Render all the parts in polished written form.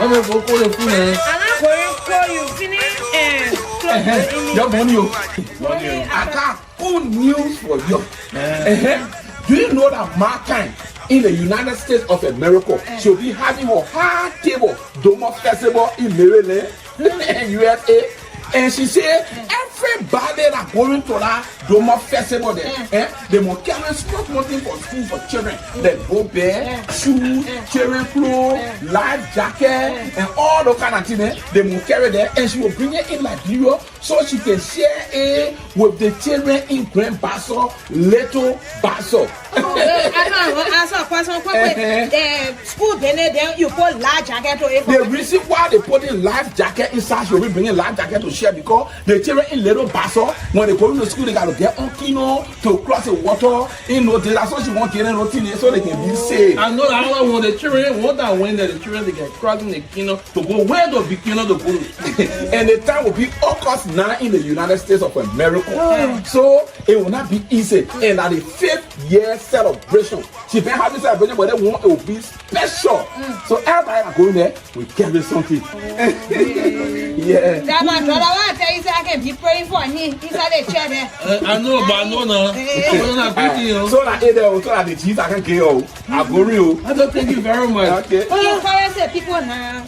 I'm going to go call the food. I'm going to call you, finish and I got good news for you. Do you know that Myean in the United States of America she'll be having her hard table Doma Festival in Maryland, USA? And she said everybody that going to that Doma Festival there, they must carry sport mountain for school for children. They go bear, shoes, children clothes, life jacket, and all those kind of things. They must carry there, and she will bring it in Liberia so she can share it with the children in Grand Basso, Little Basso. I answer a question quick. The school then you put life jacket to it. The reason why they put in life jacket inside, you'll be bringing life jacket to share because the children in Little Basso, when they go to school, they got to get on kino to cross the water. You know, that's what she want to get in so they can be safe. I know that I want the children, want that when the children they get crossing the kino to go where the big kino to go. And the time will be August 9 in the United States of America. So it will not be easy. And at the 5th year celebration, she been having celebration, but they want it will be special. So everybody are going there, we carry something. Yeah. That my brother want to tell you I can be praying for me inside the chair there. I know, but I know now. So that so that the cheese I can get you. I go real. I don't thank you very much. Okay. You encourage people now.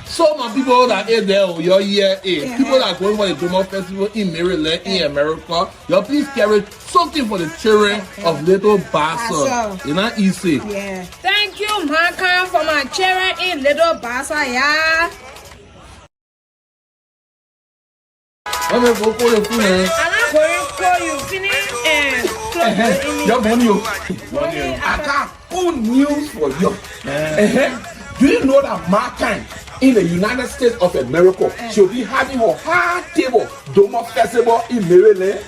So my people that are there, your year people that are going for the Doma Festival in Maryland, in America, you please carry something for the children of Little Basso. It's not easy. Yeah. Thank you, Myean, for my children in Little Basso. Yeah. I'm going to go call the food. I'm going to call you, finish and I got good news for you. Do you know that Myean in the United States of America she'll be having her hard table Doma Festival in Maryland,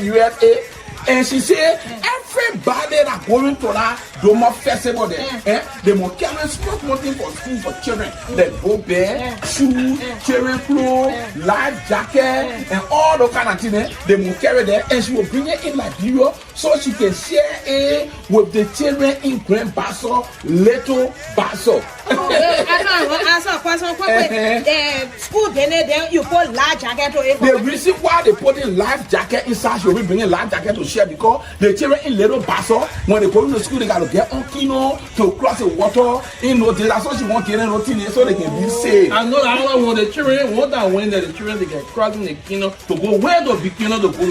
USA? And she said everybody that going to that Doma Festival there, they must carry sport mountain for school for children. They go bear, shoes, children clothes, life jacket, and all those kind of things. They must carry there, and she will bring it in Liberia so she can share it with the children in Grand Basso, Little Basso. I answer a question quick. The school then you put life jacket to it. The reason why they put in life jacket inside, you'll be bringing life jacket to share because the children in Little Basso, when they go to school, they got to get on kino to cross the water. You know, that's what she want to get in so they can be safe. I know that I want the children, want that when the children they get crossing the kino to go where the big kino to go.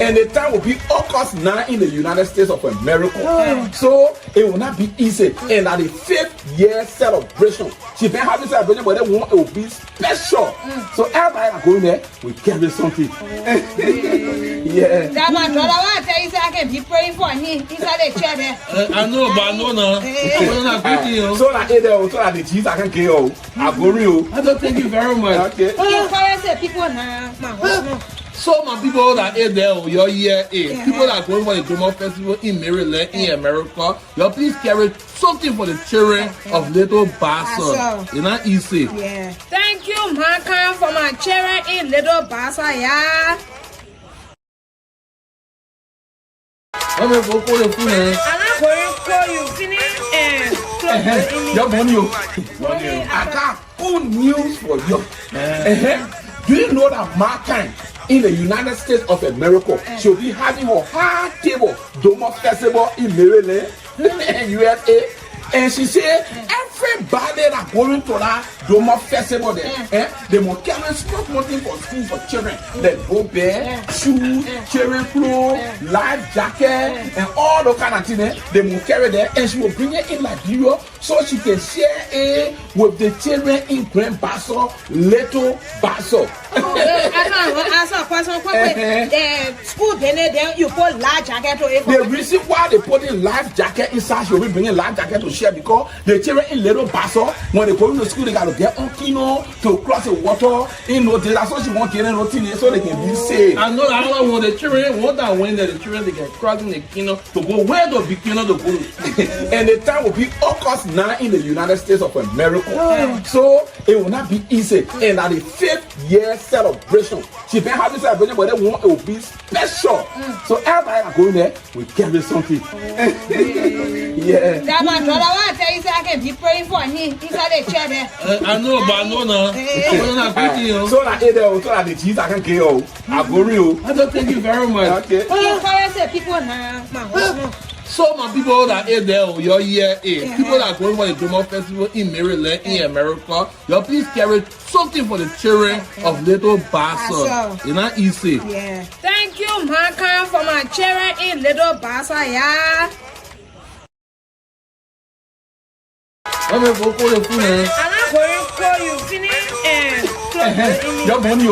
And the time will be August 9 in the United States of America. So it will not be easy. And at the 5th year celebration, she been having celebration, but they want it will be special. So everybody are going there, we carry something. Yeah. That my brother want to tell you I can be praying for me inside the chair there. I know, but I know now. So that the cheese I can get you. I go real. I don't thank you very much. Okay. You encourage people now. So my people that are there, your year people that are going for the Doma Festival in Maryland, in America, you please carry something for the children of Little Basso. It's not easy. Yeah. Thank you, Myean, for my children in Little Basso. Yeah. I'm going to go call the food. I'm going to call you, finish and I got good news for you. Do you know that Myean in the United States of America she'll be having her hard table Doma Festival in Maryland, USA? And she said everybody that going to that Doma Festival there, they must carry sport mountain for school for children. They go bear, shoes, children clothes, life jacket, and all those kind of things. They must carry there, and she will bring it in Liberia so she can share it with the children in Grand Basso, Little Basso. I answer a question quick. The school then you put life jacket to it. The reason why they put in life jacket inside, you'll be bringing life jacket to share because the children in Little Basso, when they go to school, they got to get on kino to cross the water. You know, that's what she want to get in so they can be safe. I know that I want the children, want that when the children they get crossing the kino to go where the big kino to go. And the time will be August 9 in the United States of America. So it will not be easy. And at the 5th year celebration. She been having celebration, but they want it will be special. So everybody are going there, we carry something. Yeah. That my brother want to tell you say I can be praying for him inside the chair there. I know, but I know now. So that so that the cheese I can get you. I go real. I don't thank you very much. Okay. Encourage the people now. So my people that are there, your year people that are going for the Doma Festival in Maryland, in America, you please carry something for the children of Little Bassa. It's not easy. Yeah. Thank you, Myean, for my children in Little Bassa, yeah. I'm going to go for the food. I'm not going to call you, finish and close. Your money.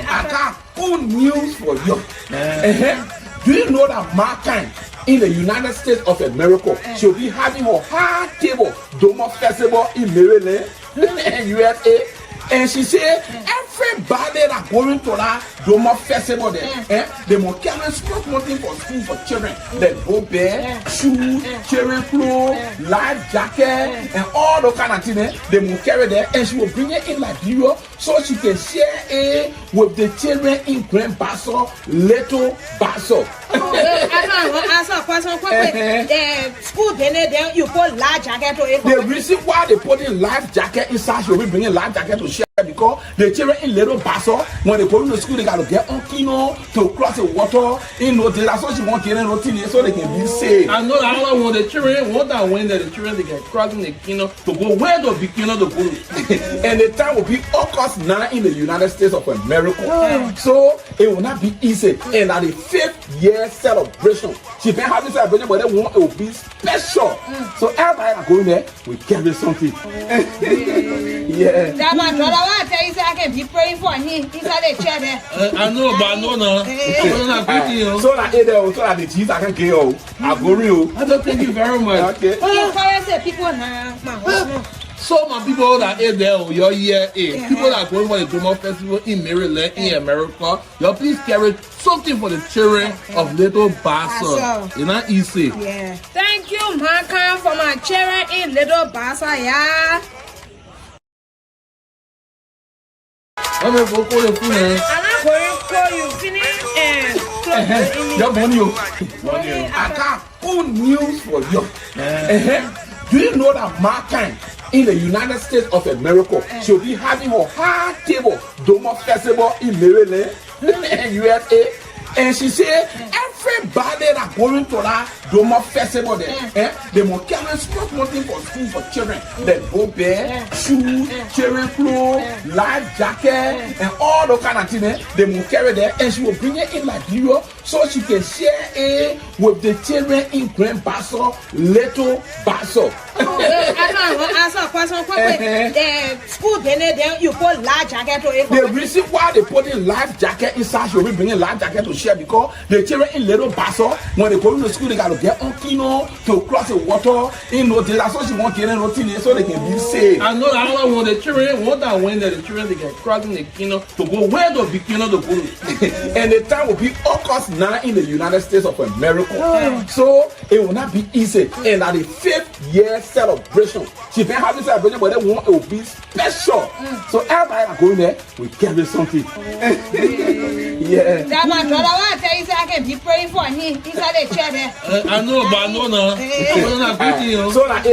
I got good news for you. Do you know that Myean in the United States of America she'll be having her hard table Doma Festival in Maryland and USA? And she said everybody that going to that Doma Festival there, they must carry small thing for school for children. Like bow bear, shoes, children clothes, life jacket, and all those kind of things. They must carry there, and she will bring it in Liberia so she can share it with the children in Grand Bassa, Little Bassa. I answer a question quick. School then you put life jacket to it. The reason why they put in life jacket inside, she will be bringing life jacket to share because the children in Little Bassa, when they go to school, they got to get on kino to cross the water. That's what she want to get in so they can be safe. I know that all I want the children, what I want that the children they can cross in the kino to go where the kino to go. And the time will be August 9 in the United States of America. So it will not be easy. And at the 5th year celebration, she been having celebration, but they want it will be special. So everybody are going there, we carry something. Yeah. That my brother want to tell you say I can be praying for him inside the chair there. I know, but I know now. So that the cheese I can get you. I go real. I don't thank you very much. Okay. Encourage the people now. So my people that are there, your year people that are going for the Doma Festival in Maryland, in America, you please carry something for the children of Little Bassa. It's not easy. Yeah. Thank you, Myean, for my children in Little Bassa, yeah. I'm going to go for the food. I'm not going to call you, finish and close. Your money. I got good news for you. Do you know that Myean in the United States of America she'll be having her hard table Doma Festival in Maryland and USA? And she said everybody that going to that Doma Festival there, they must carry small thing for school for children. Like bow bear, shoes, children clothes, life jacket, and all those kind of things. They must carry there, and she will bring it in Liberia so she can share it with the children in Grand Bassa, Little Bassa. I answer a question quick. School then you put life jacket to it. The reason why they put in life jacket inside, she will be bringing life jacket to share because the children in Little Bassa, when they go to school, they got to get on kino to cross the water. That's what she want to get in so they can be safe. I know that all I want the children, what I want that the children they can cross in the kino to go where the kino to go. And the time will be August 9 in the United States of America. So it will not be easy. And at the 5th year celebration, she been having celebration, but they want it will be special. So everybody are going there, we carry something. Yeah. That my brother want to tell you say I can be praying for him inside the chair there. I know, but I know now. So that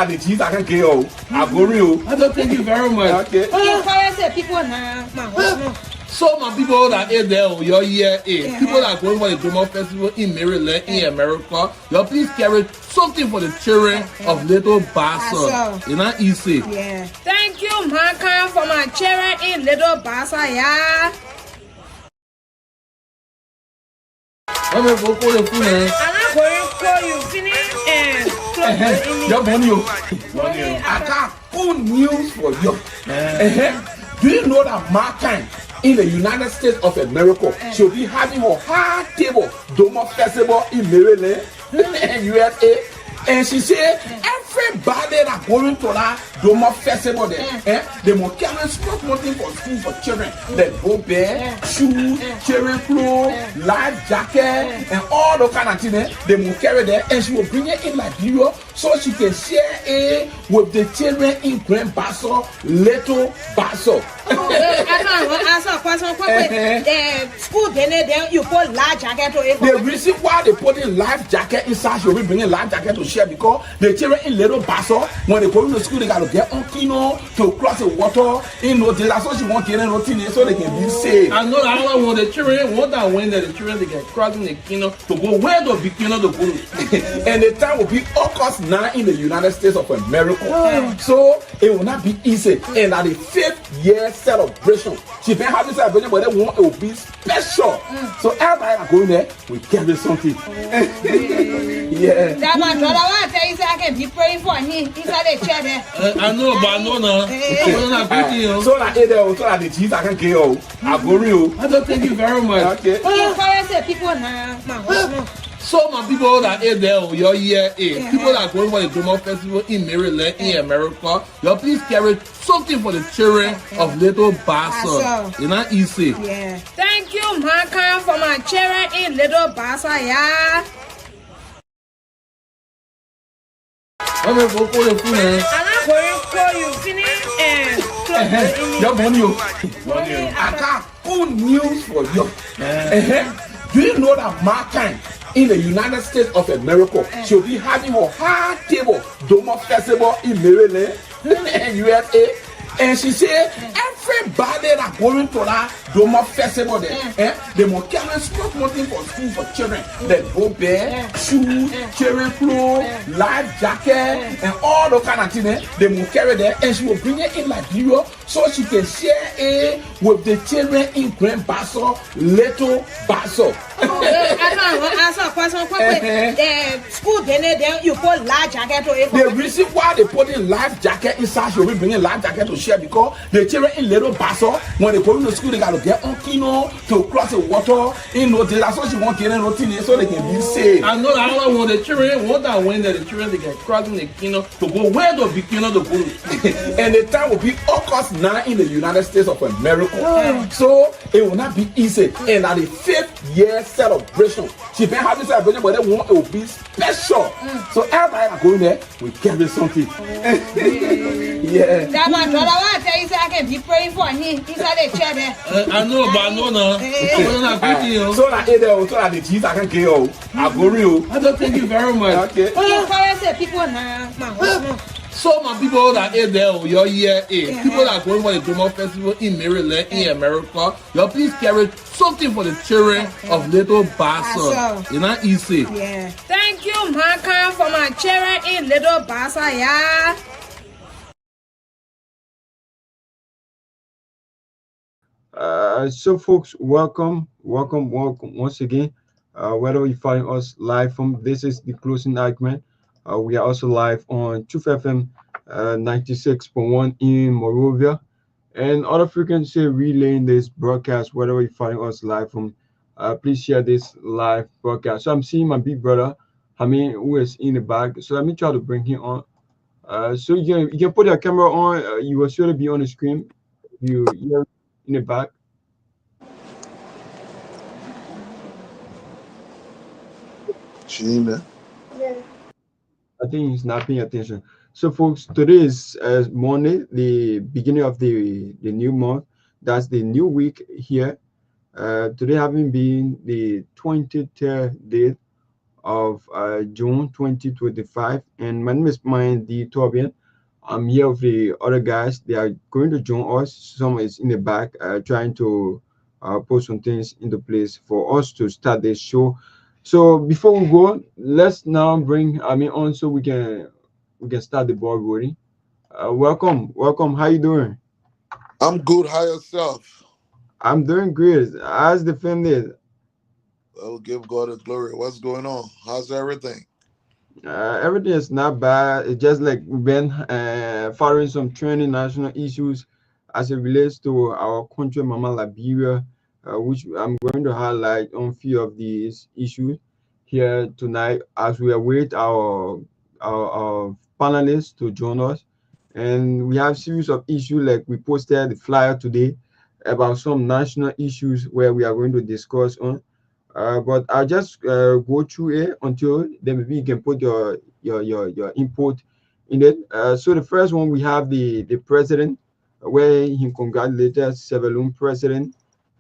the cheese I can get you. I go real. I don't thank you very much. Okay. Encourage the people now. So my people that are there, your year people that are going for the Doma Festival in Maryland, in America, you please carry something for the children of Little Bassa. It's not easy. Yeah. Thank you, Myean, for my children in Little Bassa, yeah. I'm going to go for the food. I'm not going to call you, finish and close. Your money. I got good news for you. Do you know that Myean in the United States of America she'll be having her hard table Doma Festival in Maryland and USA? And she said everybody that going to that Doma Festival there, they must carry small thing for school for children. Like bow bear, shoes, children clothes, life jacket, and all those kind of things. They must carry there, and she will bring it in Liberia so she can share it with the children in Grand Bassa, Little Bassa. I saw question the school then you put large jacket to it. The reason why they put in life jacket inside, you'll be bringing life jacket to share because the children in little basso, when they go to school, they got to get on kino to cross the water. In no that's what you want to get in so they can be safe. I know I want the children, want that when the children they get crossing the kino to go where the big kino to go. And the time will be August 9 in the United States of America. So it will not be easy. And at the 5th year celebration, she been having celebration, but they want it will be special. So everybody that going there, we carry something. Yeah. That my brother want to tell you say I can be praying for him inside the chair there. I know, but I know now. So that the cheese I can get you. I go real. I don't thank you very much. Okay. People now. So my people that are there, your year people that are going for the Doma Festival in Maryland, in America, you please carry something for the children of Little Bassa. It's not easy. Yeah. Thank you, Myean, for my children in Little Bassa, yeah. I'm going to go for the food, man. I'm going for you, finish and close. Your money. I got good news for you. Do you know that Myean in the United States of America she'll be having her hard table Doma Festival in Maryland and USA? And she said everybody that going to that Doma Festival there, they must carry small money for school for children. They go bear, shoes, children clothes, life jacket, and all the kind of things they must carry there. And she will bring it in Liberia so she can share it with the children in Grand Basso, Little Basso. I saw question the school then you put large jacket to it. The reason why they put in life jacket inside, you'll be bringing life jacket to share because the children in Little Basso, when they go to school, they got to get on kino to cross the water. In no that's what you want to get in so they can be safe. I know I want the children, want that when the children they get crossing the kino to go where the big kino to go. And the time will be August 9 in the United States of America. So it will not be easy. And at the 5th year celebration, she been having celebration, but they want it will be special. So everybody that going there, we carry something. Yeah. That my brother want to tell you say I can be praying for him inside the chair there. I know, but I know now. So that the cheese I can get you. I go real. I don't thank you very much. Okay. People now. So my people that are there, your year people that are going for the Doma Festival in Maryland, in America, you please carry something for the children of Little Bassa. It's not easy. Yeah. Thank you, Myean, for my children in Little Bassa, yeah. So folks, welcome once again. Whether you find us live from, this is the closing argument. We are also live on Truth FM 96.1 in Monrovia and other frequency relaying this broadcast. Whether you find us live from, please share this live broadcast. So I'm seeing my big brother Hamid, who is in the back. So let me try to bring him on. So you can put your camera on. You will surely be on the screen. You're in the back. Gina. I think he's not paying attention. So, folks, today is Monday, the beginning of the new month. That's the new week here. Today having been the 23rd day of June 2025. And my name is Myean the Torgbean. I'm here with the other guys. They are going to join us. Some is in the back trying to put some things into place for us to start this show. So before we go, let's now bring on so we can start the ball rolling. Welcome. How you doing? I'm good. How yourself? I'm doing great. How's the family? I'll give God the glory. What's going on? How's everything? Everything is not bad. It's just like we've been following some trending national issues as it relates to our country, Mama Liberia, which I'm going to highlight on a few of these issues here tonight as we await our panelists to join us. And we have a series of issues, like we posted the flyer today about some national issues where we are going to discuss on. But I'll just go through it until then maybe you can put your input in it. So the first one, we have the president where he congratulated Sierra president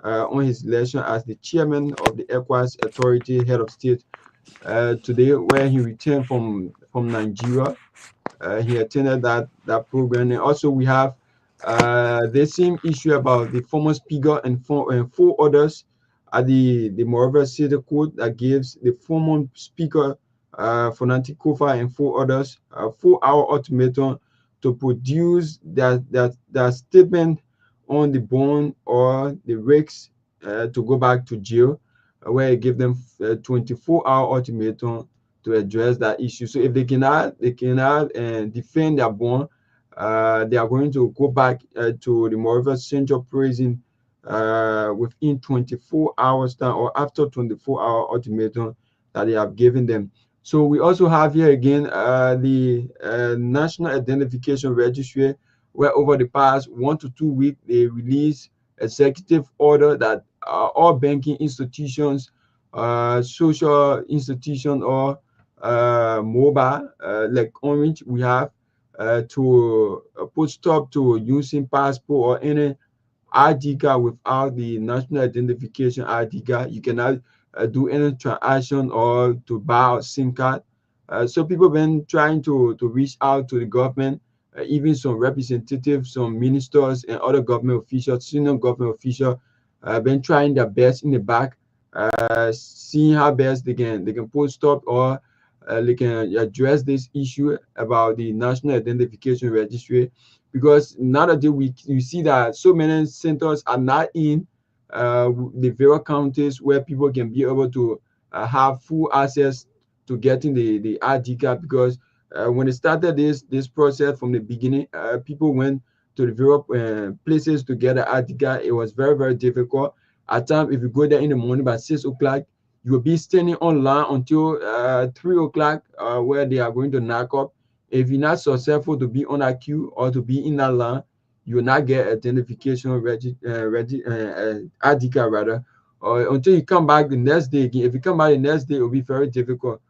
on his election as the chairman of the ECOWAS Authority Head of State today, where he returned from Nigeria. He attended that program. And also we have the same issue about the former speaker and four others at the Moreover City Court that gives the former speaker Fonanti Kofa and four others a 4-hour ultimatum to produce that statement on the bond or the risks to go back to jail, where it give them 24-hour ultimatum to address that issue. So if they cannot defend their bond, they are going to go back to the Moreover Central Prison within 24 hours time or after 24-hour ultimatum that they have given them. So we also have here again the National Identification Registry, where over the past 1 to 2 weeks they released executive order that all banking institutions, social institutions, or mobile like Orange, we have to put stop to using passport or any ID card without the national identification ID card. You cannot do any transaction or to buy a SIM card. So people been trying to reach out to the government, even some representatives, some ministers and other government officials, senior government officials, been trying their best in the back, seeing how best they can put stop or they can address this issue about the national identification registry, because now that you see that so many centers are not in the various counties where people can be able to have full access to getting the ID card, because when they started this process from the beginning, people went to the various places to get an ID card. It was very, very difficult. At times, if you go there in the morning by 6 o'clock, you will be standing online until 3 o'clock, where they are going to knock up. If you're not successful to be on a queue or to be in that line, you will not get identification ID card rather, until you come back the next day again. If you come back the next day, it will be very difficult.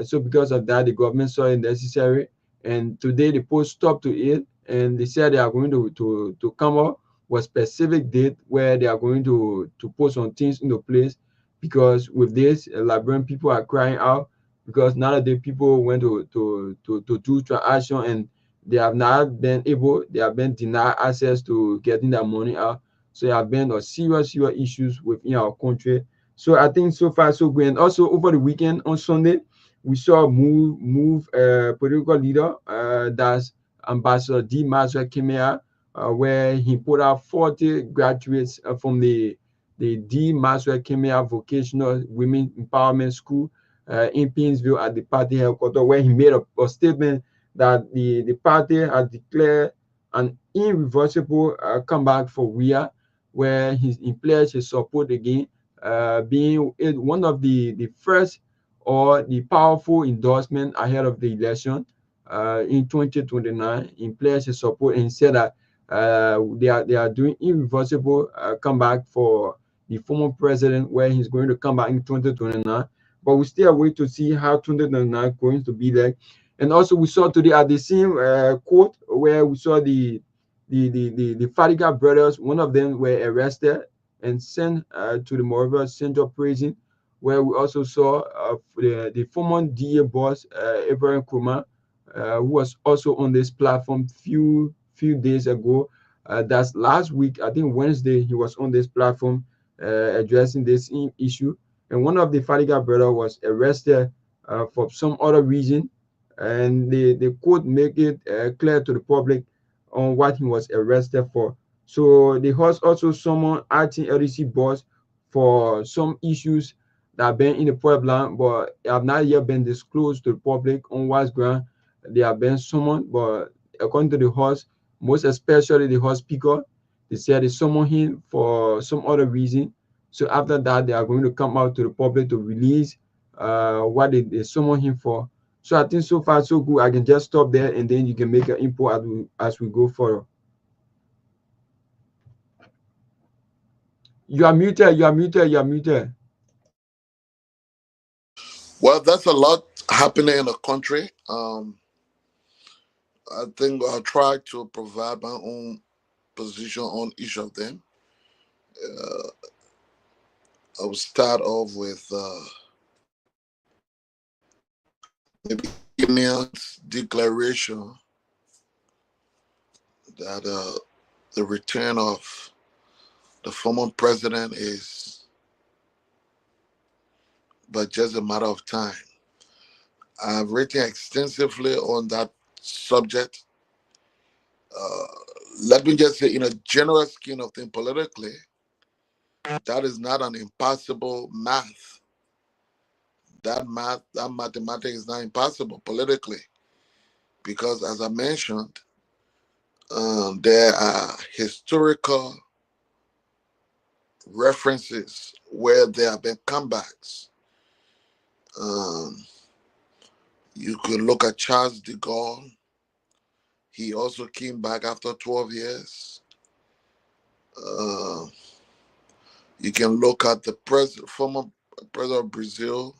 So because of that, the government saw it necessary, and today they put stop to it, and they said they are going to come up with specific date where they are going to put some things into place, because with this, Liberian people are crying out, because nowadays people went to do transaction and they have not been able, they have been denied access to getting their money out. So there have been a serious issues within our country. So I think so far so good. And also over the weekend on Sunday, we saw move political leader, that's Ambassador D. Mazra Kimea, where he put out 40 graduates from the D. Mazra Kimea Vocational Women Empowerment School in Painesville at the party headquarters, where he made a statement that the party has declared an irreversible comeback for WIA, where he pledged his support again, being one of the first or the powerful endorsement ahead of the election in 2029. He pledged his support and he said that they are doing irreversible comeback for the former president, where he's going to come back in 2029. But we still wait to see how 2029 is going to be like. And also we saw today at the same court where we saw the Fadiga brothers. One of them were arrested and sent to the Moreover Central Prison, where we also saw the former DA boss Abraham Kuma, who was also on this platform few days ago. That's last week, I think Wednesday, he was on this platform addressing this issue. And one of the Fadiga brothers was arrested for some other reason, and the court make it clear to the public on what he was arrested for. So the host also summoned acting LDC boss for some issues that have been in the pipeline, but have not yet been disclosed to the public on what ground they have been summoned. But according to the host, most especially the host speaker, they said they summoned him for some other reason. So after that, they are going to come out to the public to release what they summoned him for. So I think so far so good. I can just stop there, and then you can make an input as we go forward. You are muted. You are muted. You are muted. Well, that's a lot happening in the country. I think I'll try to provide my own position on each of them. I will start off with maybe Myean's declaration that the return of the former president is but just a matter of time. I've written extensively on that subject. Let me just say, in a general scheme of things politically, that is not an impossible math. That mathematics is not impossible politically, because as I mentioned, there are historical references where there have been comebacks. You could look at Charles de Gaulle. He also came back after 12 years. You can look at the former president of Brazil,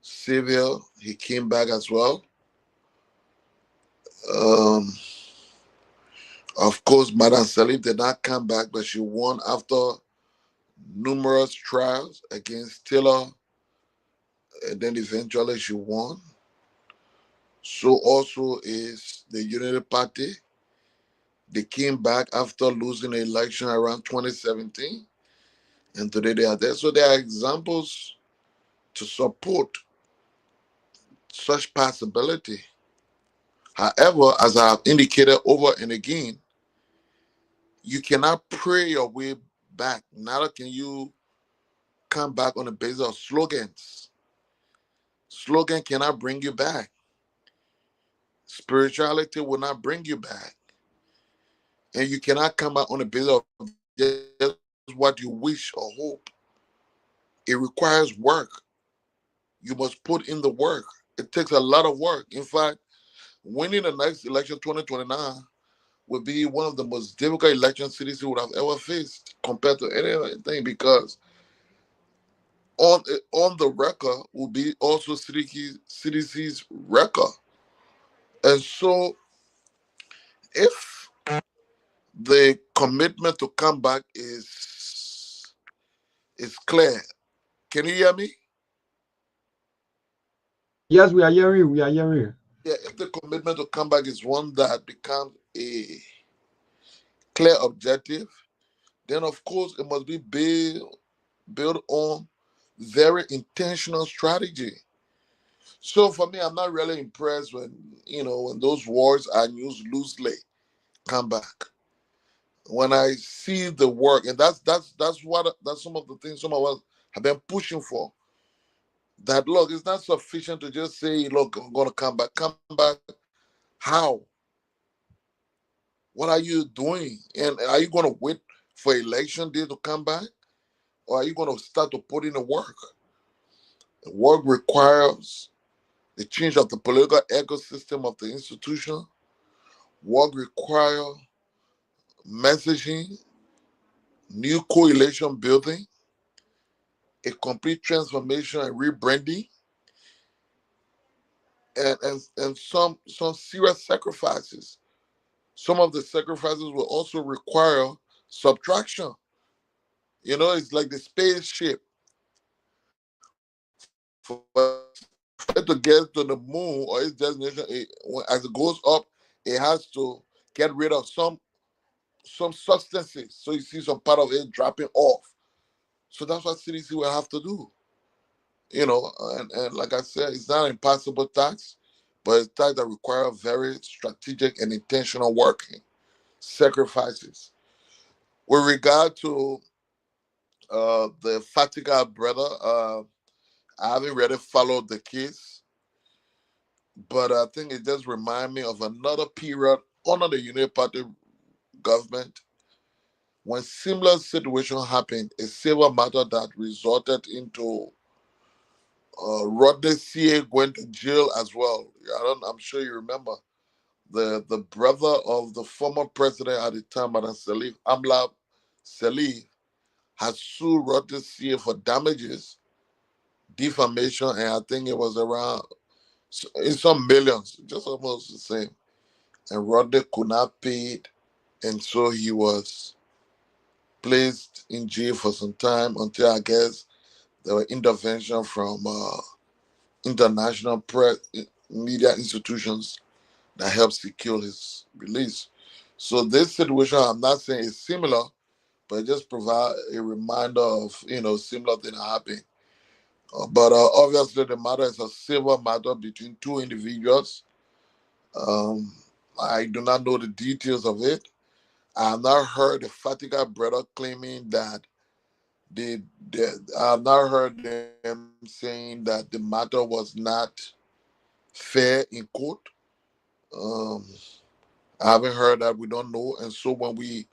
Silvia. He came back as well. Of course, Madame Salif did not come back, but she won after numerous trials against Taylor, and then eventually she won. So also is the Unity Party. They came back after losing the election around 2017, and today they are there. So there are examples to support such possibility. However, as I have indicated over and again, you cannot pray your way back. Neither can you come back on the basis of slogans. Slogan cannot bring you back. Spirituality will not bring you back. And you cannot come back on the basis of just what you wish or hope. It requires work. You must put in the work. It takes a lot of work. In fact, winning the next election, 2029, will be one of the most difficult election cities would have ever faced compared to any other thing, because on the record will be also CDC's record. And so if the commitment to come back is clear, can you hear me? Yes, we are hearing you. We are hearing you. Yeah, if the commitment to come back is one that becomes a clear objective, then of course it must be built on very intentional strategy. So for me, I'm not really impressed when those words are used loosely. Come back. When I see the work, and that's some of the things some of us have been pushing for. That look, it's not sufficient to just say, look, I'm gonna come back. Come back. How? What are you doing? And are you gonna wait for election day to come back? Or are you gonna start to put in the work? The work requires the change of the political ecosystem of the institution. Work requires messaging, new coalition building, a complete transformation and rebranding, and some serious sacrifices. Some of the sacrifices will also require subtraction. It's like the spaceship. For it to get to the moon or its destination, as it goes up, it has to get rid of some substances. So you see some part of it dropping off. So that's what CDC will have to do. And like I said, it's not an impossible task, but it's a task that requires very strategic and intentional working, sacrifices. With regard to the Fatiga brother, I haven't really followed the case, but I think it does remind me of another period under the Union Party government when similar situation happened, a civil matter that resulted into Rodney CA going to jail as well. I'm sure you remember the brother of the former president at the time, Madam Salif, Amla Salif, had sued Rodney CA for damages, defamation, and I think it was around in some millions, just almost the same. And Rodney could not pay it. and so he was placed in jail for some time until I guess there were intervention from international press media institutions that helped secure his release. So this situation, I'm not saying is similar, but it just provide a reminder of similar thing happening. But obviously, the matter is a civil matter between two individuals. Um, I do not know the details of it. I have not heard the Fatika brother claiming that I have not heard them saying that the matter was not fair in court. Um, I haven't heard that. We don't know. And so when we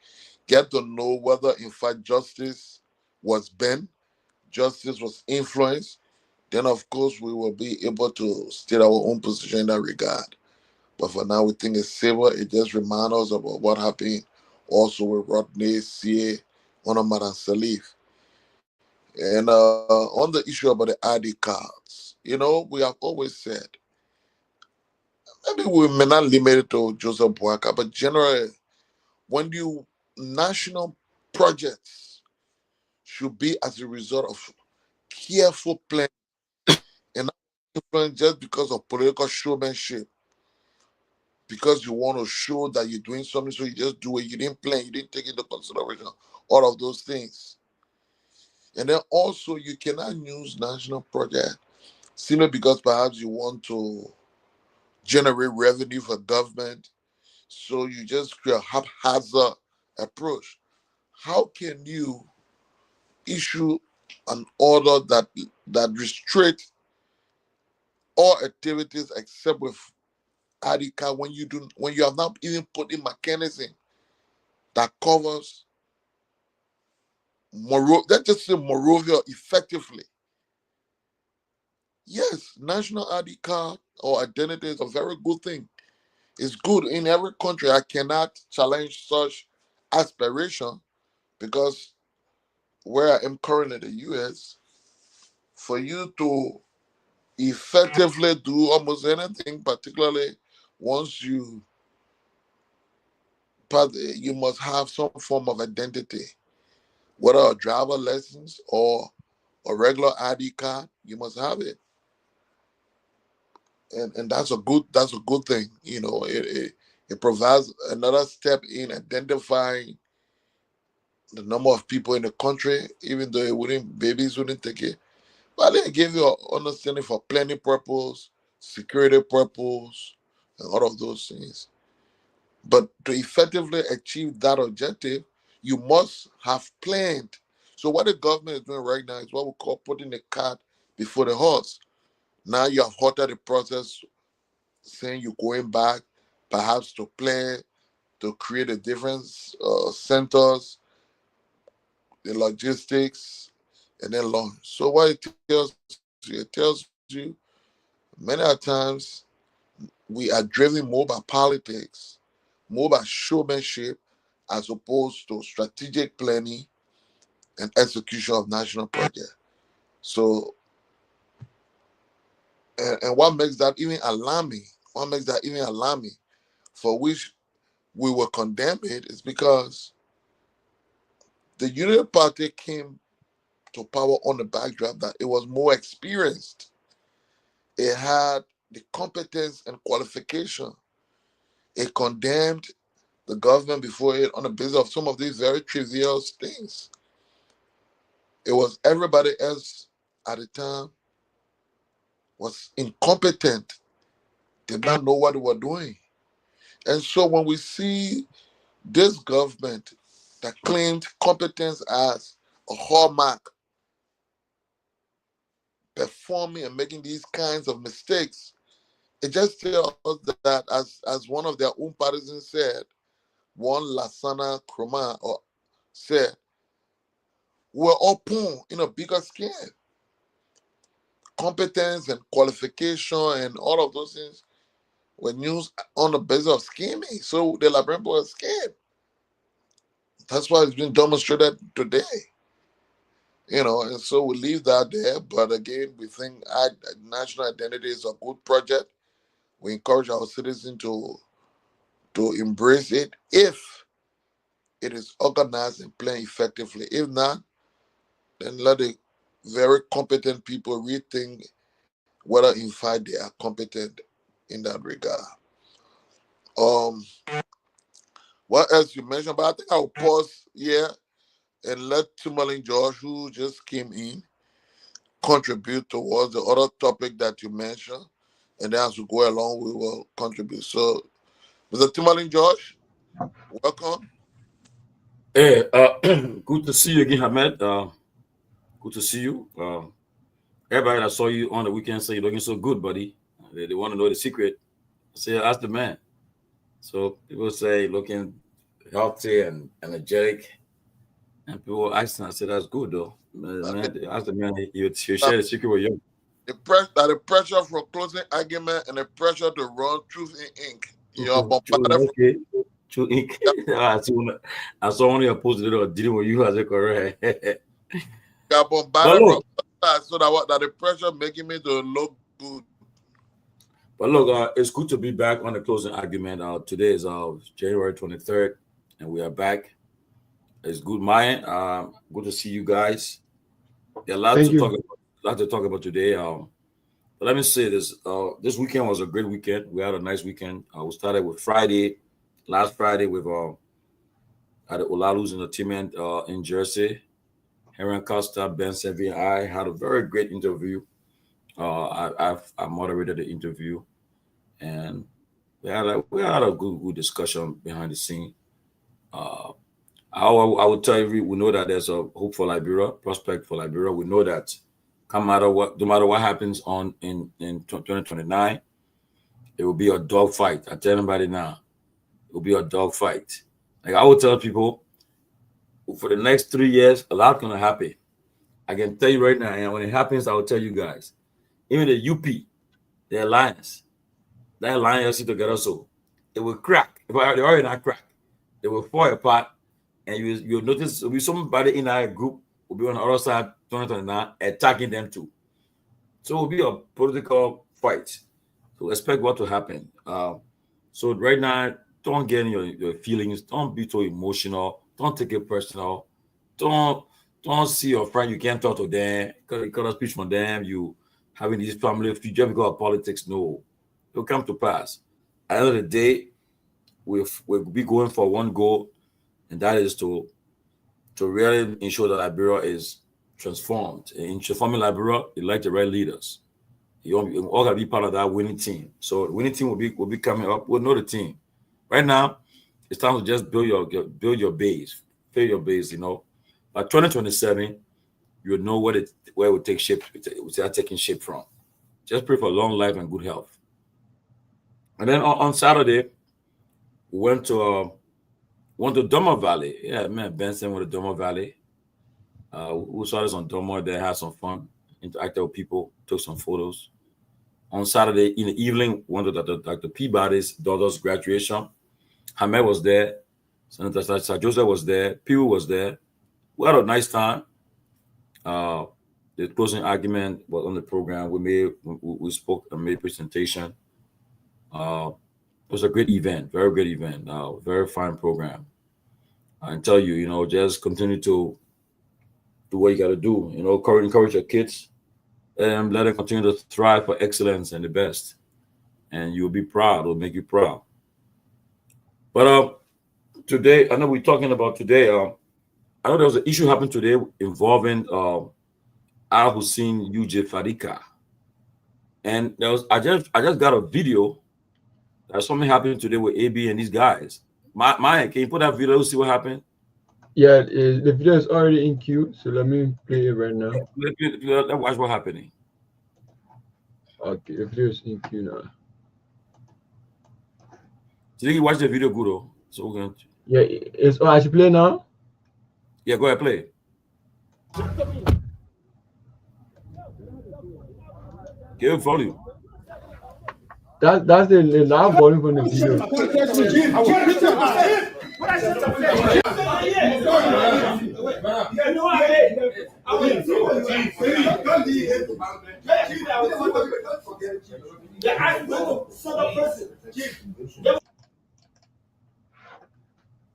get to know whether, in fact, justice was bent, justice was influenced, then of course we will be able to state our own position in that regard. But for now, we think it's civil. It just reminds us about what happened also with Rodney, CA, Onomad, and Salif. And on the issue about the ID cards, we have always said, maybe we may not limit it to Joseph Boaka, but generally, when you national projects should be as a result of careful planning and not influence just because of political showmanship, because you want to show that you're doing something, so you just do it. You didn't plan, you didn't take into consideration all of those things. And then also, you cannot use national project simply because perhaps you want to generate revenue for government, so you just create a haphazard approach. How can you issue an order that restricts all activities except with ID card when you have not even put in mechanism that covers let's just say Morovia effectively? Yes, national ID card or identity is a very good thing. It's good in every country. I cannot challenge such aspiration because where I am currently in the US, for you to effectively do almost anything, particularly once you must have some form of identity, whether a driver license or a regular ID card, you must have it. And that's a good thing. It provides another step in identifying the number of people in the country, even though babies wouldn't take it. But they give you an understanding for planning purpose, security purpose, and all of those things. But to effectively achieve that objective, you must have planned. So what the government is doing right now is what we call putting the cart before the horse. Now you have halted the process, saying you're going back, perhaps to plan, to create a different centers, the logistics, and then launch. So what it tells you many a times we are driven more by politics, more by showmanship, as opposed to strategic planning and execution of national projects. So, and what makes that even alarming, for which we will condemn it, is because the Union Party came to power on the backdrop that it was more experienced. It had the competence and qualification. It condemned the government before it on the basis of some of these very trivial things. It was everybody else at the time was incompetent, did not know what they were doing. And so when we see this government that claimed competence as a hallmark, performing and making these kinds of mistakes, it just tells us that, as one of their own partisans said, one Lasana Kroma said, we're all poor in a bigger scale. Competence and qualification and all of those things were used on the basis of scheming. So the Liberian people are scared. That's why it's been demonstrated today. And so we leave that there. But again, we think national identity is a good project. We encourage our citizens to embrace it if it is organized and playing effectively. If not, then let the very competent people rethink whether in fact they are competent in that regard. What else you mentioned? But I think I'll pause here and let Tomalin George, who just came in, contribute towards the other topic that you mentioned. And then as we go along, we will contribute. So, Mr. Tomalin George, welcome. Hey, good to see you again, Ahmed. Good to see you. Everybody that saw you on the weekend say you're looking so good, buddy. They want to know the secret. I say, ask the man. So people say looking healthy and energetic. And people asking, I said, that's good, though. Man, ask the man, you share the secret with you. The pressure for closing argument and the pressure to run truth in ink. You're bombarded. True ink. I saw one of your posts dealing with you as a correct. Got bombarded from so that the pressure making me to look good. But look, it's good to be back on the closing argument. Today is January 23rd, and we are back. It's good, Myean. Good to see you guys. There are lots to talk about today. But let me say this: this weekend was a great weekend. We had a nice weekend. We started with last Friday with at the Olalus in the team in Jersey. Heron Costa, Ben Sanvee, and I had a very great interview. I moderated the interview, and we had a good discussion behind the scene. I would tell you, we know that there's a hope for Liberia, prospect for Liberia. We know that no matter what happens in 2029, it will be a dog fight. I tell everybody now, it will be a dog fight. Like I would tell people, for the next 3 years, a lot gonna happen. I can tell you right now, and when it happens, I will tell you guys. Even the UP, the alliance, that alliance together, so it will crack. If they already not crack, they will fall apart, and you'll notice will be somebody in our group will be on the other side, 2029, attacking them too. So it will be a political fight. So expect what to happen. So right now, don't get in your feelings. Don't be too emotional. Don't take it personal. Don't see your friend. You can't talk to them because you got a speech from them. You having these family future because of politics. No, it'll come to pass. At the end of the day, we'll be going for one goal, and that is to really ensure that Liberia is transformed. In transforming Liberia, you like the right leaders. You all gotta be part of that winning team. So the winning team will be coming up. We'll know the team. Right now, it's time to just build your base, fill your base. You know, by 2027, you'll know where it will take shape. It will start taking shape from. Just pray for long life and good health. And then on Saturday, we went to Domo Valley. Yeah, man, Benson went to Domo Valley. We saw this on Domo. They had some fun, interacted with people, took some photos. On Saturday in the evening, went to Dr. Peabody's daughter's graduation. Hamed was there. Senator Sir Joseph was there. Pewee was there. We had a nice time. The closing argument was on the program. We spoke and made a presentation. It was a great event, very great event, very fine program. I can tell you, just continue to do what you got to do. Encourage your kids and let them continue to thrive for excellence and the best. And you'll be proud. It'll make you proud. But today, I know we're talking about today. I know there was an issue happened today involving Al Hussein UJ Farika, and I just got a video that something happened today with AB and these guys. Myean, can you put that video? See what happened? Yeah, the video is already in queue, so let me play it right now. Let's watch what's happening. Okay, the video is in queue now. So you can watch the video, good though. So we're going to. Yeah, I should play now. Yeah, go ahead, play. Give volume. That's the loud volume from the video.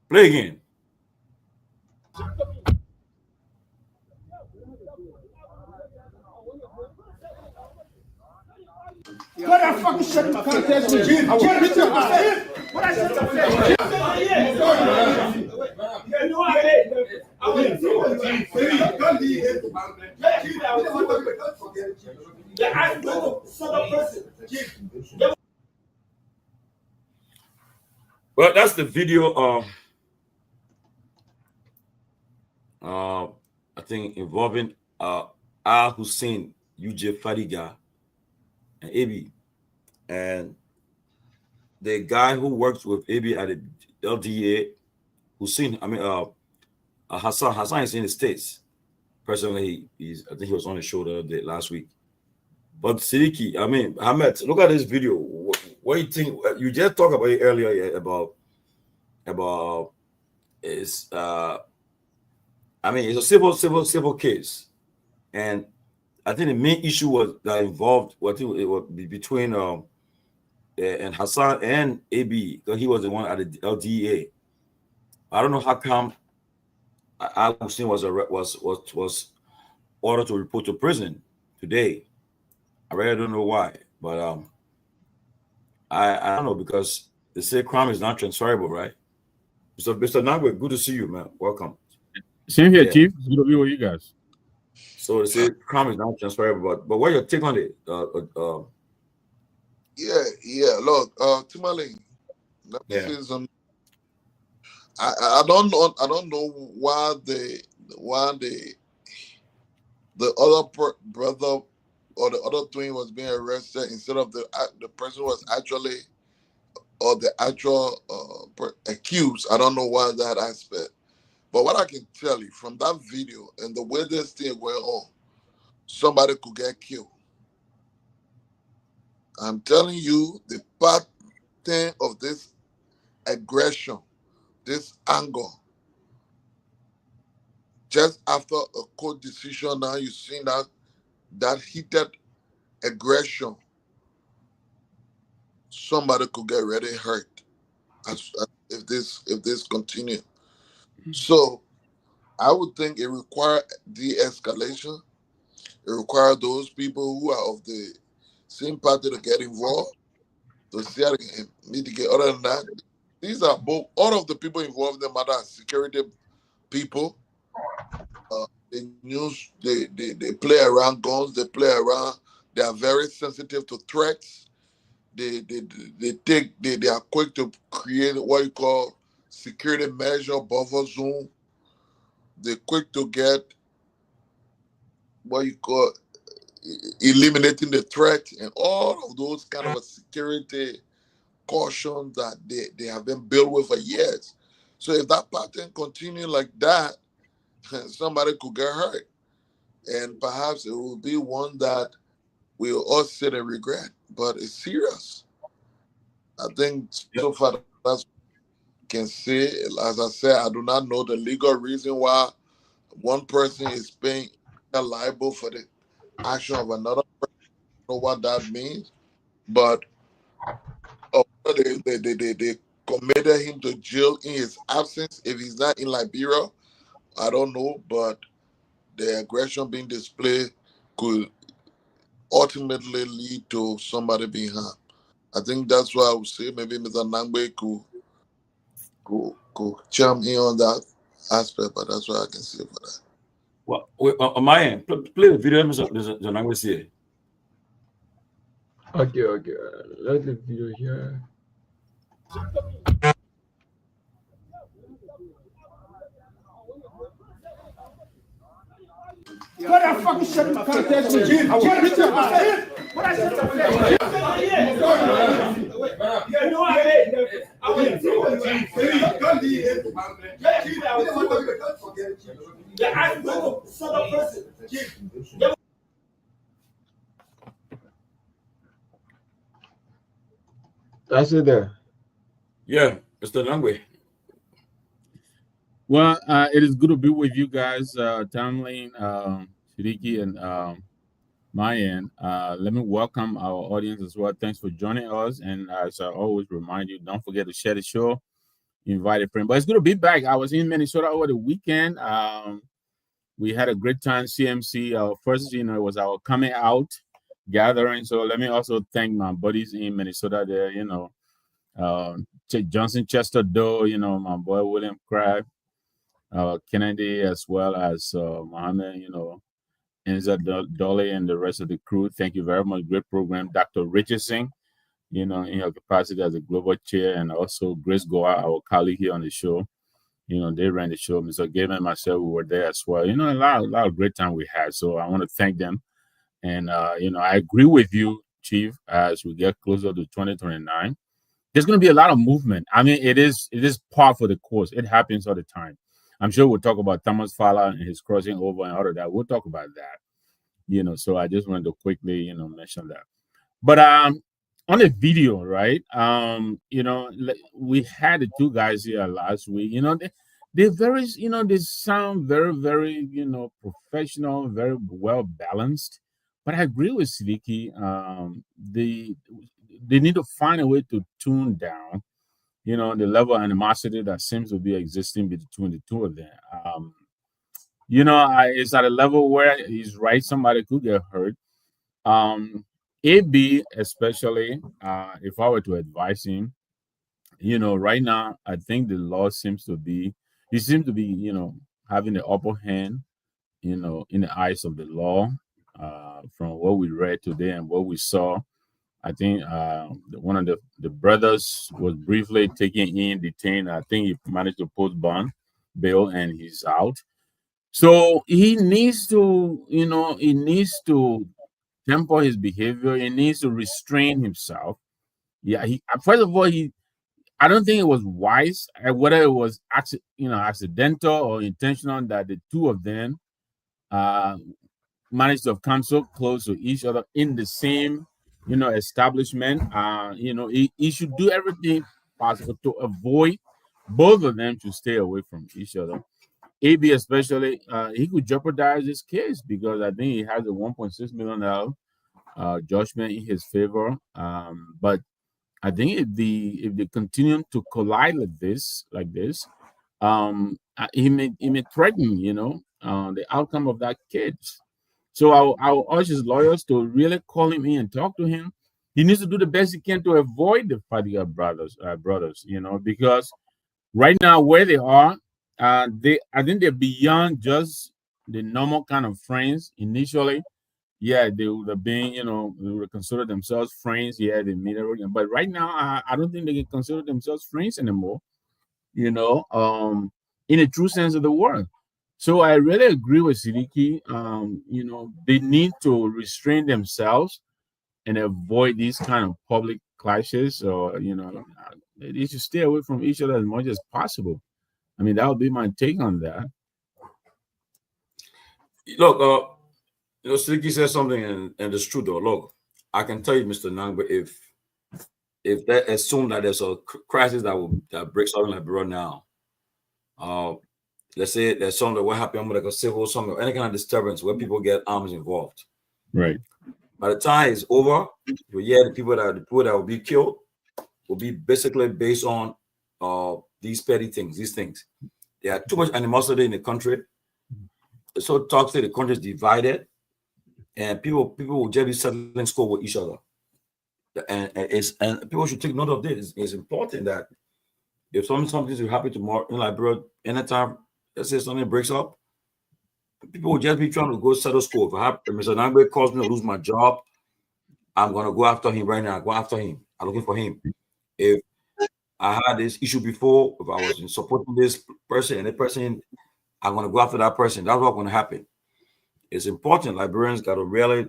Play again. What the fuck is shut up? Contest with you. I will beat your ass. What I shut up? Well, that's the video. I think involving Al Hussein, UJ Fadiga, and AB, and the guy who works with AB at the LDA, Hussein. I mean, Hassan. Hassan is in the States. Personally, I think he was on the show the other day, last week. But Siddiqui, I mean, Ahmed, look at this video. What do you think? You just talked about it earlier about is I mean, it's a civil case, and I think the main issue was that involved what it was between and Hassan and AB, because he was the one at the LDA. I don't know how come Agustin was ordered to report to prison today. I really don't know why, but I don't know, because they say crime is not transferable, right? So, Mr. Nagwe, good to see you, man. Welcome. Same here, Chief. It's good to be with you guys. So they say crime is not transferable, but what's your take on it? Yeah. Look, Tomalin, let me say something. I don't know why the other brother or the other twin was being arrested instead of the person was actually, or the actual accused. I don't know why that aspect. But what I can tell you from that video and the way this thing went on, somebody could get killed. I'm telling you, the pattern of this aggression, this anger, just after a court decision, now you see that heated aggression, somebody could get really hurt if this continues. So I would think it requires de-escalation. It requires those people who are of the same party to get involved, to see how they can mitigate. Other than that, these are both, all of the people involved in the matter are security people. They play around guns, they play around, they are very sensitive to threats. They are quick to create what you call security measure, buffer zone. They're quick to get what you call eliminating the threat, and all of those kind of a security cautions that they have been built with for years. So if that pattern continues like that, somebody could get hurt. And perhaps it will be one that we'll all sit and regret. But it's serious. I think so far that's can say. As I said, I do not know the legal reason why one person is paying liable for the action of another person. I don't know what that means, but they committed him to jail in his absence. If he's not in Liberia, I don't know, but the aggression being displayed could ultimately lead to somebody being harmed. I think that's why I would say maybe Mr. Nangbe could chime in on that aspect, but that's what I can say for that. Well, Myean, play the video, Mr. Nangbe say. Okay. Let the video here. What the fuck is shut up? Contest with you. I will beat your ass. What I shut up? That's it there. Yeah, Mr. Nangwe. Well, it is good to be with you guys, Tomalin, Siddiqui, and Myean. Let me welcome our audience as well. Thanks for joining us. And as I always remind you, don't forget to share the show, invite a friend. But it's good to be back. I was in Minnesota over the weekend. We had a great time, CMC. Our first, it was our coming out gathering. So let me also thank my buddies in Minnesota there, you know, Johnson Chester Doe, you know, my boy William Crabb, Kennedy, as well as Mohammed, you know, Enza Dolly and the rest of the crew. Thank you very much. Great program. Dr. Richardson, you know, in your capacity as a global chair, and also Grace Goa, our colleague here on the show. You know, they ran the show. Mr. Gavin and myself, we were there as well. You know, a lot of great time we had. So I want to thank them. And, you know, I agree with you, Chief, as we get closer to 2029. There's going to be a lot of movement. I mean, it is par for the course. It happens all the time. I'm sure we'll talk about Thomas Fowler and his crossing over and all of that. We'll talk about that. You know, so I just wanted to quickly, you know, mention that. But on the video, right? You know, we had the two guys here last week. You know, they're very, you know, they sound very, very, you know, professional, very well balanced. But I agree with Siddiqui. They need to find a way to tune down, you know, the level of animosity that seems to be existing between the two of them. You know, it's at a level where he's right, somebody could get hurt. AB, especially, if I were to advise him, you know, right now, I think the law seems to be, you know, having the upper hand, you know, in the eyes of the law, from what we read today and what we saw. I think one of the brothers was briefly taken in, detained. I think he managed to post bond bail and he's out. So he needs to, you know, temper his behavior. He needs to restrain himself. Yeah, first of all, I don't think it was wise, whether it was accidental or intentional, that the two of them managed to have come so close to each other in the same, you know, establishment. You know, he should do everything possible to avoid both of them to stay away from each other. AB especially, he could jeopardize his case because I think he has a $1.6 million judgment in his favor. But I think if they continue to collide like this, he may threaten, you know, the outcome of that case. So I'll urge his lawyers to really call him in and talk to him. He needs to do the best he can to avoid the Fadiga brothers, you know, because right now where they are, I think they're beyond just the normal kind of friends initially. Yeah, they would have been, you know, they would consider themselves friends. Yeah, they meet everything. But right now, I don't think they can consider themselves friends anymore, you know, in a true sense of the word. So I really agree with Siddiqui. You know, they need to restrain themselves and avoid these kind of public clashes, or, you know, they should stay away from each other as much as possible. I mean, that would be my take on that. Look, you know, Siddiqui says something, and it's true though. Look, I can tell you, Mr. Nangbe, if they assume that there's a crisis that breaks out in Liberia now, let's say there's something what happened with like a civil something, any kind of disturbance where people get arms involved. Right. By the time it's over, the people that will be killed will be basically based on these petty things, these things. There are too much animosity in the country. It's so toxic, the country is divided, and people will just be settling score with each other. And people should take note of this. It's important that if something will happen tomorrow in Liberia, anytime, let's say something breaks up, people will just be trying to go settle score. If Mr. Nangbe calls me to lose my job, I'm going to go after him right now. Go after him. I'm looking for him. If I had this issue before, if I was supporting this person and that person, I'm going to go after that person. That's what's going to happen. It's important. Liberians got to really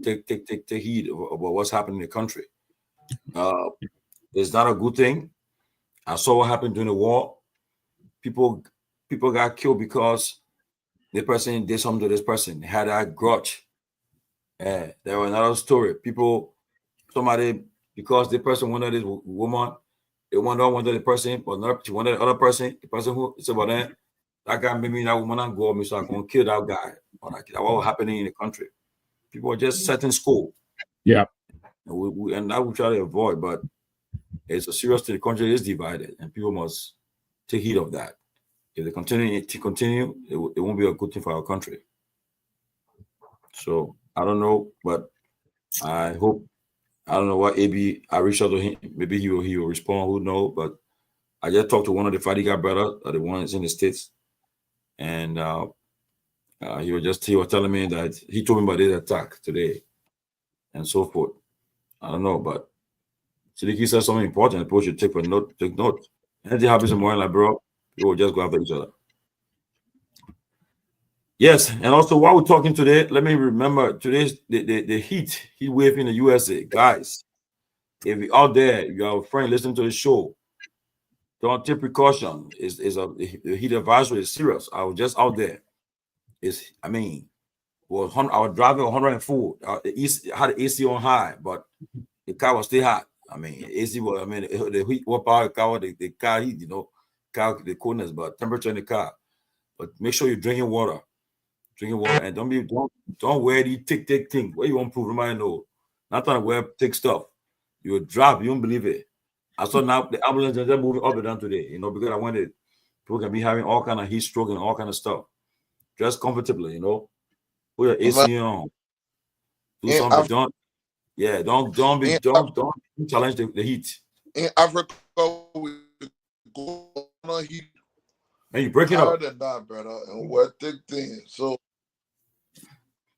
take heed of what's happening in the country. It's not a good thing. I saw what happened during the war. People got killed because the person did something to this person. They had that grudge. There was another story. Somebody, because the person wanted this woman, they wanted the person, but she wanted the other person. The person who said, well, then that guy made me that woman and go me, so I'm going to kill that guy. That was happening in the country. People are just setting score. Yeah. And that we try to avoid, but it's a serious thing. The country is divided, and people must take heed of that. If they continue, it won't be a good thing for our country. So I don't know, but I hope. I don't know what AB. I reached out to him. Maybe he will respond. Who knows? But I just talked to one of the Fadiga brothers, the ones in the States, and he was telling me that he told me about this attack today, and so forth. I don't know, but Siddiqui said something important. People should take note. Anything happens in Myean, like bro, people will just go after each other. Yes, and also while we're talking today, let me remember today's the heat wave in the USA, guys. If you're out there, you have a friend listening to the show, don't take precaution. The heat advisory is serious. I was just out there. I was driving 104. Had the AC on high, but the car was still hot. I mean, AC was. The heat what power the car, the car heat, the coolness, but temperature in the car. But make sure you're drinking water, and don't wear the thick thing. What you want to prove? Nobody know. Not trying to wear thick stuff. You will drop. You won't believe it. I saw now the ambulance is moving up and down today. Because I wanted people can be having all kind of heat stroke and all kind of stuff. Dress comfortably. Put your AC on. Do something. Don't challenge the heat. In Africa, we go on heat. And you break it up. Than that, brother, and we're thick things. So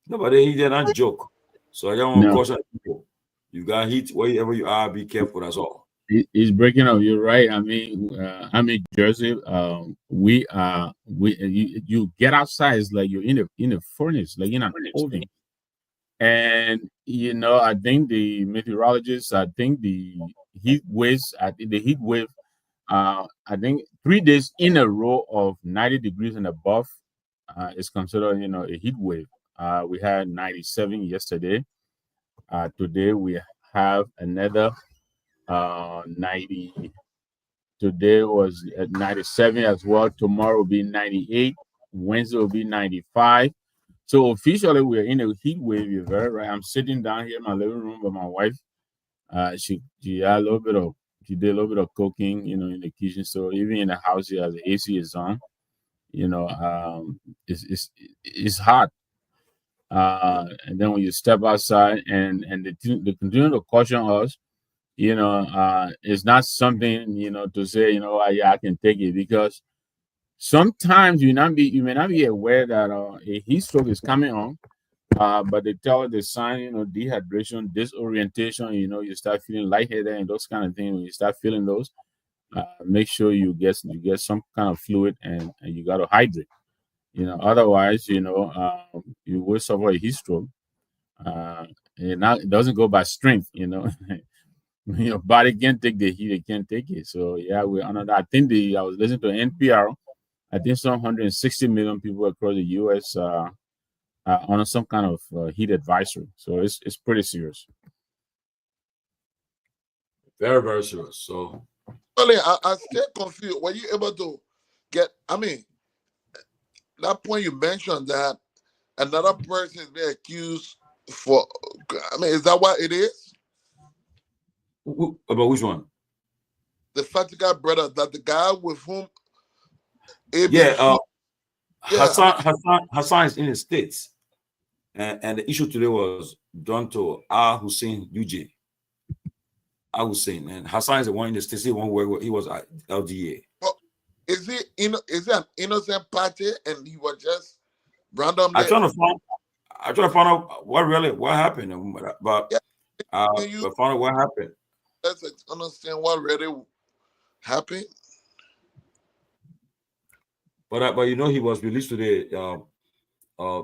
nobody he did not joke. So I don't want to caution people. You got heat wherever you are. Be careful. That's all. It's breaking up. You're right. I mean, I'm in Jersey. You get outside, it's like you're in a furnace, like in an oven. And I think the meteorologists, I think the heat waves, I think 3 days in a row of 90 degrees and above is considered, a heat wave. We had 97 yesterday. Today we have another 90. Today was at 97 as well. Tomorrow will be 98. Wednesday will be 95. So officially we're in a heat wave. You're very right. I'm sitting down here in my living room with my wife. She did a little bit of cooking, in the kitchen. So even in the house here, as the AC is on, it's hot. And then when you step outside and they continue to caution us, it's not something, to say, I can take it, because sometimes you may not be aware that a heat stroke is coming on, but they tell the sign, dehydration, disorientation, you start feeling lightheaded and those kind of things. When you start feeling those, make sure you get some kind of fluid and you got to hydrate. Otherwise, you will suffer a heat stroke. It doesn't go by strength, Your body can't take the heat; it can't take it. So yeah, we're under that. I think I was listening to NPR. I think some 160 million people across the U.S. Are on some kind of heat advisory. So it's pretty serious. Very, very serious. So, I stay confused. Were you able to get? I mean, that point you mentioned that another person is being accused for. I mean, is that what it is? About which one? The Fatiga brother, that the guy with whom Hassan is in the States, and the issue today was done to Hussein UJ. Hussein, and Hassan is the one in the States. He was at LDA. Well, is he an innocent party, and he was just randomly? I try to find out what happened, but find out what happened. Let's understand what really happened. But he was released today. I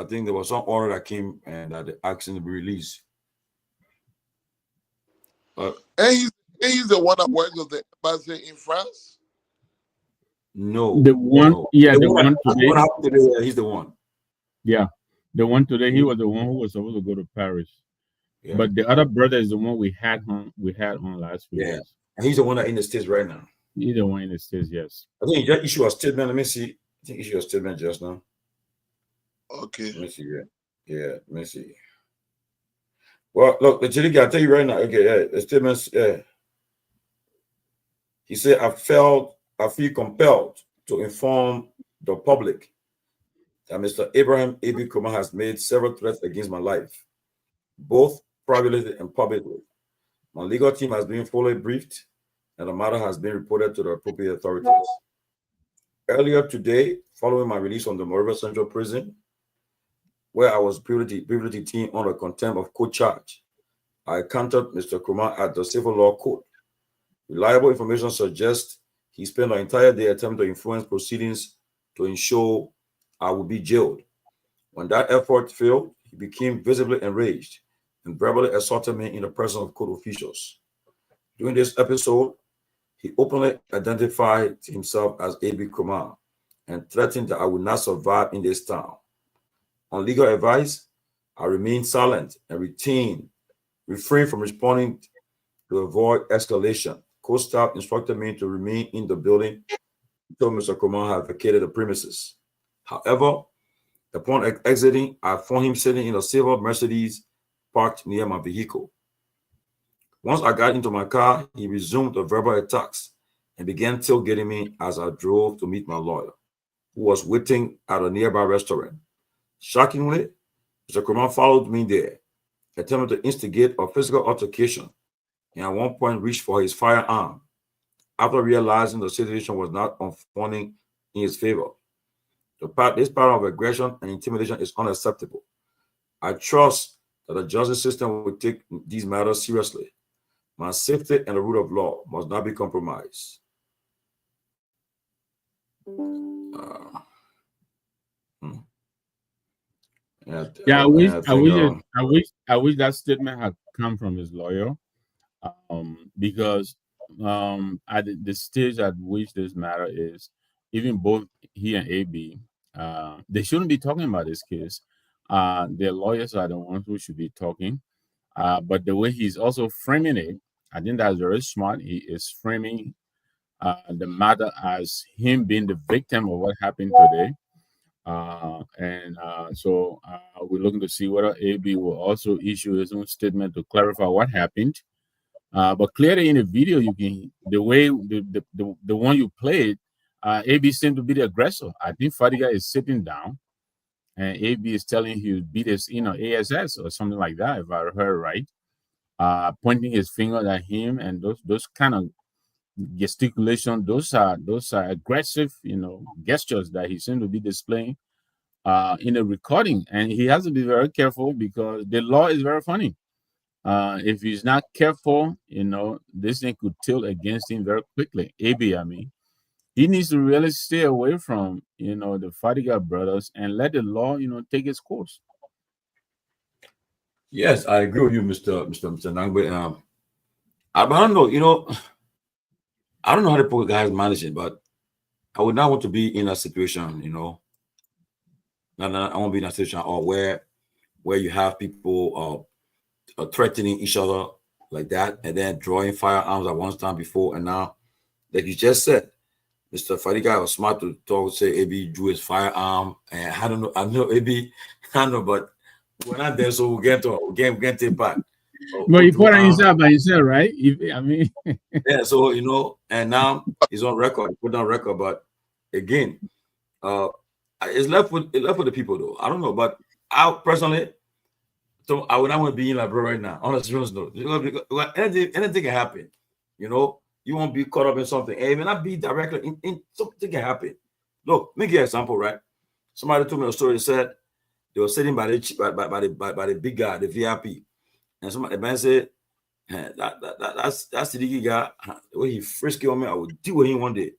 think there was some order that came and that they asked him to be released. And he's the one that works with the embassy in France. No, the one today. He's the one. Yeah, the one today. He was the one who was supposed to go to Paris. Yeah. But the other brother is the one we had on last week. Yeah, and he's the one that in the States right now. He's the one in the States, yes. I think that issue a statement. Let me see. I think issue a statement just now. Okay. Let me see. Yeah. Let me see. Well, look, the Chiliki, I'll tell you right now. Okay, the statements. He said, I feel compelled to inform the public that Mr. Abraham A.B. Kromah has made several threats against my life, both privately and publicly. My legal team has been fully briefed, and the matter has been reported to the appropriate authorities. Earlier today, following my release from the Monrovia Central Prison, where I was Peabody Team under contempt of court charge, I encountered Mr. Kromah at the Civil Law Court. Reliable information suggests he spent the entire day attempting to influence proceedings to ensure I would be jailed. When that effort failed, he became visibly enraged and verbally assaulted me in the presence of court officials. During this episode, he openly identified himself as A.B. Kromah and threatened that I would not survive in this town. On legal advice, I remained silent and refrained from responding to avoid escalation. Court staff instructed me to remain in the building until Mr. Kromah had vacated the premises. However, upon exiting, I found him sitting in a silver Mercedes parked near my vehicle. Once I got into my car, he resumed the verbal attacks and began tailgating me as I drove to meet my lawyer, who was waiting at a nearby restaurant. Shockingly, Mr. Kromah followed me there, attempted to instigate a physical altercation, and at one point reached for his firearm after realizing the situation was not unfolding in his favor. This pattern of aggression and intimidation is unacceptable. I trust that the justice system will take these matters seriously. My safety and the rule of law must not be compromised. I wish that statement had come from his lawyer, because at the stage at which this matter is, even both he and AB, they shouldn't be talking about this case. Their lawyers are the ones who should be talking. But the way he's also framing it, I think that's very smart. He is framing the matter as him being the victim of what happened today. So we're looking to see whether AB will also issue his own statement to clarify what happened. But clearly in the video, you can the way the one you played, AB seemed to be the aggressor. I think Fadiga is sitting down, and AB is telling he would beat his ASS or something like that, if I heard right. Pointing his finger at him, and those kind of gesticulation, those are aggressive, gestures that he seems to be displaying in the recording, and he has to be very careful because the law is very funny. If he's not careful, this thing could tilt against him very quickly. AB, I mean, he needs to really stay away from the Fadiga brothers and let the law take its course. Yes, I agree with you, Mr. Nangbe. I don't know, I don't know how the poor guys manage it, but I would not want to be in a situation, I won't be in a situation where you have people threatening each other like that, and then drawing firearms at one time before, and now, like you just said, Mr. Fadiga was smart to say AB drew his firearm, and I know AB, but we're not there, so we'll get it back. But you put on yourself by yourself, right? Yeah, so and now he's on record, put on record, but again, it's left with the people though. I don't know, but I personally, so I would not want to be in Liberia right now. On a serious note, because anything can happen. You won't be caught up in something. And it may not be directly in something can happen. Look, let me give you an example, right? Somebody told me a story. Said they were sitting by the big guy, the VIP, and the man said, "That's the Digi guy. The way he frisky on me, I will deal with him one day."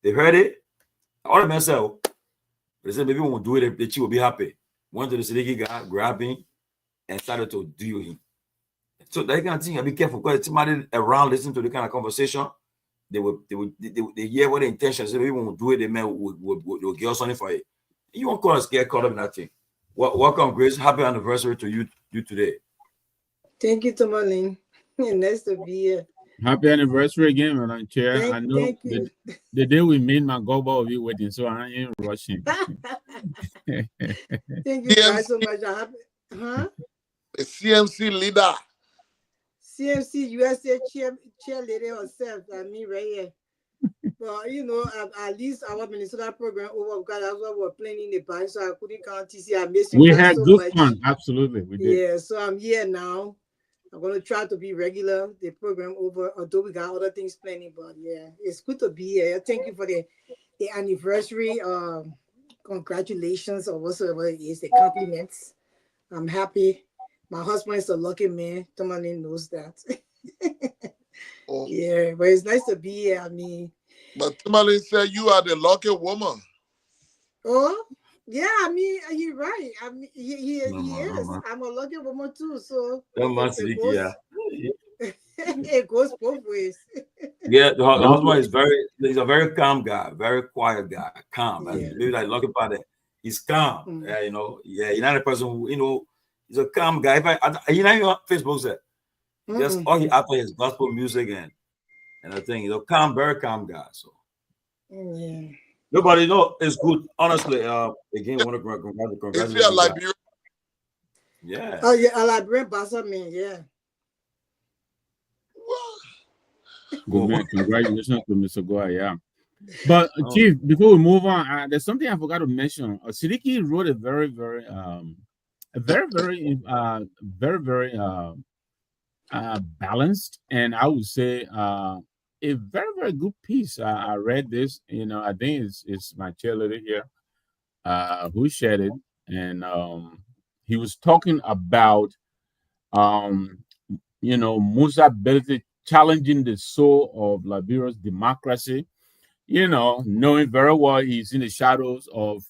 They heard it. All the men said, "They said maybe we won't do it. The chief will be happy." Went to the Sidiki guy, grabbed him, and started to deal with him. So that kind of thing, be careful because somebody around listening to the kind of conversation, they hear what the intention is. Maybe we won't do it. The man will get us something for it. You won't get caught up in that thing. Welcome, Grace. Happy anniversary to you today. Thank you, Tomalin. Nice to be here. Happy anniversary again, Madam Chair. I know thank you. The day we made my go-ball of you waiting, so I ain't rushing. Thank you guys so much. The CMC leader. CMC USA cheerleader herself, me right here. But you know, at least our Minnesota program over because that's what we're playing in the band, so I couldn't count TC. I miss you We guys had so good much. fun. Absolutely, we did. Yeah, so I'm here now. I'm gonna try to be regular. The program over, although we got other things planning. But yeah, it's good to be here. Thank you for the anniversary. Congratulations or whatsoever it is, the compliments. I'm happy. My husband is a lucky man. Tomalin knows that. Oh, Yeah, but it's nice to be here. I mean, but Tomalin said you are the lucky woman. oh, yeah, I mean, you're right. I mean, he No, is. man. I'm a lucky woman too. So No, man, it Siddiqui, goes, yeah. it goes both ways. Yeah, the husband is he's a very calm guy, very quiet guy, calm. Yeah. And maybe I look about it, he's calm. Mm. Yeah, you know, yeah, you're not a person who, you know, he's a calm guy. If you know your Facebook said, just all he after his gospel music and I think he's a calm, very calm guy. So Yeah. nobody know it's good. Honestly, again, want to congratulate Is he a you guys. Liberian? Yeah. Oh yeah, a Liberian Bassa man, yeah. Good man. Congratulations to Mr. Goa, yeah. But Chief, before we move on, there's something I forgot to mention. Siddiqui wrote a very, very balanced, and I would say a very, very good piece. I read this, you know, I think it's my cheerleader here who shared it, and he was talking about you know, Musa ability challenging the soul of Liberia's democracy, you know, knowing very well he's in the shadows of,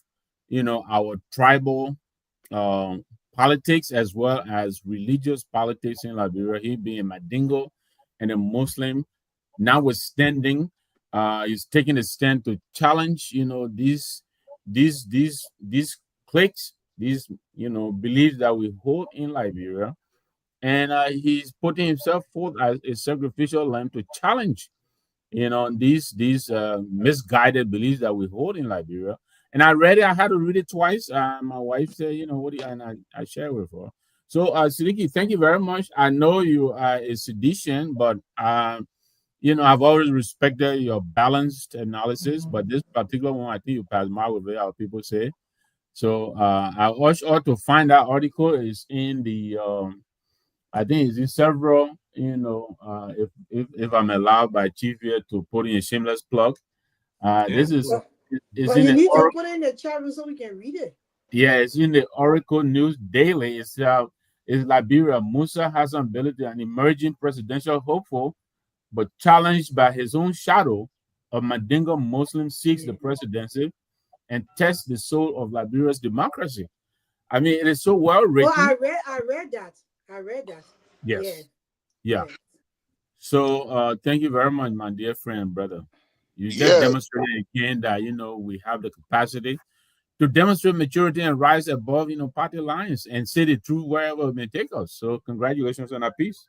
you know, our tribal politics as well as religious politics in Liberia. He being a Mandingo and a Muslim, notwithstanding, he's taking a stand to challenge, you know, these cliques, these, you know, beliefs that we hold in Liberia. And he's putting himself forth as a sacrificial lamb to challenge, you know, these misguided beliefs that we hold in Liberia. And I read it. I had to read it twice. My wife said, you know, what do you, and I share with her. So, Siddiqui, thank you very much. I know you are a sedition, but you know, I've always respected your balanced analysis. But this particular one, I think you passed my way, how people say. So, I urge all to find that article. Is in the I think it's in several, you know, if I'm allowed by Chief here to put in a shameless plug. This is But in you the need to put it in the chat room so we can read it. yeah, it's in the Oracle News Daily. It's Liberia. Musa has an ability, an emerging presidential hopeful, but challenged by his own shadow of Mandingo Muslim seeks the presidency and tests the soul of Liberia's democracy. I mean, it is so well written. Oh, I read that. Yes. Yeah. So thank you very much, my dear friend, brother. You just demonstrated again that, you know, we have the capacity to demonstrate maturity and rise above, you know, party lines and say the truth wherever it may take us. So congratulations on that piece.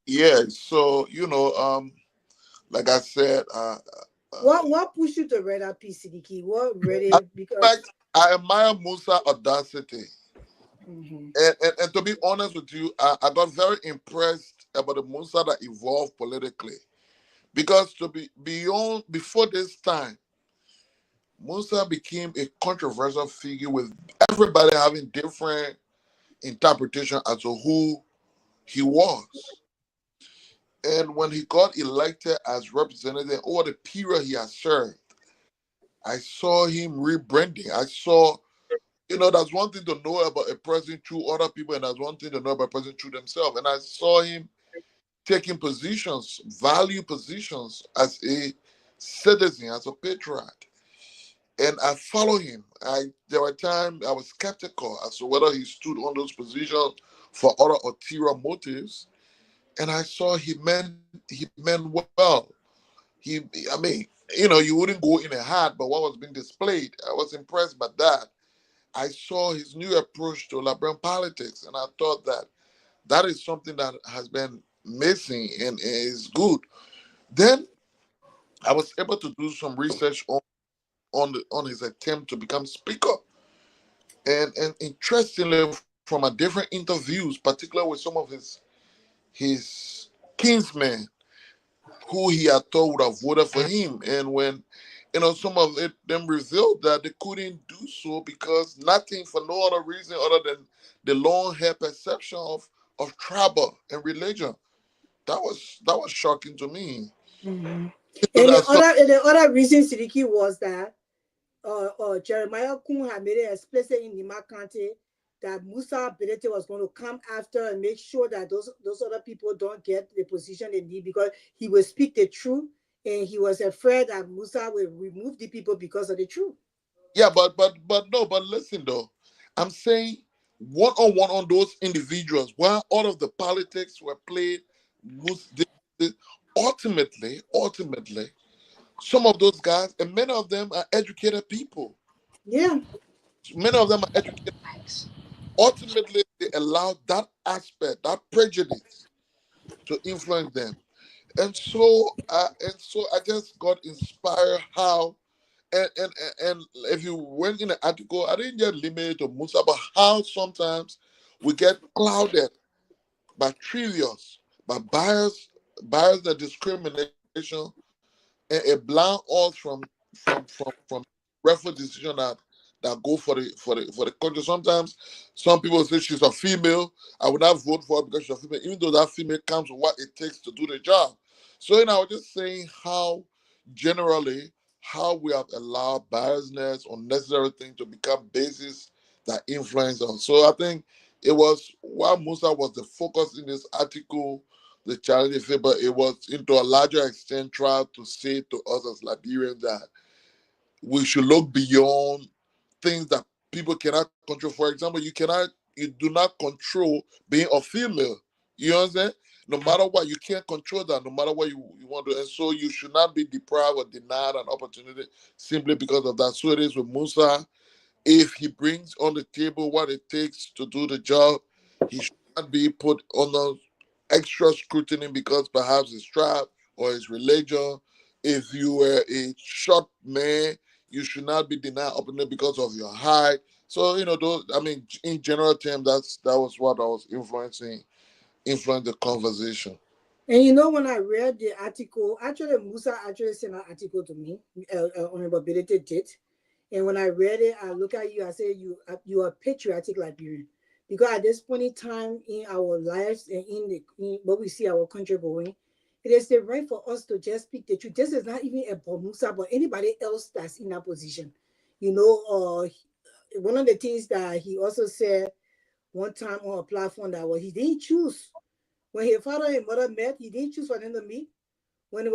Yeah. So, you know, like I said, what pushed you to read that piece, Siddiqui? What read it because I admire Musa audacity. And to be honest with you, I got very impressed about the Musa that evolved politically. Because before this time, Musa became a controversial figure with everybody having different interpretation as to who he was. And when he got elected as representative over the period he has served, I saw him rebranding. I saw, you know, that's one thing to know about a president through other people, and that's one thing to know about a president through themselves. And I saw him taking positions, value positions as a citizen, as a patriot. And I follow him. There were times I was skeptical as to whether he stood on those positions for other ulterior motives. And I saw he meant well. I mean, you know, you wouldn't go in a hat, but what was being displayed, I was impressed by that. I saw his new approach to Liberian politics, and I thought that is something that has been missing and is good. Then I was able to do some research on his attempt to become speaker, and interestingly, from a different interviews, particularly with some of his kinsmen, who he had thought would have voted for him. And when some of them revealed that they couldn't do so because nothing, for no other reason other than the long hair perception of tribal and religion. That was shocking to me. Mm-hmm. So And the other reason, Sidiki, was that Jeremiah Kun had made it explicit in Nima County that Musa Belete was going to come after and make sure that those other people don't get the position they need, because he will speak the truth, and he was afraid that Musa will remove the people because of the truth. Yeah, but listen though, I'm saying one-on-one on those individuals, while all of the politics were played, ultimately, some of those guys, and many of them are educated people. Yeah. Many of them are educated. Ultimately, they allowed that aspect, that prejudice, to influence them. And so I just got inspired how, and if you went in the article, I didn't just limit it to Musa, but how sometimes we get clouded by trivials, by bias and discrimination, and it blind us from reference decision that go for the country. Sometimes some people say she's a female, I would not vote for her because she's a female, even though that female comes with what it takes to do the job. So I was just saying how generally how we have allowed biasness, unnecessary things to become basis that influence us. So I think it was while Musa was the focus in this article, the challenge, but it was into a larger extent tried to say to us as Liberians that we should look beyond things that people cannot control. For example, you do not control being a female. You understand? No matter what, you can't control that, no matter what you want to. And so you should not be deprived or denied an opportunity simply because of that. So it is with Musa. If he brings on the table what it takes to do the job, he should not be put under extra scrutiny because perhaps his tribe or his religion. If you were a short man, you should not be denied opportunity because of your height. So those. I mean, in general terms, that was what I was influencing the conversation. And when I read the article, actually Musa actually sent an article to me, Honorable Belete did. And when I read it, I look at you, I say you are patriotic Liberian. Because at this point in time in our lives and in what we see our country going, it is the right for us to just speak the truth. This is not even about Musa, but anybody else that's in that position. One of the things that he also said one time on a platform that he didn't choose. When his father and mother met, he didn't choose for them to meet. When they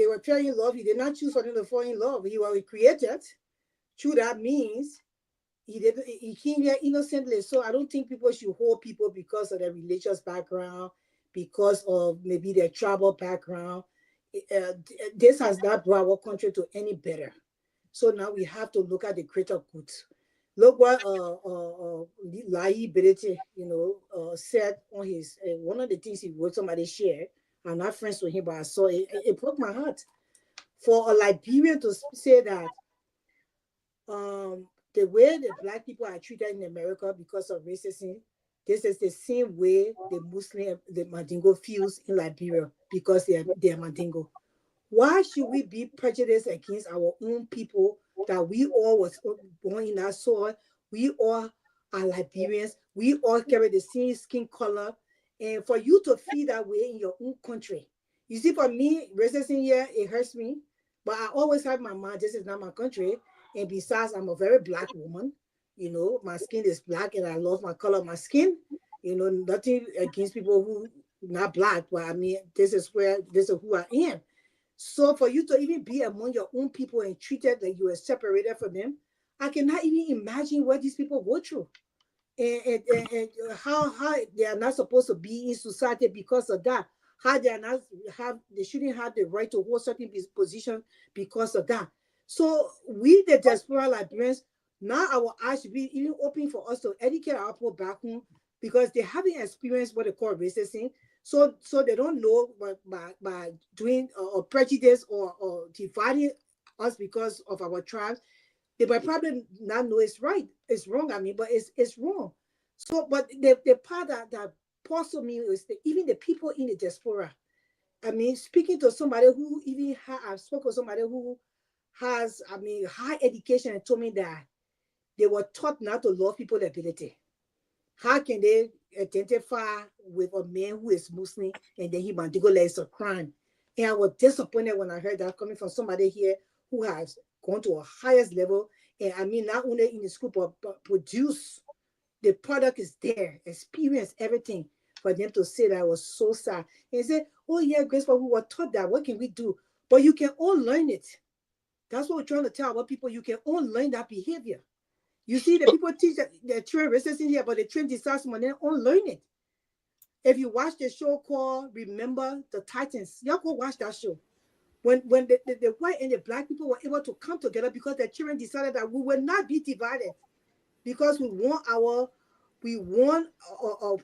were falling in love, he did not choose for them to fall in love. He was created. Through that means he came here innocently. So I don't think people should hold people because of their religious background, because of maybe their tribal background. This has not brought our country to any better. So now we have to look at the greater good. Look what Lai Berete, said on his one of the things he wrote, somebody shared. I'm not friends with him, but I saw it. It broke my heart. For a Liberian to say that the way the Black people are treated in America because of racism, this is the same way the Mandingo feels in Liberia because they are Mandingo. Why should we be prejudiced against our own people that we all was born in that soil? We all are Liberians. We all carry the same skin color. And for you to feel that way in your own country. You see, for me, racism here, it hurts me. But I always have my mind, this is not my country. And besides, I'm a very Black woman. My skin is Black and I love my color of my skin. Nothing against people who not Black, but I mean, this is who I am. So for you to even be among your own people and treated like you were separated from them, I cannot even imagine what these people go through. And how they are not supposed to be in society because of that. How they shouldn't have the right to hold certain positions because of that. So we, the diaspora Liberians, now our eyes should be even open for us to educate our people back home because they haven't experienced what they call racism. So they don't know by doing or prejudice or dividing us because of our tribes. They might probably not know it's right. It's wrong, but it's wrong. So, but the part that puzzles me is even the people in the diaspora I mean, speaking to somebody who even I spoke with somebody who has, I mean, high education and told me that they were taught not to love people's ability. How can they identify with a man who is Muslim and then he Mandingo like it's a crime? And I was disappointed when I heard that coming from somebody here who has gone to a highest level. And I mean, not only in the school, but produce the product is there, experience everything. For them to say that I was so sad. And say, oh yeah, Grace, but we were taught that. What can we do? But you can all learn it. That's what we're trying to tell our people. You can all learn that behavior. You see, the people teach that they train racism here, but they train disaster and they all learn it. If you watch the show called Remember the Titans, y'all go watch that show. When the white and the black people were able to come together because the children decided that we will not be divided because we want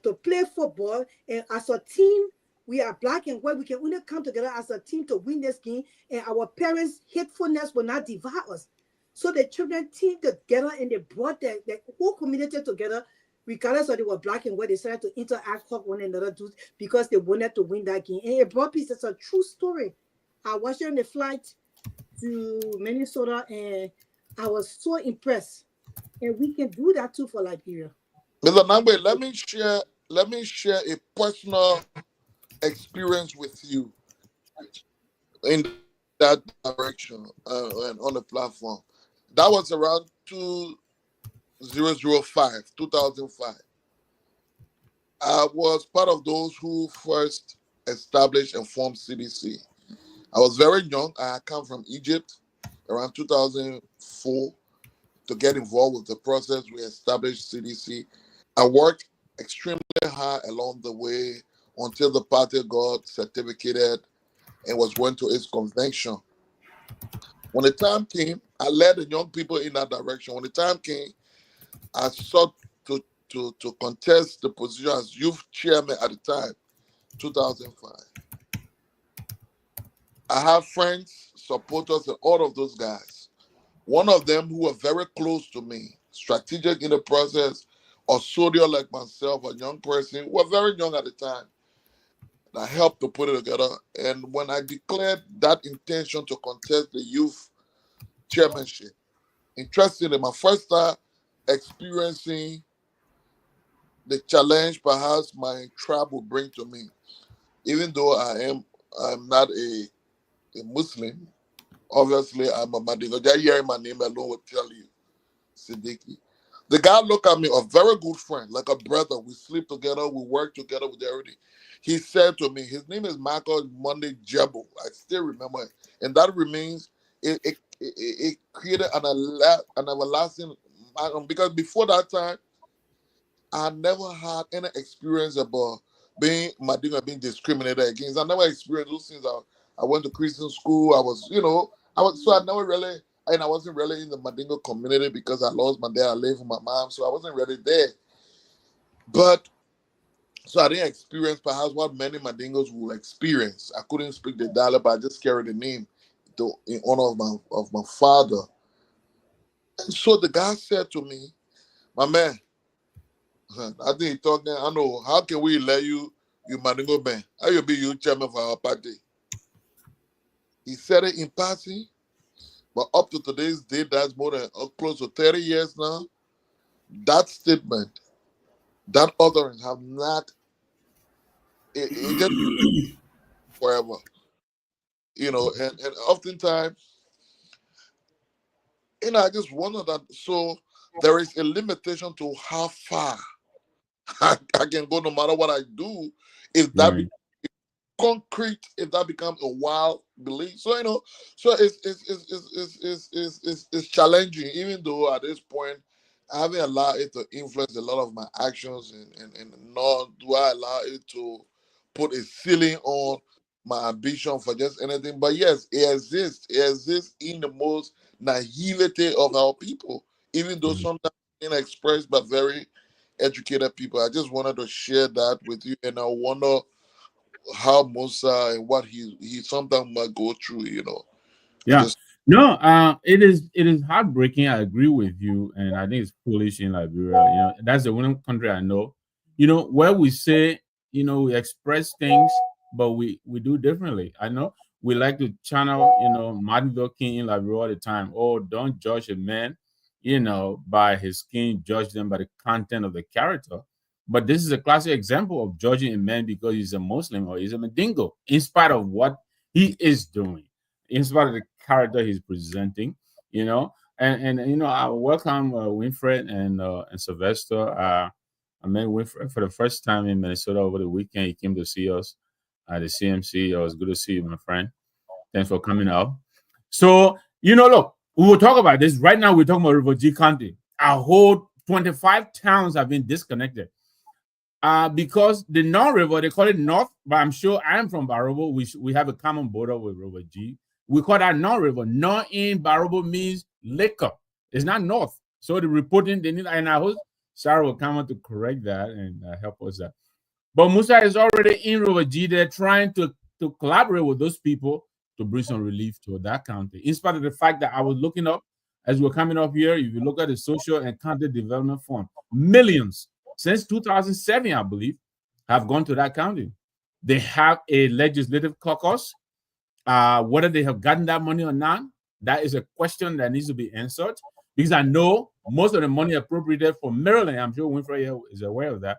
to play football, and as a team, we are black and white. We can only come together as a team to win this game, and our parents' hatefulness will not divide us. So the children teamed together and they brought the whole community together, regardless of they were black and white. They started to interact with one another because they wanted to win that game. And it brought peace. It's a true story. I watched it on the flight to Minnesota, and I was so impressed. And we can do that too for Liberia. Mr. Nangbe, let me share a personal experience with you in that direction and on the platform. That was around 2005. I was part of those who first established and formed CDC. I was very young. I come from Egypt around 2004 to get involved with the process. We established CDC. I worked extremely hard along the way until the party got certificated and was going to its convention. When the time came, I led the young people in that direction. When the time came, I sought to contest the position as youth chairman at the time, 2005. I have friends, supporters, and all of those guys. One of them who were very close to me, strategic in the process, or soldier like myself, a young person, who were very young at the time. I helped to put it together. And when I declared that intention to contest the youth chairmanship, interestingly, my first time experiencing the challenge perhaps my tribe will bring to me, even though I'm not a Muslim. Obviously, I'm a Mandingo. Just hearing my name alone will tell you, Siddiqui. The guy looked at me, a very good friend, like a brother. We sleep together, we work together with everything. He said to me, his name is Michael Monday Jebo. I still remember it. And that remains, it created an everlasting, because before that time, I had never had any experience about being Mandingo, being discriminated against. I never experienced those things. I went to Christian school. I wasn't really in the Mandingo community because I lost my dad. I lived with my mom, so I wasn't really there. But so I didn't experience perhaps what many Mandingos will experience. I couldn't speak the dialect, but I just carried the name in honor of my father. And so the guy said to me, my man, I think he talking, I know, how can we let you Mandingo man? How you be you chairman for our party? He said it in passing, but up to today's date, that's more than close to 30 years now. That statement, that others have not, it just forever. And oftentimes, I just wonder that, so there is a limitation to how far I can go no matter what I do. If that becomes concrete, if that becomes a wild belief. So, so it's challenging, even though at this point, I haven't allowed it to influence a lot of my actions, and nor do I allow it to put a ceiling on my ambition for just anything. But yes, it exists. It exists in the most naivety of our people, even though sometimes inexpressed by very educated people. I just wanted to share that with you, and I wonder how Musa and what he sometimes might go through, Yeah. It is heartbreaking. I agree with you, and I think it's foolish in Liberia. That's the one country I know. Where we say, we express things, but we do differently. I know we like to channel, Martin Luther King in Liberia all the time. Oh, don't judge a man, by his skin, judge them by the content of the character. But this is a classic example of judging a man because he's a Muslim or he's a Mandingo, in spite of what he is doing, in spite of the character he's presenting, And I welcome Winfred and Sylvester. I met Winfred for the first time in Minnesota over the weekend. He came to see us at the CMC. It was good to see you, my friend. Thanks for coming out. So, look, we will talk about this. Right now, we're talking about River G County. Our whole 25 towns have been disconnected. Because the North River, they call it North, but I'm sure I'm from Barobo. We have a common border with River G. We call that North River. North in Barobo means liquor. It's not North. So the reporting, they need, and I hope Sarah will come out to correct that and help us there. But Musa is already in River G. They're trying to collaborate with those people to bring some relief to that county. In spite of the fact that I was looking up, as we're coming up here, if you look at the Social and County Development Fund, millions since 2007, I believe, have gone to that county. They have a legislative caucus. Whether they have gotten that money or not, that is a question that needs to be answered. Because I know most of the money appropriated for Maryland, I'm sure Winfrey is aware of that.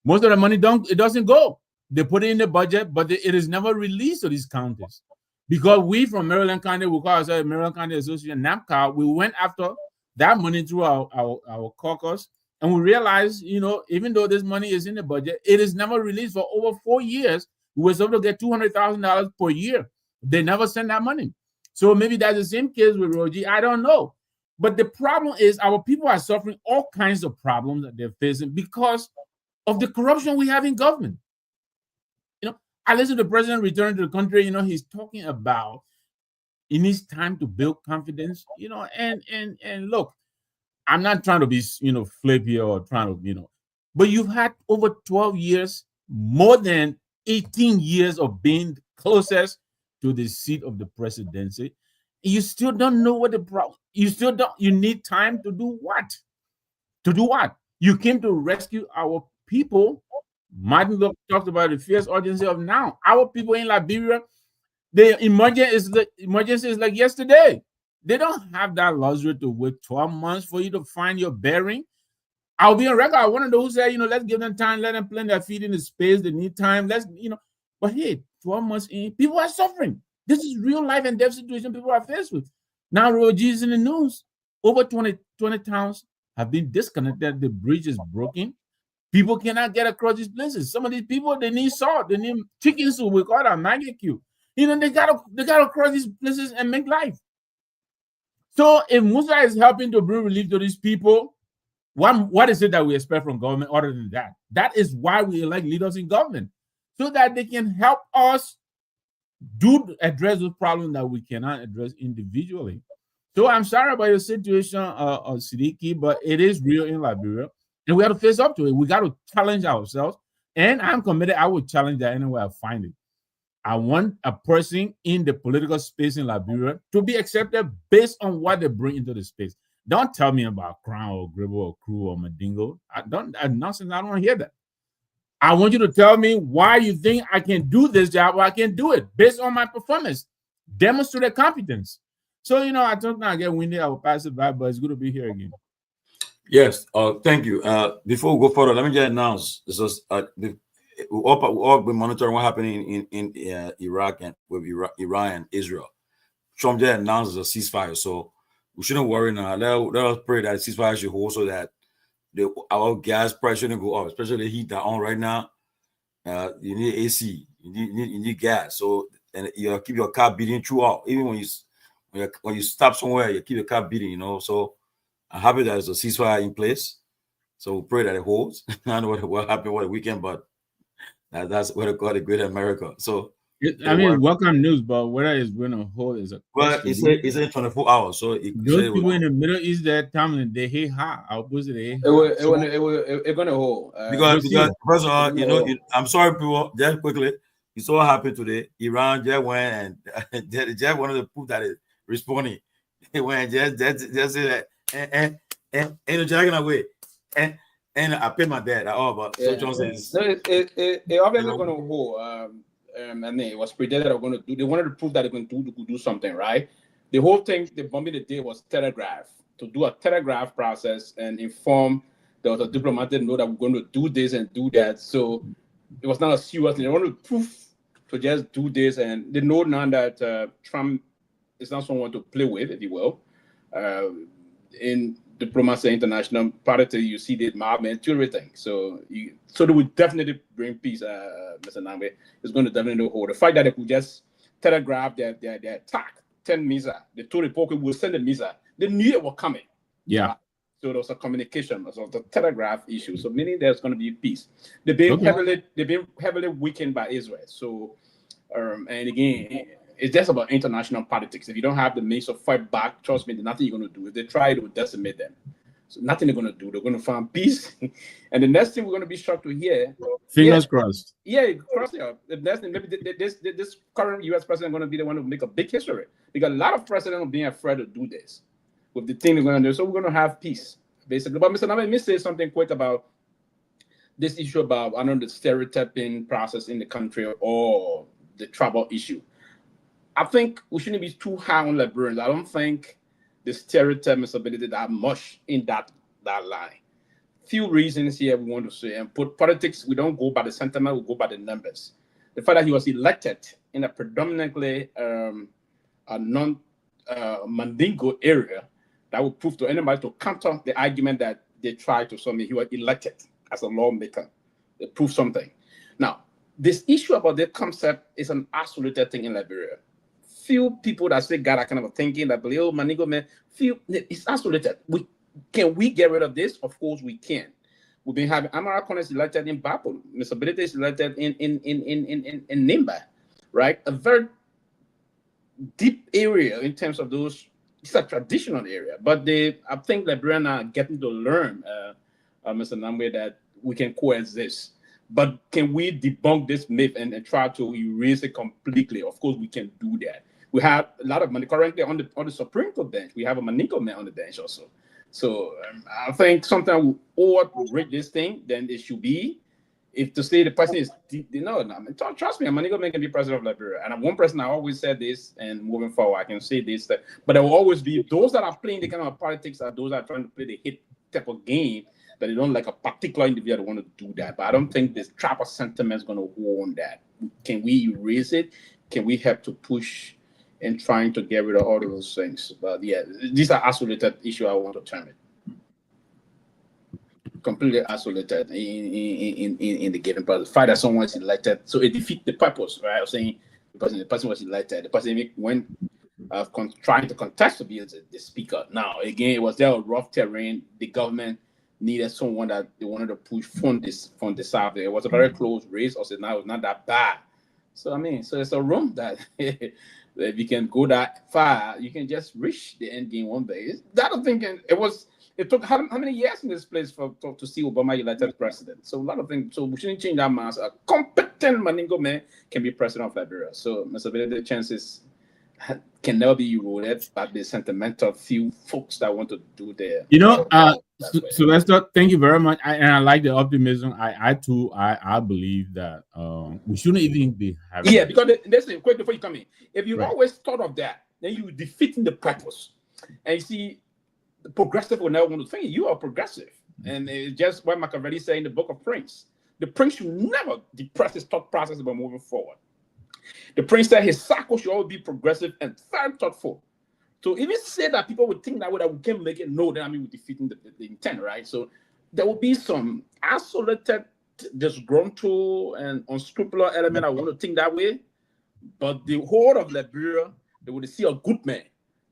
Most of the money doesn't go. They put it in the budget, but it is never released to these counties. Because we from Maryland County, we call ourselves Maryland County Association, NAMCA, we went after that money through our caucus. And we realized, even though this money is in the budget, it is never released for over 4 years. We were able to get $200,000 per year. They never send that money. So maybe that's the same case with Roji. I don't know. But the problem is our people are suffering all kinds of problems that they're facing because of the corruption we have in government. I listened to the president return to the country. He's talking about it needs time to build confidence, and look, I'm not trying to be, flip here or trying to, but you've had over 12 years, more than 18 years of being closest to the seat of the presidency. You still don't know what the problem. You need time to do what? To do what? You came to rescue our people. Martin Luther talked about the fierce urgency of now. Our people in Liberia, the emergency is like yesterday. They don't have that luxury to wait 12 months for you to find your bearing. I'll be on record. I want to know who said, let's give them time, let them plant their feet in the space. They need time. But hey, 12 months in, people are suffering. This is real life and death situation people are faced with. Now, Roji is in the news. Over 20 towns have been disconnected. The bridge is broken. People cannot get across these places. Some of these people, they need salt. They need chicken soup. We call that maggie cube. They gotta cross these places and make life. So if Musa is helping to bring relief to these people, what is it that we expect from government other than that? That is why we elect leaders in government, so that they can help us address those problems that we cannot address individually. So I'm sorry about your situation, Siddiqui, but it is real in Liberia, and we have to face up to it. We got to challenge ourselves, and I'm committed. I will challenge that anywhere I find it. I want a person in the political space in Liberia to be accepted based on what they bring into the space. Don't tell me about Crown or Gribble or Crew or Mandingo. Nonsense. I don't want to hear that. I want you to tell me why you think I can do this job or I can do it based on my performance. Demonstrate competence. So, I thought I get windy, I will pass it by, but it's good to be here again. Yes. Thank you. Before we go further, let me just announce this is we all been monitoring what happening in Iraq and with Iran and Israel. Trump just announced a ceasefire, so we shouldn't worry now. Let us pray that the ceasefire should hold so that our gas price shouldn't go up, especially the heat that on right now. You need AC, you need gas, so and you keep your car beating throughout. Even when you stop somewhere, you keep your car beating. So I'm happy that there's a ceasefire in place. So we pray that it holds. I don't know what happened over the weekend, but that's what they call the Great America. So welcome news, but whether it's going to hold is a question. Well, it's in 24 hours. So those people in the Middle East, that Tomalin, they hate hot. Opposite, they hate it's going to hold. Because first of all, I'm sorry, people. Just quickly, it's so happy today. Iran just went and just one of the proof that is responding. They went just say that and dragging away and I paid my dad. But so John says it obviously going to hold. and it was predicted they were going to do. They wanted to prove that they could do something, right? The whole thing, the bombing they did was telegraph, to do a telegraph process and inform. There was a diplomatic note that we're going to do this and do that. So it was not a serious thing. They wanted to prove to just do this, and they know now that Trump is not someone to play with, if you will. In diplomacy, international politics, you see the mob to everything. So they would definitely bring peace, Mr. Nambe. It's going to definitely hold. The fact that they could just telegraph their attack, 10 missiles, they told the Poker will send a missile. They knew it was coming. Yeah. So there was a communication, there was a telegraph issue. So meaning there's going to be peace. They've been heavily weakened by Israel. So and again, it's just about international politics. If you don't have the means to fight back, trust me, there's nothing you're going to do. If they try, it will decimate them. So nothing they're going to do. They're going to find peace. And the next thing we're going to be shocked to hear. Fingers crossed. Yeah, cross it up. The next thing, maybe this current U.S. president going to be the one to make a big history. Because a lot of presidents are being afraid to do this with the thing they're going to do. So we're going to have peace, basically. But Mr. Nambe, let me say something quick about this issue about, the stereotyping process in the country or the tribal issue. I think we shouldn't be too high on Liberians. I don't think the stereotype is ability that much in that line. Few reasons here we want to say, and put politics, we don't go by the sentiment, we go by the numbers. The fact that he was elected in a predominantly a non-Mandingo area, that would prove to anybody to counter the argument that they tried to submit. He was elected as a lawmaker. They prove something. Now, this issue about the concept is an isolated thing in Liberia. Few people that say God are kind of thinking that believe, Mandingo man, it's isolated. Can we get rid of this? Of course we can. We've been having Amara Connors elected in Bapol, Mr. Benedict is elected in Nimba, right? A very deep area in terms of those. It's a traditional area, but I think Liberians are getting to learn, Mr. Nambe, that we can coexist. But can we debunk this myth and try to erase it completely? Of course, we can do that. We have a lot of money currently on the Supreme Court bench. We have a Mandingo man on the bench also. So I think sometimes we overrate this thing than it should be. If to say the person is, trust me, a Mandingo man can be president of Liberia. And one person, I always said this, and moving forward, I can say this, but there will always be those that are playing the kind of politics are those that are trying to play the hit type of game, that they don't like a particular individual that want to do that. But I don't think this trapper sentiment is going to hold on that. Can we erase it? Can we help to push in trying to get rid of all of those things? But yeah, these are isolated issues I want to term it. Completely isolated in the given part. The fact that someone is elected, so it defeats the purpose, right? I was saying the person was elected. The person went trying to contest to be the speaker. Now, again, it was there a rough terrain. The government needed someone that they wanted to push from this side. It was a very close race. Also, now it's not that bad. So I mean, so it's a room that if you can go that far, you can just reach the end game one day. That I'm thinking it took how many years in this place to see Obama elected president. So a lot of things. So we shouldn't change that mass. A competent Mandingo man can be president of Liberia. So Mr. Benedict, the chances can never be eroded by the sentimental few folks that want to do their. Sylvester, thank you very much. I like the optimism. I too believe that we shouldn't even be having. Yeah, because listen, quick before you come in, if you always thought of that, then you're defeating the purpose. And you see, the progressive will never want to think you are progressive, and it's just what Machiavelli said in the Book of Prince. The prince should never depress his thought process about moving forward. The prince said his circle should always be progressive and very thoughtful. So even say that people would think that way, that we can make it, no, then I mean we're defeating the intent, right? So there will be some isolated, disgruntled, and unscrupulous element I want to think that way. But the whole of Liberia, they would see a good man.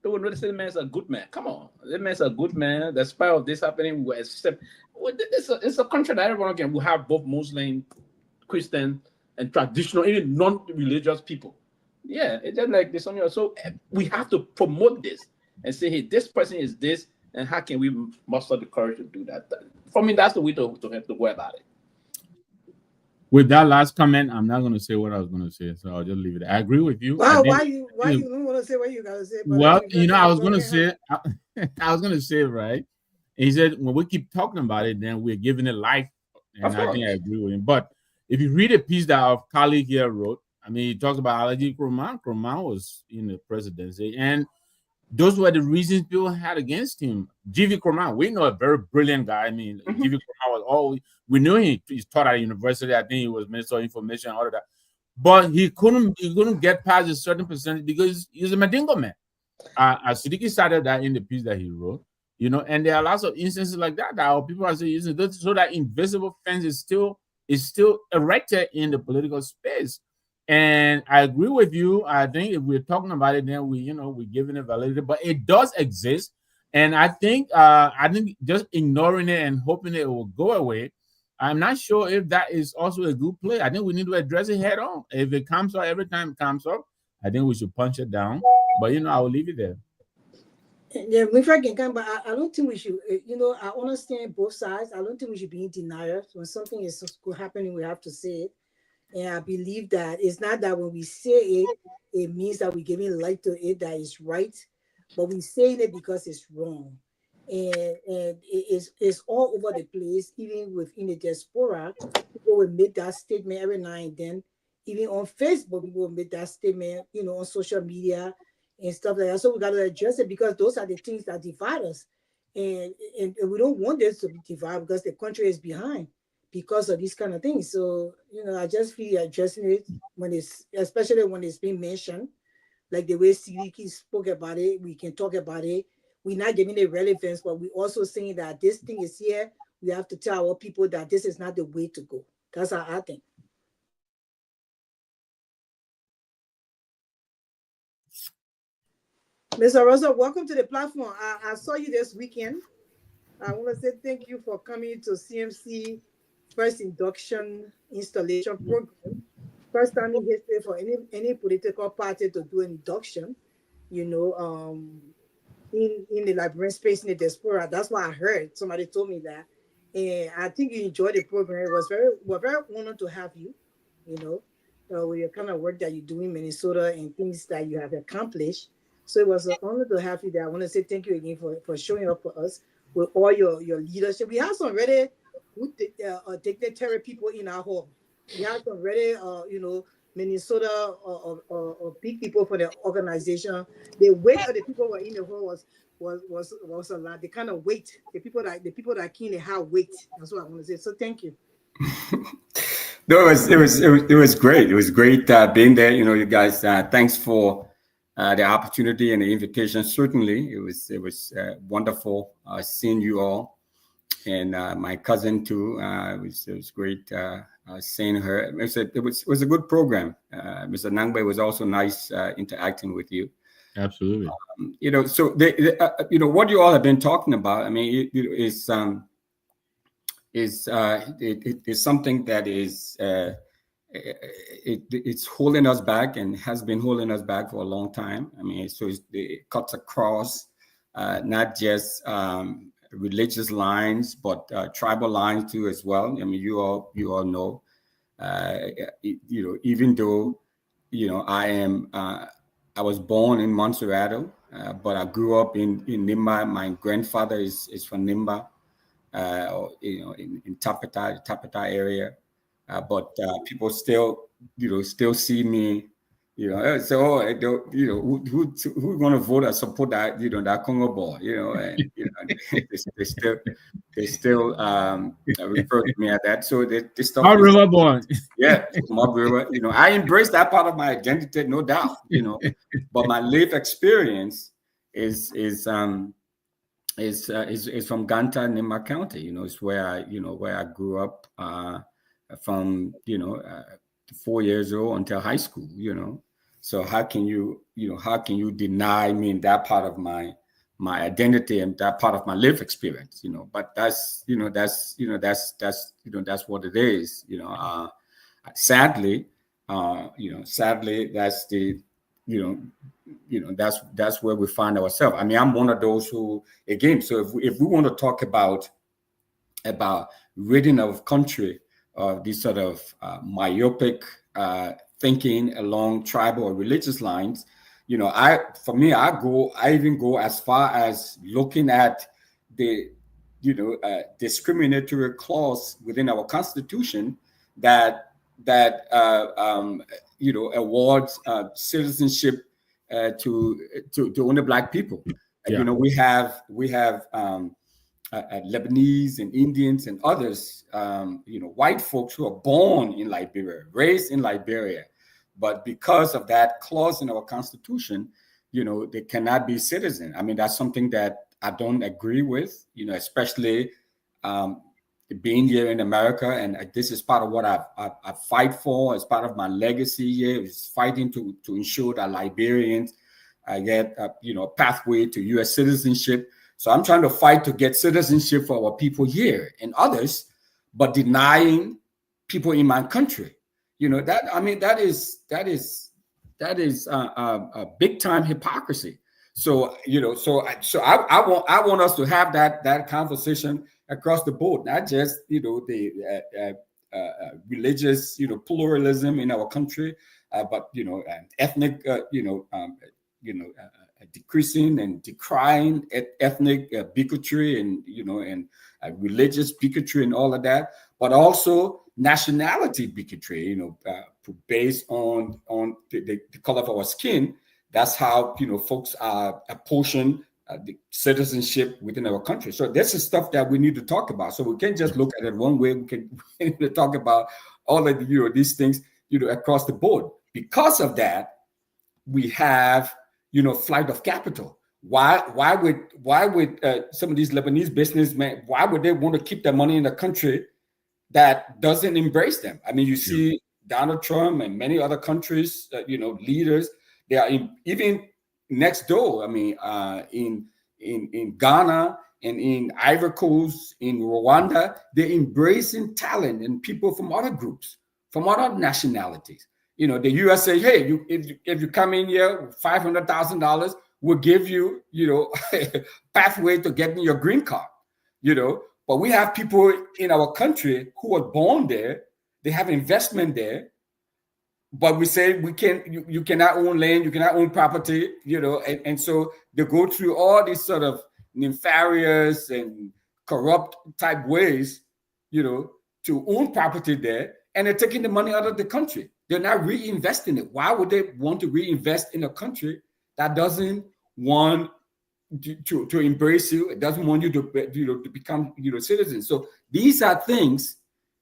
They would notice the man's a good man. Come on, that man's a good man. Despite of this happening, we accept. It's a country that everyone will have both Muslim, Christian, and traditional, even non-religious people. Yeah, it's just like this on your. So we have to promote this and say, hey, this person is this, and how can we muster the courage to do that? For me, that's the way to have to go about it. With that last comment, I'm not going to say what I was going to say, so I'll just leave it. I agree with you. Why you don't want to say what you got to say? Well, I was going to say, right? And he said, when we keep talking about it, then we're giving it life, and I think I agree with him. But if you read a piece that our colleague here wrote, I mean, he talks about allergy. Nkrumah was in the presidency, and those were the reasons people had against him. G.V. Nkrumah, we know a very brilliant guy. I mean, G.V. Nkrumah was always, we knew he's taught at university. I think he was Minister of Information, all of that. But he couldn't get past a certain percentage because he's a Mandingo man. Siddiqui started that in the piece that he wrote, you know, and there are lots of instances like that people are using this, so that invisible fence is still erected in the political space. And I agree with you. I think if we're talking about it, then we're giving it validity, but it does exist. And I think just ignoring it and hoping it will go away, I'm not sure if that is also a good play. I think we need to address it head on. If it comes up every time it comes up, I think we should punch it down. But I will leave it there. Yeah, we can come, but I don't think we should. I understand both sides. I don't think we should be in denial when something is happening. We have to say it. And I believe that it's not that when we say it, it means that we're giving light to it that is right, but we're saying it because it's wrong. And it's all over the place, even within the diaspora. People will make that statement every now and then. Even on Facebook, people will make that statement, on social media and stuff like that. So we got to address it because those are the things that divide us. And we don't want this to be divided because the country is behind because of these kind of things. So, I just feel addressing it especially when it's being mentioned, like the way Siddiqui spoke about it, we can talk about it. We're not giving it relevance, but we're also saying that this thing is here. We have to tell our people that this is not the way to go. That's how I think. Mr. Rosa, welcome to the platform. I saw you this weekend. I want to say thank you for coming to CMC first induction installation program. First time in history for any political party to do an induction, in the Liberian space in the diaspora. That's what I heard. Somebody told me that. And I think you enjoyed the program. We're very honored to have you, with the kind of work that you do in Minnesota and things that you have accomplished. So it was an honor to have you there. I want to say thank you again for showing up for us with all your leadership. We have some really good dignitary people in our hall. We have some really, Minnesota or big people for the organization. The weight of the people who were in the hall was a lot. The kind of weight, the people that came, have weight. That's what I want to say. So thank you. No, it was great. It was great being there. You guys. Thanks for the opportunity and the invitation. Certainly, it was wonderful seeing you all, and my cousin too. It was great seeing her. It was a good program. Mr. Nangbe was also nice interacting with you. Absolutely. So what you all have been talking about. I mean, is something that is. It's holding us back and has been holding us back for a long time. I mean, so it cuts across not just religious lines, but tribal lines too as well. I mean, you all know, even though, I was born in Montserrado, but I grew up in Nimba. My grandfather is from Nimba, in Tapeta area. But people still see me, so who's going to vote or support that, that Congo ball, and they still refer to me at that. So this stuff. Small River born. Yeah, Small River. I embrace that part of my identity, no doubt. But my life experience is from Ganta, Nimba County. It's where I grew up. From 4 years old until high school, so how can you deny me that part of my identity and that part of my life experience, but that's what it is, sadly that's the that's where we find ourselves. I mean, I'm one of those who, again, so if we want to talk about ridding of country these sort of myopic thinking along tribal or religious lines, I even go as far as looking at the discriminatory clause within our Constitution that that awards citizenship to only Black people. Yeah. We have Lebanese and Indians and others, white folks who are born in Liberia, raised in Liberia, but because of that clause in our Constitution, they cannot be citizen. I mean, that's something that I don't agree with, especially being here in America. And this is part of what I fight for as part of my legacy here, is fighting to ensure that Liberians get a pathway to U.S. citizenship. So I'm trying to fight to get citizenship for our people here and others, but denying people in my country. That is a big time hypocrisy. So I want us to have that conversation across the board, not just the religious pluralism in our country, but ethnic decreasing and decrying ethnic bigotry and religious bigotry and all of that, but also nationality bigotry, based on the color of our skin. That's how folks are apportion the citizenship within our country. So this is stuff that we need to talk about. So we can't just look at it one way. We can talk about all of these things across the board. Because of that, we have flight of capital. Why would some of these Lebanese businessmen, why would they want to keep their money in a country that doesn't embrace them? I mean, you see Donald Trump and many other countries, leaders, they are even next door. I mean, in Ghana and in Ivory Coast, in Rwanda, they're embracing talent and people from other groups, from other nationalities. The U.S. say, hey, if you come in here with $500,000, we'll give you, pathway to getting your green card, But we have people in our country who are born there, they have investment there, but we say you cannot own land, you cannot own property, and so they go through all these sort of nefarious and corrupt type ways, to own property there, and they're taking the money out of the country. They're not reinvesting it. Why would they want to reinvest in a country that doesn't want to embrace you? It doesn't want you to become citizens. So these are things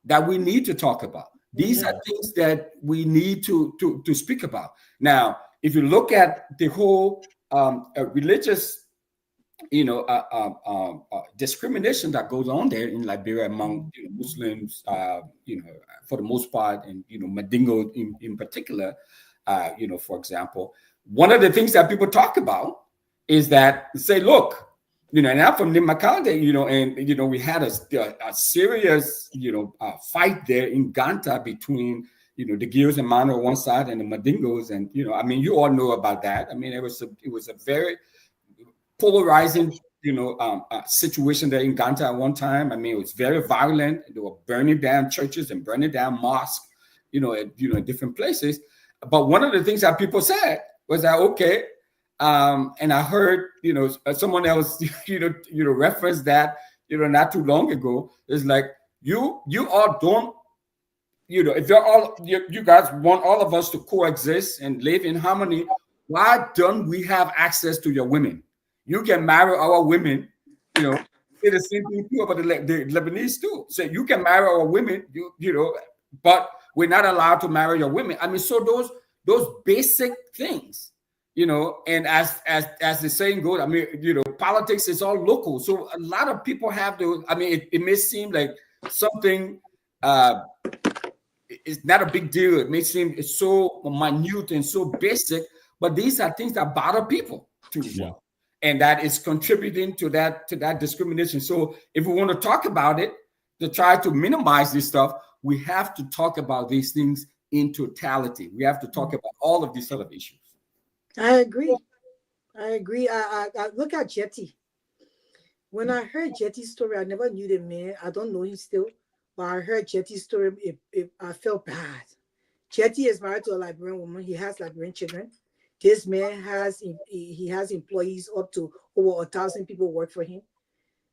that we need to talk about. These are things that we need to speak about. Now, if you look at the whole religious discrimination that goes on there in Liberia among Muslims, for the most part, and Mandingo in particular, for example, one of the things that people talk about is that say, look, and I'm from Nimakande, and we had a serious fight there in Ganta between the Gios and Mano on one side and the Mandingos, and you all know about that. I mean, it was a very polarizing situation there in Ganta at one time. I mean, it was very violent. They were burning down churches and burning down mosques, in different places. But one of the things that people said was that, okay, and I heard, someone else, reference that, not too long ago. It's like, you all don't, if you guys want all of us to coexist and live in harmony, why don't we have access to your women? You can marry our women, say the same thing too about the Lebanese too. So you can marry our women, but we're not allowed to marry your women. I mean, so those basic things, and as the saying goes, I mean, politics is all local. So a lot of people have to, I mean, it may seem like something, it's not a big deal. It may seem it's so minute and so basic, but these are things that bother people too. Yeah. And that is contributing to that discrimination. So if we want to talk about it, to try to minimize this stuff, we have to talk about these things in totality. We have to talk about all of these sort of issues. I agree. I look at Jetty. When I heard Jetty's story, I never knew the man. I don't know him still, but I heard Jetty's story. I felt bad. Jetty is married to a Liberian woman. He has Liberian children. This man has employees up to over 1,000 people work for him.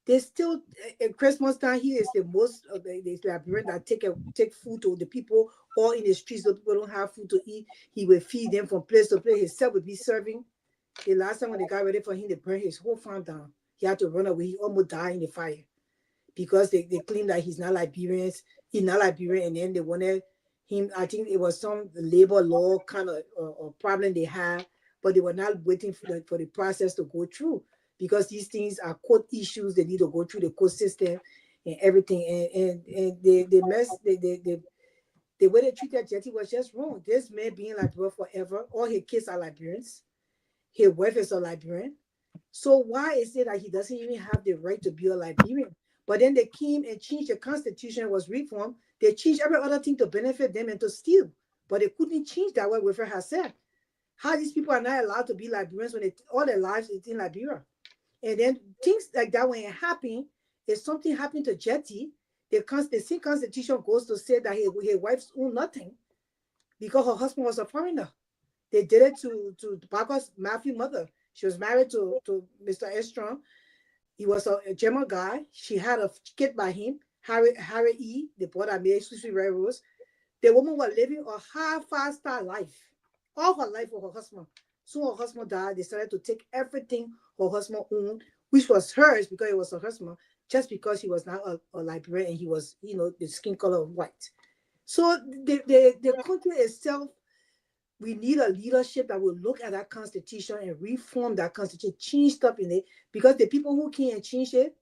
They still at Christmas time, he is the most of the Liberian that take food to the people all in the streets. So people don't have food to eat. He will feed them from place to place. Himself will be serving. The last time when they got ready for him, they burned his whole farm down. He had to run away. He almost died in the fire because they claimed that he's not Liberian. He's not Liberian, and then they wanted him. I think it was some labor law kind of problem they had, but they were not waiting for the process to go through because these things are court issues. They need to go through the court system and everything. And the way they treated Jetty was just wrong. This man being Liberian forever, all his kids are Liberians. His wife is a Liberian. So why is it that he doesn't even have the right to be a Liberian? But then they came and changed the constitution, was reformed. They changed every other thing to benefit them and to steal. But they couldn't change that what Wilfred has said. How these people are not allowed to be Liberians when all their lives is in Liberia. And then things like that when it happened, if something happened to Jetty, the same constitution goes to say that his wives own nothing because her husband was a foreigner. They did it to Barbara's Matthew's mother. She was married to Mr. Estron. He was a German guy. She had a kid by him, Harry E., the boy that made Sweet Railroads. The woman was living a high five-star life. All her life with her husband. So her husband died. They started to take everything her husband owned, which was hers because it was her husband, just because he was not a Liberian and he was, the skin color of white. So the country itself, we need a leadership that will look at that constitution and reform that constitution, change stuff in it, because the people who can't change it,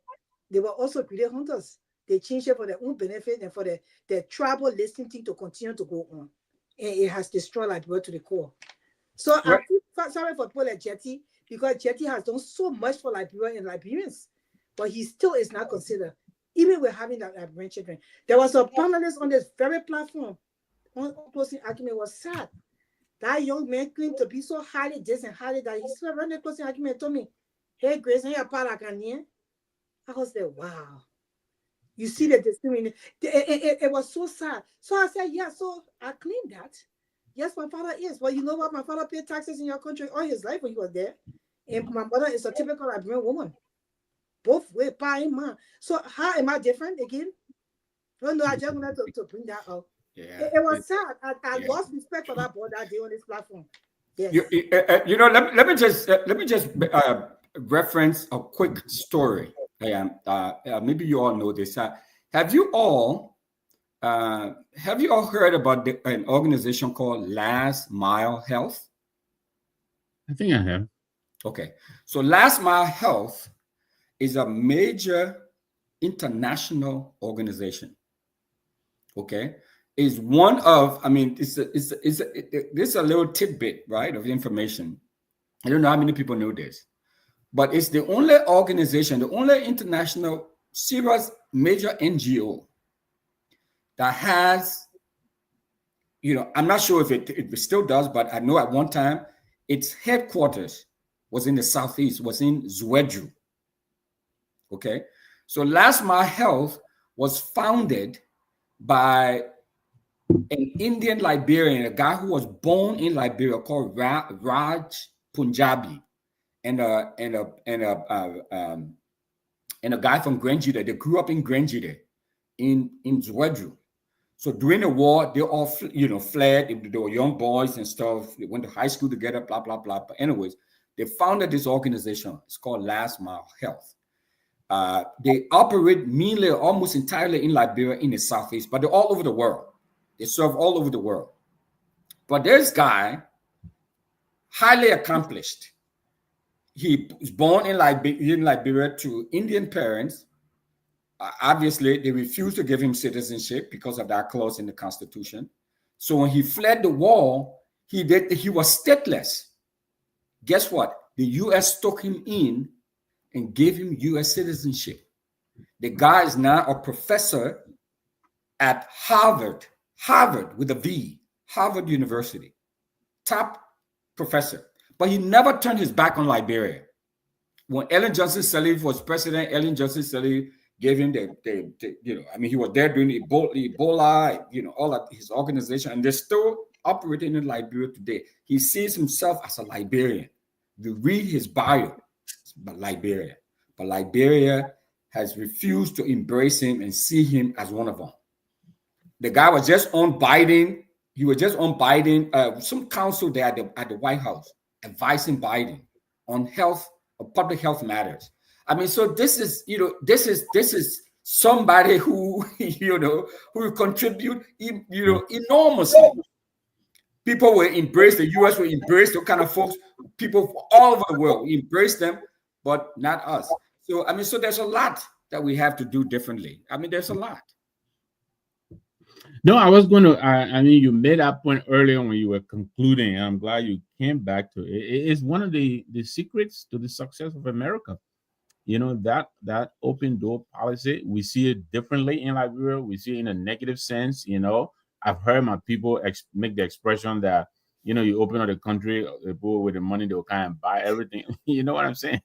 they were also greedy hunters. They changed it for their own benefit and for their tribal listing thing to continue to go on. And it has destroyed Liberia to the core. So I feel sorry for people like Jetty, because Jetty has done so much for Liberia and Liberians, but he still is not considered, even with having that Liberian children. There was a panelist on this very platform on closing argument. Was sad. That young man claimed to be so highly this and highly that. He still ran the closing argument and told me, "Hey, Grace, you're part of Ghanaian." I was like, wow. You see the discrimination. It was so sad. So I said, yeah, so I claimed that. Yes, my father is. Well, you know what? My father paid taxes in your country all his life when he was there. And my mother is a typical Liberian woman. Both way, pa and ma. So how am I different again? No, I just wanted to bring that up. Yeah. It was sad. I lost respect for that boy that day on this platform. Yes. Let me just reference a quick story. Maybe you all know this. Have you all heard about an organization called Last Mile Health? I think I have. Okay, so Last Mile Health is a major international organization. Okay, is one of, this is a little tidbit, right, of information. I don't know how many people know this, but it's the only organization, the only international serious major NGO that has, I'm not sure if it still does, but I know at one time its headquarters was in the southeast, was in Zwedru. Okay, so Last Mile Health was founded by an Indian Liberian, a guy who was born in Liberia called Raj Punjabi, and a guy from Grenjida. They grew up in Grenjida, in Zwedru. So during the war, they all fled. They were young boys and stuff. They went to high school together, blah blah blah. But anyways, they founded this organization. It's called Last Mile Health. They operate mainly, almost entirely in Liberia, in the southeast, but they're all over the world. They serve all over the world. But this guy, highly accomplished. He was born in Liberia to Indian parents. Obviously, they refused to give him citizenship because of that clause in the Constitution. So when he fled the war, he was stateless. Guess what? The U.S. took him in and gave him U.S. citizenship. The guy is now a professor at Harvard with a V, Harvard University, top professor. But he never turned his back on Liberia. When Ellen Johnson Sirleaf was president, Ellen Johnson Sirleaf gave him he was there during Ebola, all of his organization, and they're still operating in Liberia today. He sees himself as a Liberian. You read his bio, but Liberia has refused to embrace him and see him as one of them. The guy was just on Biden. He was just on Biden, some counsel there at the White House, advising Biden on health, public health matters. I mean, so this is, this is somebody who, who will contribute, enormously. People will embrace, the U.S. will embrace those kind of folks, people all over the world, we embrace them, but not us. So, I mean, so there's a lot that we have to do differently. I mean, there's a lot. No, I was going to, I mean, you made that point earlier when you were concluding, and I'm glad you came back to it. It's one of the secrets to the success of America. That open door policy, we see it differently in Liberia. We see it in a negative sense. I've heard my people make the expression that, you open up the country, people with the money, they'll kind of buy everything. You know what I'm saying?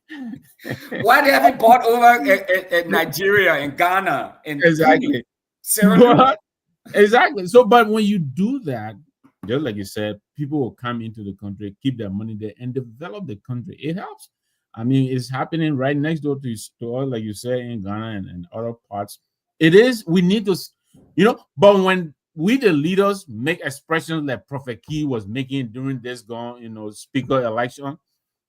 Why they haven't bought over at Nigeria and Ghana and exactly. Exactly. So, but when you do that, just like you said, people will come into the country, keep their money there, and develop the country. It helps. I mean, it's happening right next door to your store, like you say, in Ghana and other parts. It is. We need to, but when we, the leaders, make expressions like Prophet Key was making during this speaker election,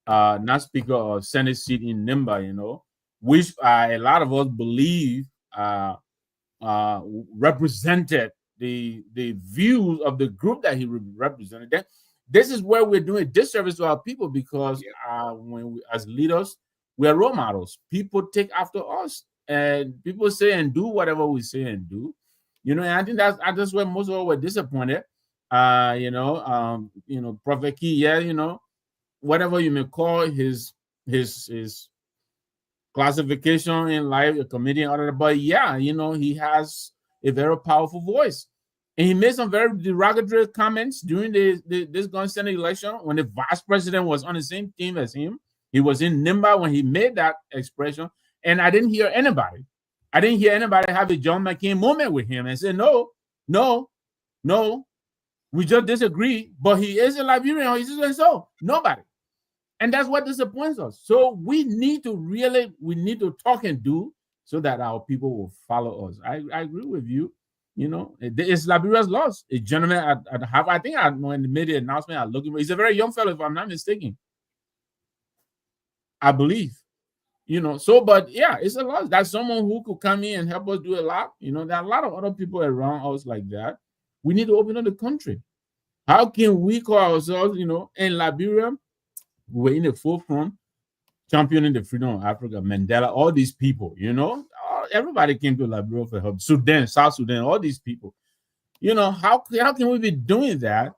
not speaker or Senate seat in Nimba, which a lot of us believe represented the views of the group that he represented. Then this is where we're doing disservice to our people, because when we, as leaders, we are role models. People take after us, and people say and do whatever we say and do. And I think that's where most of us were disappointed. Prophet Key, whatever you may call his classification in life, a comedian, but he has a very powerful voice. And he made some very derogatory comments during this gun Senate election when the vice president was on the same team as him. He was in Nimba when he made that expression. And I didn't hear anybody have a John McCain moment with him and say, no, we just disagree, but he is a Liberian, or he is so. Nobody. And that's what disappoints us. So we need to talk and do so that our people will follow us. I agree with you. It's Liberia's loss. A gentleman at half, I think when they made the announcement, I looked at him. He's a very young fellow, if I'm not mistaken. I believe. But yeah, it's a loss. That's someone who could come in and help us do a lot. There are a lot of other people around us like that. We need to open up the country. How can we call ourselves, in Liberia, we're in the forefront, championing the freedom of Africa, Mandela, all these people, everybody came to Liberia for help. Sudan, South Sudan, all these people. How can we be doing that?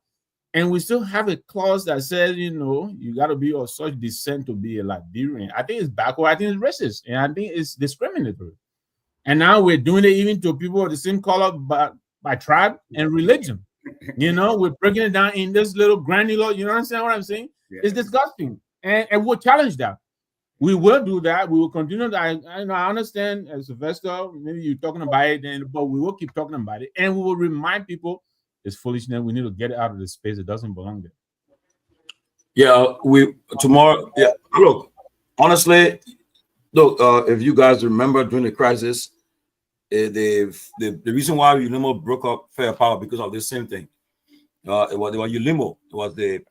And we still have a clause that says, you got to be of such descent to be a Liberian. I think it's backward. I think it's racist. And I think it's discriminatory. And now we're doing it even to people of the same color by tribe and religion. We're breaking it down in this little granular, you understand what I'm saying? Yeah. It's disgusting. And we'll challenge that. We will do that. We will continue that. I understand, Sylvester, maybe you're talking about it, but we will keep talking about it. And we will remind people it's foolishness. We need to get it out of the space. It doesn't belong there. Yeah, tomorrow. Yeah, look, honestly, if you guys remember during the crisis, the reason why ULIMO broke up Fair Power because of this same thing. It was ULIMO. It was the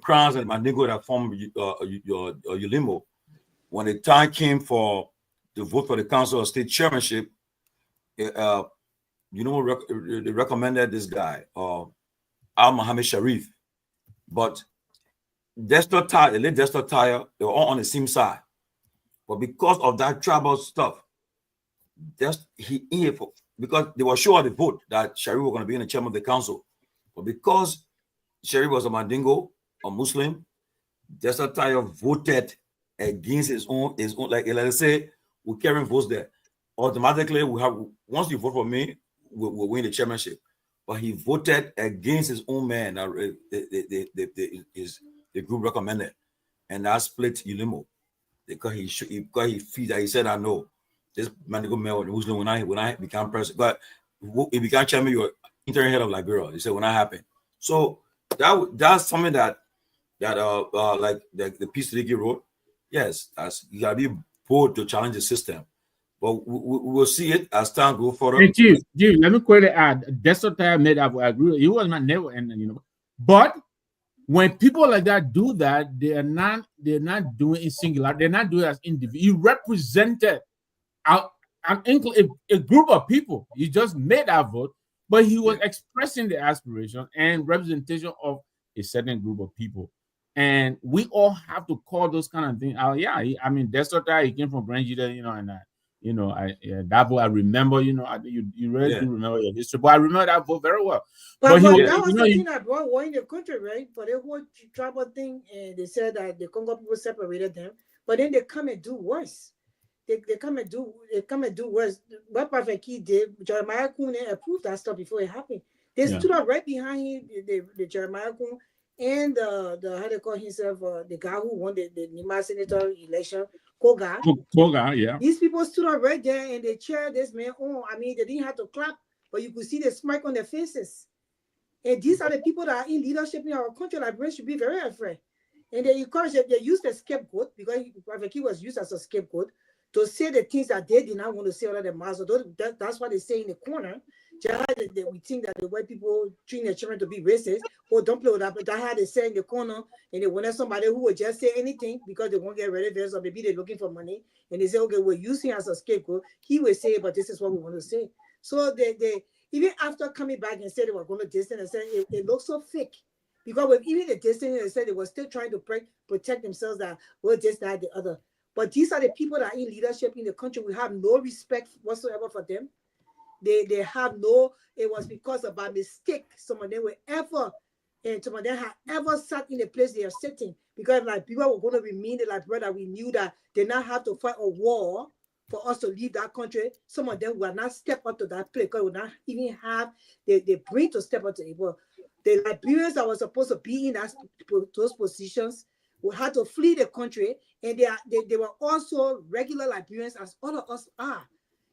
Crowns and Mandingo that formed ULIMO. When the time came for the vote for the Council of State chairmanship, they recommended this guy, Al Mohammed Sharif. But Desktop Tire, the late Desktop Tire, they were all on the same side. But because of that tribal stuff, because they were sure of the vote that Sharif was going to be in the chairman of the council. But because Sharif was a Mandingo, a Muslim, Desktop Tire voted against his own, like let's say we're carrying votes there. Automatically, once you vote for me, we'll win the chairmanship. But he voted against his own man that the group recommended, and that split ULIMO because he feels that he said, "I know this Mandingo man was Muslim when I became president, but he became chairman, you're interim head of Liberia." He said when that happened. So that's something that like the piece that he wrote. Yes, you gotta be bold to challenge the system. But we'll see it as time goes forward. Hey, Chief, let me quickly add. That's what I made up. I agree. He was my neighbor, and but when people like that do that, they're not doing it singular. They're not doing it as individual. You represented a group of people. You just made that vote, but he was expressing the aspiration and representation of a certain group of people. And we all have to call those kind of things out. Yeah, I mean, that's what he came from Grand Judah, and that vote I remember. You really do remember your history, but I remember that vote very well. But that was the thing that brought war in the country, right? For the whole tribal thing, and they said that the Congo people separated them, but then they come and do worse. They come and do worse. What Prophet Key did, Jeremiah Kuhn approved that stuff before it happened. They stood up right behind him, the Jeremiah Kuhn and the how they call himself, the guy who won the Nima senator election, Koga. Yeah. These people stood up right there and they cheered this man on. I mean, they didn't have to clap, but you could see the smirk on their faces. And these are the people that are in leadership in our country. Liberians should be very afraid. And they encourage them. They use the scapegoat, because Prophet Key was used as a scapegoat, to say the things that they did not want to say out of their mouths. So that's what they say in the corner. Just we think that the white people treat their children to be racist. Oh, don't play with that. But that's how they say in the corner. And they wanted somebody who would just say anything because they won't get rid of it. So maybe they're looking for money. And they say, okay, we're using as a scapegoat. He will say, but this is what we want to say. So they even after coming back and said they were going to distance, and said it looks so fake. Because with even the distance, they said they were still trying to protect themselves that, well, this, that, the other. But these are the people that are in leadership in the country. We have no respect whatsoever for them. They have no, it was because of by mistake some of them were ever, and some of them had ever sat in the place they are sitting. Because like people were going to remain like brother, we knew that they not have to fight a war for us to leave that country. Some of them will not step up to that place because we not even have the brain to step up to it. But the Liberians that were supposed to be in those positions had to flee the country, and they were also regular Liberians as all of us are.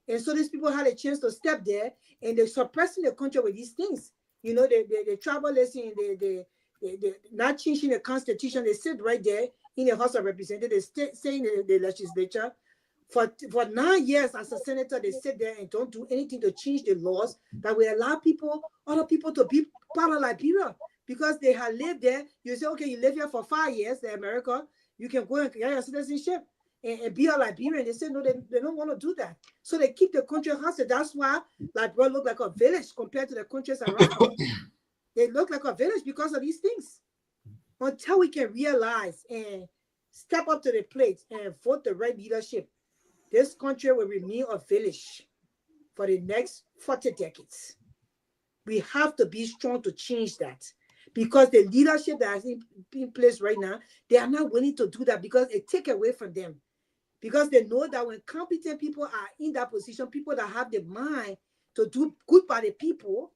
And so these people had a chance to step there, and they're suppressing the country with these things. You know, they tribalists, they not changing the constitution. They sit right there in the House of Representatives, they stay in the legislature. For 9 years as a senator, they sit there and don't do anything to change the laws that will allow other people to be part of Liberia. Because they have lived there. You say, okay, you live here for 5 years in America, you can go and get your citizenship and be a Liberian. They say, no, they don't want to do that. So they keep the country hostage. That's why Liberia look like a village compared to the countries around. They look like a village because of these things. Until we can realize and step up to the plate and vote the right leadership, this country will remain a village for the next 40 decades. We have to be strong to change that. Because the leadership that is in place right now, they are not willing to do that because it takes away from them. Because they know that when competent people are in that position, people that have the mind to do good by the people,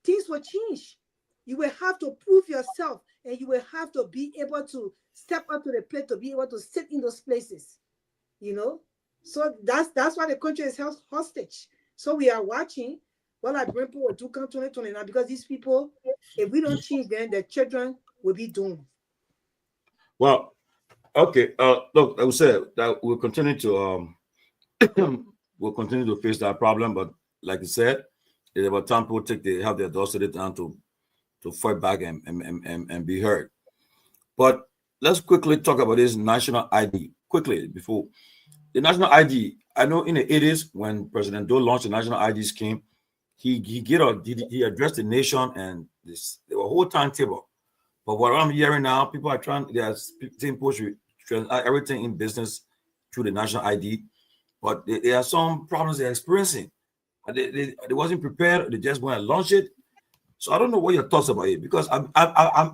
things will change. You will have to prove yourself, and you will have to be able to step up to the plate to be able to sit in those places. You know? So that's why the country is held hostage. So we are watching what our grandpa will do come 2029, because these people, if we don't change them, their children will be doomed. Well, okay. Look, I would say that we'll continue to face that problem, but like you said, it's about time people have their audacity down to fight back and be heard. But let's quickly talk about this national ID quickly before the national ID. I know in the 80s when President Doe launched the national ID scheme, he addressed the nation and there were a whole timetable. But what I'm hearing now, people are they are saying push everything in business through the national ID, but there are some problems they're experiencing. They wasn't prepared. They just went and launched it. So I don't know what your thoughts about it, because I'm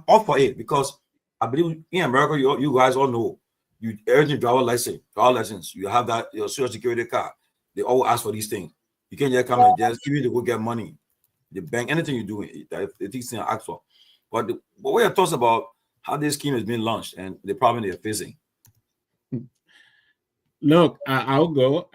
all for it, because I believe in America, you guys all know, you everything driver license, you have that, your social security card. They all ask for these things. You can't just come and just give you to go get money. The bank, anything you do, the things they ask for. But what are your thoughts about how this scheme has been launched and the problem they're facing? Look, I'll go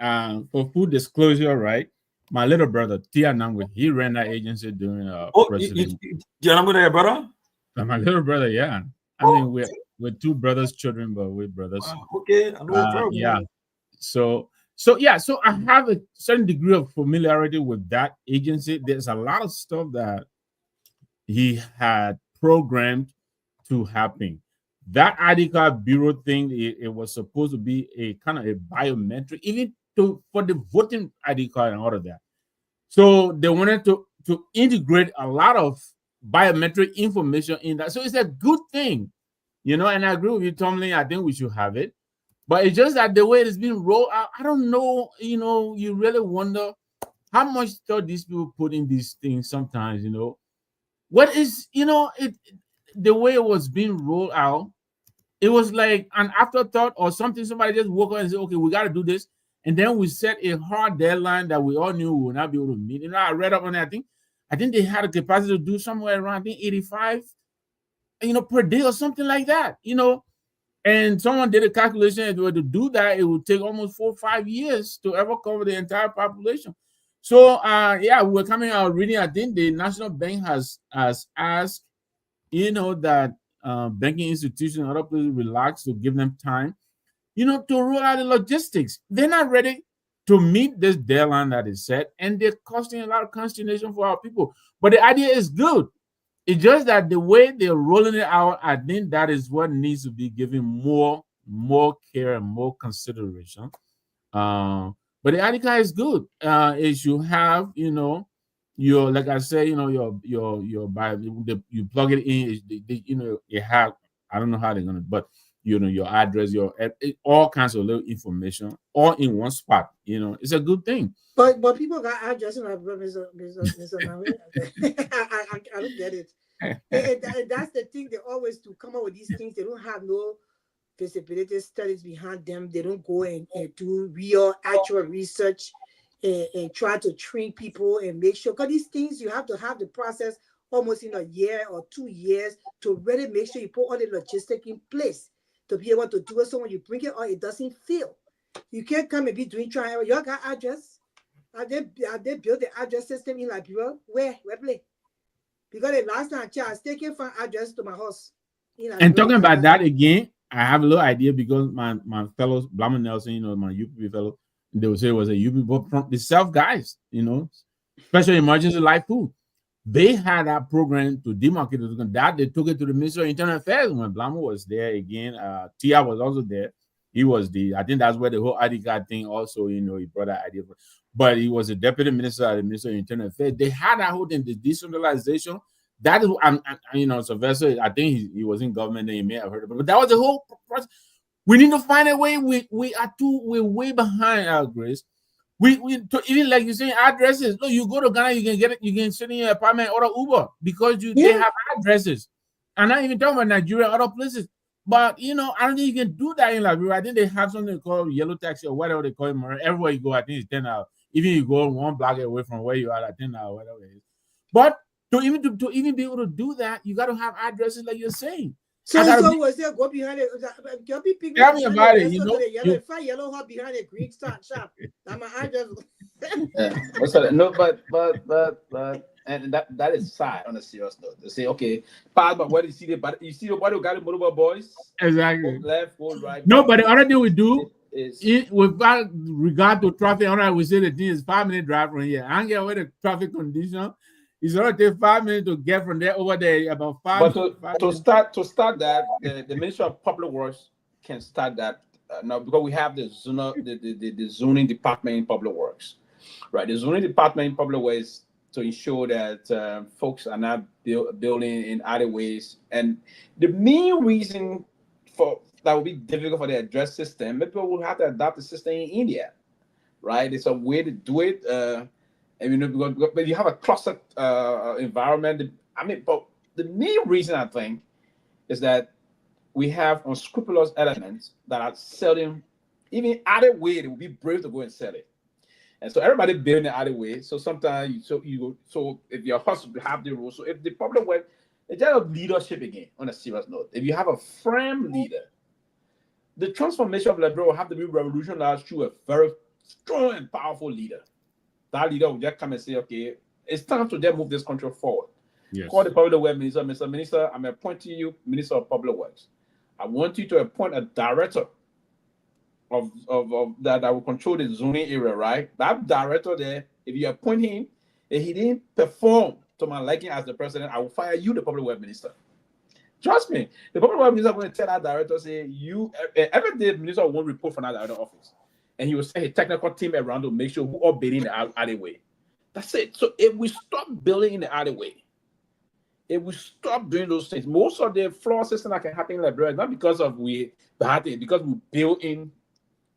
for full disclosure, right? My little brother, Tia Nangwe, he ran that agency during president. Tia Nangwe, your brother? My little brother, yeah. I mean, we're two brothers' children, but we're brothers. Okay, I know yeah. So yeah, so I have a certain degree of familiarity with that agency. There's a lot of stuff that he had programmed to happen. That ID card bureau thing, it was supposed to be a kind of a biometric, even for the voting ID card and all of that. So they wanted to integrate a lot of biometric information in that. So it's a good thing, and I agree with you, Tomalin. I think we should have it. But it's just that the way it's been rolled out, I don't know, you really wonder how much thought these people put in these things sometimes, What is, the way it was being rolled out, it was like an afterthought or something. Somebody just woke up and said, okay, we got to do this. And then we set a hard deadline that we all knew we would not be able to meet. I read up on it. I think they had a capacity to do somewhere around, 85, per day or something like that, And someone did a calculation. If they were to do that, it would take almost 4 or 5 years to ever cover the entire population. So, we're coming out reading. I think the National Bank has asked, that banking institutions and other places relax to give them time, to roll out the logistics. They're not ready to meet this deadline that is set, and they're costing a lot of consternation for our people. But the idea is good. It's just that the way they're rolling it out, I think that is what needs to be given more care and more consideration. But the ID card is good. Is you have, your, like I say, your you plug it in. You have, I don't know how they're gonna, but your address, all kinds of little information, all in one spot. It's a good thing. But people got addresses, Mr. I don't get it. And that's the thing. They always do come up with these things. They don't have no feasibility studies behind them. They don't go and do actual research and try to train people and make sure. Because these things, you have to have the process almost in a year or 2 years to really make sure you put all the logistics in place to be able to do it. So when you bring it on, it doesn't fail. You can't come and be doing trial. You got address. Have they built the address system in Liberia? Where play? Because the last time I was taking from address to my house. And talking about that again, I have a little idea because my fellows, Blama Nelson, my UPB fellow, they would say it was a UPB, but from the South guys, special emergency life food. They had that program to demarcate it. That they took it to the Ministry of Internal Affairs when Blama was there again. Tia was also there. He was I think that's where the whole ID card thing also, he brought that idea. But he was a deputy minister at the Ministry of Internal Affairs. They had that whole thing, the decentralization. That is, Sylvester, I think he was in government, and he may have heard of it. But that was the whole process. We need to find a way. We're way behind our Grace. Even like you're saying, addresses. Look, you go to Ghana, you can get it. You can sit in your apartment or Uber because they have addresses. I'm not even talking about Nigeria, other places. But I don't think you can do that in Liberia. I think they have something called yellow taxi or whatever they call it. Everywhere you go, I think it's 10 hours. Even you go 1 block away from where you are at 10 hours, whatever it is. But to even be able to do that, you got to have addresses like you're saying. So was there go behind it? Tell me about it. Yellow hot behind a green shop. I'm an address. No, but and that is sad on a serious note. They say, okay, but where do you see the body who got the mobile boys? Exactly. Go left, go right. No, but the other thing we do is with regard to traffic, we say the thing is 5-minute drive from here. I don't get away the traffic condition. It's only take 5 minutes to get from there over there, about 5 minutes. But to start that, the Ministry of Public Works can start that now because we have the zoning department in Public Works, right? The zoning department in Public Works to ensure that folks are not building in other ways. And the main reason for that would be difficult for the address system, people will have to adopt the system in India, right? There's a way to do it. But you have a clustered environment. But the main reason I think is that we have unscrupulous elements that are selling, even other way, they will be brave to go and sell it. And so everybody building the other way. So sometimes so if your husband have the rules, so if the public work, it's just leadership again on a serious note. If you have a firm leader, the transformation of Liberia will have to be revolutionized through a very strong and powerful leader. That leader will just come and say, okay, it's time to just move this country forward. Yes. Call the public works minister, Mr. Minister, I'm appointing you Minister of Public Works. I want you to appoint a director of that will control the zoning area, right? That director there, if you appoint him and he didn't perform to my liking as the president, I will fire you, the public works minister. Trust me, the public works minister is going to tell that director, say, you every day the minister won't report from that director office. And he will send a technical team around to make sure who are building the alleyway. That's it. So if we stop building in the alleyway, if we stop doing those things, most of the floor system that can happen in Liberia is not because of we bad thing, because we build in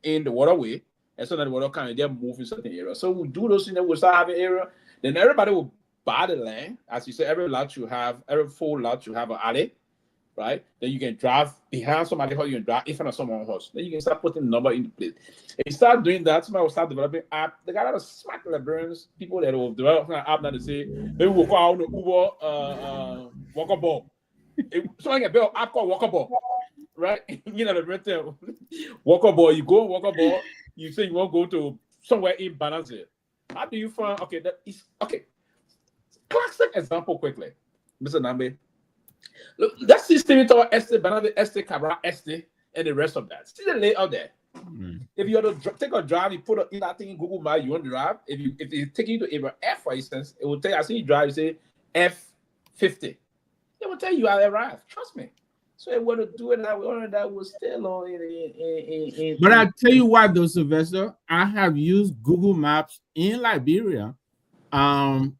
the waterway, and so that the water can then move in certain areas. So we do those things, then we'll start having area, then everybody will buy the land. As you say, every full lot you have an alley, right? Then you can drive behind somebody, or you can drive in front of someone's house. Then you can start putting the number in place. If you start doing that, somebody will start developing app. They got a lot of smart Liberians, people that will develop an app that they say, maybe we'll go out on Uber, Walkable. Someone can build an app called Walkable, right? You know, the rental Walkable, you go on Walkable, you say you want to go to somewhere in Balance. How do you find, okay, that is, okay. Classic example quickly, Mr. Nambe. Look, that's the system to Este, Banana Este, Cabra Este, and the rest of that. See the layout there. If you want to take a drive, you put in that thing in Google Maps, you want to drive. If it's taking you to area F, for instance, it will tell you, I see you drive, you say F50. It will tell you I arrived. Trust me. So if we want to do it that way, that will stay long. But I tell you what, though, Sylvester, I have used Google Maps in Liberia.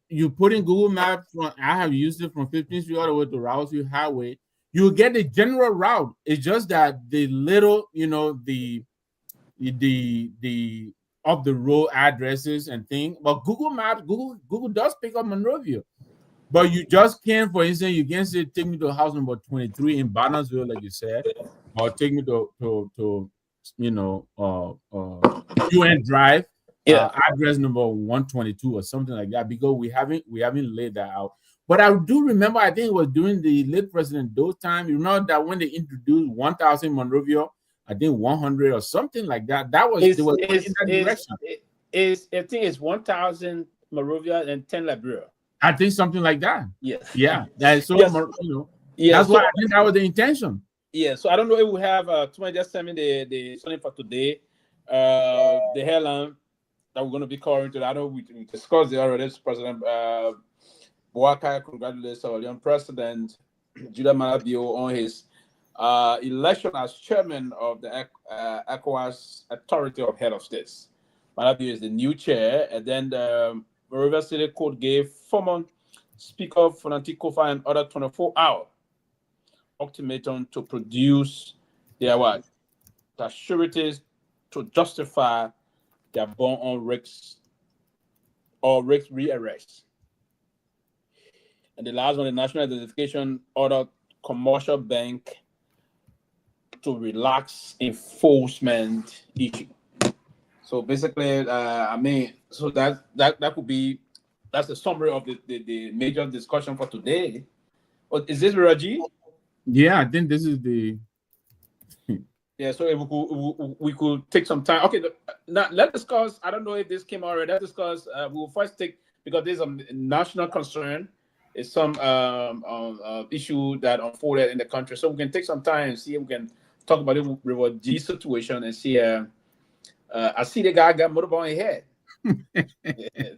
You put in Google Maps. I have used it from 15th Street all the way to Rouseville Highway. You get the general route. It's just that the little, you know, the of the road addresses and things. But Google Maps, Google does pick up Monrovia. But you just can't, for instance, you can't say take me to house number 23 in Barnesville, like you said, or take me to you know, UN Drive. Address number 122 or something like that, because we haven't laid that out. But I do remember, I think it was during the late President Doe's time. You know that when they introduced 1,000 Monrovia, I think 100 or something like that. That was in that direction. I think it's 1,000 Monrovia and 10 Liberia. I think something like that. Yes. Yeah. That's so. Yes. You know. Yeah. That's why I think that was the intention. Yeah. So I don't know if we have. Somebody just sent me the something for today. The headline that we're going to be covering today. I know we discussed it already. President Boakai congratulates our young president, Judah Malabio, on his election as chairman of the ECOWAS Authority of Head of States. Malabio is the new chair, and then the Monrovia City Court gave former Speaker Fonanti Kofa and other 24-hour ultimatum to produce their what? The sureties to justify their bond on Rick's rearrest. And the last one, the National Identification Order Commercial Bank to relax enforcement issue. So basically, I mean, so that could be, that's the summary of the major discussion for today. But is this Raji? Yeah, I think this is the. Yeah, so if we could take some time. Okay, now let's discuss. I don't know if this came already. Let's discuss. We will first take, because there's a national concern. It's some issue that unfolded in the country. So we can take some time and see if we can talk about the River G situation and see. I see the guy got motorball in his head.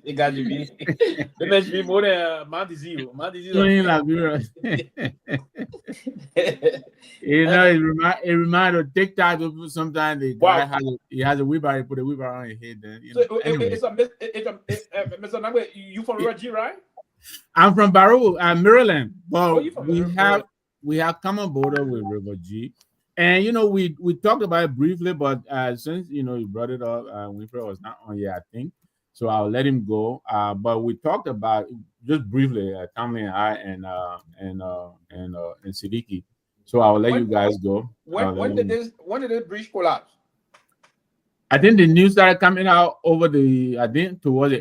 They got to be. They must be more than Mandizio. You know, it reminds of TikTok. Sometimes the guy has a wheelbarrow, put a wheelbarrow on his head. Then, you know. So anyway. It's Mr. Nagwe, you from Reggie, right? I'm from Barrow, Maryland. But we have common border with River G. And you know, we talked about it briefly, but since you know you brought it up, Winfrey was not on yet, I think. So I'll let him go. But we talked about just briefly, Tomalin and I and Siddiqui. So I'll let you guys go. When did this bridge collapse? I think the news started coming out towards the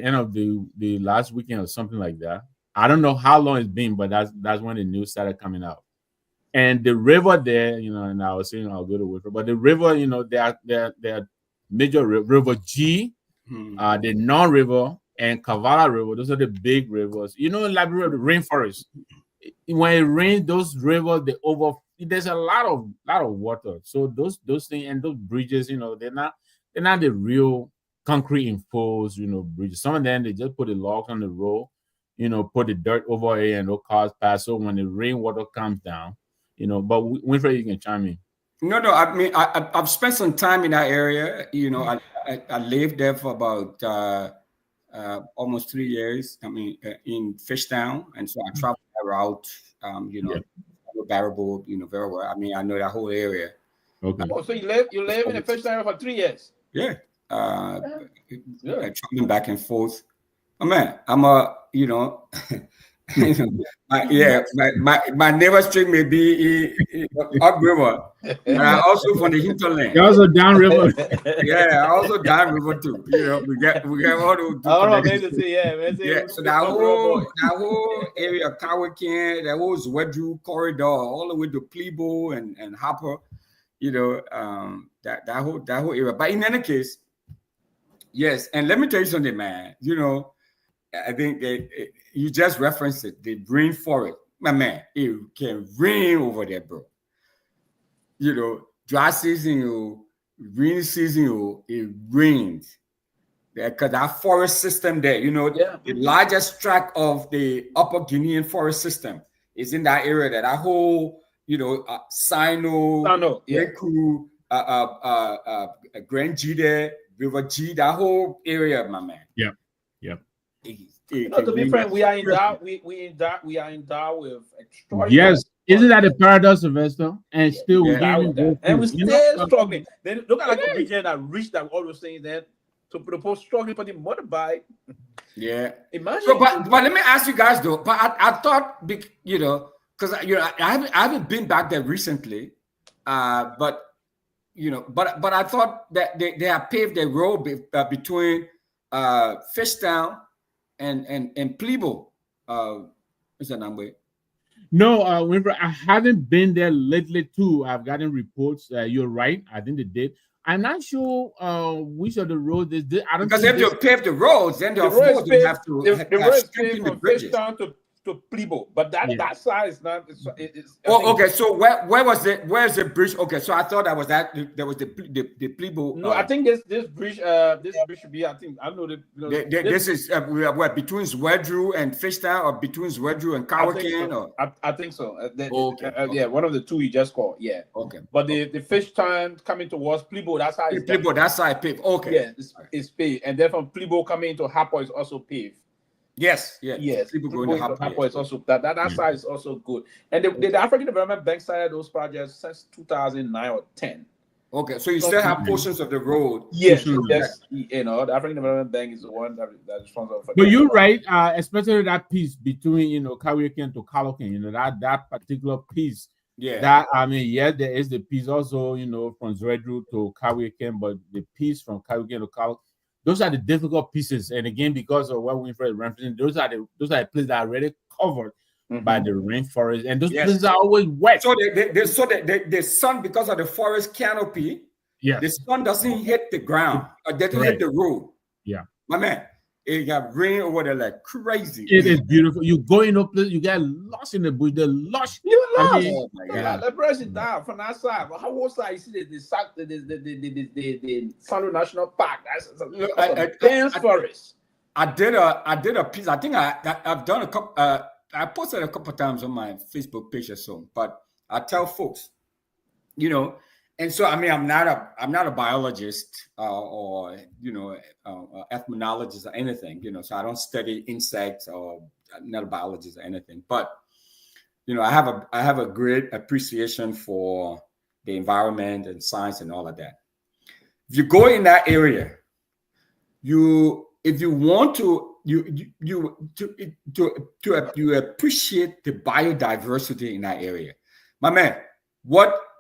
end of the last weekend or something like that. I don't know how long it's been, but that's when the news started coming out. And the river there, you know, and I was saying I'll go to river, but the river, you know, there are major river G, the non-river and Kavala River. Those are the big rivers. You know, in Liberia, the rainforest. When it rains, those rivers they there's a lot of water. So those things and those bridges, they're not the real concrete enforced, bridges. Some of them they just put the logs on the road, put the dirt over it and no cars pass. So when the rainwater comes down, but Winfred, you can chime in. No. I mean, I've spent some time in that area. I lived there for about almost 3 years. I mean, in Fishtown, and so I traveled that route. Bearable, very well. I mean, I know that whole area. Okay. Oh, so you live in the Fishtown for 3 years? Yeah. Traveling back and forth. Oh man, I'm a my neighbor street may be upriver, and I also from the hinterland. You're also downriver. Yeah, I also downriver too. We get all those. So that whole area of Kawakan, that whole Zwedru corridor, all the way to Kehleboe and Harper, that whole area. But in any case, yes, and let me tell you something, man. I think you just referenced it. The rainforest, my man, it can rain over there, bro. Dry season, rainy season, it rains. Because that forest system there, the largest tract of the Upper Guinean forest system is in that area. That whole, Sino, Reku, Grand G there, River G, that whole area, my man. Yeah. To be frank, we are endowed with extraordinary. Yes, isn't that a paradox, Sylvester? And still we're still struggling. Then look at the region that reached that all those things then to propose struggling for the motorbike. Yeah. Imagine. So, but let me ask you guys though. But I thought, because I haven't been back there recently. But I thought that they have paved the road between Fishtown and Kehleboe. Is that number? No, Winfred, I haven't been there lately too. I've gotten reports. You're right. I think they did. I'm not sure which of the roads is this. I don't because if you pave the roads, then of course you have to strengthen the bridges. To Kehleboe, but that side is not. Okay. So where was it? Where's the bridge? Okay, so I thought that was the Kehleboe. No, I think this bridge should be. I don't know this is we are between Zwedru and Fishtown, or between Zwedru and Kawakan, I think so. Yeah, one of the two you just called. Yeah. Okay. But the Fishtown coming towards Kehleboe, that's how it's Kehleboe. That's how I paved. Okay. Yeah, it's paved, and then from Kehleboe coming into Harper is also paved. Yes. People going to Harper is also that side is also good. And the African Development Bank started those projects since 2009 or 10. Okay, so you still have portions of the road. Yes, the African Development Bank is the one that is responsible for. But you're right, especially that piece between Kawakan to Kalokan, that particular piece. Yeah. There is the piece also, from Zwedru to Kawakan, but the piece from Kawakan to Kalokan. Those are the difficult pieces, and again, because of what Winfred is referencing, those are the places that are already covered by the rainforest, and those places are always wet. So the sun, because of the forest canopy, the sun doesn't hit the ground or doesn't hit the road. Yeah, my man, it got rain over there like crazy. It is beautiful. You go in a place, you get lost in the bush. The lush. You lost. Oh my God! The person down from that side. But how was that? You see the Salo National Park. That's a dense forest. I did a piece. I think I've done a couple. I posted a couple of times on my Facebook page or so. But I tell folks, and so I'm not a biologist or ethnologist or anything, so I don't study insects, or I'm not a biologist or anything. But I have a great appreciation for the environment and science and all of that. If you go in that area, if you want to appreciate the biodiversity in that area, my man,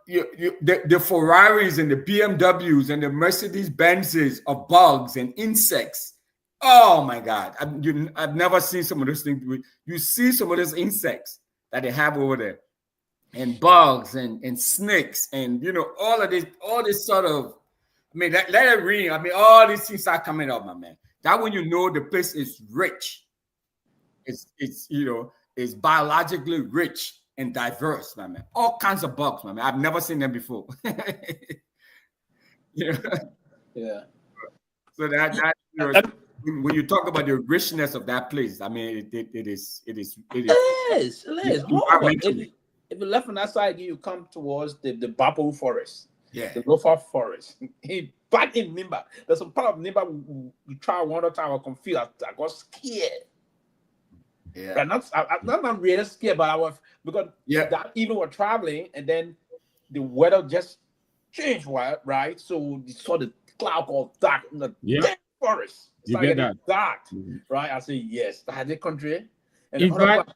the Ferraris and the BMWs and the Mercedes Benzes of bugs and insects. Oh my God. I've never seen some of those things. You see some of those insects that they have over there, and bugs and snakes, and all this sort of, let it ring. All these things are coming up, my man. That when the place is rich. It's biologically rich. and diverse, my man. All kinds of bugs, my man. I've never seen them before. Yeah. Yeah. So that when you talk about the richness of that place, I mean, it is. It is. If you left on that side, you come towards the Bapo forest. Yeah. The Lofa forest. Back in Nimba. There's some part of Nimba we try one other time. I confused. I got scared. Yeah. I'm not really scared, but I was because that even we're traveling and then the weather just changed, right? So you saw the cloud called dark in the dense forest. It's You get that dark, right? I say yes. That's the country. And in fact,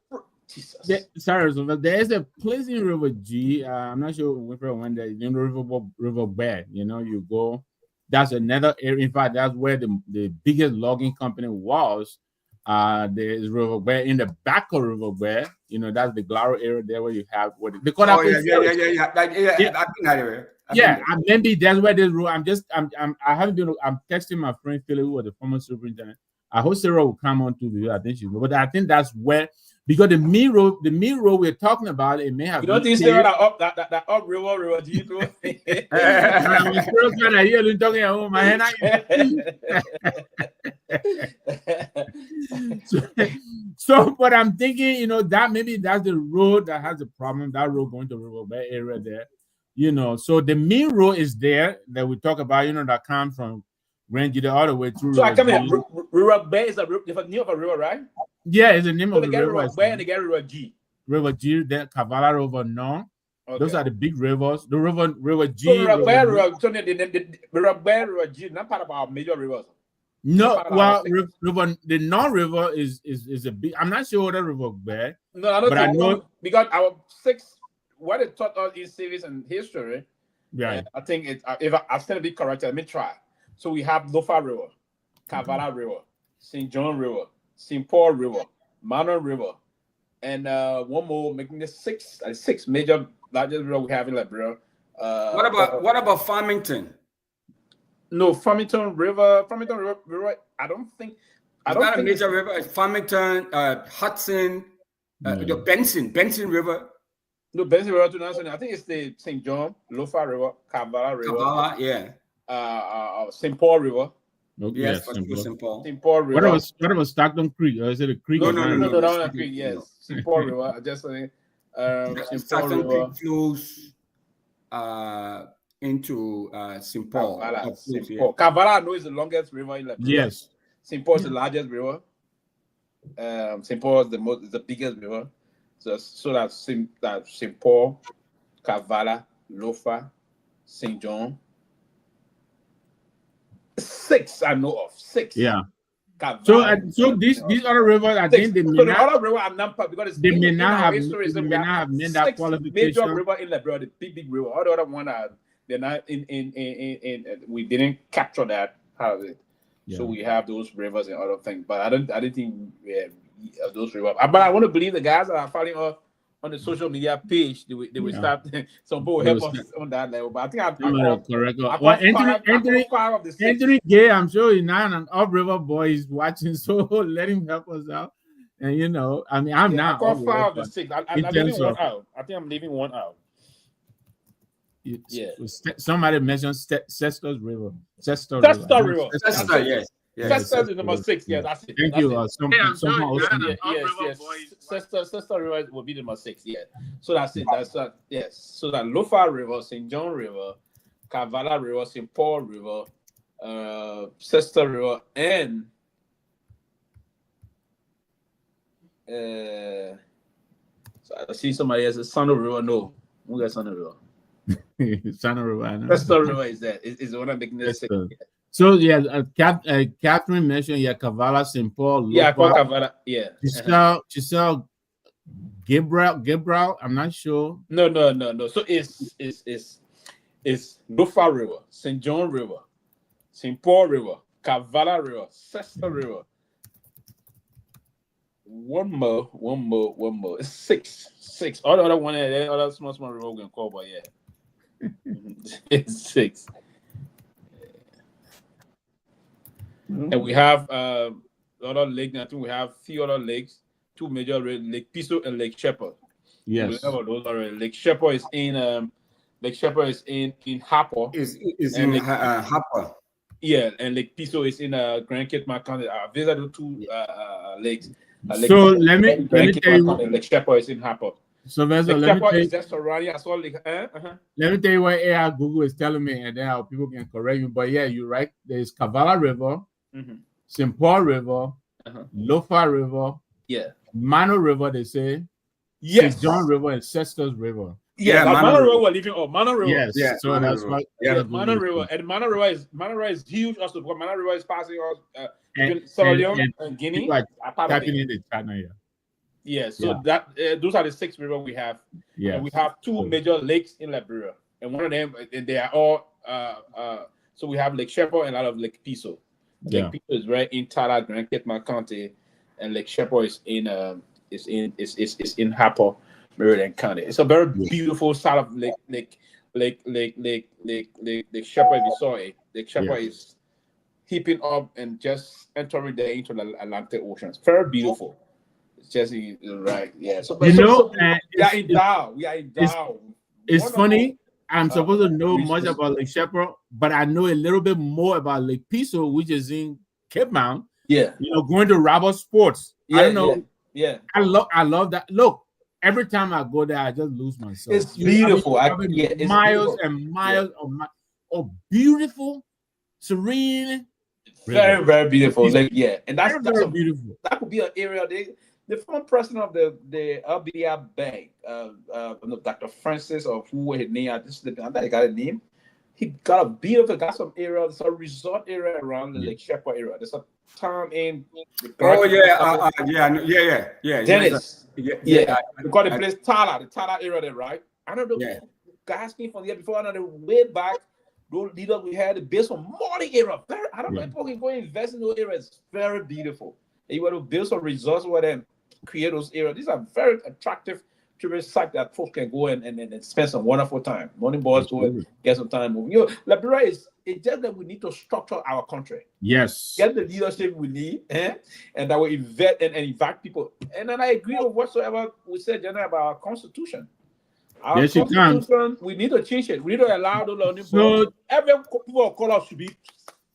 Jesus. Sorry, so there is a place in River G. I'm not sure when there in River Bear. You know, you go. That's another area. In fact, that's where the biggest logging company was. There's River Bear in the back of River Bear. You know, that's the Glaro area there where you have what they call I think that area. Maybe that's where this road. I haven't been. I'm texting my friend Philly, who was the former superintendent. I hope Sarah will come on to the. I think she will, but I think that's where because the main road we're talking about, it may have. You don't think Sarah that up river G too? I'm still trying to hear you talking at home. My hand. So, but I'm thinking, you know, that maybe that's the road that has a problem. That road going to River Bay area there. You know, so the main road is there that we talk about, you know, that comes from Rangi all the way through. So I come here, River Bay is a name of a river, right? Yeah, it's the name of the river. River Bay and they get River G. River G, then Kavala River, no. Okay. Those are the big rivers. The River G. So River Bay, River Bay, River G, not part of our major rivers. No, well, the non-river is a big. I'm not sure what the River Bay. No, I don't think I know because our 6. What it taught us in civics and history, right? I think it. If I'm going to be correct, let me try. So we have Lofa River, Kavala River, St. John River, St. Paul River, Myean River, and one more, making the six major largest river we have in Liberia. What about Farmington? No, Farmington River. I don't think. It's not a major river. Farmington, Hudson, the Benson River. No, Benson River to I think it's the St. John, Lofa River, Kavala River. St. Paul River. Okay, yes, St. Paul. St. Paul River. What about Stockton Creek? Or is it a creek? No, that one a creek. Yes, St. Paul River. I just saying. Stockton Creek flows into St. Paul. Kavala, I know is the longest river in Liberia. Yes. St. Paul is the largest river. St. Paul is the biggest river. So that's St. Paul, Kavala, Lofa, St. John. 6 I know of. 6. Yeah. Kavala, so these other rivers, I think they may not. Other river are not because they may not have made that qualification. Major river in Liberia, the big river. All the other one are they're not in. We didn't capture that part of it. Yeah. So we have those rivers and other things, but I didn't think those rivers. But I want to believe the guys that are following us on the social media page, they will start. Some people will help us on that level. But I think I'm correct. Well, Anthony Gay, I'm sure he's not an upriver boy. He's watching, so let him help us out. And you know, I mean, I'm not. I got 5 of the 6. I'm leaving one out. I think I'm leaving one out. Yeah. Somebody mentioned Sestos River. Sestos River. Sestos, yes. Sestos is number 6. Yeah, that's it. Thank you. Yes. Sestos River will be number 6. Yeah. So that's it. Yes. So that Lofa River, St. John River, Kavala River, St. Paul River, Sestos River, and so I see somebody else. Sano River. No, who got Sano River? Sano River. Sestos River is that? Is the one I'm making this. So yeah, Catherine mentioned Kavala, St. Paul. Lofa, yeah, Kavala. Yeah. Giselle, Gabriel. I'm not sure. No. So it's Lofa River, St. John River, St. Paul River, Kavala River, Sestos River. One more. It's 6. All the other one, other small river we can call, but yeah, it's 6. And we have other lakes. I think we have 3 other lakes, 2 major lakes, Lake Piso and Lake Shepherd. Yes. We have all those already. Lake Shepherd is in Harper. Is in Harper. Yeah, and Lake Piso is in Grand Cape County. These are the two lakes. So let me tell you. Lake Shepherd is in Harper. So let me just surrounding as well. Let me tell you what AI Google is telling me, and then how people can correct me. But yeah, you're right. There's Kavala River, St. Paul River, Lofa River, Mano River. They say, St. John River, and Cestus River. Yeah, Mano River we're leaving. Oh, Mano River. Yes, yeah, so Mano that's what. Yeah, Mano River, and Mano River is huge. Also, because Mano River is passing Sierra Leone and Guinea. Tapping in the China, yeah. Yeah, so that those are the 6 rivers we have. Yeah, and we have 2 major lakes in Liberia, and one of them they are all. So we have Lake Shepherd and a lot of Lake Piso. Lake Piso is right in Tala, Grand Cape County, and Lake Shepherd is in Harper, Meridian County. It's a very beautiful side of Lake Shepherd. We saw it. Lake Shepherd is heaping up and just entering there into the Atlantic Ocean. It's very beautiful. Jesse, right? Yeah. So, we are in Dow. We are in Dow. It's funny. I'm supposed to know much about Lake Shepherd, but I know a little bit more about Lake Piso, which is in Cape Mount. Yeah. Going to Robert Sports. Yeah, I don't know. Yeah. I love that. Look, every time I go there, I just lose myself. It's beautiful. It's miles and miles of beautiful, serene. Very, very beautiful. And that's very beautiful. That could be an area the former president of the LBR Bank, Dr. Francis, or who his name, I got a name. He got a beautiful, got some area, there's a resort area around the Lake Shepherd area. There's a town in. Dennis. Yeah. We call the place Tala, the Tala area there, right? I don't know. Guys came from there before, I know way back. Those leaders we had, the base on Morning area. I don't know if people can go invest in those areas. Very beautiful. And you want to build some resorts with them. Create those areas. These are very attractive tourist sites that folks can go and spend some wonderful time. Morning boys go and get some time moving. Liberia it's just that we need to structure our country. Yes. Get the leadership we need, and that will invest and invite people. And then I agree with whatsoever we said generally about our constitution. Our constitution, we need to change it. We need to allow those learning boys. Every people of color should be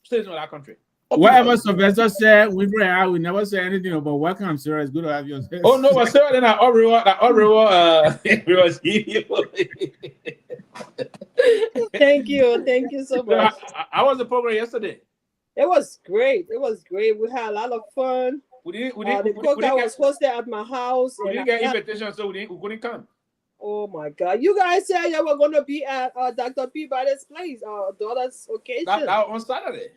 citizens of our country. Whatever Sylvester said, we never say anything about welcome, Sarah. It's good to have you. Oh no, but Sarah, then Thank you so much. How was the program yesterday? It was great. We had a lot of fun. The cookout was hosted at my house. We didn't get invitation, so we couldn't come. Oh my God! You guys said you were going to be at Dr. Peabody's place, daughter's occasion. That on Saturday.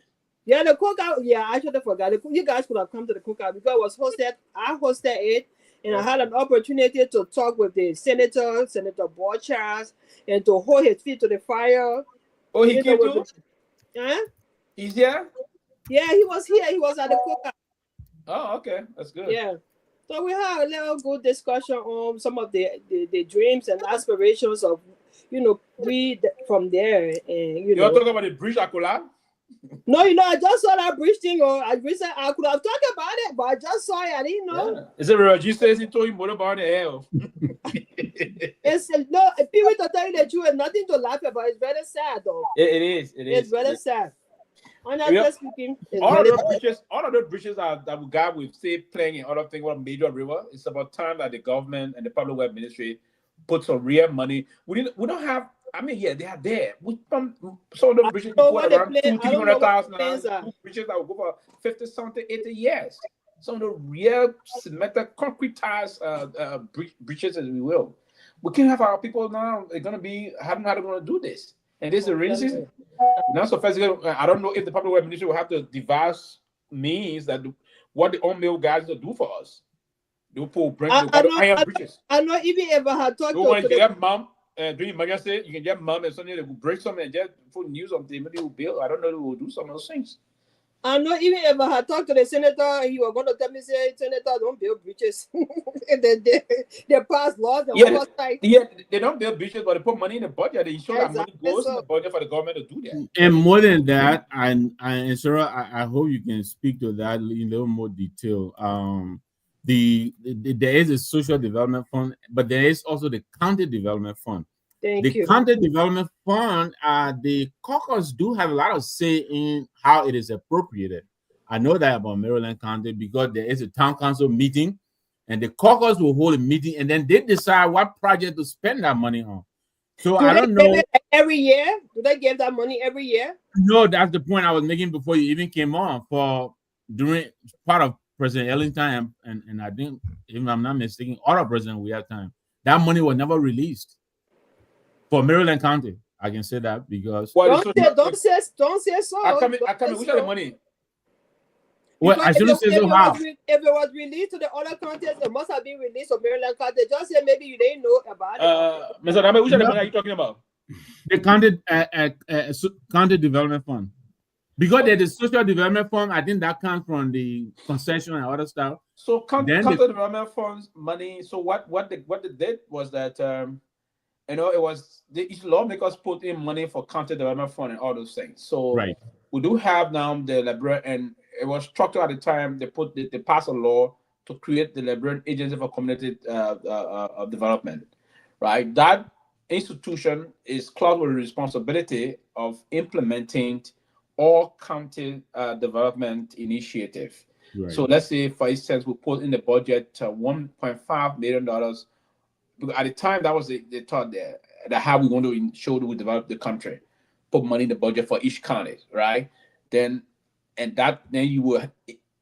Yeah, the cookout. Yeah, I should have forgot. You guys could have come to the cookout because it was hosted. I hosted it, and I had an opportunity to talk with the Senator Borchas, and to hold his feet to the fire. Oh, he came too? Huh? He's here? Yeah, he was here. He was at the cookout. Oh, okay. That's good. Yeah. So we had a little good discussion on some of the dreams and aspirations of, we from there. And, You're talking about the bridge Akola? No, I just saw that bridge thing. I could have talked about it, but I just saw it. I didn't know. Yeah. Is it registered? He told you more about the hell. People to tell you the truth, nothing to laugh about. It's very sad, though. It is. It's very sad. Honestly speaking, all of the bridges that we got with say playing in other things, what major river. It's about time that the government and the public works ministry put some real money. We don't have. I mean, yeah, they are there. Some of the bridges around $200,000. Bridges that will go for 50 something, 80 years. Some of the real cemented, concretized bridges, as we will. We can't have our people now. They're gonna be having how they're gonna do this. And this is the real season. Now, so first, I don't know if the public works ministry will have to devise means that what the old mill guys will do for us. They will bring iron bridges. I know even ever had talked to their mom. During emergency, you can get mom and something, they will break something and just put news on them. Maybe will build. I don't know. They will do some of those things. I know even if I had talked to the senator, and he was going to tell me, say, Senator, don't build bridges. they pass laws. They don't build bridges, but they put money in the budget. They ensure that money goes in the budget for the government to do that. And more than that, and Sarah, I hope you can speak to that in a little more detail. there is a social development fund, but there is also the county development fund. Thank you. County development fund, the caucus do have a lot of say in how it is appropriated. I know that about Maryland County because there is a town council meeting, and the caucus will hold a meeting, and then they decide what project to spend that money on. So I don't know. Every year? Do they give that money every year? No, that's the point I was making before you even came on. For during part of President Ellington and I think, if I'm not mistaken, other president we had time. That money was never released for Maryland County. I can say that because don't say so. I come in. Which are the money? Well, I shouldn't say so. How? If it was released to the other counties, it must have been released to Maryland County. Just say maybe you didn't know about it. Mr. Dame, which are the money are you talking about? The county development fund. Because there's the social development fund, I think that comes from the concession and other stuff. So county development funds money. So what they did was that it was the lawmakers put in money for county development fund and all those things. So we do have now the Liberia, and it was structured at the time. They passed a law to create the Liberian Agency for Community Development. Right, that institution is clouded with the responsibility of implementing all county development initiative. Right. So let's say, for instance, we put in the budget $1.5 million. At the time, that was the thought there, that how we want to ensure that we develop the country, put money in the budget for each county, right? Then you will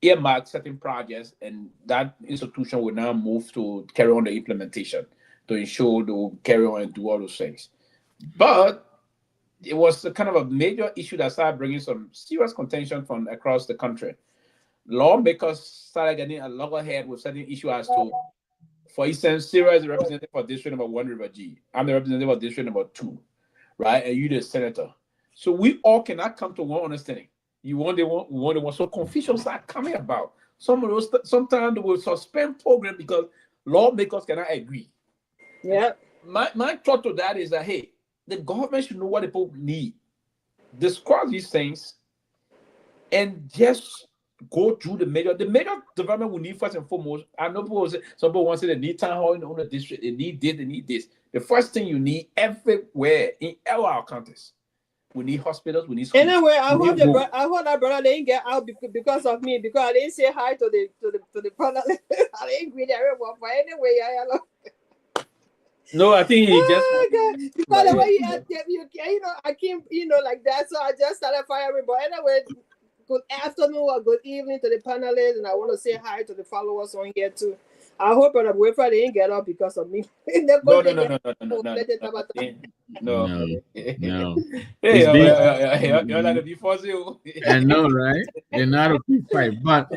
earmark certain projects, and that institution will now move to carry on the implementation to ensure to carry on and do all those things. But it was a kind of a major issue that started bringing some serious contention from across the country. Lawmakers started getting a loggerhead with certain issues as to, for instance, Sarah is the representative for District Number 1 River G. I'm the representative of District Number 2, right? And you're the senator. So we all cannot come to one understanding. You want the one. So confusion start coming about. Sometimes they will suspend program because lawmakers cannot agree. Yeah. My thought to that is that, hey, the government should know what the people need. Discuss these things and just go through the major development we need first and foremost. I know some people want to say they need town hall in the district, they need this, they need this. The first thing you need everywhere in all our counties, we need hospitals, we need schools. Anyway, I heard that brother didn't get out because of me, because I didn't say hi to the panelists. I didn't greet everyone. But anyway, no, I think he just because the way I came, like that, so I just started firing. But anyway, good afternoon or good evening to the panelists, and I want to say hi to the followers on here too. I hope Brother Boyfriend didn't get up because of me. No. Hey, you're like a before you. I know, right? They're not a quick fight, but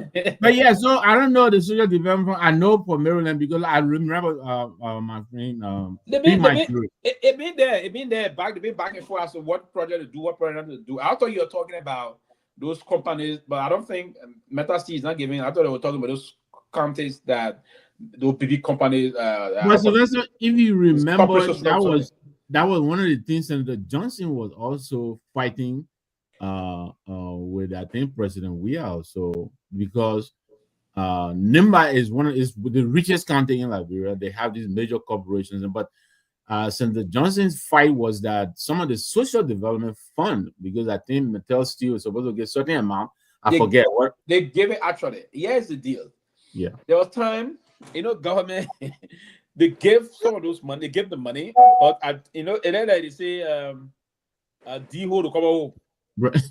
yeah. So I don't know the social development. I know for Maryland because I remember my friend. It been there back and forth as to what project to do, what project to do. I thought you were talking about those companies, but I don't think MetaC is not giving. I thought they were talking about those counties that those big companies. But Sylvester, if you remember, that was one of the things Senator Johnson was also fighting with, I think, President Weah also, because Nimba is the richest county in Liberia. They have these major corporations, but Senator Johnson's fight was that some of the social development fund, because I think Mattel Steel is supposed to get a certain amount. I forget what they gave it. Actually, here's the deal. Yeah, there was time, government they give some of those money. They give the money, but and then they say D-ho to cover home. Right.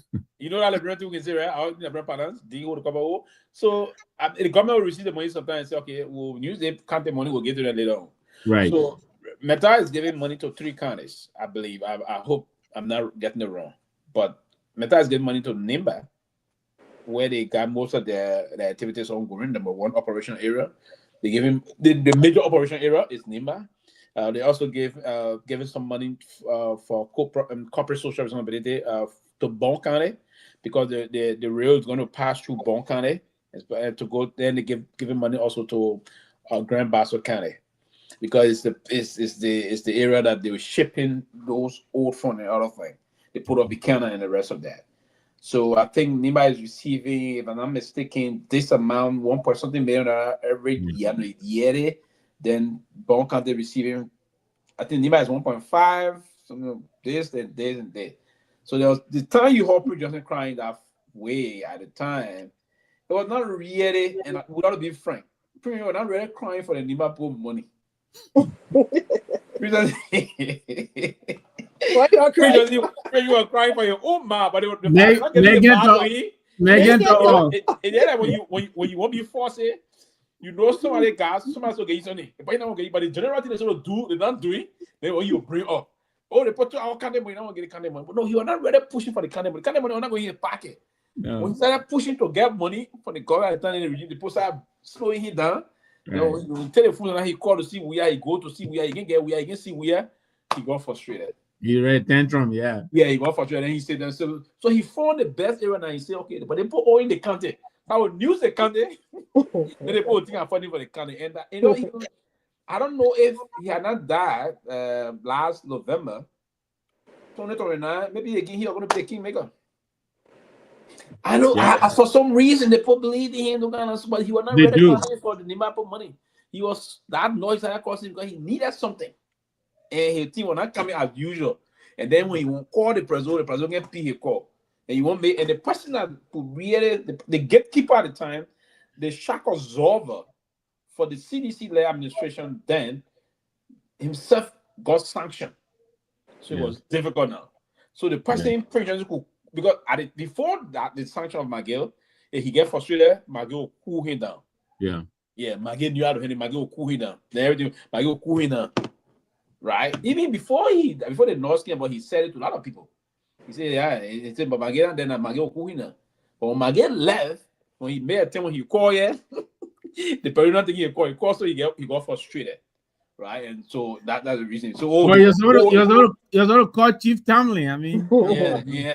That Liberia can say, right? Our Liberia partners, D-ho to cover home. So the government will receive the money sometimes and say, okay, we'll use the county money, we'll give to them later on. Right. So Meta is giving money to 3 counties, I believe. I hope I'm not getting it wrong. But Meta is giving money to Nimba, where they got most of their activities on Guarm, number 1 operational area. They give him the major operational area is Nimba. They also giving some money for corporate social responsibility to Bon County, because the rail is going to pass through Bon County to go. Then they giving money also to Grand Bassa County, because it's the area that they were shipping those old front and other thing. They put up Buchanan and the rest of that. So I think Nima is receiving, if I'm not mistaken, this amount, 1 point something million every year. Then Bon County receiving, I think Nima is 1.5, something this, then this, and this. So there was the time you heard Johnson crying that way at the time. It was not really, and we got to be frank, we were not really crying for the Nima pool money. Why you are crying? You were crying for your own mom, but the when you won't be forced, you know somebody guys, somebody will get on it. But you know, but the general thing they sort of do, they don't do it. Then when you bring up, oh, they put our candy money, now get the candy money. But no, you are not really pushing for the candy money. Candy money are not going to pack it. No. When you start pushing to get money from the government, the post are slowing him down. You know, you tell the fool that he called to see where he go to see where he can get where he can see where he got frustrated. He read tantrum, yeah. Yeah, he got frustrated and he said that. So he found the best area and he said, okay, but they put all in the county. I will news the county. Then they put thing I'm funny for the county. And you know, I don't know if he had not died last November, 2029. Maybe again he are going to be a kingmaker. I know. Yeah. For some reason, they put believe in him, but he was not ready for the Nimapo money. He was that noise that caused him because he needed something, and his team was not coming as usual. And then when he called the president get P he call, and you won't make. And the person that could really the gatekeeper at the time, the shock absorber for the CDC administration, then himself got sanctioned, so it was difficult now. So the person could. Because before that, the sanction of McGill, if he get frustrated, McGill will cool him down. Yeah. Yeah, McGill knew how to handle McGill will cool him down. Then everything, McGill will cool him down. Right? Even before the North came, but he said it to a lot of people. He said, yeah, he said, but McGill, then McGill will cool him down. But when McGill left, when he made a time when he called, the president thing he called, so he got frustrated. Right, and so that's the reason. So you're sort of called Chief Tomalin. I mean,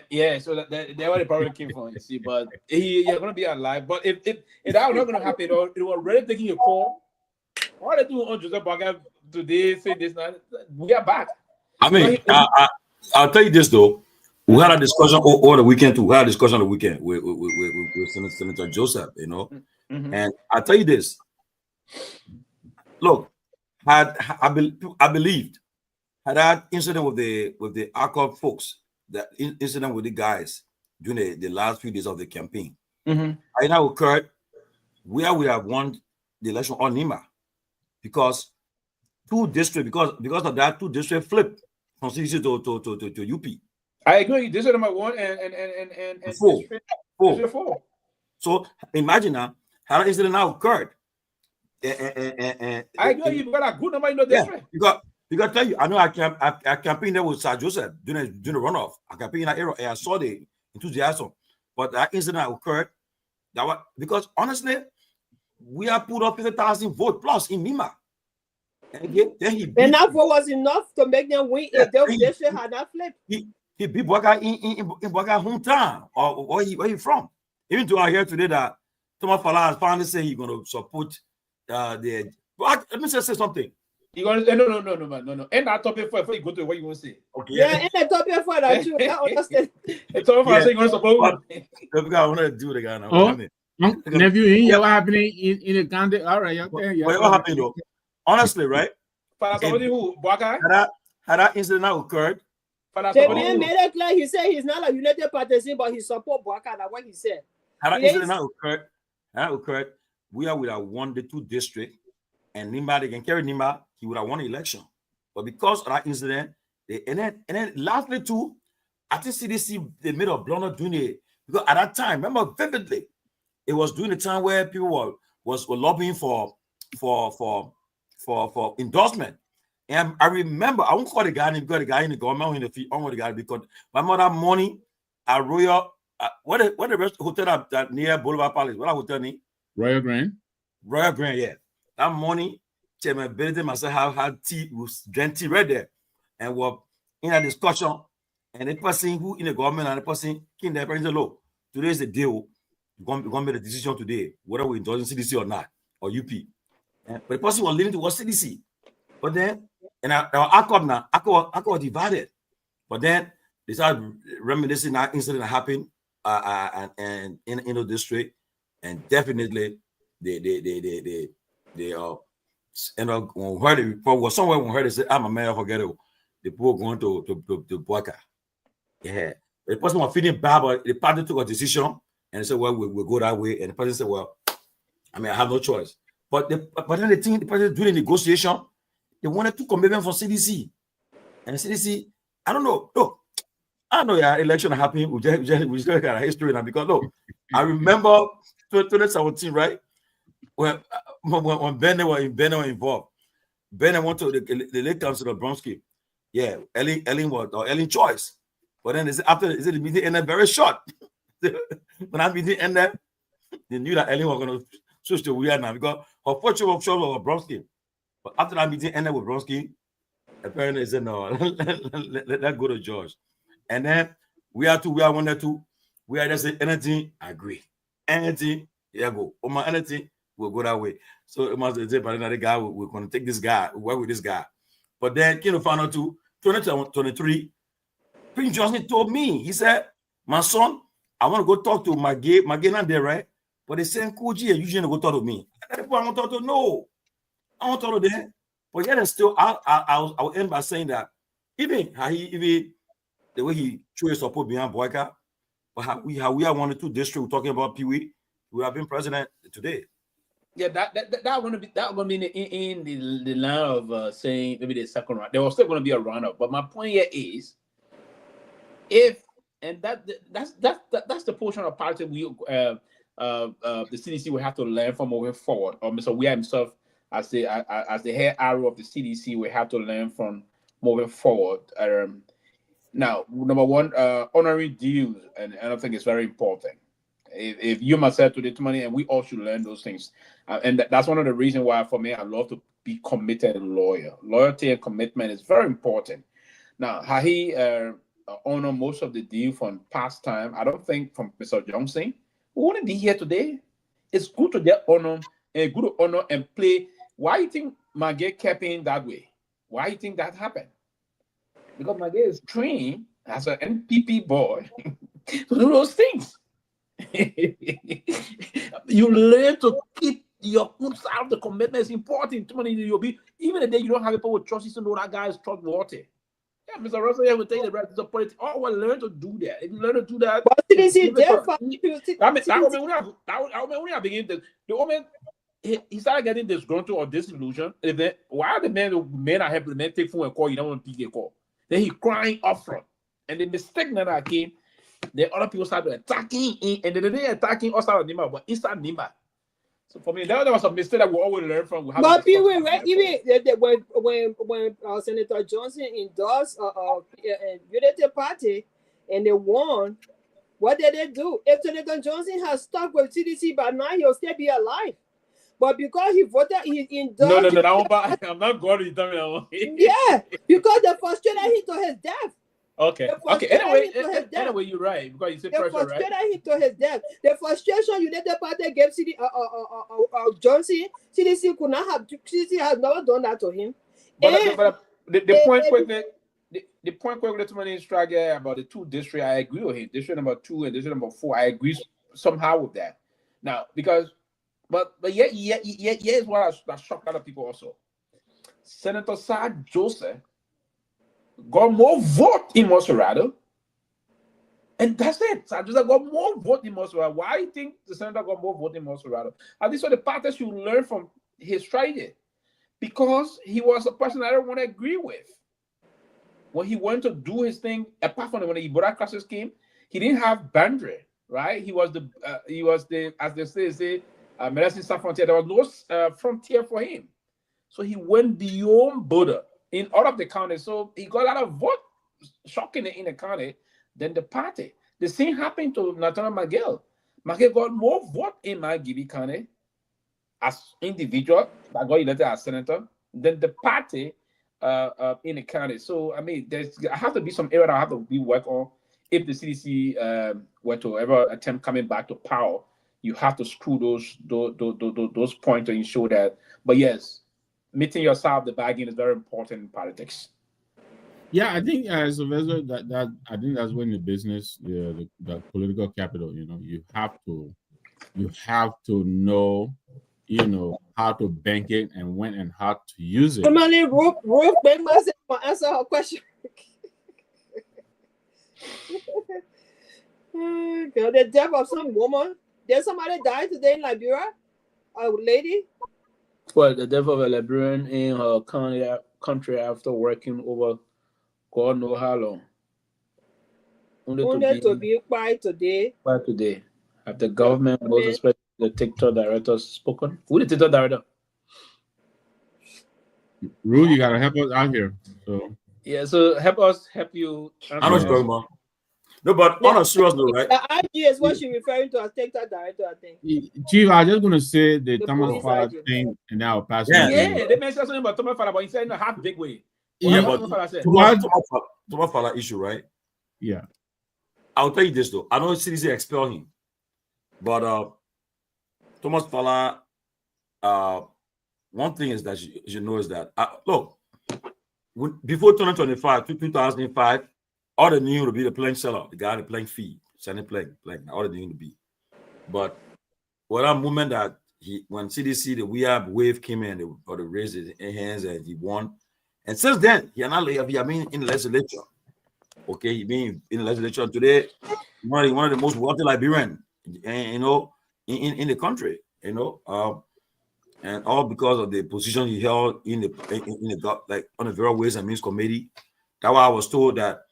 yeah. So that's where the problem came from. You see, but you're gonna be alive. But if that was not gonna happen, it was already taking a call. What are they doing on Joseph Baga today? Say this now. We are back. I mean, I'll tell you this though. We had a discussion over the weekend too. We had a discussion on the weekend with Senator Joseph. You know, and I'll tell you this. Look. I believed had that incident with the ARCOP folks, that incident with the guys during the last few days of the campaign, had now occurred, where we have won the election on Nima, because two districts flipped from CDC to UP. I agree. This is number 1 and four. So imagine now how that incident now occurred. I agree. You got a good number in the district. You got to tell you. I know I campaigned there with Sir Joseph during the runoff. I campaigned in that era, and I saw the enthusiasm. But that incident occurred. That was because honestly, we have put up 50,000 votes plus in Nima. And that vote was enough to make them win if the district had not flipped. He beat Boaga in Boaga hometown or where he from. Even though I hear today that Thomas Fala has finally said he's going to support. Let me say something. You gonna no. End that topic before you go to what you want to say. Okay. Yeah, end that topic for that too. I understand. It's all for saying you're support. I want to do the guy now. Oh, nephew, what happened in the country? All right, okay. What happened though? Honestly, right? For somebody who Boaga had that incident occurred. The man made it clear. He said he's not a United Partisan, but he support Boaga. That's what he said. Had that incident occurred. We would have won the 2 districts, and Nimba, they can carry Nimba, he would have won the election. But because of that incident, and then lastly too, I think CDC they made a blunder doing it because at that time, remember vividly, it was during the time where people were lobbying for endorsement. And I remember, I won't call the guy in the government in the field, the guy because my mother morning at Royal, what the rest hotel that near Boulevard Palace, what hotel name? Royal Grand, yeah. That morning, Chairman Benedict myself had tea, drank tea right there, and were in a discussion. And the person who in the government and the person came there and said, "Look, today is the deal. We're going to make a decision today, whether we endorse CDC or not, or UP." But the person was leaning towards CDC. But then, and our ARCOP divided. But then they started reminiscing that incident that happened. and in the district, and definitely they and when heard it before was somewhere when heard it say I'm a mayor for Ghetto, the people going to Boaca. Yeah, the person was feeling bad, but the party took a decision and they said, well, we'll go that way, and the person said, well, I mean, I have no choice. But then the person doing the negotiation, they wanted to commitment from CDC, and CDC, I don't know, look. I know your election happened. We just got a history now because look, I remember 2017, right? When Ben was involved, Ben went to the Lake Council of Bronsky. Yeah, Ellen Choice. But then after the meeting ended very short. When that meeting ended, they knew that Ellen was going to switch to Myean now because her fortune was Bronsky. But after that meeting ended with Bronsky, apparently they said no, let go to George. And then we are just say anything, I agree. Anything, yeah, go. Anything, we'll go that way. So it must say, but another guy, we're going to take this guy, work with this guy. But then, found out to 2023, Prince Johnson told me, he said, my son, I want to go talk to my gay not there, right? But they saying, Koji, usually go talk to me. I want to talk to, no. I want to talk to them. But yet, still, I'll end by saying that even the way he chose support behind Boyka, but how we are 1 or 2 districts talking about Pewee, we have been president today. Yeah, that going to be in the line of saying maybe the second round. There was still going to be a runoff, but my point here is, that's the portion of party the CDC will have to learn from moving forward. Or Mr. Weah himself, as the head arrow of the CDC, will have to learn from moving forward. Now, number one, honoring dues, and I think it's very important. If you myself to the money, and we all should learn those things, and that's one of the reasons why, for me, I love to be committed lawyer. Loyalty and commitment is very important. Now, how he honor most of the deal from past time, I don't think from Mr. Johnson, we wouldn't be here today. It's good to get honor and good to honor and play. Why you think Maggie kept in that way? Why you think that happened? Because Maggie is trained as an NPP boy to do those things. You learn to keep your own side of the commitment. Is important. You'll be even the day you don't have people with trust, you know that guy is trustworthy. Yeah, Mr. Russell here will take the rest of the politics. Oh, well, learn to do that. If you learn to do that, but CDC the moment he started getting disgruntled or disillusioned, why the men are helping the men take phone and call, you don't want to pick a call. Then he crying up front. And the mistake that came, the other people started attacking him, and then they attacking us out of Nima, but inside Nima. So for me, that was a mistake that we always learn from. But Pewee, right? Even when Senator Johnson endorsed Unity Party and they won, what did they do? If Senator Johnson has stuck with CDC by now, he'll still be alive. But because he voted, he endorsed. No, I'm not going to tell me that one. Yeah, because they frustrated him to his death. Okay. Anyway, you're right because you said pressure, right? Him to his death. The frustration United Party gave Johnson, CDC could not have. CDC has never done that to him. But the point quickly to my struggle about the 2 districts, I agree with him. District number 2 and district number 4, I agree somehow with that. Now, because, but yeah, is what that shocked other people also. Senator Sir Joseph got more vote in Monserrato, and that's it. So I just got more vote in Monserrato. Why do you think the senator got more vote in Monserrato? And this is what the party should learn from his strategy, because he was a person I don't want to agree with. When he went to do his thing, apart from when the Ebola crisis came, he didn't have boundary, right? He was the as they say, medicine sans frontier. There was no frontier for him, so he went beyond border in all of the counties. So he got a lot of vote, shocking in the county than the party. The same happened to Nathaniel Miguel. Miguel got more vote in Magibbi County as individual that got elected as senator than the party in the county. So I mean, I have to be some area that I have to be work on. If the CDC were to ever attempt coming back to power, you have to screw those points to ensure that. But yes, meeting your side of the bargain is very important in politics. Yeah, I think Sylvester, that I think that's when the business, the political capital, you have to know, how to bank it and when and how to use it. Tomalin, Ruth made myself answer her question. God, the death of some woman. Did somebody die today in Liberia? A lady? Well, the death of a Liberian in her country after working over God knows how long. Only to be quiet today. Quiet today. Have the government, most especially the TikTok director, spoken? Who the TikTok director? Rue, you gotta help us out here. So yeah, so help you. I know what's going on. No, but on a serious note, right? IG is what she's referring to as TikTok director, I think. Chief, I was just gonna say the Thomas Fowler thing, and now I'll pass it. Yeah, they mentioned something about Thomas Fowler, but he said in a half big way. Thomas Fowler issue, right? Yeah. I'll tell you this though. I know CDC expelled him, but Thomas Fowler, one thing is that you know is that look, before 2025 to 2005, all they knew to be the plane seller, the guy the plane fee, sending plane, all they knew to be. But what that moment that when CDC the wave came in, they raised his hands and he won, and since then he been in the legislature. Okay, he been in the legislature today. One of the most wealthy Liberian, in the country, and all because of the position he held in the like on the Various Ways and Means Committee. That's why I was told that.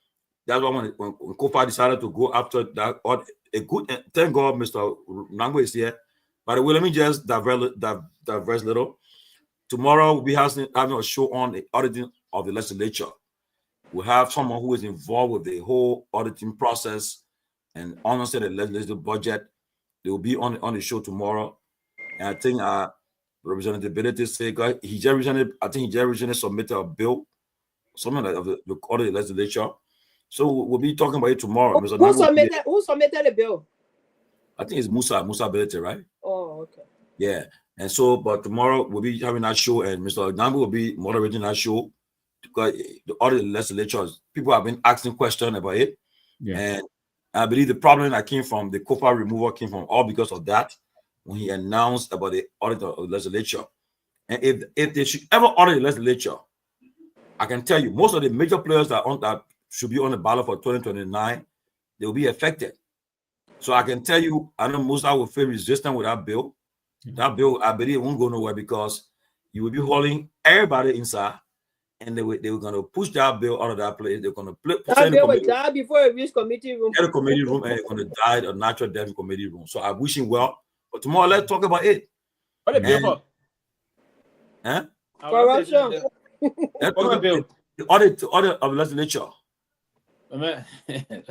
That's why when Kofa decided to go after that, thank God Mr. Nangwe is here. By the way, let me just diverse little. Tomorrow we'll be having a show on the auditing of the legislature. We'll have someone who is involved with the whole auditing process and honestly the legislative budget. They will be on the show tomorrow. And I think Representative Ability said he just recently submitted a bill, something like of the audit of the legislature. So we'll be talking about it tomorrow. Who submitted the bill? I think it's Musa Ability, right? Oh, okay. Yeah. And so, but tomorrow we'll be having that show, and Mr. Nambu will be moderating that show because the audit legislature, people have been asking questions about it. Yeah. And I believe the problem that came from the COPA removal came from all because of that when he announced about the audit of the legislature. And if they should ever audit the legislature, I can tell you most of the major players that should be on the ballot for 2029, they will be affected. So I can tell you, I know Musa will feel resistant with that bill. That bill, I believe, won't go nowhere because you will be holding everybody inside, and they were going to push that bill out of that place. They're going to put that bill will die before it reaches committee room. The committee room, and it's going to die a natural death in committee room. So I wish him well. But tomorrow, let's talk about it. What the bill for? Huh? Corruption. The audit of the legislature.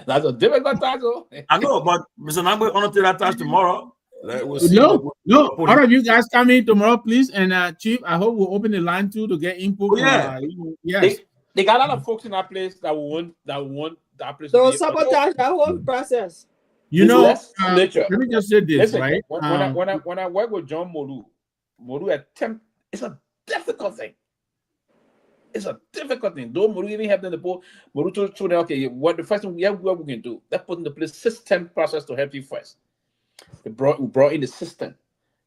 That's a difficult title. I know, but Mr. Nangwe on to that task tomorrow. We'll see no. All of you guys come in tomorrow, please. And Chief, I hope we'll open the line too to get input. Yes. They got a lot of folks in that place that want that place. So sabotage that whole process. Let me just say this, listen, right? When I work with John Moru attempt, it's a difficult thing. It's a difficult thing. Though Moru even have them the poll, Moru told them, okay, what the first thing we can do, let's put in the place system process to help you first. We brought in the system.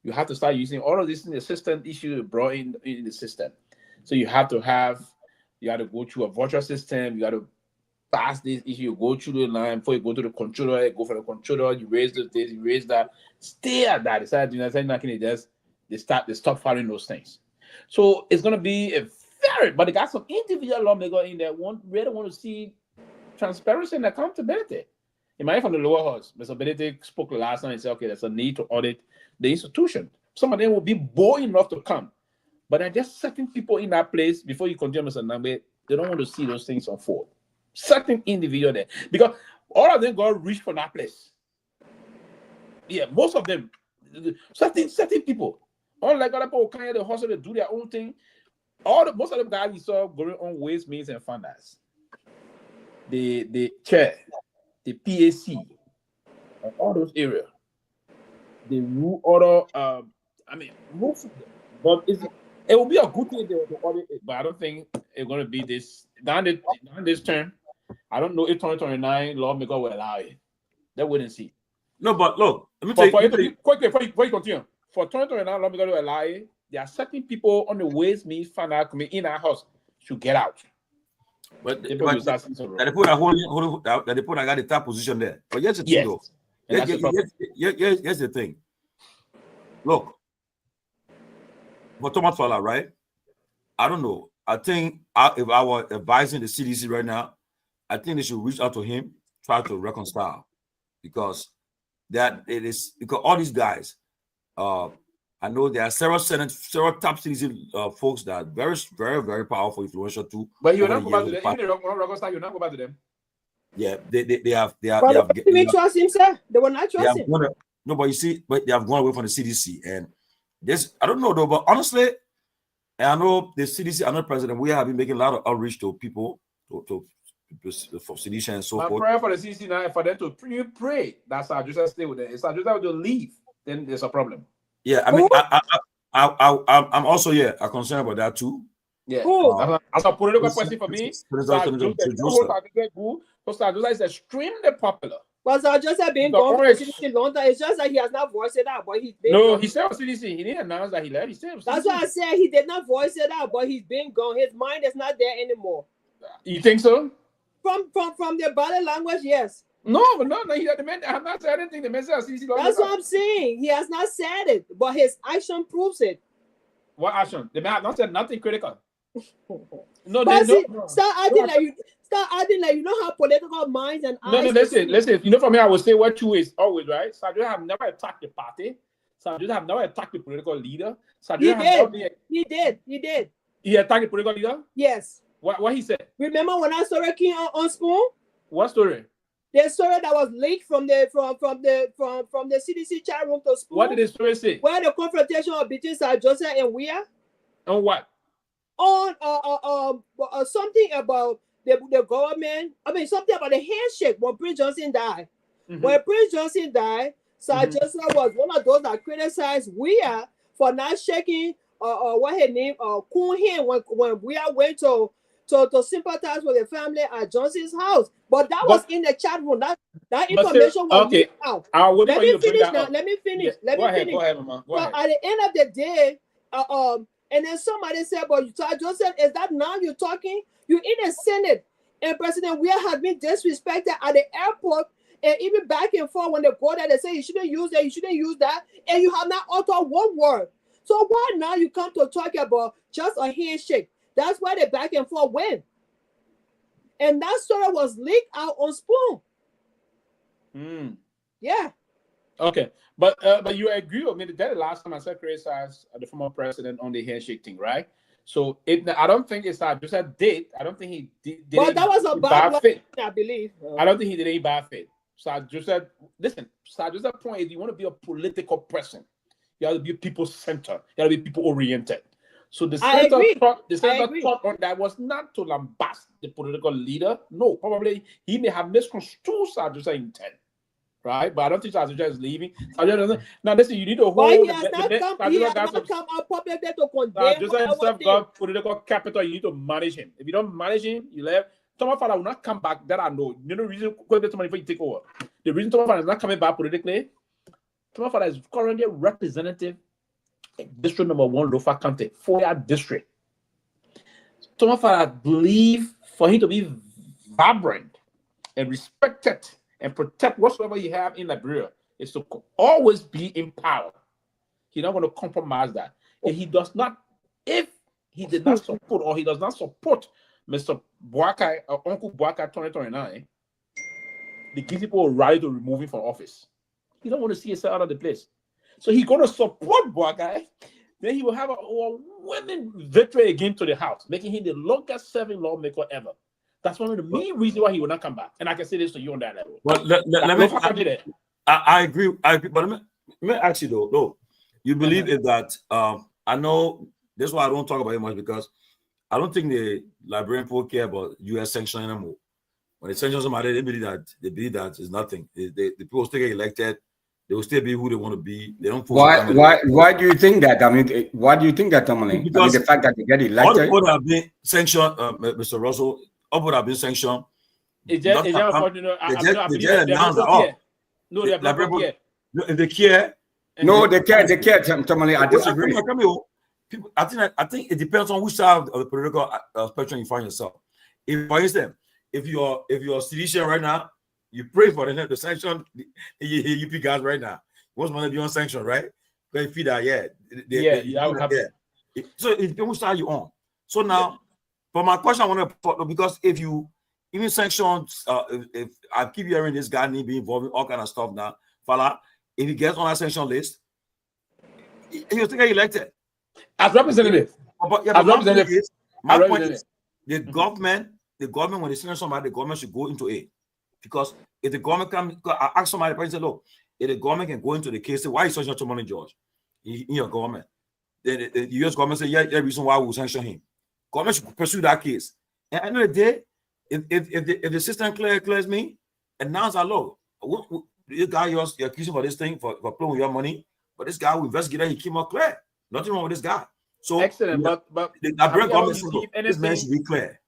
You have to start using all of this in the system issue brought in the system. So you have to go through a virtual system, you got to pass this issue, you go through the line before you go to the controller, go for the controller, you raise this, you raise that, stay at that. They stop following those things. So it's gonna be but they got some individual lawmakers in there really want to see transparency and accountability. Imagine from the lower house, Mr. Benedict spoke last night and said, okay, there's a need to audit the institution. Some of them will be bold enough to come. But there are just certain people in that place, before you continue, Mr. Nambe, they don't want to see those things unfold. Certain individual there. Because all of them got reach from that place. Yeah, most of them, certain people. Unlike other people kind of the hustle, they do their own thing. Most of the guys we saw going on Ways, Means, and Funders, the chair, the PAC, all those areas, the rule order. Most of them, but it will be a good thing to audit it. But I don't think it's going to be this down this term. I don't know if 2029 lawmaker will allow it. They wouldn't see. No, but look, let me tell you. Quickly, before you continue, for 2029 lawmaker to allow it, there are certain people on the Ways Means Finance Committee in our house should get out. But the people that got the top position there. But here's the thing, though. Here's the thing. Look, for Thomas Fowler, right? I don't know. I think if I were advising the CDC right now, I think they should reach out to him, try to reconcile, because all these guys. I know there are several top CDC folks that are very, very, very powerful, influential too. But you're not go back to them. Even if they reconcile, you're not go back to them. Yeah, they have. But they trust him, sir. They will not trust him. No, but you see, but they have gone away from the CDC, and this I don't know though. But honestly, and I know the CDC, I'm not president. We have been making a lot of outreach to people, to for CDC and so forth. My prayer for the CDC now for them to pray. That's how Joseph stay with them. If Joseph to leave, then there's a problem. Yeah, I mean, I'm also I'm concerned about that too. Yeah, as a political person for me, Joseph is extremely popular. But Joseph been gone for CDC long time. It's just that he has not voiced it out, but he's been no, he said CDC. He didn't announce that he left. He said that's why I said he did not voice it out, but he's been gone. His mind is not there anymore. You think so? From the body language, yes. No, he had the man. I'm not saying anything. The man said CDC. That's what I'm saying. He has not said it, but his action proves it. What action? The man has not said nothing critical. No, start acting like you know how political minds and no. Listen. You know, for me, I would say what two ways always right. So I just have never attacked the party. So I just have never attacked the political leader. So He did. He attacked the political leader. Yes. What he said? Remember when I story came on Spoon? What story? The story that was leaked from the CDC chat room to Spoon. What did the story say? Where the confrontation was between Sir Joseph and Myean. On what? On something about the government. I mean something about the handshake when Prince Johnson died. Mm-hmm. When Prince Johnson died, Sir Joseph was one of those that criticized Myean for not shaking what her name Kun hand when Myean went to sympathize with the family at Johnson's house. But that was in the chat room. That information was leaked out. Let me finish. Go ahead, Mama. Go ahead. At the end of the day, and then somebody said, but Joseph, is that now you're talking? You're in the Senate, and President Myean has been disrespected at the airport, and even back and forth when they go there, they say you shouldn't use that, you shouldn't use that, and you have not uttered one word. So why now you come to talk about just a handshake? That's why the back and forth went. And that story was leaked out on Spoon. Yeah. Okay. But you agree with me that the last time I said criticized the former president on the handshake thing, right? So I don't think it's that Joseph did. I don't think he did. But that was a bad fit, I believe. I don't think he did any bad fit. So Joseph, listen, Joseph's point is you want to be a political person. You have to be people-centered. You have to be people-oriented. So the senator thought on that was not to lambast the political leader. No, probably he may have misconstrued Joseph's intent, right? But I don't think Joseph is leaving. Now listen, you need to hold. He has not come out publicly to condemn. Joseph himself got political capital. You need to manage him. If you don't manage him, you left. Thomas Fowler will not come back. That I know. You know the reason why you take over. The reason Thomas Fowler is not coming back politically. Thomas Fowler is currently representative in District Number 1, Lofa County, 4-year district. Thomas Fowler believe for him to be vibrant and respected and protect whatsoever you have in Liberia is to always be in power. He's not going to compromise that. If he did not support or he does not support Mr. Boakai or Uncle Boakai 2029, the Guinea people will rally to remove him from office. He don't want to see himself out of the place. So he's going to support Boakai. Then he will have a winning victory again to the House, making him the longest serving lawmaker ever. That's one of the main reasons why he will not come back. And I can say this to you on that level. But I agree. But let me ask you though. No, you believe in that? I know this is why I don't talk about it much, because I don't think the Liberian people care about U.S. sanctions anymore. When they sanction somebody, they believe that it's nothing. The people still get elected, They will still be who they want to be. They don't. Why do you think that? I mean, why do you think that, Tomalin? Because I mean, the fact that they get elected. All the people that have been sanctioned, Mr. Russell, all people that have been sanctioned. They just announced that. No, they're not here. No, if they care. No, they care. They care, Tomalin. I disagree. People, I think it depends on which side of the political spectrum you find yourself. If, for instance, if you're a citizen right now, you pray for the sanction UP guys right now. Most want to be on sanction, right? Because you feel that, that would happen. So it depends which side you on. So now, for my question, I want to put, because if you even sanctions, if I keep hearing this guy need be involved in all kind of stuff now, Fala, if he gets on that sanction list, he'll still get elected. As representative. My point is, the government, when they sanction somebody, the government should go into it. Because if the government can, I ask somebody, the say, look, if the government can go into the case, say, why are you sanctioning Tomalin George in your government? Then the US government say, yeah, the reason why we sanction him. Government should pursue that case. And at the end of the day, if the system clears me, and now it's look, this guy you're accusing for this thing, for playing with your money, but this guy who investigated, he came out clear. Nothing wrong with this guy. So excellent, but the government said, this man should be clear.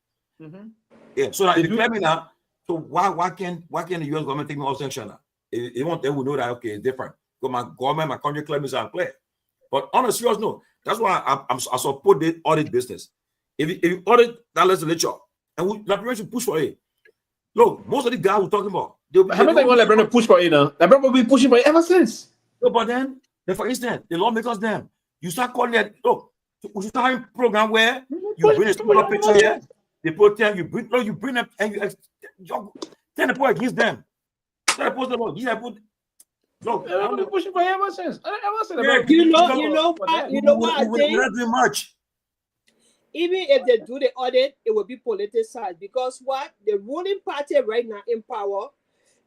Yeah, so now, if you clear me now, so why can't the US government take me off sanction now? They will know that okay, it's different. Because my government, my country claims are clear. But on a serious note, that's why I support the audit business. If you audit that legislature, and Liberia should push for it. Look, most of the guys we're talking about, how many times Liberia push for it now? Liberia will be pushing for it ever since. No, but then for instance, the lawmakers them, you start calling it. Look, we should start having a program where you bring a smaller picture here. They put them, you bring them, and you turn the point against them. Look, I've been pushing for it ever since. You know what I think? We're not doing much. Even if they do the audit, it will be politicized because what the ruling party right now in power,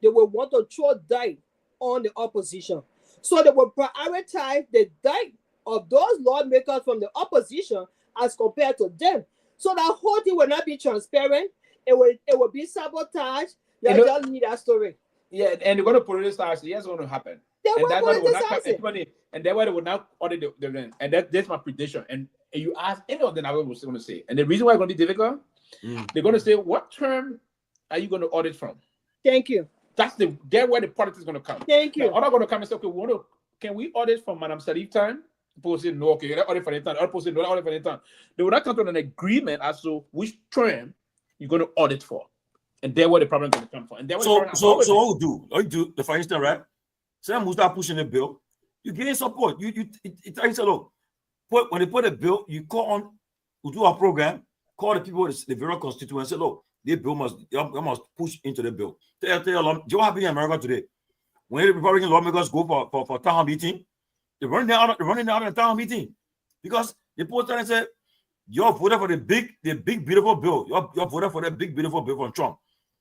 they will want to throw dirt on the opposition. So they will prioritize the dirt of those lawmakers from the opposition as compared to them. So that whole thing will not be transparent. It will be sabotage. You just need that story. Yeah, and they're going to politicize. Yes, it's going to happen. And that's why they will not come, and that's why they will not audit the rent. And that's my prediction. And you ask any of them, I was going to say. And the reason why it's going to be difficult, they're going to say, what term are you going to audit from? Thank you. That's where the politics is going to come. Thank you. They're going to come and say, okay, can we audit from Madam Salif time? People say no, okay, that audit for the time. Other people say no, that audit for the time. They will not come to an agreement as to which term you're going to audit for. And that's where the problem is going to come from. And so what we do, for instance, right? Some who start pushing the bill, you gain support. You say, look, when they put a bill, you call on, we do our program, call the people, the various constituents, say, look, this bill must push into the bill. Tell do you know what happened in America today? When the Republican lawmakers go for town meeting, they're running out of the town meeting because they put and say, you're voted for the big beautiful bill. You're voted for the big beautiful bill from Trump.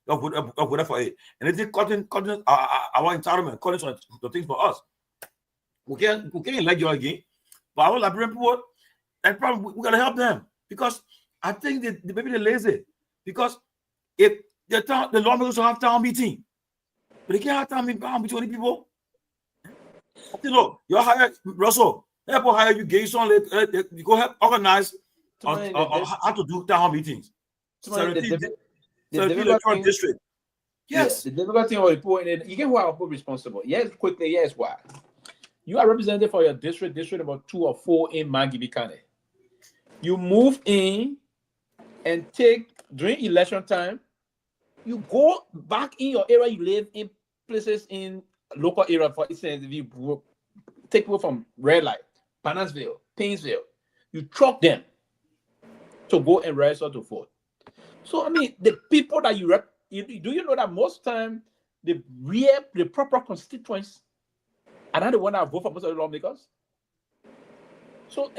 You're voted for it, and they cutting our entitlement, cutting some things for us. We can't elect you again, but our Liberian people, that problem we gotta help them because I think maybe they're lazy because if the lawmakers will have town meeting, but they can't have town meeting with 20 people. You know, you hire Russell, help hire you, get some, you go help organize how to do town meetings. The district. Yes. The difficult thing about reporting, you get why I put responsible. Yes, quickly, yes, why? You are representative for your district about 2 or 4 in Mangibi County. You move in and take during election time, you go back in your area, you live in places in local area. For instance, if you take people from Red Light, Panasville, Painesville, you truck them to go and register to vote. So I mean, the people that you rep, do you know that most time the proper constituents are not the one that vote for most of the lawmakers? So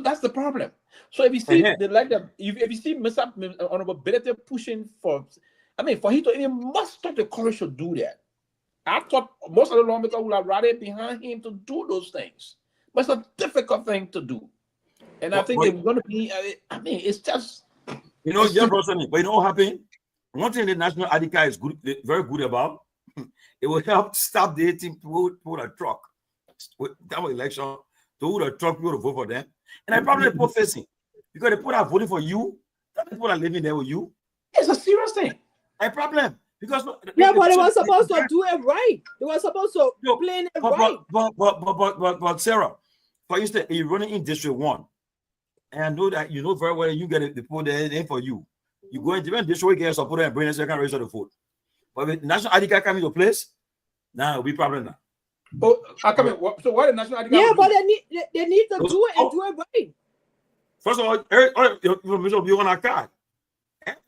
that's the problem. So if you see if you see Mr. Honorable Benedict pushing for, I mean, for him to even muster the courage to do that, I thought most of the lawmakers would have rallied behind him to do those things. But it's a difficult thing to do, and I think it's going to be. I mean, it's just. You know, but you know what happened? One thing the National ID card is good, very good about, it will help stop the 18 people that truck with that election to who the truck people to vote for them. And I probably people facing because the people are voting for you, the people are living there with you. It's a serious thing. A problem because but they were supposed to do it right. They were supposed to plan it right. But Sarah, for instance, you're running in District 1, and I know that you know very well you get the people there in for you. You go in different district, get support and bring a second register to vote. But if national ID card come into place, now it'll be problem now. Oh, so what the national ID card? Yeah, but they need to do it and do it right. First of all, your information will be on our card.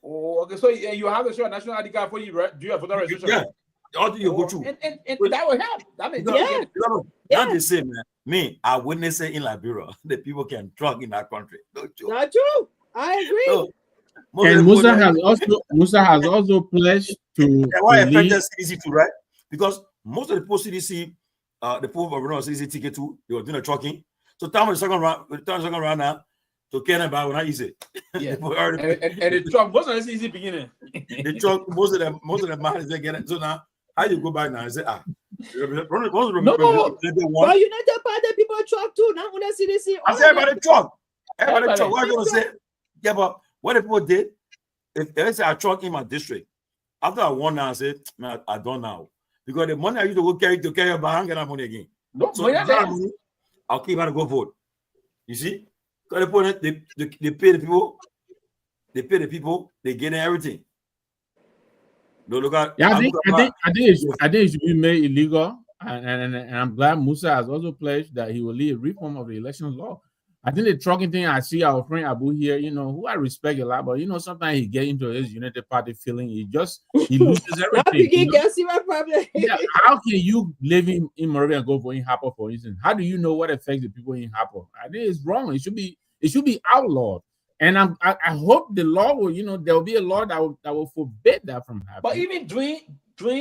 Oh, okay. So you have to show a national ID card for you, right? Do you have voter registration? Yeah, all you go through. And that will help. That means not the same, man. Me, I witnessed it in Liberia. The people can drug in that country. Not true. I agree. No. And Musa has also pledged to why affect the CDC too, right? Because most of the post CDC, the people who run CDC ticket too, they were doing the trucking. So time the second round now. To care about when I easy. Yeah. and the truck, most of them easy beginning. The truck, most of them man they get it. So now how you go back now and say, but United Party people truck too, not on the CDC. I say about the truck. Everybody truck. What are you gonna say? Yeah, but what the people did, if they say I truck in my district, after I won now, I said, man, I don't know. Because the money I used to go carry but I don't get that money again. No, so I'll keep on to go vote. You see? Because they pay the people, they get everything. No, look at, I think it should be made illegal, and I'm glad Musa has also pledged that he will lead a reform of the election law. I think the trucking thing, I see our friend Abu here, who I respect a lot, but sometimes he gets into his United Party feeling, he loses everything. Yeah, how can you live in Moravia and go for in Harper, for instance? How do you know what affects the people in Harper? I think it's wrong. It should be outlawed. And I hope the law will, there will be a law that will forbid that from happening. But even during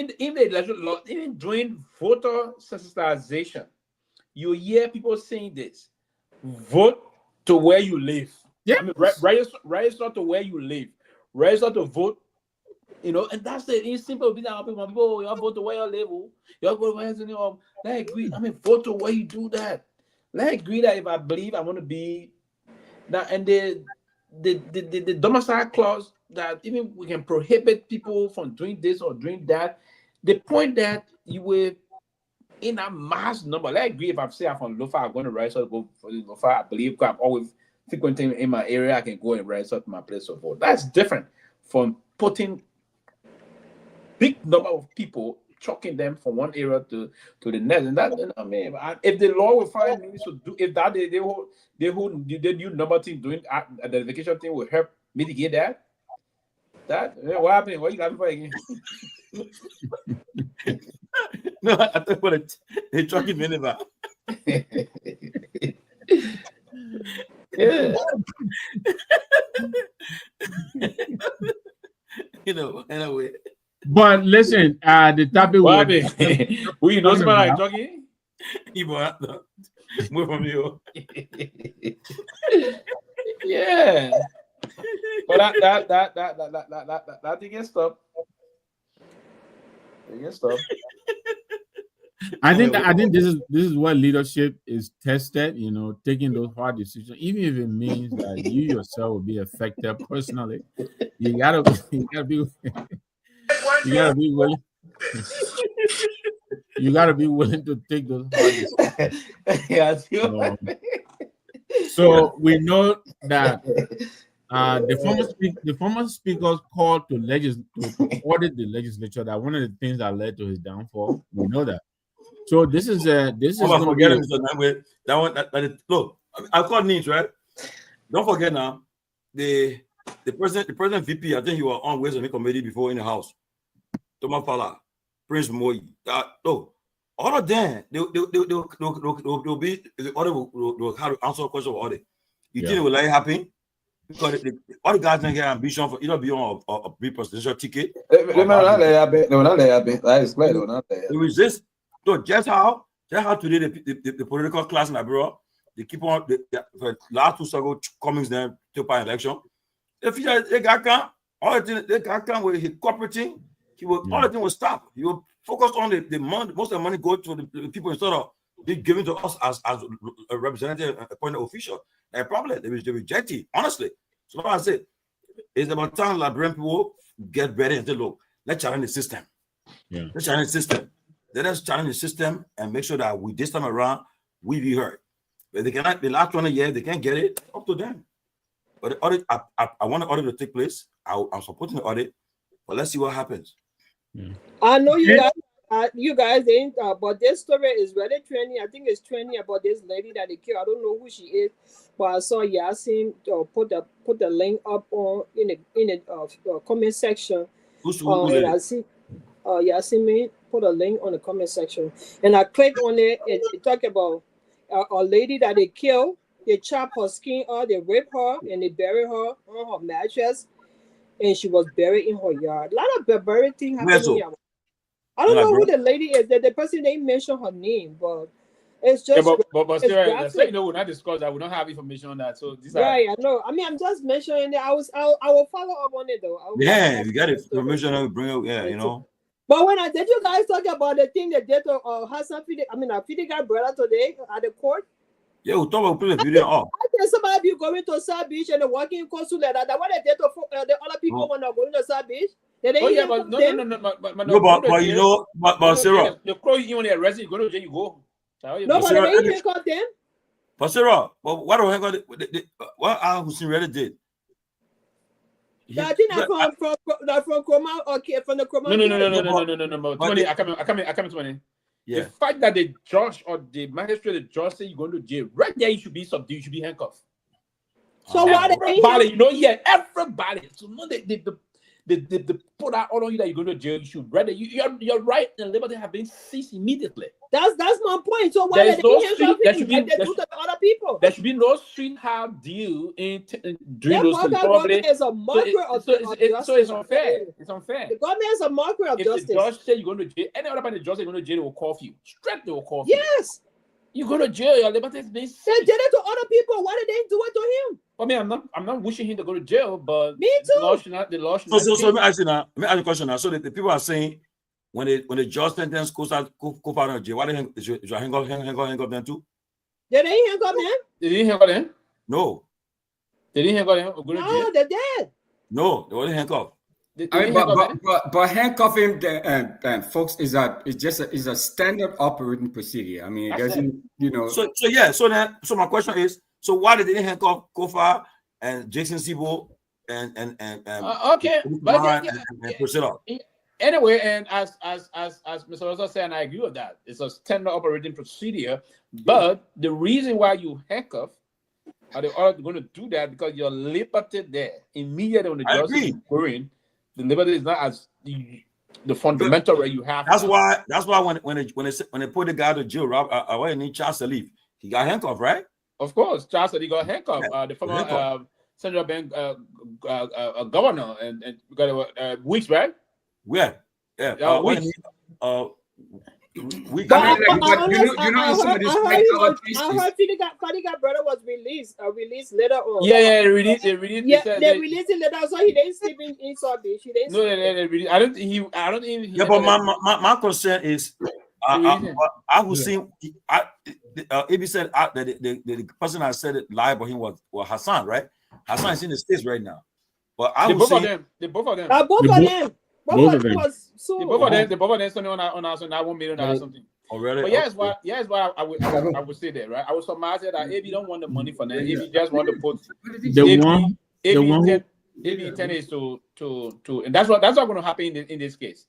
the election law, even during voter sensitization, you hear people saying this: vote to where you live. Yeah, I mean, register to where you live. Register to vote. And that's the simple thing that people you vote to where you live. You vote where you live. Let's agree. I mean, vote to where you do that. Let's agree that if I believe I want to be that, and the domicile clause that even we can prohibit people from doing this or doing that. The point that you will in a mass number. Let's agree if I say I'm from Lofa, I'm going to register to go for Lofa. I believe I'm always frequenting in my area. I can go and register to my place of vote. That's different from putting big number of people, chucking them from one area to the next. And that, if the law will find me to do, if that they do number thing doing the vacation thing will help mitigate that. What happened? What you got for again? No, I thought what they trucking minivan. Yeah. Anyway. But listen, the topic was who you know somebody talking? Move from you. Yeah. But that thing can stop. I think this is what leadership is tested, taking those hard decisions, even if it means that you yourself will be affected personally. You gotta be willing. You gotta be willing to take those hard decisions. So we know that the former speaker called to audit the legislature. That one of the things that led to his downfall. We know that. So this is going to be look. I called names, right? Don't forget now. The president VP. I think he was on Ways and Committee before in the House. Tomalin, Prince Myean. All of them. They'll be the audit will have to answer a question of audit. You think it will let it happen? Because all the guys don't get ambition for either be on a big presidential ticket. They will not let it happen. That is clear. They will not let it happen. They resist. So just how today the political class in Liberia, they keep on the last 2 cycle comings then to by election. If they got all the thing they got with his cooperating, all the thing will stop. He will Focus on the money. Most of the money go to the people instead of being given to us as a representative, appointed official. A problem. They reject it, honestly. So like I said, it's about time Liberian people get ready and say, look, let's challenge the system. Yeah. Let's challenge the system. Let us challenge the system and make sure that we this time around we be heard. But they cannot, the last 20 years, they can't get it, up to them. But the audit, I want the audit to take place. I'm supporting the audit, but let's see what happens. Yeah. I know you guys ain't, but this story is really trending. I think it's trending about this lady that they killed. I don't know who she is, but I saw Yasin put the link up on in the comment section. And I see Yasin put a link on the comment section, and I click on it. It talk about a lady that they killed. They chop her skin off, they rape her, and they bury her on her mattress, and she was buried in her yard. A lot of barbaric things happening here. I don't know who the lady is. The person they mentioned her name, but it's just. Yeah, but Sarah, so, you know, we're not discussed that we don't have information on that. So this right, I know. I mean, I'm just mentioning that. I will follow up on it though. Yeah, you got information. I will bring up. Yeah, you know. But when I did, you guys talk about the thing that did to Hassan Fidi, Fidiga brother today at the court. Yeah, we'll talk about putting the video up. I think some of you going to South Beach and walking in Coastal like that. What they did to the other people when they're going to South Beach. But you know, but Sarah, the crow you only arrested, you go to jail, you go. No, but they didn't handcuff them. But Sarah, what do what Al Hussein really did? I think that's from Kroma or from the Kroma. No. 20. I come 20. Yeah. The fact that the judge or the magistrate, the judge say you're going to jail, right there you should be subdued, you should be handcuffed. So why everybody, you know, yeah, everybody. So no, they put out all of you that you're going to jail. You should rather your right and liberty have been seized immediately. That's my point. So why did they do to other people? There should be no sweetheart deal during those times. Government is a mockery of justice. So it's unfair. It's unfair. The government is a mockery of justice. If the judge say you're going to jail, any other party the judge say you're going to jail, they will call for you. Straight they will call for you. Yes. You go to jail, your liberty is being seized. They did it to other people. Why did they do it to him? I mean, I'm not wishing him to go to jail, but me too. The law should so let me ask you now. Let me ask you a question now. So the people are saying when the judge sentence goes out of jail, why they hang up them too? Did they handcuff them? They didn't handcuff them? No. They didn't handcuff them? No, they did. No, they weren't handcuffed. But handcuffing folks is a standard operating procedure. I mean, it doesn't, you know. So my question is, so why did they handcuff Kofa and Jason Sibo and okay, but Priscilla? Anyway, and as Mr. Rosa said, and I agree with that, it's a standard operating procedure. But the reason why you handcuff, are they all going to do that because you're liberty there immediately when the judge is going. The liberty is not as the fundamental right you have. That's why when they put the guy to jail, I need Charles to leave. He got handcuffed, right? Of course, Charles said he got handcuffed. The former central bank governor and got Weeks, right? Yeah. Weeks. I heard Fadiga brother was released later on. They released it later, so he didn't sleep in South Beach. I don't think he. Yeah, but my concern is, I would see. If he said that the person that said it lied about him was Hassan, right? Hassan is in the States right now, but I would say both of them. Both of them was sued. Both of them standing on that $1 million or something. Oh, really? But yes, what I would say that, right? I would surmise that if you don't want the money for them, if you just want to put if intent is to and that's what's going to happen in this case.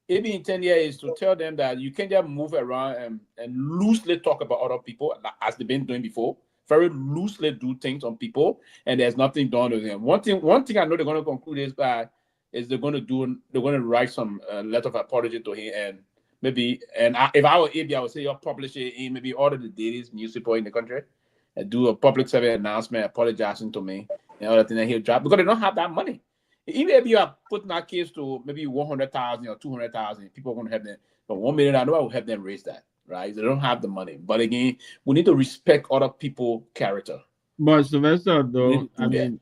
If the intent here is to tell them that you can't just move around and loosely talk about other people as they've been doing before, very loosely do things on people, and there's nothing done to them. One thing I know they're going to conclude is they're going to write some letter of apology to him, and maybe, if I were AB, I would say you'll publish it in maybe all of the dailies, newspaper in the country, and do a public service announcement apologizing to me and all that thing that he'll drop, because they don't have that money. Even if you are putting that case to maybe 100,000 or 200,000, people are going to have them, but 1 million, I know I will have them raise that, right? They don't have the money. But again, we need to respect other people's character. But Sylvester, though, I mean,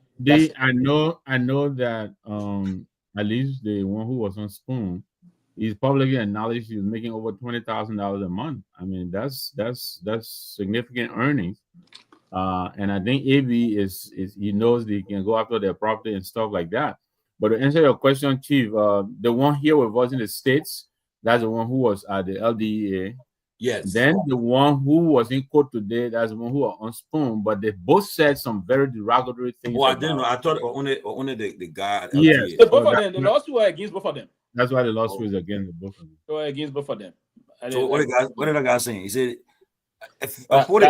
I know that at least the one who was on Spoon, he's publicly acknowledged he was making over $20,000 a month. I mean, that's significant earnings. And I think AB is he knows they can go after their property and stuff like that. But to answer your question, Chief, the one here with us in the States, that's the one who was at the LDEA. Yes. Then the one who was in court today, that's the one who was on Spoon, but they both said some very derogatory things. Oh, I didn't know. I thought only the guy at LDEA. Yes. So both of them, the lawsuit were against both of them. That's why the lawsuit is against both of them. So against both of them. So what did that guy saying? He said, for the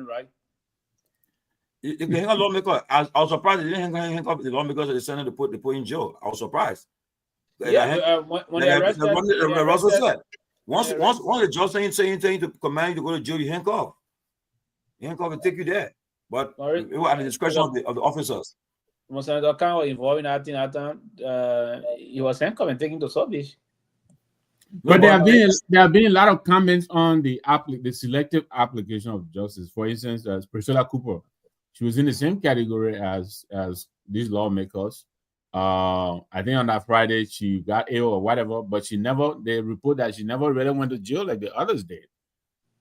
right? You can hang a lawmaker. I was surprised they didn't hang up the lawmakers that they sent to put in jail. I was surprised. Yeah, when they arrested, Russell said, once the judge saying to command you to go to jail, you handcuff. You handcuff and take you there. But it was at the discretion of the officers. When Senator Khan was involved in that thing at time, he was handcuffed and taken to service. But there have been a lot of comments on the selective application of justice. For instance, as Priscilla Cooper, she was in the same category as these lawmakers. I think on that Friday she got ill or whatever, but they report that she never really went to jail like the others did.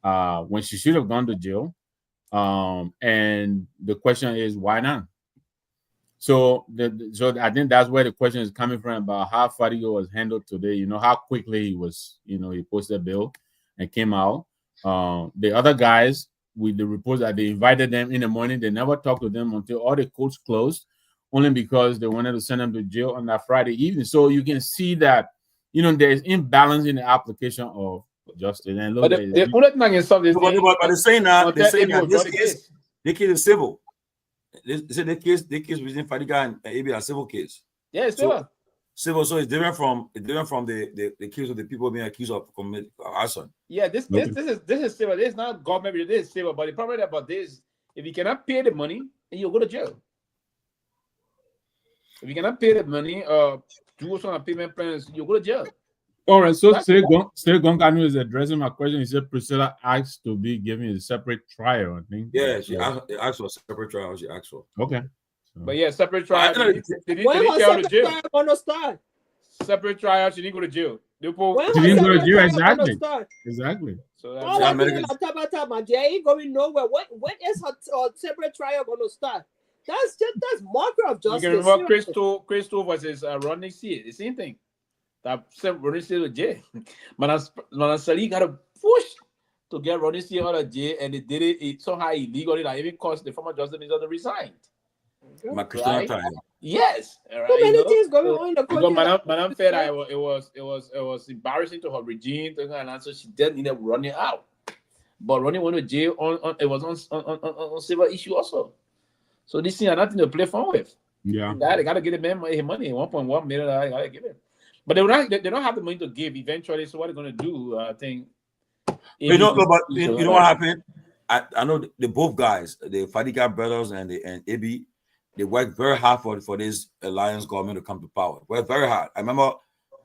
When she should have gone to jail. And the question is, why not? So I think that's where the question is coming from about how Fadiga was handled today. You know, how quickly he was, he posted bail and came out. The other guys, with the reports that they invited them in the morning, they never talked to them until all the courts closed, only because they wanted to send them to jail on that Friday evening. So you can see that, there's imbalance in the application of justice. And look, but they're saying that this case is civil. They said the case between Fadiga and AB are civil case. Yeah, it's civil. So it's different from the case of the people being accused of committing arson. Yeah, this is civil. This is not government. This is civil. But the problem about this, if you cannot pay the money, then you'll go to jail. If you cannot pay the money, do some payment plans, you'll go to jail. All right, so Sir Gonganu is addressing my question. He said Priscilla asked to be given a separate trial, I think. Yeah, she asked for a separate trial. She asked for. Okay. But yeah, separate trial. When was separate trial going to start? Separate trial, she didn't go to jail. She didn't go to jail, exactly. So all I'm doing there ain't going nowhere. When is her separate trial going to start? That's marker of justice. You can remember Crystal versus Rodney C. The same thing. That sent Rodney C to jail. Manasali got to push to get Rodney C out of jail, and they did it somehow illegally. That even caused the former justice minister to resign. Right? Yes. Right, so many things going on in the country. Madam said it was embarrassing to her regime, and so she did need Rodney out. But Rodney went to jail it was on civil issue also. So this thing are nothing to play fun with. Yeah. They gotta give the man his money, $1.1 million. They gotta give it. But they don't have the money to give eventually. So what they're gonna do, I think. You know what happened? I know the both guys, the Fadiga brothers and AB, they worked very hard for this alliance government to come to power. Worked very hard. I remember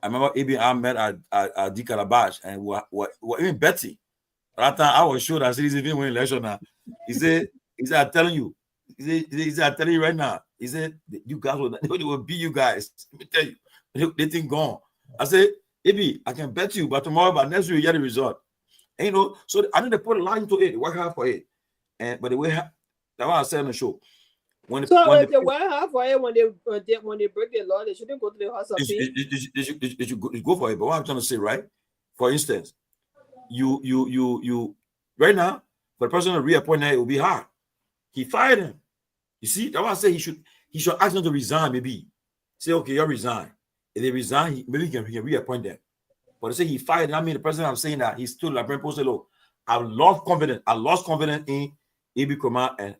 AB and I met at D Calabash, and even Betty. At that time, I was sure that he's even winning election now. He said, I'm telling you. He said, I'm telling you right now. He said, you guys will beat you guys. Let me tell you, they think gone. I said, AB, I can bet you, but tomorrow, but next week, you get the result. And, so I know they put a lot into it. They work hard for it. But the way that's what I said on the show. If they work hard for it, when they break the law, they shouldn't go to the house of peace. They should go for it. But what I'm trying to say, right? For instance, you right now, for the person to reappoint her, it will be hard. He fired him. You see, that's why I say he should ask them to resign, maybe. Say, okay, you resign. If they resign, maybe he can reappoint them. But they say he fired them. I mean, the president, I'm saying that he stood like Ben posted, look, I lost confidence in Ibi Koma and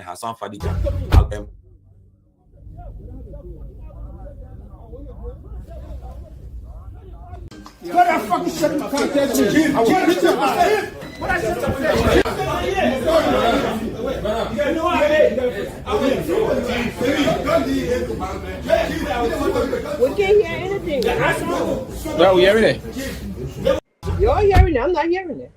Hassan Fadiga. What the fuck is shut my contest regime? I will put your ass. What I said we can't hear anything. No, we hearing it. You're hearing it. I'm not hearing it.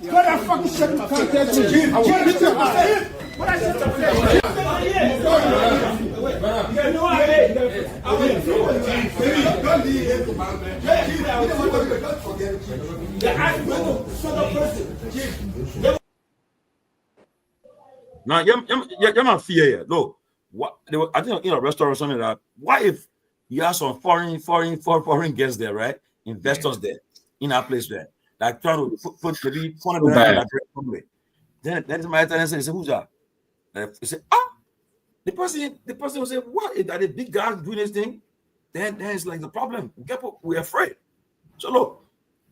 Put that fucking shit in my contest. I will hit your ass. What I said now, you're not fear. Look, what I think in a restaurant or something like that. What if you have some foreign guests there, right? Investors there in our place there, like trying to put maybe $400. Then is my attendant say, who's that? And they say, the person will say, what? Is that a big guy doing this thing? Then it's like the problem. We're afraid. So look,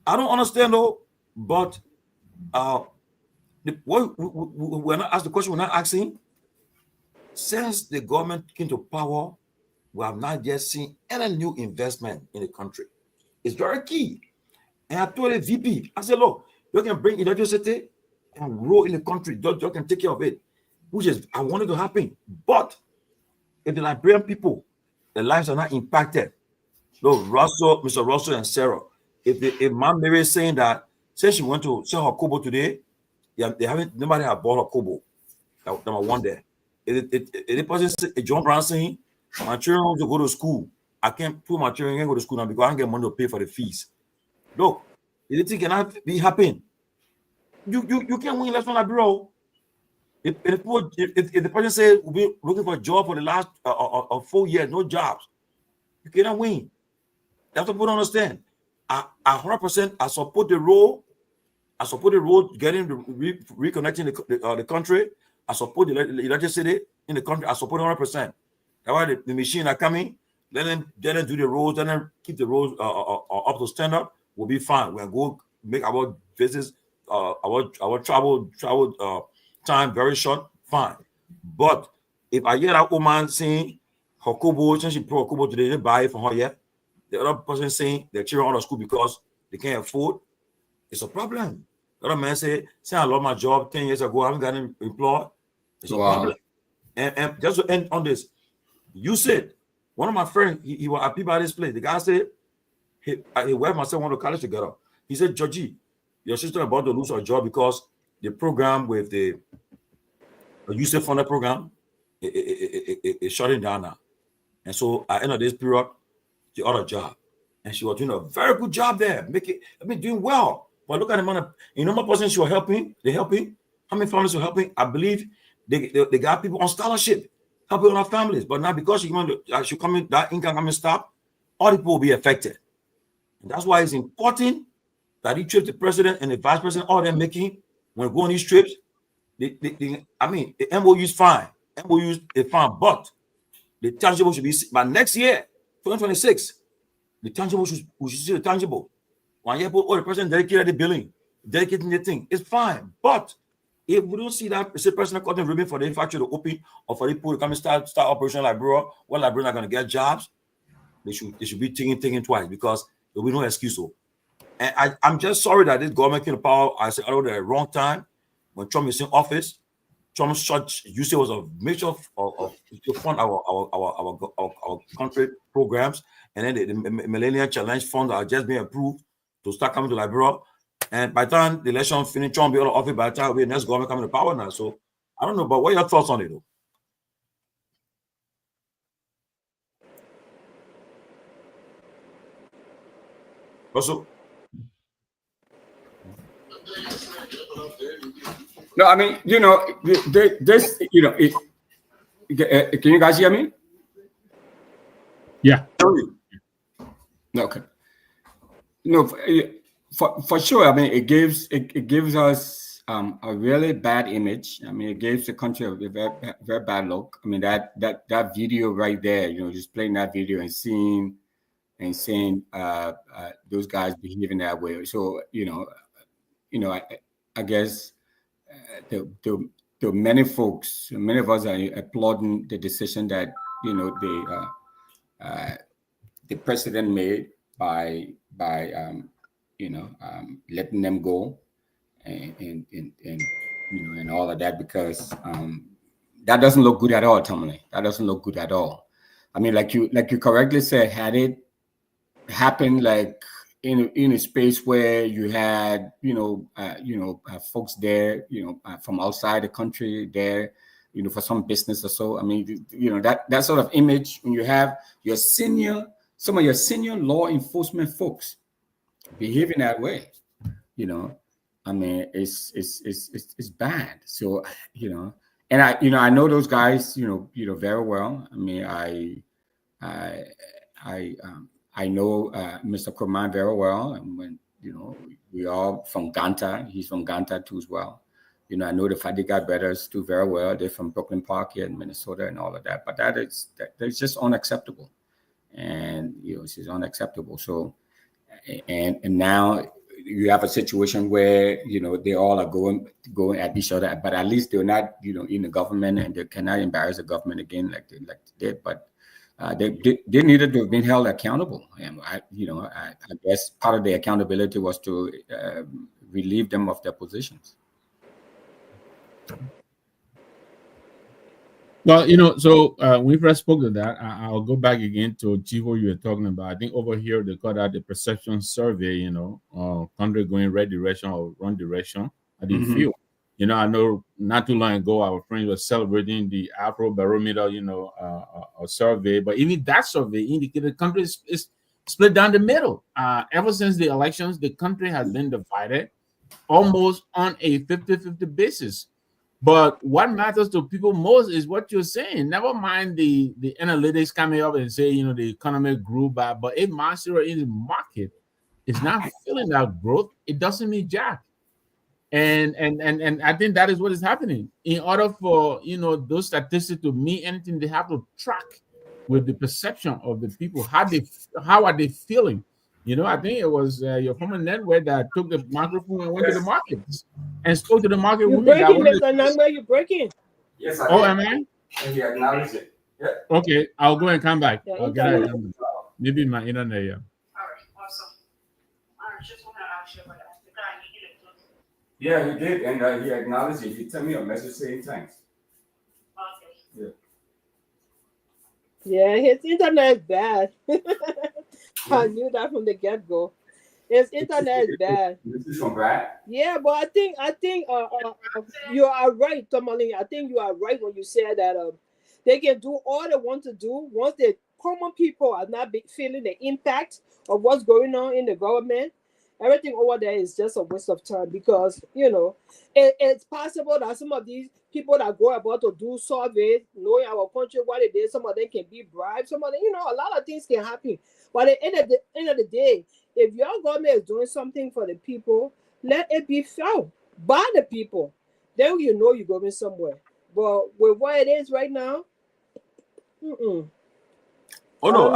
I don't understand though, but we're not asked the question. We're not asking. Since the government came to power, we have not yet seen any new investment in the country. It's very key. And I told the VP, I said, look, you can bring electricity and roll in the country. You can take care of it, which is I wanted to happen. But if the Liberian people, their lives are not impacted, look, Mr. Russell and Sarah, if Mom Mary is saying that, since she went to sell her kobo today, nobody have bought her kobo. That number one there. If the person John Brown saying, my children want to go to school, I can't put my children can go to school now because I don't get money to pay for the fees. Look, if the thing cannot be happening, you can't win election like bro. If the person says we'll be looking for a job for the last 4 years, no jobs, you cannot win. That's what people don't understand. I 100% I support the role. I support the road getting reconnecting the country. I support the electricity in the country. I support 100%. That's why the machine are coming. Let them do the roads. Let them keep the roads up to standard. We'll be fine. We'll go make our visits, our travel time very short. Fine. But if I hear that woman saying her kobo, since she brought kobo today, they didn't buy it for her yet. The other person saying their children out of school because they can't afford. It's a problem. The other man say I lost my job 10 years ago. I haven't gotten employed. It's a problem. And just to end on this, you said one of my friends, he was at Peabody's place. The guy said his wife and son went to college together. He said, Georgie, your sister about to lose her job because the program with the USAID funded program is shutting down now. And so at the end of this period, she got a job. And she was doing a very good job there, doing well. But look at the amount of number of person she was helping. They helping. How many families were helping? I believe they got people on scholarship, helping on our families. But now because that income coming stop, all the people will be affected. And that's why it's important that each trip the president and the vice president, all them making when we go on these trips. The MOU is fine. MOU is fine, but the tangible should be by next year, 2026. The tangible we should see the tangible. 1 year, the president dedicated the billing, dedicating the thing. It's fine. But if we don't see that, it's a personal cutting ribbon for the factory to open or for the people to come and start operation like bro, what like bro are going to get jobs, they should be thinking twice because there will be no excuse. And I'm just sorry that this government came to power, I said, at the wrong time when Trump is in office. Trump's church USAID was a major to fund our country programs, and then the Millennium Challenge Fund are just being approved to start coming to Liberia. And by the time the election finished, Trump will be out of office. By the time the next government coming to power now. So I don't know, but what are your thoughts on it, though? Also, no, I mean, this, can you guys hear me? Yeah. Okay. No, for sure. I mean, it gives us a really bad image. I mean, it gives the country a very, very bad look. I mean, that video right there, just playing that video and seeing those guys behaving that way. So, I guess the many folks, many of us are applauding the decision that the president made by letting them go and all of that, because that doesn't look good at all, Tomalin. That doesn't look good at all. I mean, like you correctly said, had it happened like in a space where you had folks there, from outside the country there, for some business or so. I mean, that sort of image when you have some of your senior law enforcement folks behaving that way, I mean, it's bad. So, and I know those guys, very well. I mean, I know Mr. Kurman very well, and when we are from Ganta, he's from Ganta too as well. I know the Fadiga brothers too very well. They're from Brooklyn Park here in Minnesota and all of that. But that's just unacceptable, and it's just unacceptable. So, and now you have a situation where they all are going at each other, but at least they're not in the government, and they cannot embarrass the government again like they did. But they needed to have been held accountable, and I guess part of the accountability was to relieve them of their positions. Well, so we first spoke to that. I'll go back again to Chivo you were talking about. I think over here they call that the perception survey, country going right direction or wrong direction. How do you feel? I know not too long ago our friends were celebrating the Afro Barometer, a survey, but even that survey indicated the country is split down the middle. Ever since the elections, the country has been divided almost on a 50-50 basis. But what matters to people most is what you're saying. Never mind the analytics coming up and say, the economy grew by, but if Monster in the market is not feeling that growth, it doesn't mean jack. And I think that is what is happening. In order for those statistics to mean anything, they have to track with the perception of the people. How are they feeling? I think it was your former network that took the microphone and went to the markets and spoke to the market You're women. breaking, Mr. Nangba, you're breaking. Yes, Oh, am I? And he acknowledged it. Yeah. Okay, I'll go and come back. Yeah, I'll get it. Maybe my internet, yeah. All right, awesome. I just want to ask you about that. The guy, he did it. Yeah, he did, and he acknowledged it. He sent me a message saying thanks. Okay. Yeah, his internet is bad. I knew that from the get-go. His internet is bad. This is from Brad? Yeah, but I think you are right, Tomalin. I think you are right when you say that they can do all they want to do once the common people are not feeling the impact of what's going on in the government. Everything over there is just a waste of time because it's possible that some of these people that go about to do surveys, knowing our country what it is, some of them can be bribed, some of them, a lot of things can happen. But at the end of the day, if your government is doing something for the people, let it be felt by the people. Then you're going somewhere. But with what it is right now, Oh no,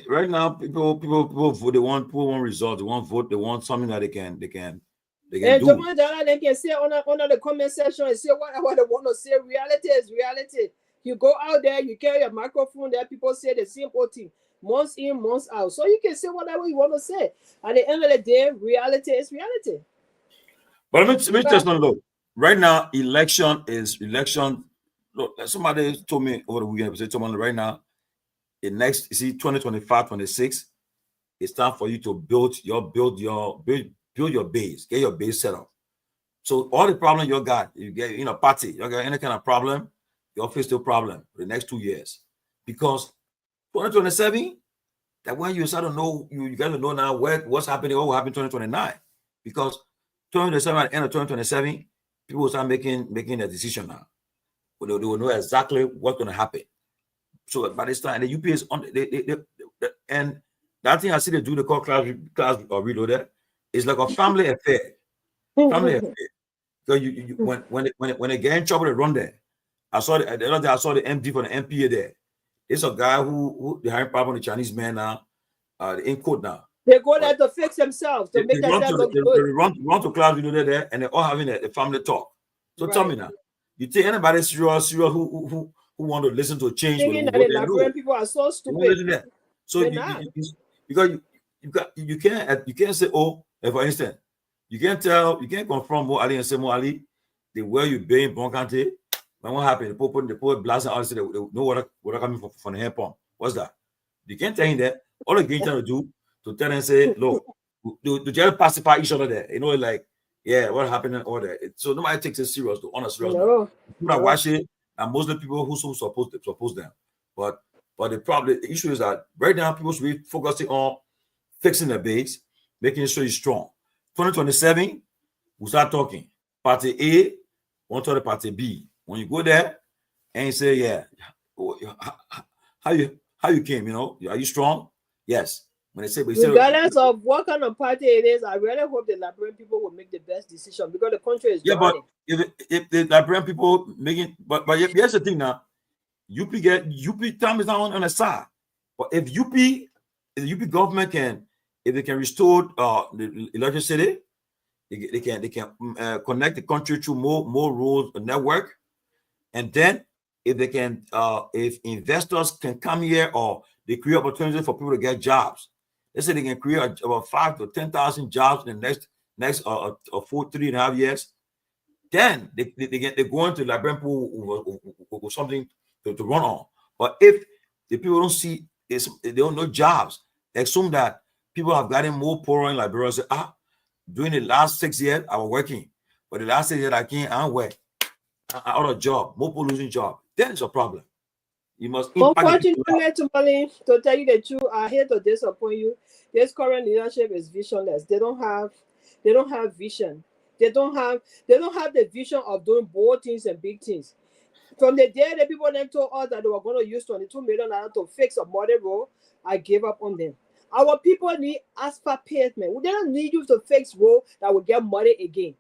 right now people vote. They want results. They want vote. They want something that they can do. And they can say under the comment section and say whatever they want to say. Reality is reality. You go out there, you carry a microphone there, people say the same old thing. Months in, months out. So you can say whatever you want to say. At the end of the day, reality is reality. But let me just not look. Right now, election is election. Look, somebody told me over the weekend, right now, the next, 2025, 26, it's time for you to build your base, get your base set up. So all the problem you got, you get party, you got any kind of problem, you'll face the problem for the next 2 years. Because 2027, that when you start to know, you got to know now what's happening, what will happen in 2029. Because 2027, at the end of 2027, people will start making a decision now. They will know exactly what's going to happen. So by this time, the UP is on, and that thing I see they do, they call class or reloaded, it's like a family affair. Family affair. So when they get in trouble, they run there. I saw the other day, I saw the MD for the MPA there. It's a guy who they hiring problem on the Chinese man now, in court now. They go there to fix themselves, to make themselves look good. They run to class reloaded there, and they're all having a family talk. So tell me now, you think anybody serious who want to listen to change? Thinking that the Liberian people are so stupid. So you can't say, for instance, you can't confront Mo Ali and say, Mo Ali, the way you being Bonkante, when what happened? The poor blast and all say they know what coming from the hand pump. What's that? You can't tell him that. All the game trying to do to tell them, say, look, to just pacify each other there. You know, like, yeah, what happened and all that. So nobody takes it serious, on a serious note. People that watch it, and mostly people who suppose them. But the issue is that right now people should be focusing on fixing the base, making sure it's strong. 2027, we start talking. Party A, want to the party B. When you go there and you say, yeah, how you came, you know, are you strong? Yes. When they say, regardless of what kind of party it is, I really hope the Liberian people will make the best decision because the country is drowning. But if the Liberian people making, but here's the thing now, UP time is not on the side. But if the UP government if they can restore the electricity, they can connect the country to more roads network, and then if they can if investors can come here or they create opportunities for people to get jobs. They say they can create about 5,000 to 10,000 jobs in the next 3.5 years. Then they go into Liberian people with something to run on. But if the people don't see, they don't know jobs, they assume that people have gotten more poorer in Liberia. Say, during the last 6 years, I was working. But the last 6 years, I can't work. I'm out of job. More people losing job. Then it's a problem. You must. Unfortunately, Tomalin, to tell you the truth, I hate to disappoint you. This current leadership is visionless. They don't have vision. They don't have the vision of doing bold things and big things. From the day the people then told us that they were going to use $22 million to fix a modern road, I gave up on them. Our people need asphalt pavement. They don't need you to fix road that will get muddy again.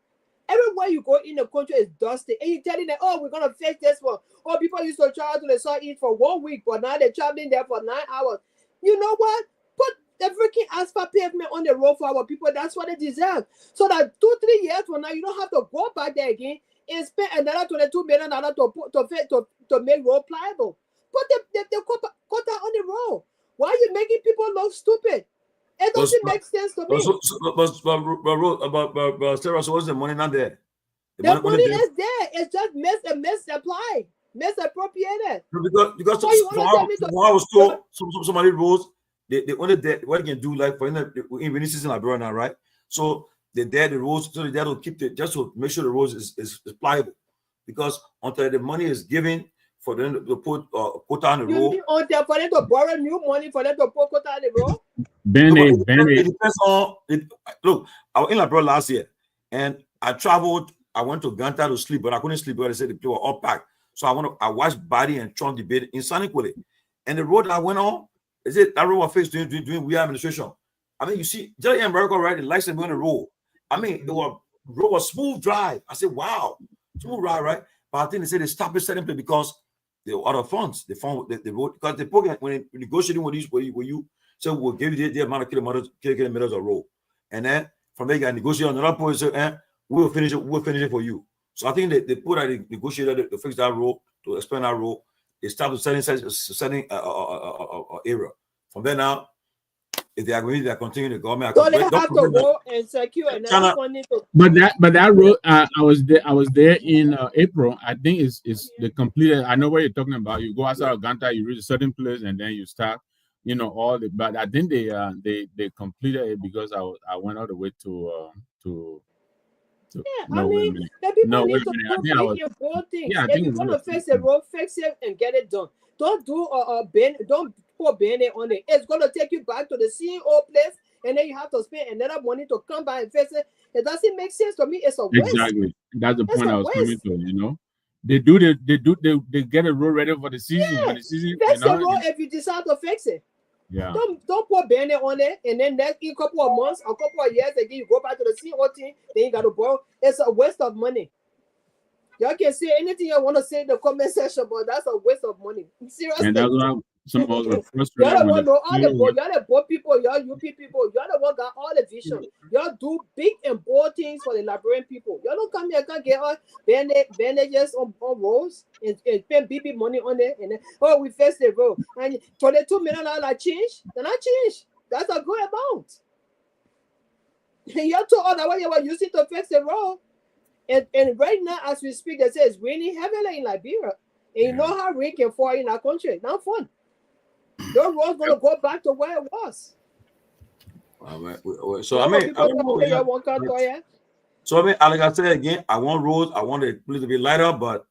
Everywhere you go in the country is dusty, and you're telling them, "Oh, we're gonna fix this one." Oh, people used to travel to the South East for 1 week, but now they're traveling there for 9 hours. You know what? Put the freaking asphalt pavement on the road for our people. That's what they deserve. So that 2-3 years from now, you don't have to go back there again and spend another $22 million to make road pliable. Put the quota on the road. Why are you making people look stupid? It doesn't make sense to me. But Sarah, so what's the money not there? The money is there. It's just misapplied, misappropriated. Because I was told somebody rules, they only did what they can do, like for in rainy season like now, right? So they dare the roads, so they dare to keep it just to make sure the roads is pliable. Because until the money is given for them to put quota on the road. Until for them to borrow new money for them to put quota on the road? It depends on it. Look, I was in Liberia last year and I traveled. I went to Ganta to sleep, but I couldn't sleep because they said the people were all packed. So I watched Body and Trump debate in Saniquale. And the road I went on, is it that road was faced doing we administration? I mean, you see, just in America, right? The license on the road. I mean, the road was smooth drive. I said, wow, smooth ride, right? But I think they said they stopped it setting play because they were out of funds. They found the road because the program when negotiating with these, where you so we'll give you the amount of kilometers of road, and then from there you can negotiate on another point. So we'll finish it for you. So I think they put out the negotiator to fix that road, to expand that road. They started setting area. From there now, if they are going to continue the government, so they have to go and secure another funding. But that road, I was there in April. I think it's the completed. I know what you're talking about. You go outside of Ganta, you reach a certain place, and then you start. You know all the. But I think they completed it because I went all the way to. Yeah, no, I mean, the people need to do big and bold things. Yeah, if you're gonna fix the road, fix it and get it done. Don't do don't put Band-Aid on it. It's gonna take you back to the CEO place, and then you have to spend another money to come back and fix it. It doesn't make sense to me. It's a waste. Exactly. That's the point I was coming to. You know, they get a road ready for the season. Yeah. For the season, fix the road if you decide to fix it. Yeah. Don't put Band-Aid on it, and then next couple of months, a couple of years again, you go back to the CEO team, then you got to borrow. It's a waste of money. Y'all can say anything you want to say in the comment section, but that's a waste of money. Seriously. And that's why some of us were frustrated. Y'all the bold people, y'all UP people, y'all the one got all the vision. Y'all do big and bold things for the Liberian people. Y'all don't come here and get all bandages on roads and spend BB money on it, and then, we fix the road. And $22 million change, then I change. That's a good amount. And y'all told all that what you were using to fix the road. And right now, as we speak, they say it's raining heavily in Liberia. And you know how rain can fall in our country. Not fun. The road's going to go back to where it was. So I mean, like I said again, I want roads. I want it a little bit lighter, but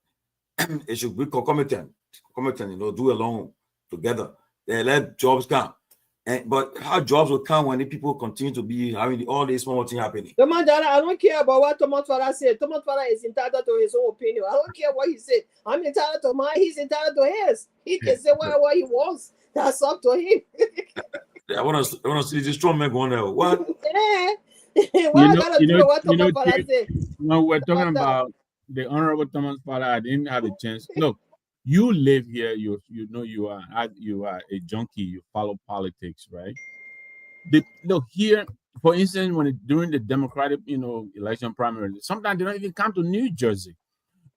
it should be concomitant. Do along together. They let jobs come. But how jobs will come when the people continue to be having all these small things happening? I don't care about what Thomas Father said. Thomas Father is entitled to his own opinion. I don't care what he said. I'm entitled to mine. He's entitled to his. He can say what he wants. That's up to him. I want to see this strong man going there. What? What I gotta do with what Thomas Father said? When we're talking about the Honorable Thomas Father, I didn't have a chance. Look, you live here. You know you are a junkie. You follow politics, right? Look here, for instance, during the Democratic election primary, sometimes they don't even come to New Jersey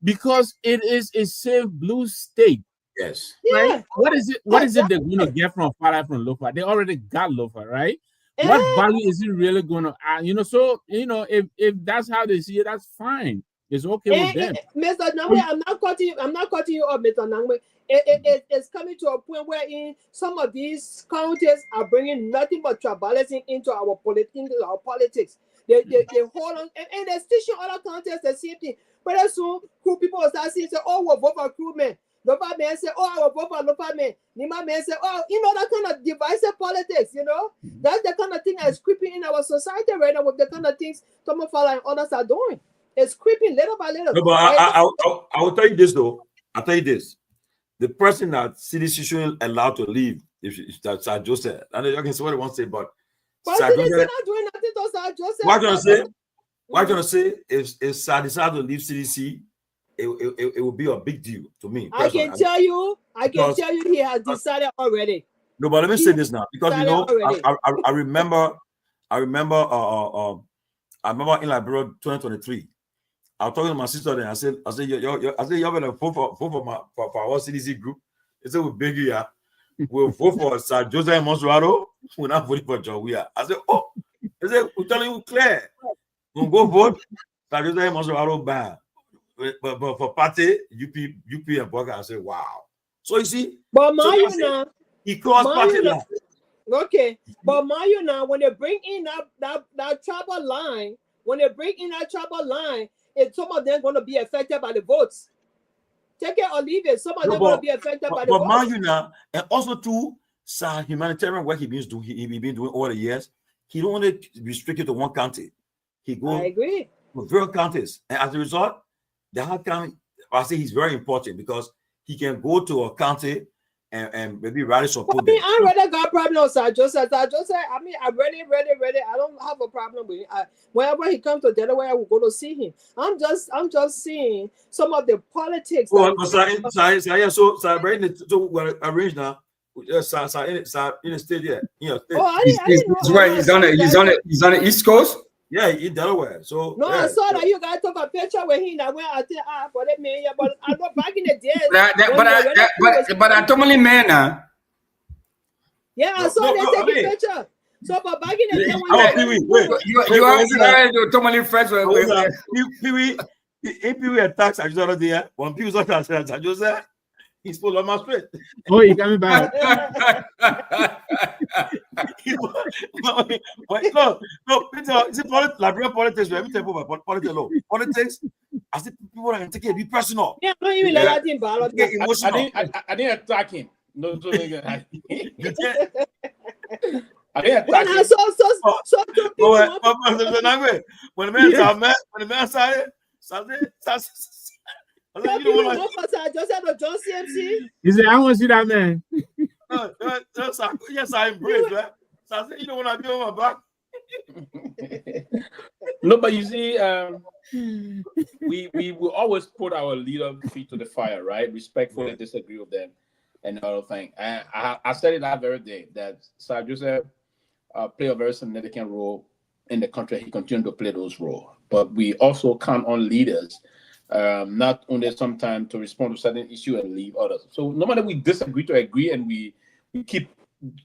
because it is a safe blue state. Yes. Right? Yeah. What is it they're going to get from Lofa? They already got Lofa, right? What value is it really going to add? If that's how they see it, that's fine. It's okay with them. Mr. Nangwe, I'm not cutting you off, Mr. Nangwe. It's coming to a point where some of these counties are bringing nothing but tribalism into our politics. They hold on, and they're teaching other counties the same thing. But soon, people will start saying, "Oh, we'll vote for crew men." Lofa man say, "Oh, I will vote for Lofa man." Nima man say, "Oh, that kind of divisive politics, That's the kind of thing that's creeping in our society right now with the kind of things Thomas Fala and others are doing. It's creeping little by little. No, but I will tell you this, though. I'll tell you this. The person that citizen shouldn't allowed to leave, if that's Sir Joseph, I know you can say what they want to say, but Sir Joseph not doing nothing to Sir Joseph. What I'm going to say, if Sir decided to leave CDC, it will be a big deal to me. I can tell you he has decided already. No, but let me say this now, because I remember in Liberia 2023. I was talking to my sister then. I said, you better vote for our CDC group. They said, we'll beg you, we'll vote for Sir Joseph Monsuaro. We're not voting for John Weah. I said, oh, they said, we're telling you clear. We'll go vote Sir Joseph Monsuaro ban. But for party, UP and Boga, I said, wow. So you see, but Myean, he crossed party line. Okay, but Myean, when they bring in that tribal line, and some of them going to be affected by the votes. Take it or leave it. Some of them going to be affected by the votes. But Myean, and also too, Sir humanitarian work he been doing all the years. He don't want to be restricted to one county. He goes. I agree. To various counties, and as a result, that county, I say he's very important because he can go to a county and maybe rally support. I really got a problem with Sir Joseph. I really, I don't have a problem with it. Whenever he comes to Delaware, I will go to see him. I'm just seeing some of the politics. So arrange now. In the state yet. He's on the East Coast. Yeah, in Delaware. So no, I saw that you guys took a picture with him. I went out there for that man. But I know back in the day. But I Tomalin man. Yeah, I saw they take a picture. So but back in the day, you are Tomalin friends with Pewee. If Pewee attacks, I just out there. When people attacks, I just said he's full of my spirit. Oh, he coming back. No, it's Liberia politics. Let me tell you about politics. I said people are take it be personal. Yeah, don't even let him ball. I didn't attack him. No, I didn't attack him. When the man said you don't want to just John CMC. He said, I want to see that man. Yes, I embrace that. So I said, you don't want to be on my back. No, but you see, we will always put our leader feet to the fire, right? Respectfully disagree with them and other thing. And I said it that very day that Sir Joseph played a very significant role in the country. He continued to play those roles. But we also count on leaders, not only sometimes to respond to certain issue and leave others. So no matter we disagree to agree, and we keep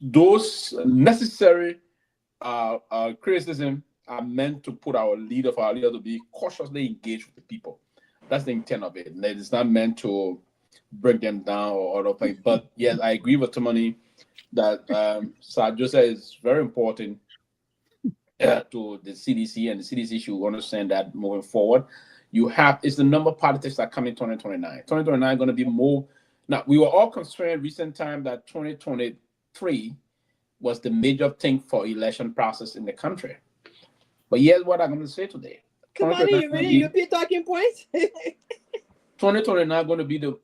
those necessary criticism are meant to put our leader to be cautiously engaged with the people. That's the intent of it. It's not meant to break them down or other things. But yes, I agree with Tomalin that Sir Joseph is very important to the CDC, and the CDC should understand that moving forward. It's the number of politics that come in 2029. 2029 going to be more. Now, we were all concerned recent time that 2023 was the major thing for election process in the country. But here's what I'm going to say today. Come on, you be talking points. 2029 going to be the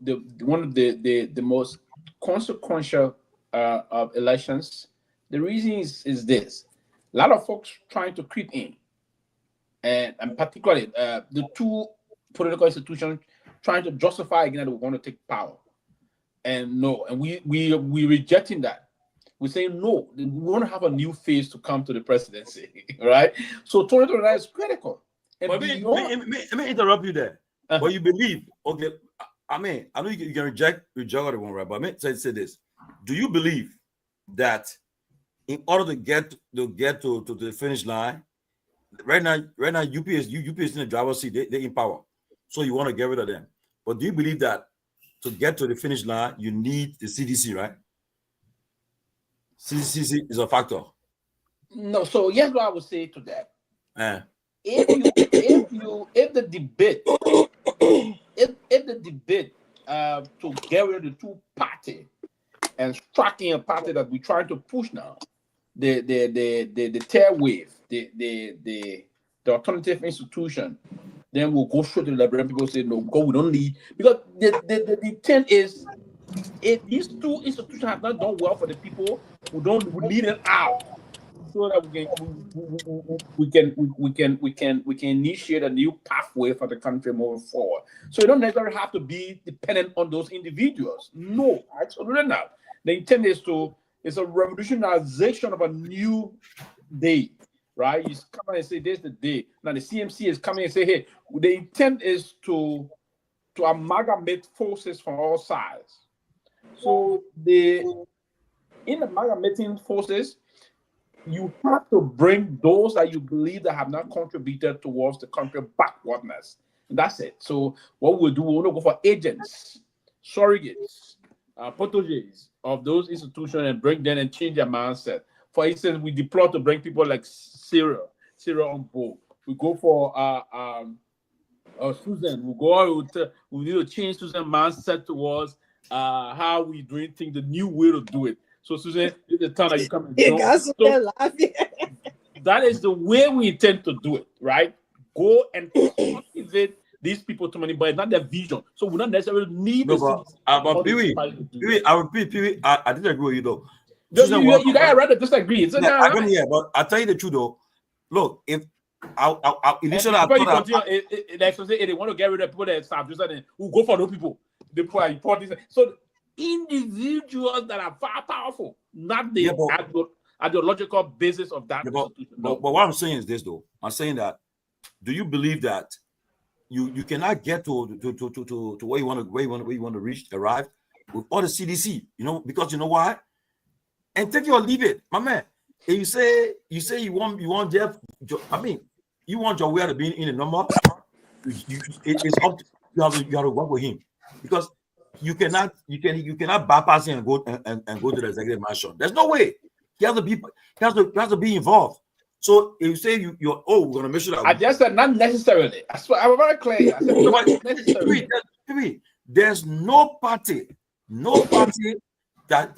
one of the most consequential of elections. The reason is this: a lot of folks trying to creep in, and particularly the two political institutions trying to justify again that we want to take power. And no, and we rejecting that. We're saying no, we want to have a new face to come to the presidency, right? So 2029 is critical. And let me interrupt you there. But you believe, okay, I mean, I know you can reject other one, right? But I mean, say this. Do you believe that in order to get to the finish line, right now UP is in the driver's seat, they're in power. So you want to get rid of them. But do you believe that to get to the finish line, you need the CDC, right? CDC is a factor. No, so here's what I would say to that. If the debate to get rid of the two party and striking a party that we're trying to push now, the third wave, the alternative institution, then we'll go straight to the Liberian people say no, go, we don't need, because the intent is if these two institutions have not done well for the people, we need it out so that we can initiate a new pathway for the country moving forward. So you don't necessarily have to be dependent on those individuals. No, absolutely not. The intent is it's a revolutionization of a new day, right? You come and say there's the day. Now the CMC is coming and say, hey, the intent is to amalgamate forces from all sides. So in amalgamating forces, you have to bring those that you believe that have not contributed towards the country backwardness. And that's it. So what we'll do, we'll go for agents, surrogates, proteges of those institutions and bring them and change their mindset. For instance, we deploy to bring people like Syria on board. We go for Susan. We need to change Susan's mindset towards how we doing things, the new way to do it. So Susan, it's the time that you come and join. So, that is the way we intend to do it, right? Go and cultivate these people to money, but it's not their vision. So we don't necessarily need but Pewee, I repeat, Pewee, I didn't agree with you though. You guys rather disagree. It's I don't hear, but I'll tell you the truth though. Look, if initially I thought they want to get rid of people that stop, just like who go for those people. The poor important. So individuals that are far powerful, not the ideological basis of that institution. But what I'm saying is this though. I'm saying that do you believe that you cannot get to where you want to arrive with all the CDC, because you know why? And take it or leave it, my man. And you say you want Jeff, I mean, you want your way to be in the number. It's up to you have to work with him. Because you cannot bypass him and go to the executive mansion. There's no way. He has to be involved. So if you say we're gonna make sure that I just said not necessarily. I swear, I'm very clear. I said not necessarily. There's no party that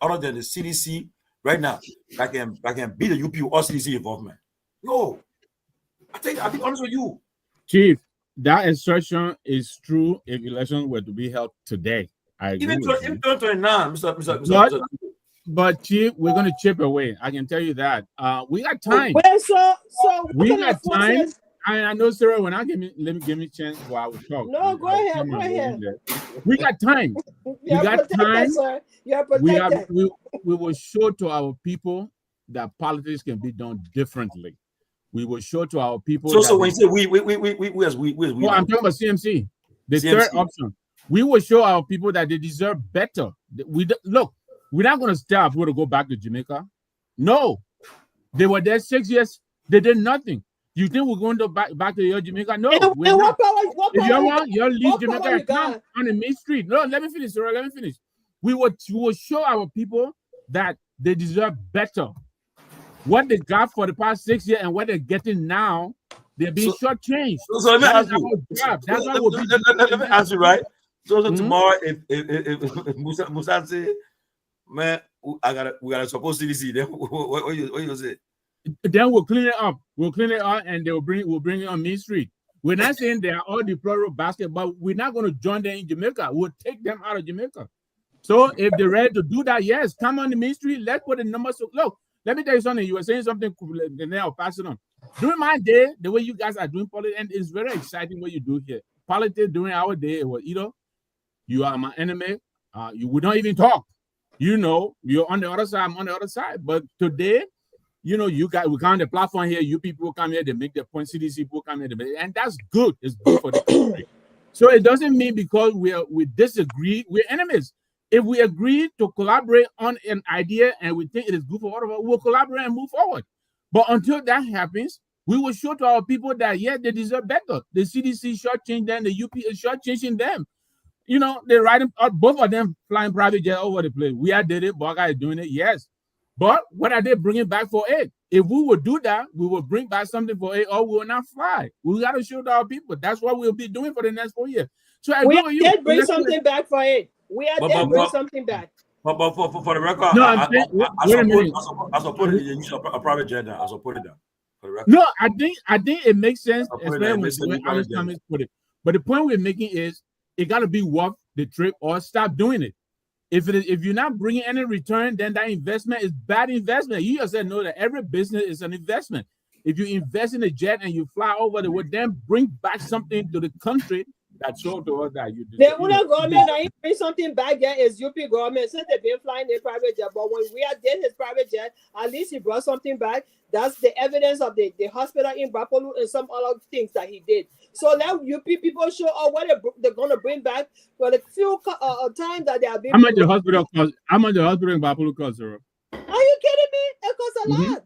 other than the CDC right now that can beat the UP or CDC involvement. No, I think honest with you, Chief. That assertion is true if elections were to be held today. I agree. Even 2029, Mr. But Chief, we're going to chip away. I can tell you that. We got time. So we got time. I know, Sarah. When I give me a chance while I will talk. No, go ahead. We got time. We got time. Sir. You're protected. We will show to our people that politics can be done differently. We will show to our people. So when you say we, I'm talking about CMC. The CMC. Third option. We will show our people that they deserve better. Look, we're not going to stop. We're going to go back to Jamaica. No, they were there 6 years. They did nothing. You think we're going to back to your Jamaica? No. What if you want, you leave Jamaica and come on the main street. No, let me finish, Sarah. Let me finish. We will show our people that they deserve better. what they got for the past 6 years and what they're getting now, they're being shortchanged. So let me ask you. That's why let me ask you, right? So tomorrow, if Musa say, man, we gotta support CDC, then what you say? Then we'll clean it up. We'll clean it up, and we'll bring it on Main Street. We're not saying they are all deplorable baskets, but we're not going to join them in Jamaica. We'll take them out of Jamaica. So if they're ready to do that, yes, come on the Main Street. Let's put the numbers. Look, let me tell you something. You were saying something, and then I'll pass it on. During my day, the way you guys are doing politics, and it's very exciting what you do here. Politics during our day, it was either you are my enemy, we don't even talk. You know, you're on the other side, I'm on the other side. But today, you know, we come on the platform here, you people come here, they make the point, CDC people come here, and that's good. It's good for the country. So it doesn't mean because we disagree, we're enemies. If we agree to collaborate on an idea and we think it is good for all of us, we'll collaborate and move forward. But until that happens, we will show to our people that, yeah, they deserve better. The CDC shortchanged them, the UP is shortchanging them. You know, they're riding, both of them flying private jet over the place. We did it, Baga is doing it, yes. But what are they bringing back for aid? If we would do that, we will bring back something for aid, or we will not fly. We got to show to our people. That's what we'll be doing for the next 4 years. So I we did bring something back for aid. We are there bring something back. But for the record, no, I support it. You use a private jet. I support it. For the record. No, I think it makes sense, especially when Alex Thomas put it. But the point we're making is it got to be worth the trip or stop doing it. If you're not bringing any return, then that investment is bad investment. You just said no, that every business is an investment. If you invest in a jet and you fly over the world, then bring back something to the country that showed to us that you did. The only government that bring something back there is UP government. Since they've been flying a private jet, but when we are there, his private jet, at least he brought something back. That's the evidence of the hospital in Bapolu and some other things that he did. So let UP people show what they're going to bring back for the few time that they have been. How much the hospital cost? How much the hospital in Bapolu costs, sir? Are you kidding me? It costs a lot.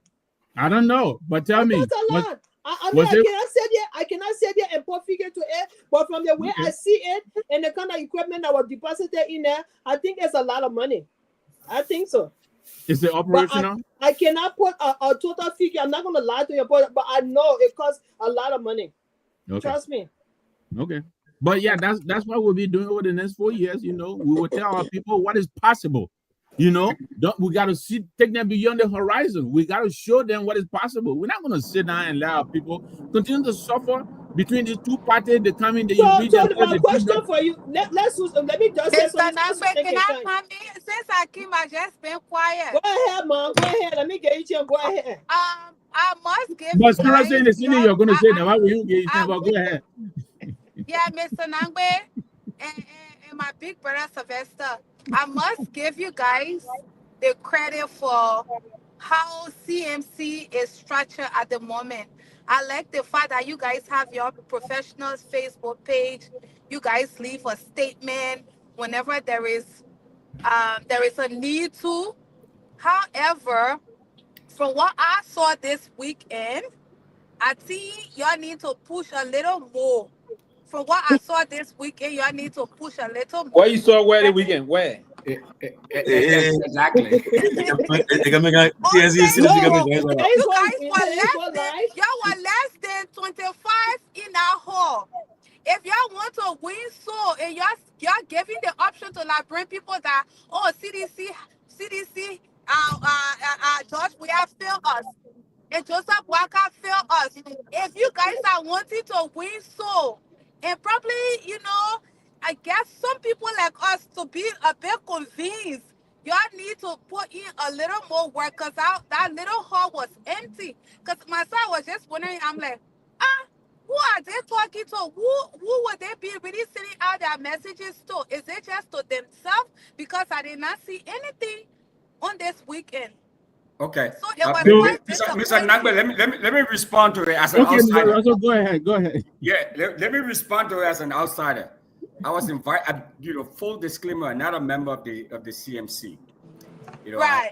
I don't know, but tell me. It costs a lot. I cannot say there and put figure to it, but from the way I see it and the kind of equipment that was deposited in there, I think it's a lot of money. I think so. Is it operational? I cannot put a total figure. I'm not going to lie to you, but I know it costs a lot of money. Okay. Trust me. Okay. But yeah, that's what we'll be doing over the next 4 years. You know, we will tell our people what is possible. You know, we got to take them beyond the horizon. We got to show them what is possible. We're not going to sit down and let our people continue to suffer between these two parties. They come in, so my question for you, let me just say something. Can I come in? Since Akim has just been quiet. Go ahead, Mom. Go ahead. Let me get you to go ahead. I must give but you guys saying the thing you're going to say that. Why will you get you? But go ahead. Yeah, Mr. Nangbe and my big brother Sylvester, I must give you guys the credit for how CMC is structured at the moment. I like the fact that you guys have your professional Facebook page. You guys leave a statement whenever there is a need to. However, from what I saw this weekend, I think y'all need to push a little more. From what I saw this weekend, y'all need to push a little more. What you saw where the weekend? Where? Exactly. Y'all were less than 25 in our hall. If y'all want to win so and y'all giving the option to like bring people that CDC George we have failed us and Joseph Walker failed us. If you guys are wanting to win so and probably, you know, I guess some people like us to be a bit convinced, y'all need to put in a little more work because that little hall was empty. Because myself was just wondering, I'm like, who are they talking to? Who would they be really sending out their messages to? Is it just to themselves? Because I did not see anything on this weekend. Okay. So it was Mr. Nangbe, let me respond to it as an outsider. Also, go ahead. Yeah, let me respond to it as an outsider. I was invited, full disclaimer, I'm not a member of the CMC. Right.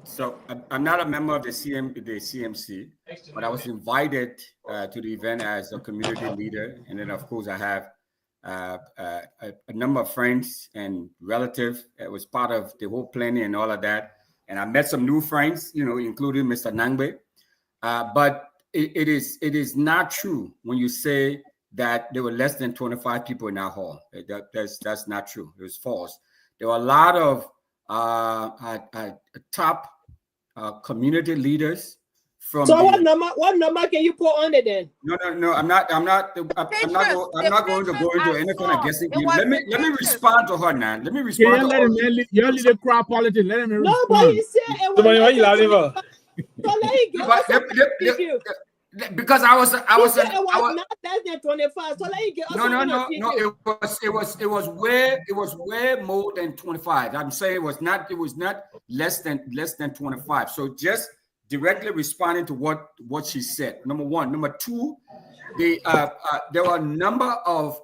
So I'm not a member of the CMC, but I was invited to the event as a community leader. And then, of course, I have a number of friends and relatives that was part of the whole planning and all of that. and I met some new friends, including Mr. Nangbe. But it is not true when you say that there were less than 25 people in our hall. That's not true. It was false. There were a lot of top community leaders from. So what number can you put on it then? No. I'm not going to go into anything against it. Let me respond to her now. Let me respond. Let him lead the crowd politics. Let him respond. No, but he said it was. So let me get because I was not less than 25. So let me get no. It was way more than 25. I'm saying it was not less than 25. So just directly responding to what she said. Number one. Number two, there were a number of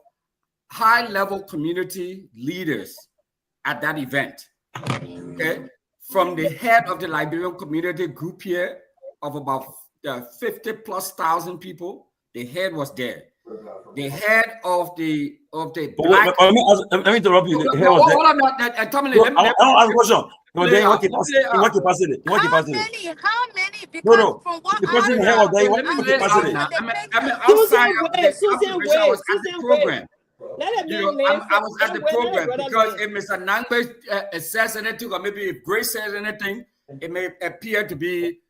high-level community leaders at that event. Okay, from the head of the Liberian community group here of about 50,000+ people, the head was there. The head of the black. Let me interrupt you. The head was there. Hold on, Tomalin. I don't have a question. In what capacity? How many? Because from what the person here was there, in what capacity? I'm outside of the I was at the program. I was at the program because if Mr. Nangbe says anything, or maybe if Grace says anything, it may appear to be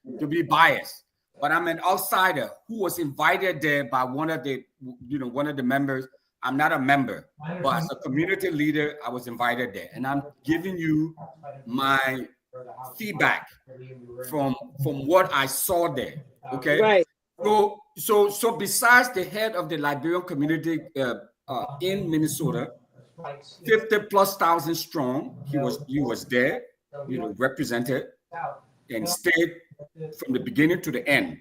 biased. But I'm an outsider who was invited there by one of the members. I'm not a member, but as a community leader, I was invited there, and I'm giving you my feedback from what I saw there. Okay, right. So besides the head of the Liberian community in Minnesota, 50,000+ strong, he was there, represented and stayed from the beginning to the end,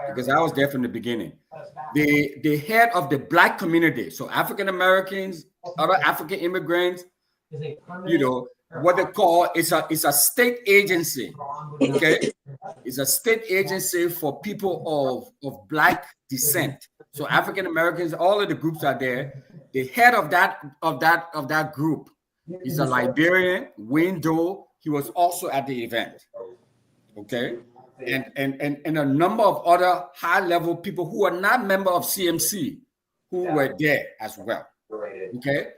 because I was there from the beginning. The head of the black community, so African Americans, other African immigrants, what they call it's a state agency. Okay, it's a state agency for people of black descent. So African Americans, all of the groups are there. The head of that group is a Liberian, Wayne Doe. He was also at the event. Okay, and a number of other high-level people who are not member of CMC who were there as well. Okay,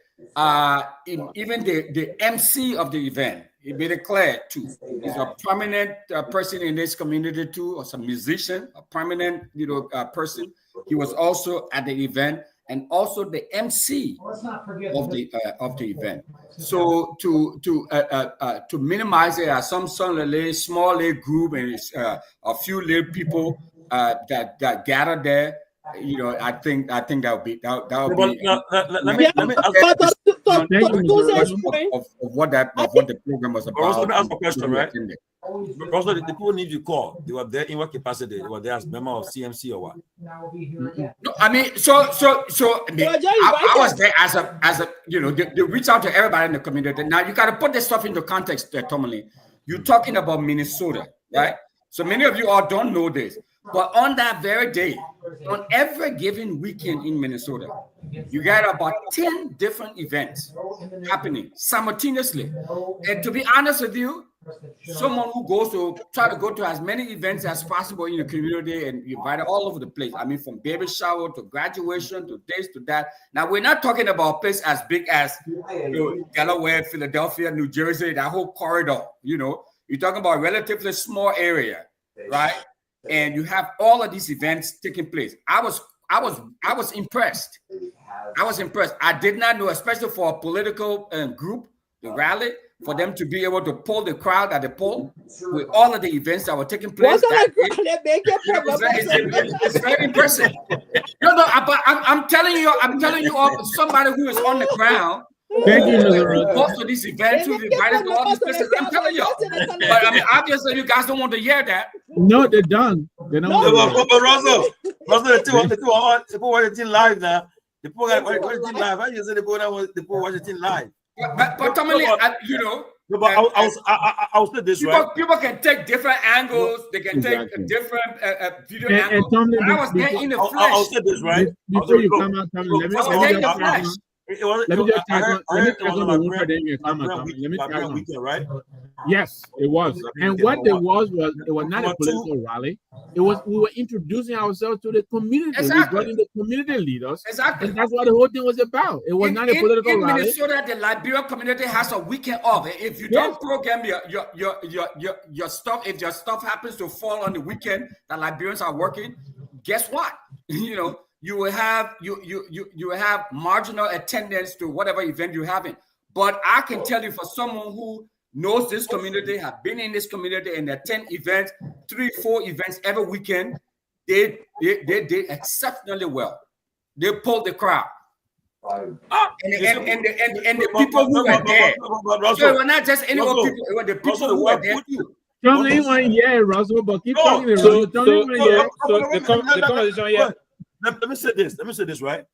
even the MC of the event, he made it clear too. He's a prominent person in this community too, or some musician, a prominent person. He was also at the event, and also the MC of the event. So to minimize it as some small little group and a few little people that gather there, I think that would be let me of what the program was about. Let me ask a question, right? Also, the people need you call. They were there in what capacity? They were there as member of CMC or what? No, I mean, I was there as a they reach out to everybody in the community. Now you got to put this stuff into context, Tomalin. You're talking about Minnesota, right? So many of you all don't know this, but on that very day, on every given weekend in Minnesota, you got about 10 different events happening simultaneously. And to be honest with you, someone who try to go to as many events as possible in the community and invited all over the place. I mean, from baby shower to graduation to this to that. Now, we're not talking about a place as big as Delaware, Philadelphia, New Jersey, that whole corridor. You're talking about a relatively small area, right? And you have all of these events taking place. I was impressed. I was impressed. I did not know, especially for a political group, the rally, for them to be able to pull the crowd at the poll with all of the events that were taking place. It's very impressive. I'm telling you, somebody who is on the ground. Thank you, Mr. Most of these events, who invited to all these places. I'm telling you. But I mean, obviously, you guys don't want to hear that. No, they're done. They're not. But Russell, the people watch it live now. The people watch it live. I just say the people watch it live. But Tomalin, I'll say this, right? People can take different angles. They can take different video angles. I was there in the flesh. I'll say this, right? Before you come out, let me just tag on. Right? Yes, it was. And what it was it was not a political rally. It was we were introducing ourselves to the community. Exactly. We brought in the community leaders. Exactly. And that's what the whole thing was about. It was not a political in rally. Minnesota, the Liberia community has a weekend off. If you don't program your stuff, if your stuff happens to fall on the weekend that Liberians are working, guess what? You will have you have marginal attendance to whatever event you're having. But I can tell you, for someone who knows this community, have been in this community and attend events, 3-4 events every weekend, they did exceptionally well. They pulled the crowd. And the people who were there. So it was not just any old people, it was the people who were there too. Russell, but keep talking. Let me say this, right?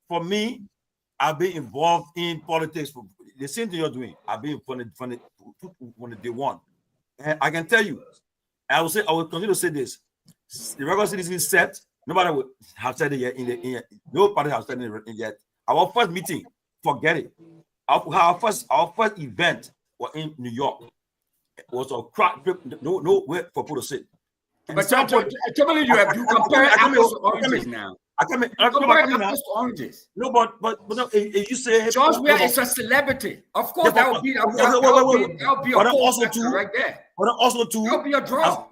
For me, I've been involved in politics for the same thing you're doing. I've been from the day one. And I can tell you, I will continue to say this. The record citizen set, nobody would have said it yet nobody has said it yet. Our first meeting, forget it. Our first event was in New York. It was a crowd, no way for people to sit. But Tomalin, you compare apples to oranges now. Apples to oranges. No, but no, you say George Weah is a celebrity. Of course, that would be a factor right there. But also too, that would be a draw.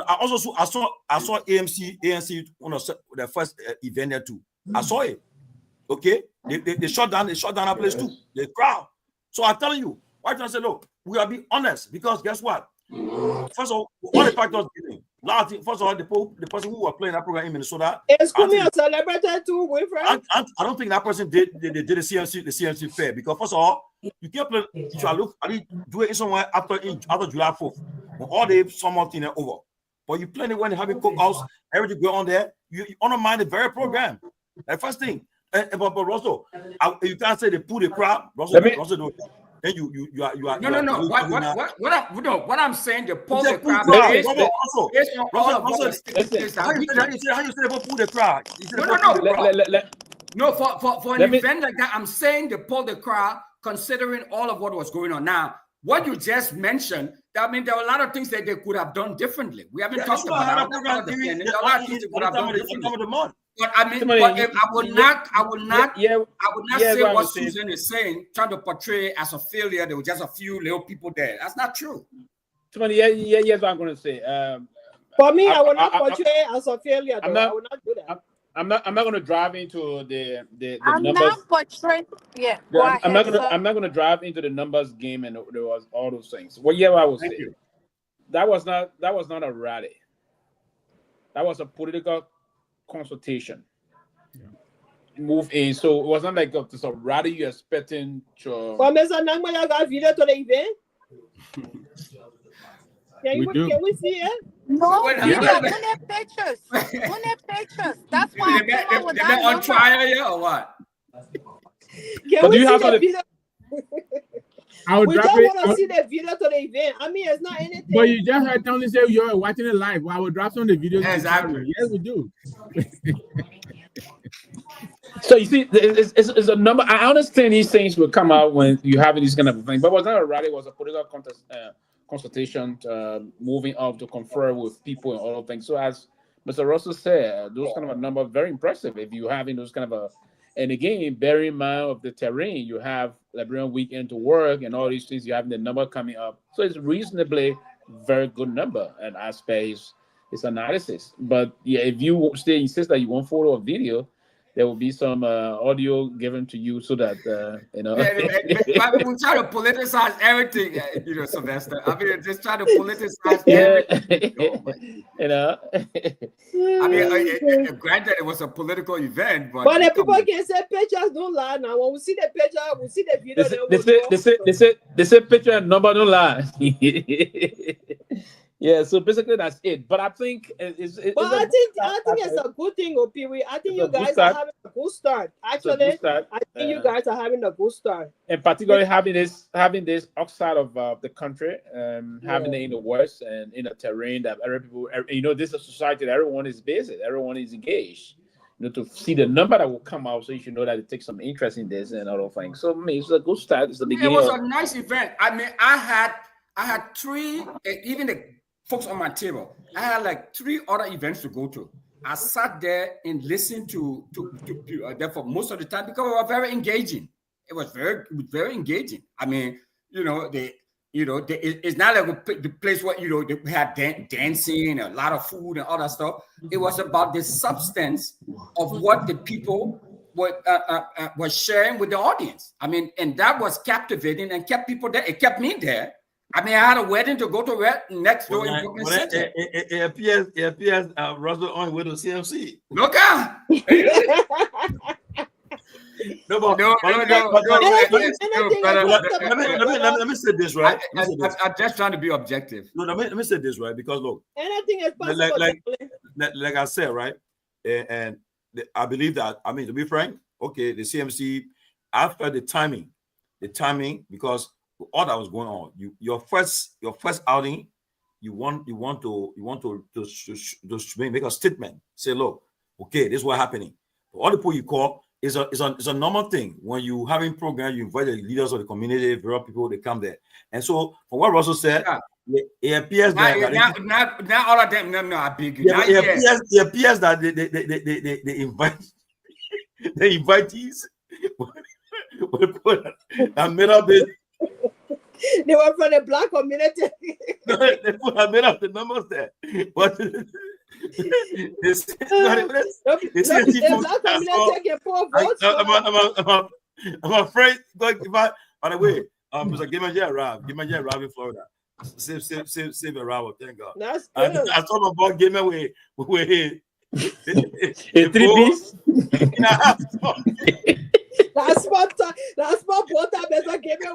I saw ANC one of the first event there too. I saw it. Okay, they shut down our place too. The crowd. So I'm telling you, why don't I say look? We gotta be honest, because guess what? First of all, what the factors giving? First of all, the person who was playing that program in Minnesota. Is Kumi a celebrity too, Wilfred? I don't think that person did the CMC fair, because first of all, you can't play. You should look. I did do it somewhere after July 4th, when all the summer thing are over. But you play it when they having cookouts, everything go on there. You undermine the very program. The first thing. But Russell, you can't say they pull the crowd. Russell, then you are. No. What I'm saying, the pull the crowd based on all of what how you say they pull the crowd? No, for an event like that, I'm saying they pull the crowd considering all of what was going on. Now, what you just mentioned, I mean, there are a lot of things that they could have done differently. We haven't talked about that. There are a lot of things they could have done differently. But I mean, I would not say what Susan is saying, trying to portray as a failure. There were just a few little people there. That's not true. Yes, what I'm going to say. For me, I will not portray as a failure. I will not do that. I'm not going to drive into the I'm numbers. not portraying. Yeah. I'm not going to drive into the numbers game and there was all those things. Well, yeah, I will say that was not a rally. That was a political consultation. Move in, so it was not like it's a rally you're expecting to. Well, Mr. Nangma, you got video to the event. Can we see it? No, video. Only pictures. That's why they met on trial here or what? Can we see the video? We just want to see the video to the event. I mean, it's not anything. But you just heard Tony say you're watching it live. Well, I will drop some of the videos. Exactly. Yes, we do. So you see, it's a number. I understand these things will come out when you have these kind of things, but it was not a rally. It was a political consultation, moving up to confer with people and all of things. So as Mr. Russell said, those kind of a number very impressive. If you having those kind of and again, bear in mind of the terrain, you have Liberian weekend to work and all these things. You have the number coming up, so it's reasonably very good number. And as per his analysis, but yeah, if you still insist that you want photo or video, there will be some audio given to you so that we try to politicize everything, Sylvester. I mean, just try to politicize everything. I mean, granted, it was a political event, but the people can say pictures don't lie. Now, when we see the picture, we see the video. They say picture and number don't lie. Yeah, so basically that's it. But I think I think it's a good thing, Pewee. I think you guys are having a good start. Actually, I think you guys are having a good start. And particularly having this outside of the country, having it in the West and in a terrain that other people, this is a society that everyone is busy, everyone is engaged. To see the number that will come out, so you should know that it takes some interest in this and other things. So, I mean, it's a good start. It's the beginning. It was a nice event. I mean, I I had 3, even the folks on my table, I had like 3 other events to go to. I sat there and listened to them for most of the time because it was very engaging. It was very engaging. I mean, it's not like the place where they had dancing, a lot of food and all that stuff. It was about the substance of what the people were sharing with the audience. I mean, and that was captivating and kept people there. It kept me there. I mean, I had a wedding to go to next door in Brooklyn Center. It appears Russell on with the CMC. Look out! Let me say this, right? I'm just trying to be objective. No, let me say this, right? Because look, anything is possible. Like I said, right? And I believe that, I mean, to be frank, okay, the CMC, after the timing, because all that was going on, your first outing, you want to make a statement. Say, look, okay, this is what's happening. All the people you call is a normal thing. When you having program, you invite the leaders of the community, various people, they come there. And so, from what Russell said, it appears not all of them. No, I beg you. It appears that they invite the invitees that made up this. They were from the black community. They made up the numbers there. But the black community can pour votes. I'm afraid. By the way, Mr. Gimaje arrived in Florida. Save arrival. Thank God. That's good. I told my boy Gimaje we're here. In 3 piece. That's what water better give me.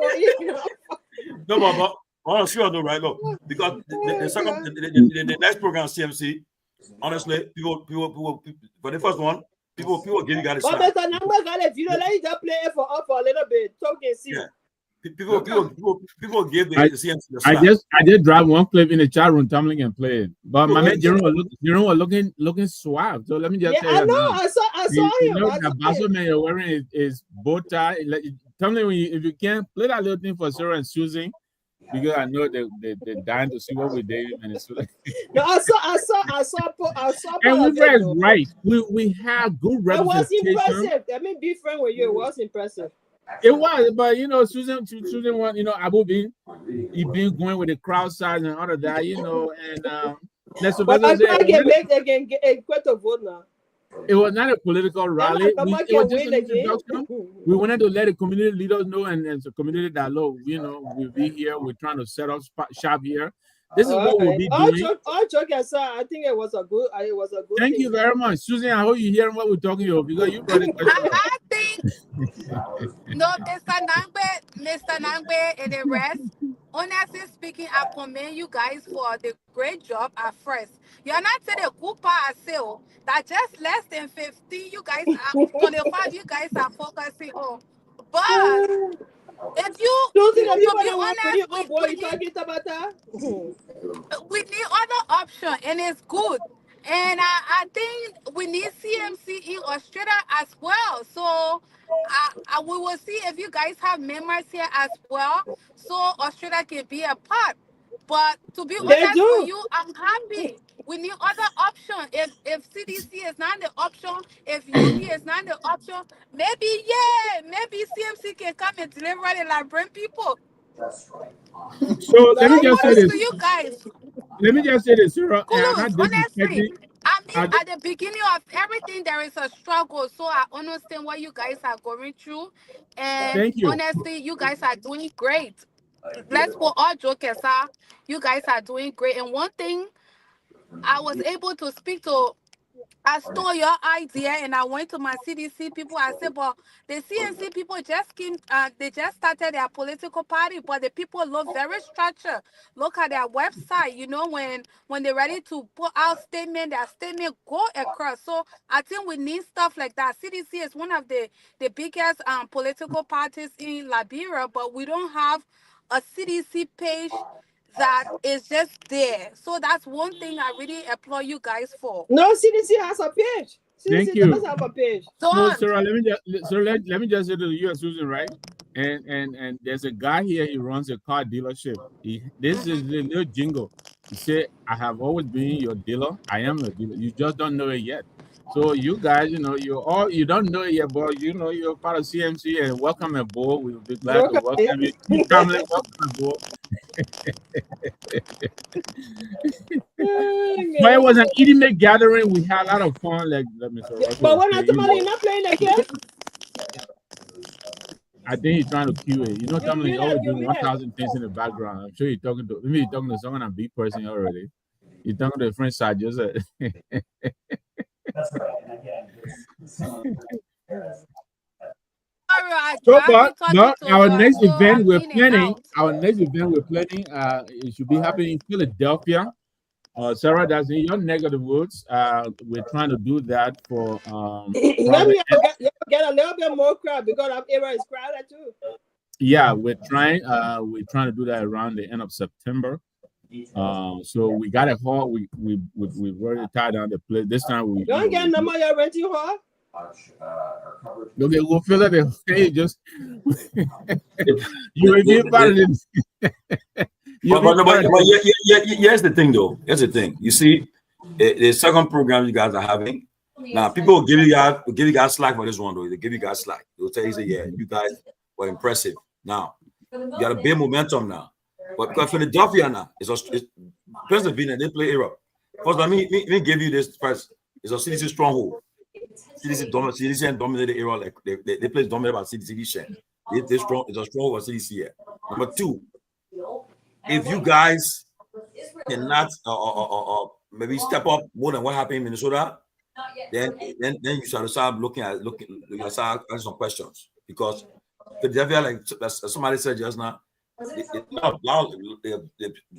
No, but honestly, I know, right? Look, because the next program, CMC, honestly, people for the first one, people give you guys. But Mr. Nangba got a video. Let you just play it for a little bit. So you can see. Yeah. People give the CMC the slap. I just dropped one clip in the chat room, Tomalin and playing. But my man Jerome was looking suave. So let me just say, I know. I saw him. You know, the basso man you're wearing is bow tie. Tomalin, if you can play that little thing for Sarah and Susan, because I know they're dying to see what we did, and it's like. No, I saw. And we were right. We had good representation. It was impressive. I mean, be frank with you. It was impressive. It was, but Susan won. Abu been going with the crowd size and all of that, and that's what I can get quite a vote now. It was not a political rally. It was just an introduction. We wanted to let the community leaders know, and the community that look, we'll be here. We're trying to set up shop here. This is what we'll be doing. All joke aside, I think it was a good. Thank you very much, Susan. I hope you're hearing what we're talking about because you brought it. I think no, Mr. Nangbe, and the rest. Honestly speaking, I commend you guys for the great job at first. You're not saying a good part of that just less than 50. You guys are 25. You guys are focusing on, but. If you to be honest, we need other option, and it's good. And I think we need CMC in Australia as well. So we will see if you guys have members here as well, so Australia can be a part. But to be honest with you, I'm happy. We need other option. If CDC is not the option, if UP is not the option, maybe CMC can come and deliver the Liberian people. That's right. So let me just say this. To you guys. Let me just say this, Sarah. Honestly, I mean, at the beginning of everything, there is a struggle. So I understand what you guys are going through. And honestly, you guys are doing great. Let's put all jokes aside. You guys are doing great. And one thing, I was able to speak to, I stole your idea and I went to my CDC people. I said, but the CNC people just came, they just started their political party, but the people look very structured. Look at their website, when they're ready to put out statement, their statement go across. So I think we need stuff like that. CDC is one of the biggest political parties in Liberia, but we don't have a CDC page that is just there. So that's one thing I really applaud you guys for. No, CDC has a page. Thank you. Let's have a page. So, Sarah, let me just say to you, Susan, right? And there's a guy here. He runs a car dealership. This is the little jingle. He said, "I have always been your dealer. I am your dealer. You just don't know it yet." So you guys, you know, you don't know it yet, but you know you're part of CMC, and welcome aboard. We'll be glad to welcome you. Tomalin, welcome aboard. But it was an intimate gathering. We had a lot of fun. Like, but when Tomalin not playing the game. I think he's trying to cue it. You know, Tomalin always doing 1,000 things in the background. I'm sure he's talking to maybe he's talking to someone and big person already. He's talking to a friend side just. That's right. So, but no, our next event we're planning. It should be happening in Philadelphia. Sarah, that's in your neck of the woods. We're trying to do that for. Maybe you get a little bit more crowd because our area is crowded too. Yeah, we're trying to do that around the end of September. So we got a hall. We've already tied down the place. This time we don't get no more your renting hall. Okay, we'll fill it. Hey, just you will be part of it. But here's the thing, though. Here's the thing. You see, the second program you guys are having now, people will give you guys slack for this one, though. They give you guys slack. They'll tell you, say, yeah, you guys were impressive. Now you got a big momentum now. But because Philadelphia now is Pennsylvania, they play Europe. First, let me give you this first. It's a CDC stronghold. CDC dominated area, like they play dominated by CDC. It's strong. It's a stronghold of CDC here. Number two, if you guys cannot maybe step up more than what happened in Minnesota, then you should start looking at some questions, because Philadelphia, like somebody said just now, the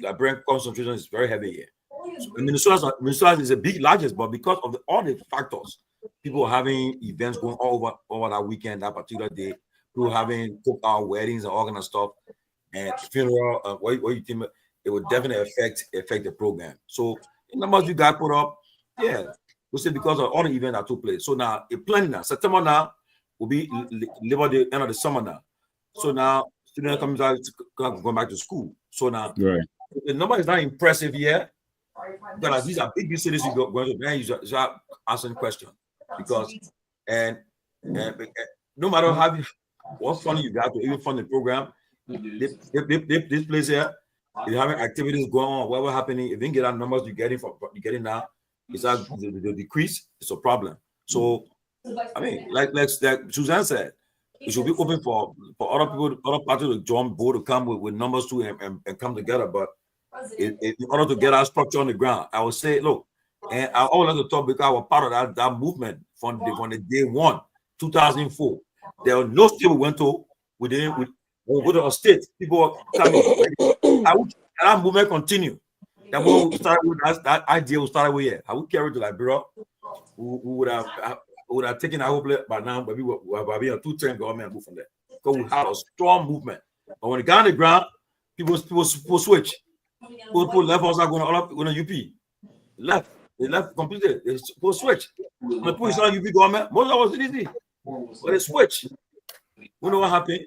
Liberian concentration is very heavy here. So Minnesota is the largest, but because of all the factors, people having events going all over that weekend, that particular day, people having cookout, weddings, and all kind of stuff, and funeral, what you think, it would definitely affect the program. So the numbers you guys put up, yeah, we say because of all the events that took place. So now, a planning now, September now will be Labor Day, end of the summer now. So now, students coming out going back to school. So now, right, the number is not impressive yet. Because these are big cities you go going to, then you start asking questions, because and no matter how what fun you got to even fund the program, this place here, you're having activities going on, whatever happening. If you didn't get our numbers you're getting now, it's that the decrease. It's a problem. So I mean, like Suzanne said, it should be open for other people, other parties to join board to come with numbers too and come together. But in order to get our structure on the ground, I would say, look, and I always like to talk because I was part of that movement from the day one, 2004. There was no state we went to. We go to a state. People were coming. That movement continue. That movement started with that idea. We started with here. I would carry to Liberia. We would have taken our whole place by now, but we would be a 2-term government and move from there. Because we had a strong movement. But when it got on the ground, people switch. People left us going to UP. They left completely. They switch. When the people saw UP government, most of us easy. But they switch. We know what happened.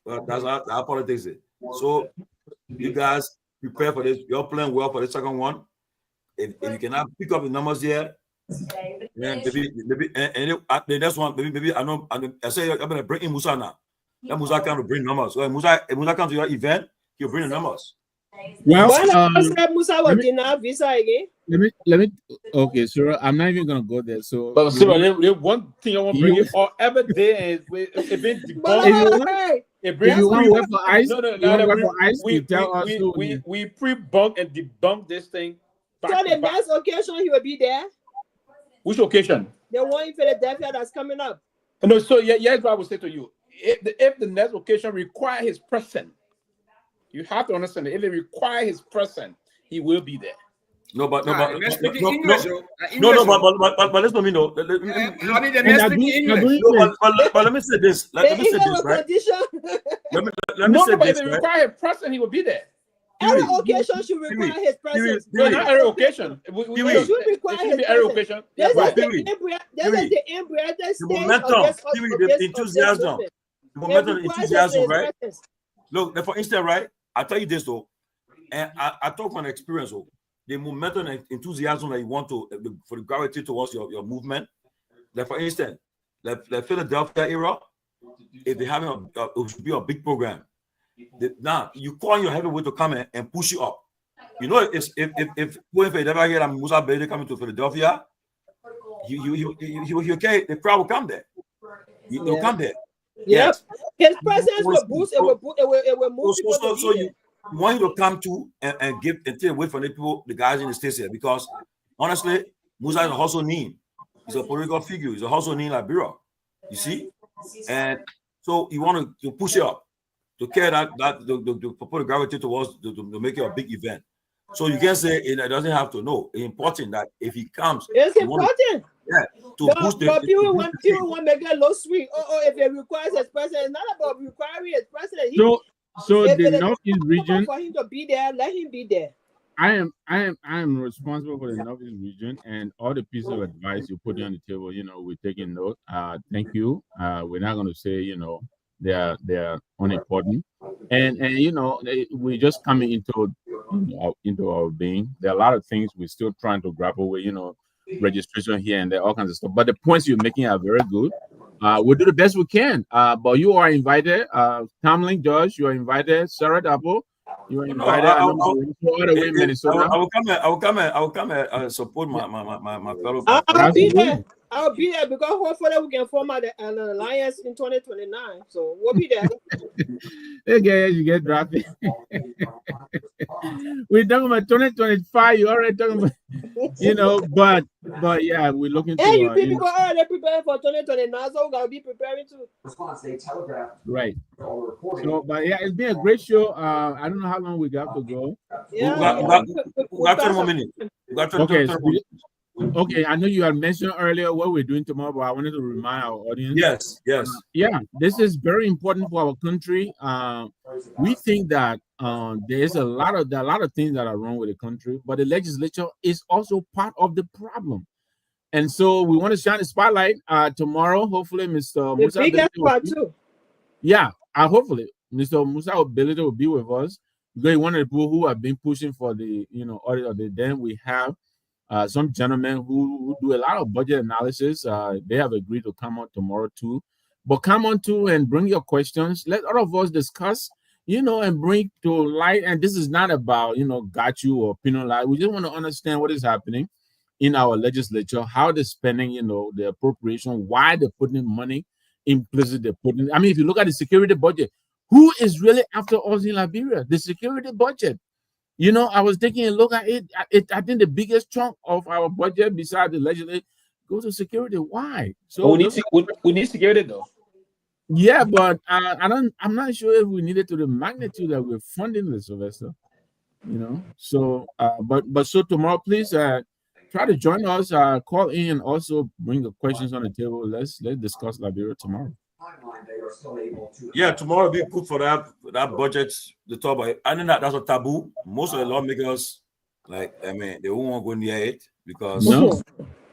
But that's how politics is. So you guys prepare for this. You're playing well for the second one. If you cannot pick up the numbers here, then maybe the next one, maybe I say I'm gonna bring in Musa now. That Musa can bring numbers. So if Musa comes to your event, he'll bring the numbers. Well, Musa will deny visa again. Let me. Okay, sure. I'm not even gonna go there. So, but one thing I want to bring it all every day is it been debunked. If you want to work for ICE, we pre-bunk and debunk this thing. So the next occasion he will be there. Which occasion? The one in Philadelphia that's coming up. No, so here's what I would say to you. If the next occasion require his presence, you have to understand that if it requires his presence, he will be there. But let's speak me know. But let me say this. Let me say this, right? If it requires his presence, he will be there. every occasion should require his presence. No, not every occasion. It should require his every presence. occasion. This is Pewee. the embryotic stage momentum, of this the enthusiasm. movement. The momentum, It requires enthusiasm, his right? presence. Look, for instance, right? I'll tell you this though, and I talk from experience. Though, the momentum and enthusiasm that you want to for the gravity towards your movement. Like for instance, the Philadelphia era, if they have it should be a big program. Now you call your heavyweight to come and push you up. You know, if you never hear that Musa Bede coming to Philadelphia, the crowd will come there. You'll come there. Yes. His presence will boost. It will move people. So you want him to come to and give and take away from the people, the guys in the states here, because honestly, Musa is a hustle name. He's a political figure. He's a hustle name like Liberia. You see, and so you want to push it up, to carry to put the gravity towards to make it a big event. So you can say it doesn't have to know. It's important that if he comes, it's important. To boost the. But people want to make it look sweet. If it requires his presence, it's not about requiring his presence. So the Northeast region, for him to be there, let him be there. I am responsible for the Northeast region, and all the pieces of advice you put on the table, we're taking note. Thank you. We're not going to say, they are unimportant, and we're just coming into our being. There are a lot of things we're still trying to grapple with, registration here and there, all kinds of stuff. But the points you're making are very good. We'll do the best we can. But you are invited. Tomalin, Josh, you are invited. Sarah Apple, you are invited. I will come and support my fellow. I'll be there because hopefully we can form an alliance in 2029. So we'll be there. Hey guys, you get drafted. We're talking about 2025. You already talking about, but yeah, we're looking to. Hey, you people are already preparing for 2029, so we gotta be preparing too. Right. So, but yeah, it's been a great show. I don't know how long we got to go. Yeah, we got 10 more minutes. Okay, I know you had mentioned earlier what we're doing tomorrow, but I wanted to remind our audience. Yes. Yeah, this is very important for our country. We think that there's a lot of things that are wrong with the country, but the legislature is also part of the problem. And so we want to shine the spotlight tomorrow. Hopefully, Mr. Musa. The biggest part too. Yeah, hopefully Mr. Musa ability will be with us. Because one of the people who have been pushing for the audit of the then we have. Some gentlemen who do a lot of budget analysis, they have agreed to come on tomorrow too. But come on too and bring your questions. Let all of us discuss, and bring to light. And this is not about, got you or penalize. We just want to understand what is happening in our legislature, how they're spending, the appropriation, why they're putting money implicit. They're putting. I mean, if you look at the security budget, who is really after us in Liberia? The security budget. I was taking a look at it. I think the biggest chunk of our budget, besides the legislature, goes to security. Why? So we need security though. Yeah, but I'm not sure if we need it to the magnitude that we're funding the Sylvester. So but so tomorrow, please try to join us. Call in and also bring the questions on the table. Let's discuss Liberia tomorrow. Yeah, tomorrow will be good for that budget. The top, I think that's a taboo. Most of the lawmakers, they won't want to go near it because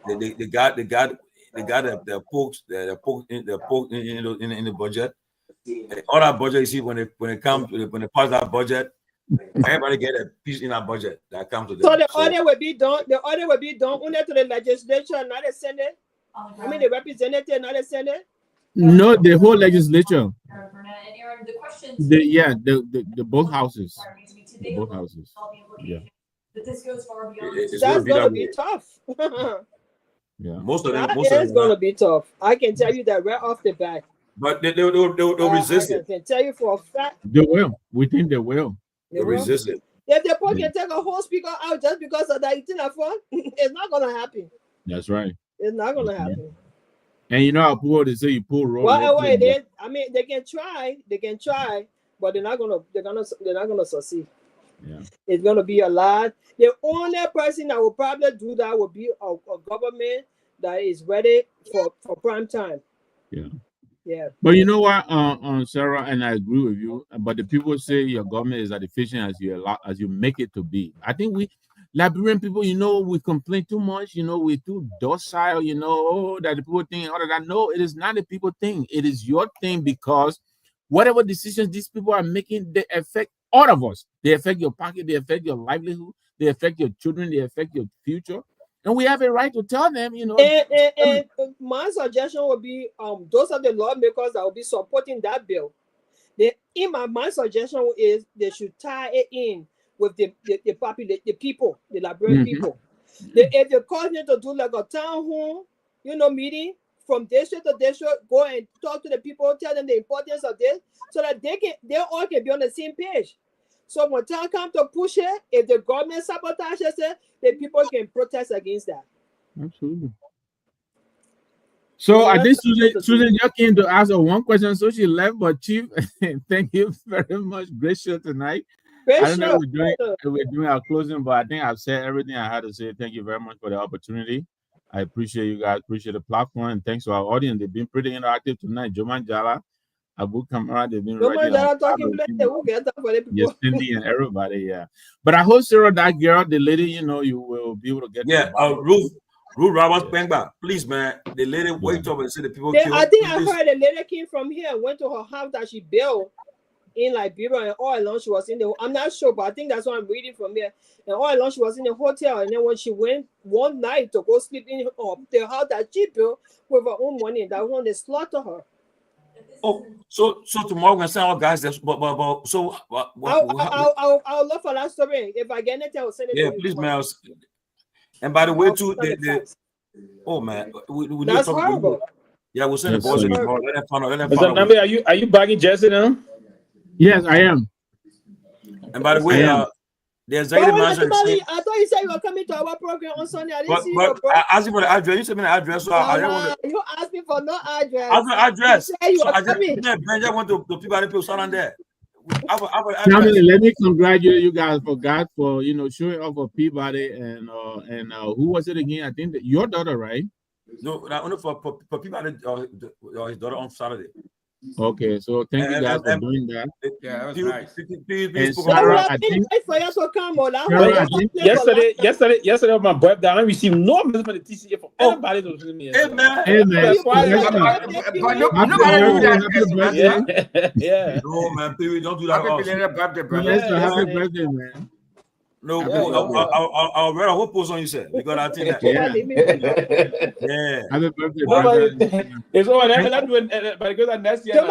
they got their pokes in the budget. All that budget you see when they pass that budget, everybody get a piece in that budget that comes to them. So the order will be done. The order will be done only to the legislature, not the Senate. I mean the representative, not the Senate. No, the whole legislature. The both houses. The both houses. Yeah. That's gonna be tough. Yeah. Most of them is gonna be tough. I can tell you that right off the bat. But they'll resist it. I can tell you for a fact. They will. We think they will. They'll resist it. If the poor can take a whole speaker out just because of that, it's not gonna happen. That's right. It's not gonna happen. And how poor they say you pull roll. They can try, but they're not gonna succeed. Yeah. It's gonna be a lot. The only person that will probably do that will be a government that is ready for prime time. Yeah. Yeah. But you know what, Sarah, and I agree with you. But the people say your government is as efficient as you make it to be. I think we Liberian people, we complain too much. We're too docile. That the people think other than no, it is not the people thing. It is your thing because whatever decisions these people are making, they affect all of us. They affect your pocket. They affect your livelihood. They affect your children. They affect your future. And we have a right to tell them, And my suggestion would be, those are the lawmakers that will be supporting that bill. My suggestion is they should tie it in with the people, the Liberian people. If they cause them to do like a town hall, meeting from district to district, go and talk to the people, tell them the importance of this, so that they all can be on the same page. So when time comes to push it, if the government sabotages it, the people can protest against that. Absolutely. So I think Susan just came to ask her one question, so she left. But Chief, thank you very much. Great show tonight. I don't know if we're doing our closing, but I think I've said everything I had to say. Thank you very much for the opportunity. I appreciate you guys, appreciate the platform, and thanks to our audience. They've been pretty interactive tonight. Joman Jala, Abu Kamara, they've been ready. Yes, Cindy and everybody, yeah. But I hope, Sarah, that girl, the lady, you will be able to get. Yeah, Ruth Roberts Pengba, please, man. The lady wait up and see the people. I think I heard the lady came from here and went to her house that she built in Liberia, and all along she was in the. I'm not sure, but I think that's what I'm reading from here. And all along she was in the hotel, and then when she went one night to go sleep in the house that she built with her own money, that one they slaughter her. Oh, so tomorrow we're gonna send our guys there. But so I'll look for that story. If I get it, I'll send it. Yeah, to you please, tomorrow. man. And by the way, too, oh man, we That's horrible. Yeah, we'll send the boys tomorrow. Let them find out. Mr. Nambi, are you bagging Jesse now? Yes, I am. And by the way, the executive manager. I thought you said you were coming to our program on Sunday. I didn't see you. I asked you for the address. You sent me the address. So you asked me for no address. I have the address. You were coming. I just went to Peabody people stand there. Family, let me congratulate you guys for showing off for Peabody and who was it again? I think your daughter, right? No, only for Peabody, his daughter on Saturday. Okay, so thank you guys for doing that. Yeah, that was nice. And Sarah, I think yesterday on my birthday, I received no message from the TCA for anybody to visit me. Amen. That's why. Yeah. No, man, Pewee, don't do that. Happy birthday, man. No, I'll read a whole post on you, sir, because I think that. Yeah. Happy birthday, brother. It's all that, but it goes on next year. Thank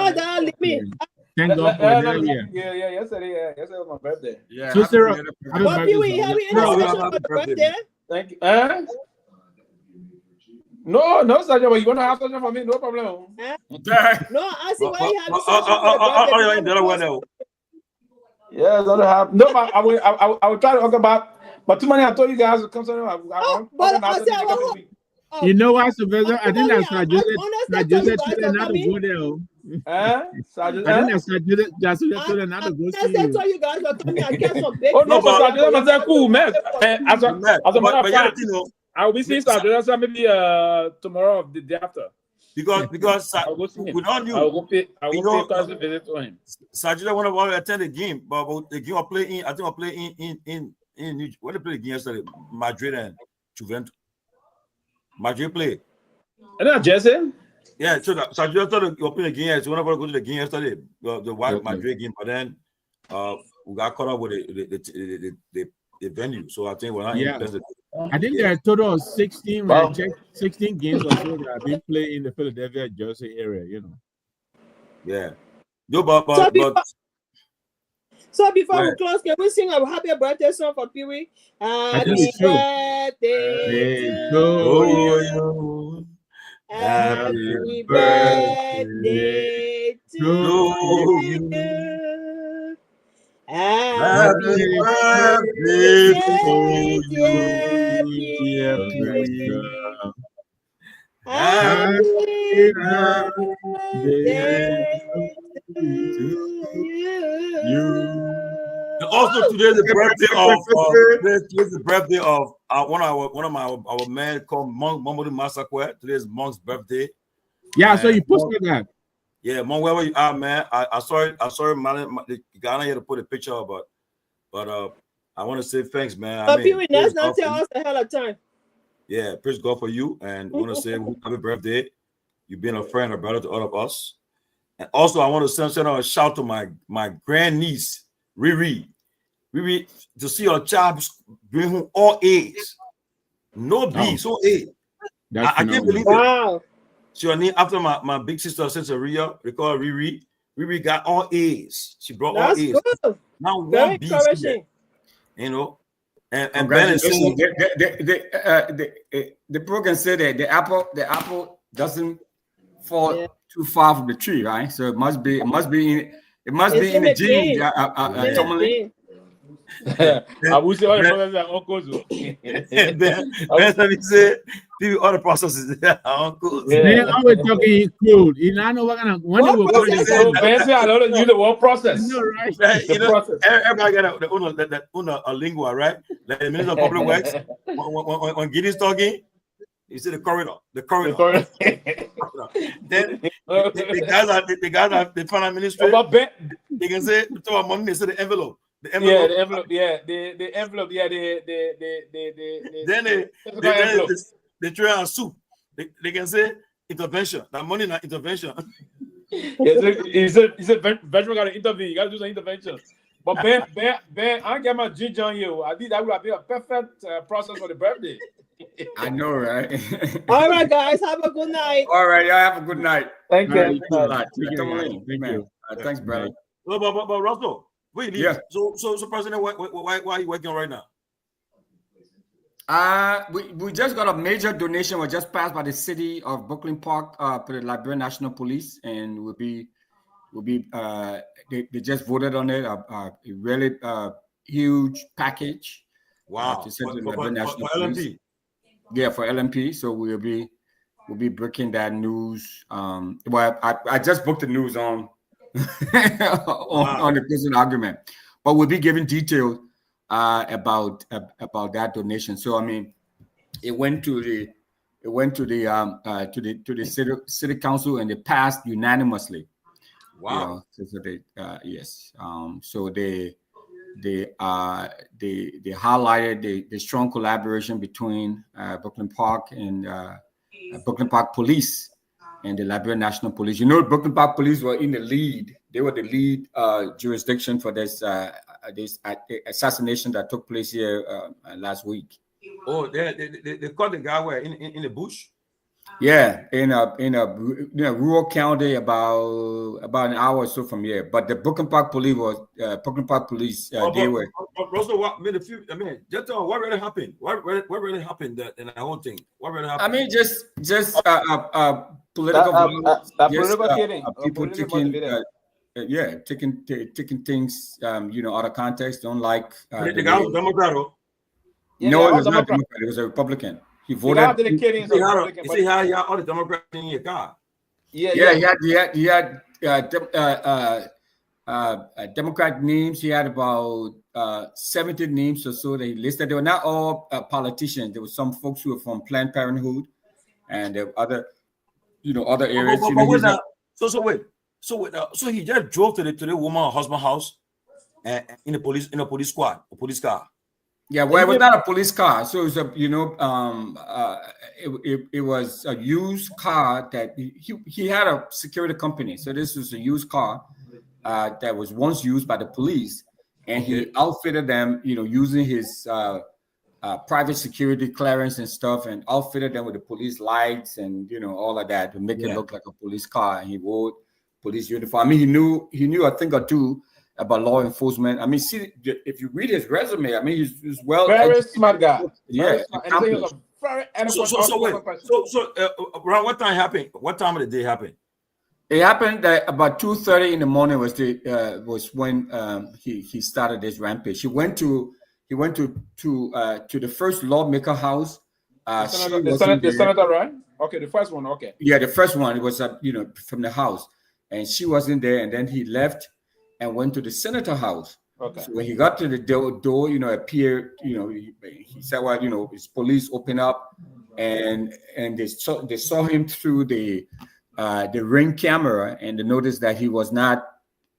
God for that. Yeah, yesterday was my birthday. Yeah. So, Sarah, happy birthday. Thank you. No, Sergeant, but you want to have something for me? No problem. No, I see why you have something. Yeah, don't have no. But I will try to talk about. But too many. I told you guys to come. You know what, Sylvester? I think that's not just another go there. I think that's just another go see you. I told you guys to come here and get some big. Oh no, but that's cool, man. As a matter of fact, I will be seeing Sergeant maybe tomorrow or the day after. Because without you, I will pay visit to him. Sergeant want to attend the game, but the game will play in. I think I'll play in where they play the game yesterday, Madrid and Juventus. Madrid play. And that Jesse? Yeah, so Sergeant thought you'll play the game. So whenever I go to the game yesterday, the white Madrid game, but then we got caught up with the venue. So I think we're not in. I think there are a total of 16. When I checked 16 games or so that have been played in the Philadelphia, Jersey area. Yeah. No, so before we close, can we sing a happy birthday song for Pewee? Happy birthday to you. Happy birthday to you. Happy birthday to you. Happy birthday to you. And also today is the birthday of one of our men called Monk Mamadou Masakwe. Today is Monk's birthday. Yeah, so you posted that. Yeah, Mon, where you at, man? I saw it. The Ghana here to put a picture of, but I want to say thanks, man. But Pewee, that's not tell us a hell of time. Yeah, praise God for you, and want to say happy birthday. You've been a friend, a brother to all of us. And also, I want to send a shout to my grandniece, Riri. Riri, to see her child bring home all A's. No B's, all A. I can't believe it. Wow. She was named after my big sister, Sister Ria. They call her Riri. Riri got all A's. She brought all A's. Good. Now Very one B. encouraging. You know, and Ben is saying the program said that the apple doesn't fall too far from the tree, right? So it must be in the gene. Tomalin. I would say all the brothers are uncles. Ben said, all the processes are uncles. They always talking in code. You know what kind of when they were Ben said, I don't use the word process. No, right? You know, everybody got a lingua, right? Like the Minister of Public Works, when Gideon's talking, you see the corridor. Then the guys are the finance ministry. They can say to money, they say the envelope. The envelope. The envelope. Then they try on soup. They can say intervention. That money not intervention. He said veteran got to intervene. You got to do some intervention. But Ben, I get my ginger on you. I think that would have been a perfect process for the birthday. I know, right? All right, guys, have a good night. All right, y'all have a good night. Thank you. Thank you. Thanks, brother. But Russell, wait, yeah. So President, why are you working right now? We just got a major donation. Was just passed by the city of Brooklyn Park to the Liberia National Police, and they just voted on it. A really huge package. Wow. To send to the for National Police. LMP. Yeah, for LMP. So we'll be breaking that news. Well, I just booked the news on on the prison argument, but we'll be giving details about that donation. So I mean, it went to the city council and they passed unanimously. Wow. You know, so they yes. So they highlighted the strong collaboration between Brooklyn Park and Brooklyn Park Police and the Liberia National Police. You know, Brooklyn Park Police were in the lead. They were the lead jurisdiction for this assassination that took place here last week. Oh, they caught the guy where in the bush. Yeah, in a rural county about an hour or so from here. But the Brooklyn Park Police they were. Russell, just tell what really happened. What really happened in the whole thing? What really happened? I mean, just political violence. People taking things out of context. Don't like. The guy was Democrat. No, it was not Democrat. It was a Republican. He voted. You see how you all the Democrats in your car. Yeah. He had Democrat names. He had about 70 names or so that he listed. They were not all politicians. There were some folks who were from Planned Parenthood, and there were other areas. So he just drove to the woman's husband's house, and in a police squad, a police car. Yeah, well, it was not a police car. So it was it was a used car that he had a security company. So this was a used car that was once used by the police, and he outfitted them, using his private security clearance and stuff, and outfitted them with the police lights and all of that to make it look like a police car. And he wore police uniform. I mean, he knew a thing or two about law enforcement. I mean, see, if you read his resume, I mean, he's very smart guy. Yeah. So around what time happened? What time of the day happened? It happened about 2:30 in the morning was when he started this rampage. He went to the first lawmaker house. The senator, right? Okay, the first one. Okay. Yeah, the first one. It was from the house, and she wasn't there. And then he left and went to the senator house. Okay. So when he got to the door, appeared, he said, well, his police opened up, and they saw him through the the ring camera, and they noticed that he was not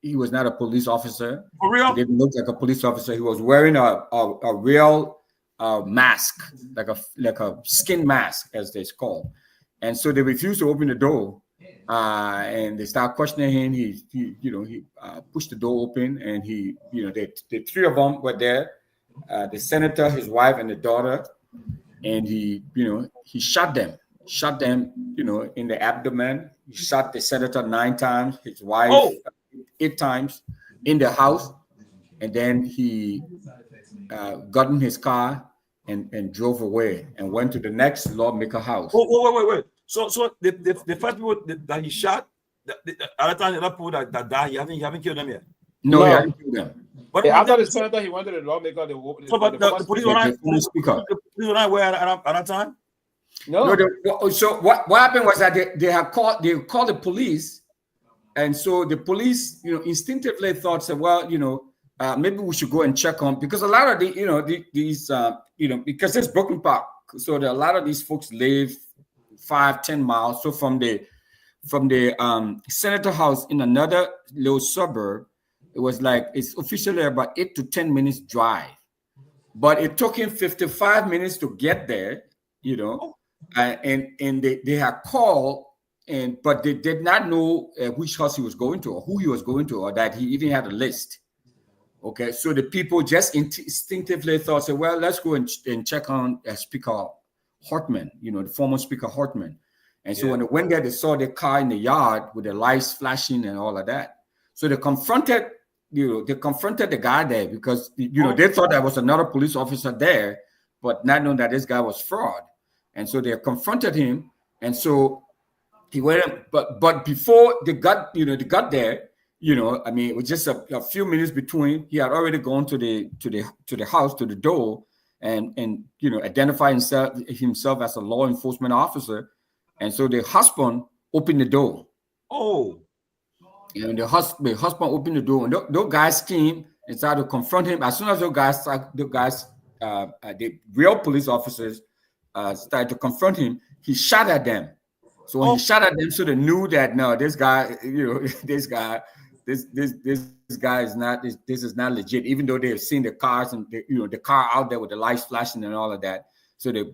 a police officer. For real? He didn't look like a police officer. He was wearing a real mask, like a skin mask, as it's called. And so they refused to open the door, and they started questioning him. He pushed the door open, and the three of them were there, the senator, his wife, and the daughter, and he shot them, in the abdomen. He shot the senator 9 times, his wife 8 times in the house, and then he got in his car and drove away and went to the next lawmaker house. Wait. So the first people that he shot, other time the other people that died, you haven't killed them yet? No, he hasn't killed them. But after the senator, he went to the lawmaker. The police were not. The police were not aware at that time. No. So what happened was that they called the police, and so the police, instinctively thought, maybe we should go and check on, because a lot of these because it's Brooklyn Park, so a lot of these folks live 5-10 miles. So from the senator house in another little suburb, it was like, it's officially about 8 to 10 minutes drive, but it took him 55 minutes to get there, and they had called, but they did not know which house he was going to, or who he was going to, or that he even had a list. Okay, so the people just instinctively thought, well, let's go and check on Speaker Hartman, the former Speaker Hartman. And so when they went there, they saw the car in the yard with the lights flashing and all of that. So they confronted the guy there, because they thought there was another police officer there, but not knowing that this guy was fraud. And so they confronted him, and so he went. But before they got there, it was just a few minutes between. He had already gone to the house, to the door, and identified himself as a law enforcement officer. And so the husband opened the door. Oh. And the husband opened the door, and those guys came and started to confront him. As soon as the real police officers started to confront him, he shot at them. So when he shot at them, so they knew that no, this guy is not. This is not legit. Even though they have seen the cars and the car out there with the lights flashing and all of that, so they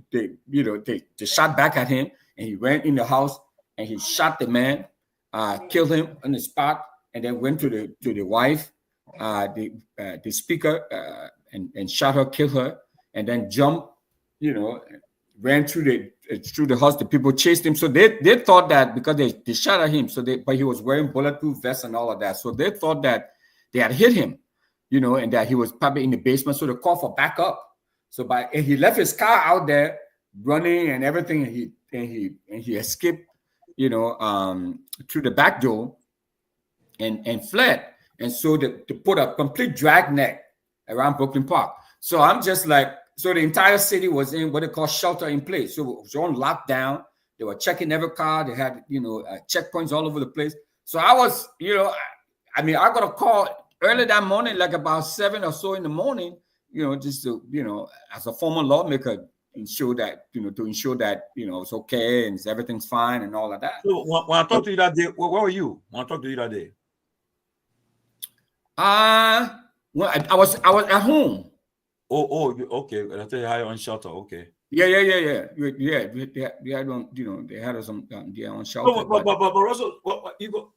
shot back at him, and he ran in the house and he shot the man. Killed him on the spot, and then went to the wife, the speaker, and shot her, killed her, and then jumped, ran through the house. The people chased him, so they thought that because they shot at him, but he was wearing bulletproof vests and all of that, so they thought that they had hit him, and that he was probably in the basement. So they called for backup. So and he left his car out there running and everything, and he escaped, through the back door and fled. And so they put a complete dragnet around Brooklyn Park. So I'm just like, so the entire city was in what they call shelter in place. So it was on lockdown. They were checking every car. They had, checkpoints all over the place. So I was, I got a call early that morning, like about 7 or so in the morning, just to, as a former lawmaker, ensure that it's okay and everything's fine and all of that. So when I talked to you that day, where were you? When I talked to you that day, well, I was at home. Okay. I tell you how you're on shelter. Okay. Yeah. They had on, they had us on on shelter. But Russell,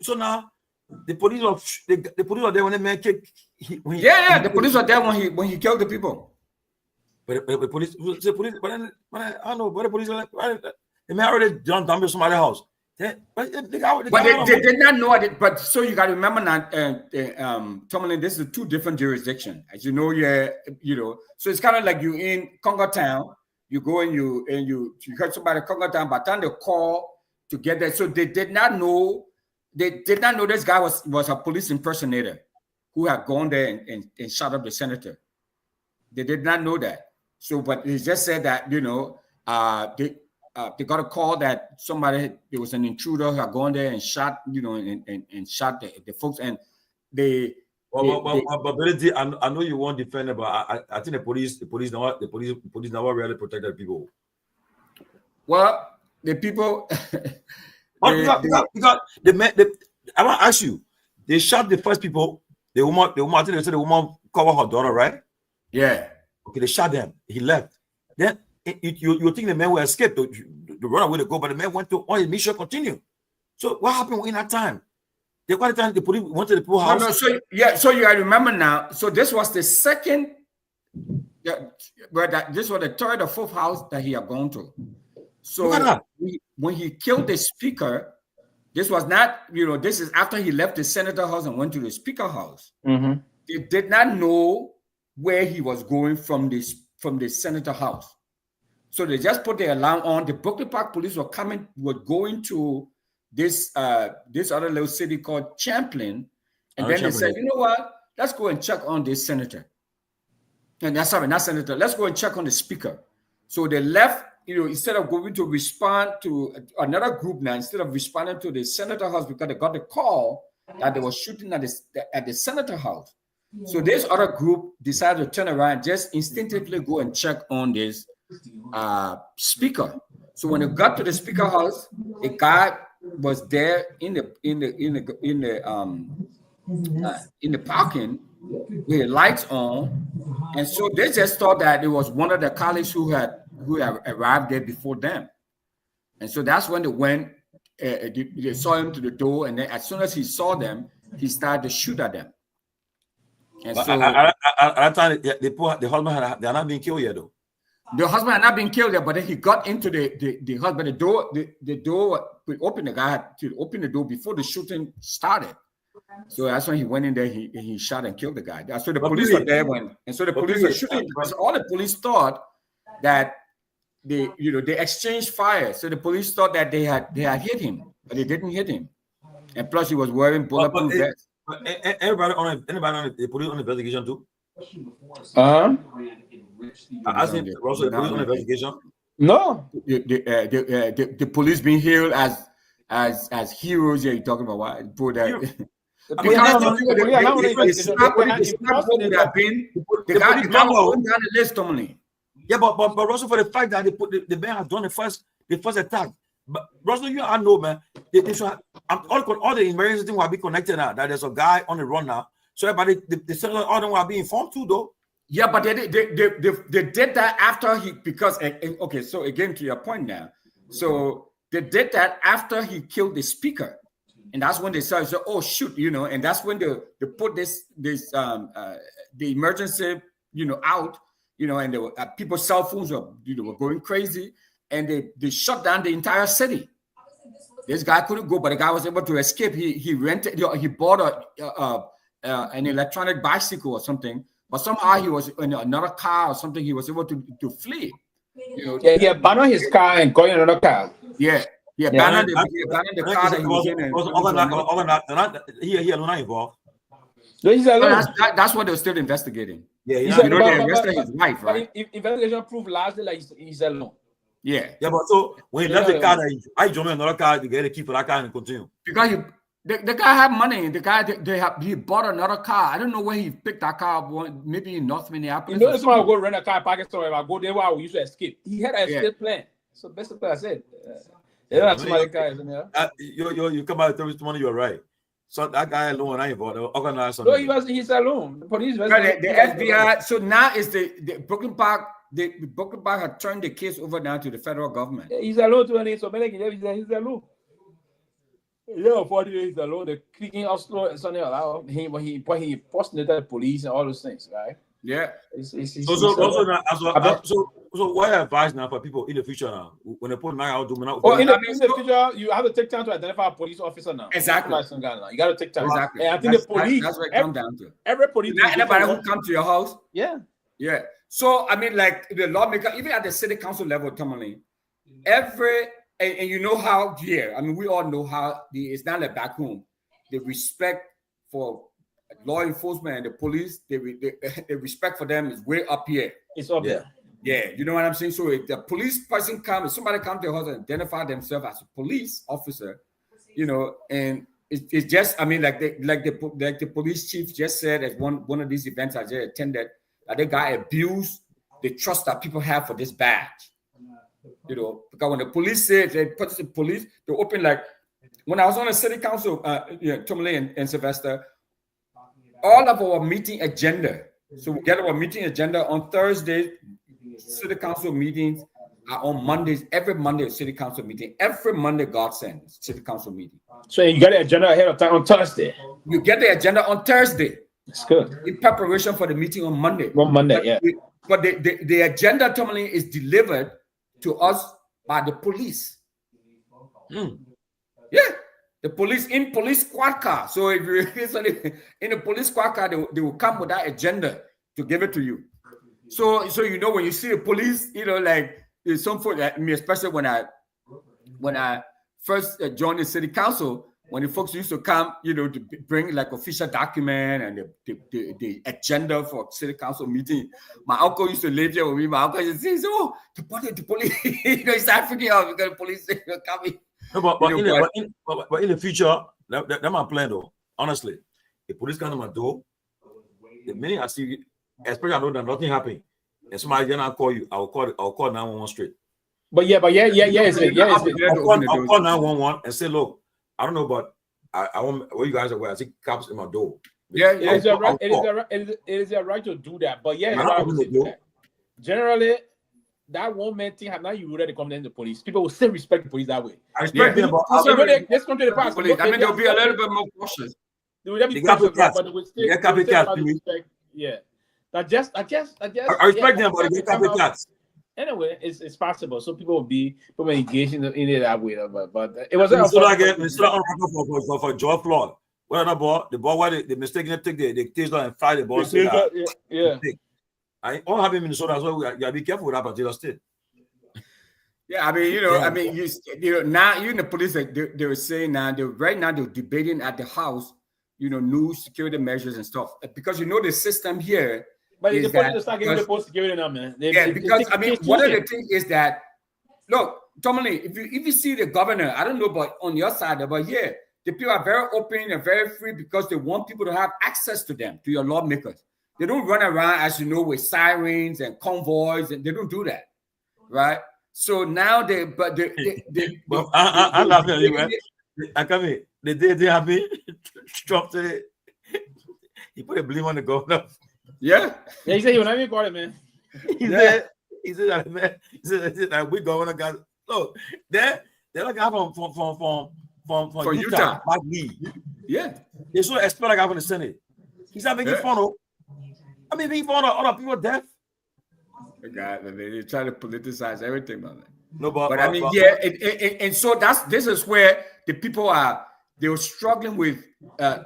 so now the police were there when the man kicked. The police were there when he killed the people. But the police, I don't know. But the police, they may already done damage to somebody's house. They did not know it. But so you got to remember now, Tomalin, this is 2 different jurisdictions. As you know, so it's kind of like you in Congo Town. You go and you heard somebody in Congo Town, but then they call to get there. So they did not know. They did not know this guy was a police impersonator who had gone there and shot up the senator. They did not know that. So, but he just said that, they got a call that there was an intruder who had gone there and shot, and shot the folks. And I know you won't defend it, but I think the police never really protected people. Well, the people, Because the man, I want to ask you, they shot the first people. The woman, I think they said the woman covered her daughter, right? Yeah. Okay, they shot them. He left. Then you think the man will escape to run away to go, but the man went to on his mission continue. So what happened in that time? The time the police went to the pool house. No, so you I remember now. So this was the second, this was the third or fourth house that he had gone to. So when he killed the speaker, this was not, this is after he left the senator house and went to the speaker house. Mm-hmm. They did not know where he was going from the senator house. So they just put the alarm on. The Brooklyn Park police were going to this other little city called Champlain. And then they said, you know what? Let's go and check on this senator. And that's sorry, not senator. Let's go and check on the speaker. So they left, instead of going to respond to another group now, instead of responding to the senator house because they got the call that they were shooting at the senator house. So this other group decided to turn around, just instinctively go and check on this speaker. So when they got to the speaker house, a guy was there in the parking with lights on, and so they just thought that it was one of the colleagues who had arrived there before them, and so that's when they went. They saw him to the door, and then as soon as he saw them, he started to shoot at them. And so at that time, the husband they are not being killed yet, though. The husband had not been killed yet, but then he got into the husband. The door. We opened the guy had to open the door before the shooting started. So that's when he went in there. He shot and killed the guy. So the police were there and so the police were shooting because all the police thought that they exchanged fire. So the police thought that they had hit him, but they didn't hit him. And plus, he was wearing bulletproof vest. Anybody on the police on investigation too? I think Russell, the police on investigation. No, the police being hailed as heroes. Yeah, you're talking about what? Put that. Yeah, but Russell, for the fact that the man has done the first attack. But Russell, I know, man. They should have, all the emergency thing will be connected now. That there's a guy on the run now. So everybody, the all them will be informed too, though. Yeah, but they did that after okay. So again, to your point now, so they did that after he killed the speaker, and that's when they said, "Oh shoot," and that's when they put the emergency, out, and there were people's cell phones were going crazy, and they shut down the entire city. This guy couldn't go, but the guy was able to escape. He rented, he bought an electronic bicycle or something. But somehow he was in another car or something. He was able to flee. Yeah, he abandoned his car and got in another car. Yeah, he abandoned the car that he was in. He not involved. No, he's alone. That's what they're still investigating. Yeah, they arrested his wife, right? But investigation proved largely like he's alone. Yeah. Yeah, but so when he left the car, I joined another car to get a key for that car and continue. Because the guy had money. The guy he bought another car. I don't know where he picked that car up. Maybe in North Minneapolis. This man will go rent a car, park it somewhere. I go there while we used to escape. He had an escape plan. So basically, I said, they don't have too many guys in there. You come out with money. You're right. So that guy alone, I involved. Organized something. No, he's alone. The police. The FBI. So now is the Brooklyn Park. The Brooklyn Park had turned the case over now to the federal government. He's alone to any. So many he's alone. Yeah, 40 days alone, the clicking of slow and something like that. When he impersonated the police and all those things, right? Yeah. So what advice now for people in the future now when they put my out? In the future, you have to take time to identify a police officer now. Exactly. You got to take time. Exactly. And I think the police. That's what it comes down to. Every police. Anybody who comes to your house. Yeah. Yeah. So I mean, like the lawmaker, even at the city council level, Tomalin, and you know how here, I mean, we all know how it's not like back home. The respect for law enforcement and the police, the respect for them is way up here. It's up there. Yeah, you know what I'm saying? So if the police person if somebody comes to your house and identify themselves as a police officer, and it's just, I mean, like the police chief just said at one of these events I just attended, that the guy abused the trust that people have for this badge. Because when the police say they put the police, they open like when I was on the city council, Tomalin and Sylvester, all of our meeting agenda. So we get our meeting agenda on Thursday. City council meetings are on Mondays. Every Monday, city council meeting. Every Monday, God sends city council meeting. So you got the agenda ahead of time on Thursday. You get the agenda on Thursday. That's good. In preparation for the meeting on Monday. On Monday, But the agenda Tomalin is delivered to us by the police. Yeah, the police in police squad car. So if you're in a police squad car, they will come with that agenda to give it to you. So you know when you see the police, you know, like there's some folks, especially when I first joined the city council, when the folks used to come, you know, to bring like official document and the agenda for city council meeting. My uncle used to live here with me. My uncle used to say, "Oh, the police," you know, he started freaking out because the police coming. No, but in the future, that's my plan though. Honestly, the police come to my door. The minute I see, especially I know that nothing happened, and somebody then I call you, I'll call 911 straight. But yeah. I'll call 911 and say, look, I don't know, but I want where you guys are. Where I see cops in my door. It is a right to do that. But generally, that one man thing have not you already come to the police. People will still respect the police that way. I respect them, but let's come to the past. I mean, they'll be a little bit more cautious. They will be cautious, but they will still respect. Yeah. I respect them, but they get copycats. Anyway, it's possible. So people will engage in it that way. But it was on record for George Floyd. Well, the ball where they mistakenly take the taser and fire the ball. Yeah. I all have in Minnesota as well. You gotta be careful with that particular state. Yeah, I mean, you know, now you in the police, they were saying now right now they're debating at the House, you know, new security measures and stuff because you know the system here. But the police start giving the post security now, man. Because one of the things is that look, Tomalin, if you see the governor, I don't know about on your side, but here the people are very open and very free because they want people to have access to them, to your lawmakers. They don't run around, as you know, with sirens and convoys, and they don't do that, right? So now I'm laughing at you, man. I come here. The day they have me dropped it. He put a blame on the governor. Yeah, he said he will not even call it, man. He said that we governor guys. Look, they're like from Utah. Like me. Yeah, they so expect like I'm in the Senate. He's not making fun of. I mean, making fun of other people death. God, man, they try to politicize everything, man. No, but I mean, and so this is where the people they were struggling with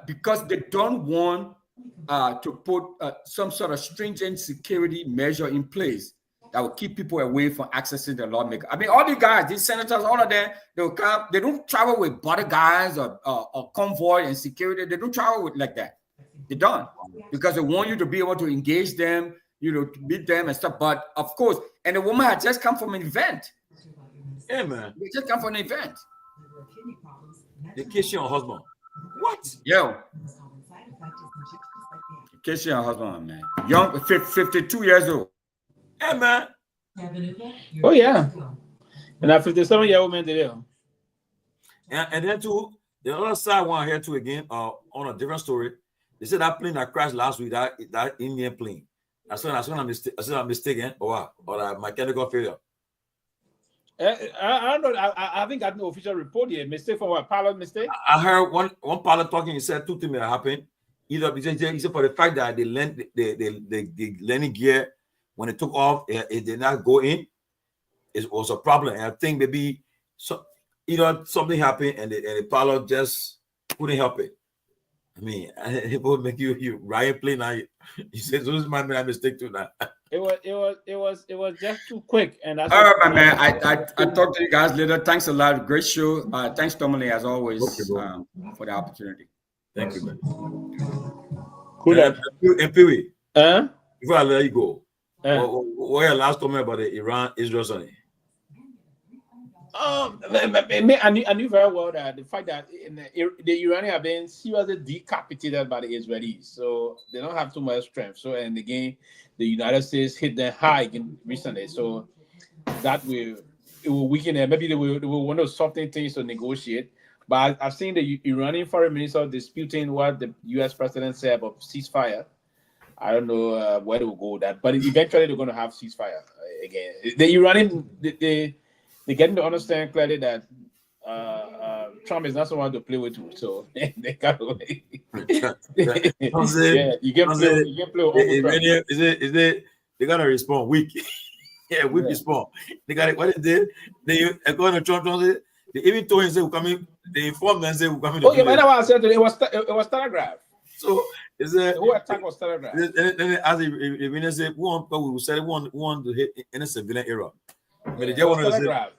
because they don't want to put some sort of stringent security measure in place that will keep people away from accessing the lawmaker. I mean, all the guys, these senators, all of them, they will come. They don't travel with bodyguards or convoy and security. They don't travel with like that. They don't because they want you to be able to engage them, you know, to meet them and stuff. But of course, and the woman had just come from an event. Yeah, man. They just come from an event. They kiss your husband. What? Yo. Kiss your husband, man. Young, 52 years old. Yeah, man. Oh, yeah. And a 57-year-old man today. And then too, the other side one here too again, on a different story. They said that plane that crashed last week, that Indian plane. I said I'm mistaken, or that mechanical failure. I don't know. I haven't got no official report yet. Mistake from what? Pilot mistake? I heard one pilot talking. He said two things that happened. Either he said for the fact that the landing gear when it took off, it did not go in. It was a problem, and I think maybe something happened, and the pilot just couldn't help it. I mean, it would make you Ryan plane now. He says, "This might be a mistake too." Now it was just too quick, and that's all right, my man. I talk to you guys later. Thanks a lot. Great show. Thanks, Tomalin, as always, for the opportunity. Thank you, man. Cool. And Pewee, before I let you go, what your last comment about the Iran-Israel summit? I knew very well that the fact that the Iranians have been seriously decapitated by the Israelis, so they don't have too much strength. So, and again, the United States hit them high recently, so that it will weaken them. Maybe they will want to soften things to negotiate. But I've seen the Iranian foreign minister disputing what the U.S. president said about ceasefire. I don't know where they will go with that, but eventually they're going to have ceasefire again. The Iranian, they getting to understand clearly that Trump is not someone to play with too, so they can't. Yeah, you can play with Trump. Is it? They gotta respond weak. Yeah, weak respond. They got it. What they did? They according to Trump, they even told him say we coming. They informed them say we coming. Oh yeah, but that's what I said. It was telegraphed. So is it who attack was telegraphed? Then as they say, we said we want to hit in a civilian era. It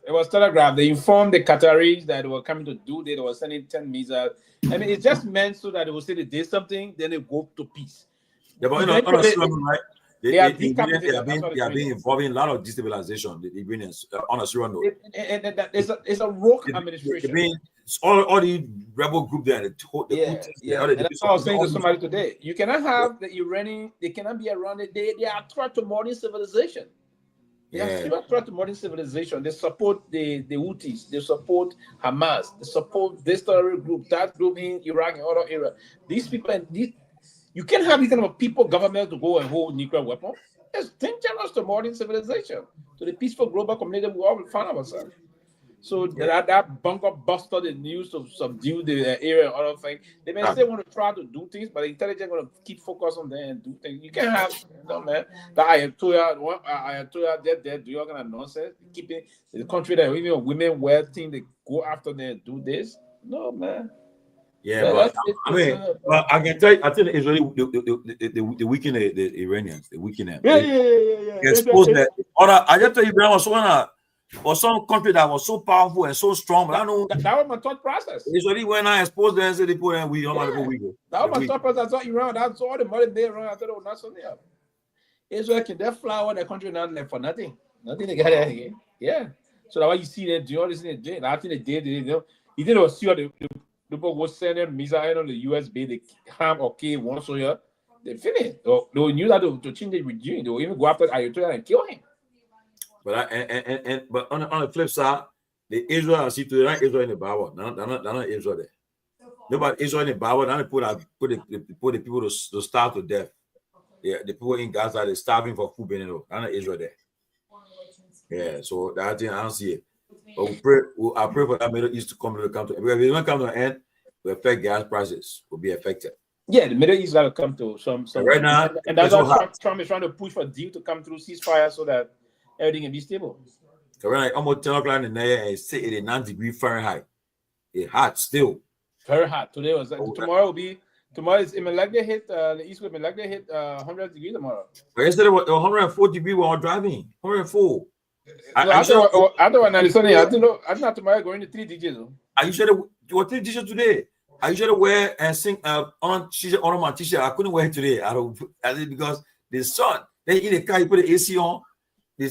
was telegraphed. They informed the Qataris that they were coming to do. They were sending 10 missiles. I mean, it's just meant so that they will say they did something, then they go to peace. Yeah, but right? They are being involved in a lot of destabilization. The Iranians on a serious note. It's a rogue administration. All the rebel group there. That's what I was saying to somebody today. You cannot have the Iranian. They cannot be around it. They are a threat to modern civilization. They are a threat to modern civilization. They support the Houthis. They support Hamas. They support this terrorist group, that group in Iraq and other areas. These people and you can't have these kind of people, government to go and hold nuclear weapons. It's dangerous to modern civilization, to the peaceful global community we all find ourselves. So that bunker buster the news to subdue the area and other things. They may still want to try to do things, but the intelligence going to keep focus on them and do things. You can't have, man, the Ayatollah, they're doing all kind of nonsense, keeping the country that even women wear things, they go after them and do this. No, man. Yeah, but I can tell you, I think the Israeli, the weaken the Iranians, the weaken them. Yeah. Expose that. I just tell you, Iran was some country that was so powerful and so strong, but I know that was my thought process. Israeli when I exposed them and said they put them, we don't want to go. We go. That was my thought process. I thought Iran, that's all the money they run. I thought it was not something else. Israel can they flower their country not left for nothing. Nothing they got out here. Yeah. So that's why you see them do all this thing they did. I think they did. You didn't see the people was sending missiles on the USB, they harm or kill one soldier, they finished. They knew that to change the regime. They will even go after Ayatollah and kill him. But but on the flip side, the Israel I see today, Israel in the Bible. They're not Israel there. Nobody Israel in the Bible. Now they put the people to starve to death. Yeah, the people in Gaza they're starving for food. They're not Israel there. Yeah, so that thing I don't see it. But I pray for that Middle East to come to the country. Because if it don't come to an end, will affect gas prices, will be affected. Yeah, the Middle East got to come to some right now, and that's why Trump is trying to push for a deal to come through ceasefire so that everything can be stable. So right now, almost 10 o'clock in the night and it's 89 degrees Fahrenheit. It's hot still. Very hot. Today was tomorrow it may likely hit the east will be likely hit 100 degrees tomorrow. But yesterday was 104 degrees while driving. 104. I not tomorrow going to 3 digits. I usually what 3 digits today. I usually wear and sing on t-shirt on my t-shirt. I couldn't wear it today. Because the sun. Then in the car you put the AC on. The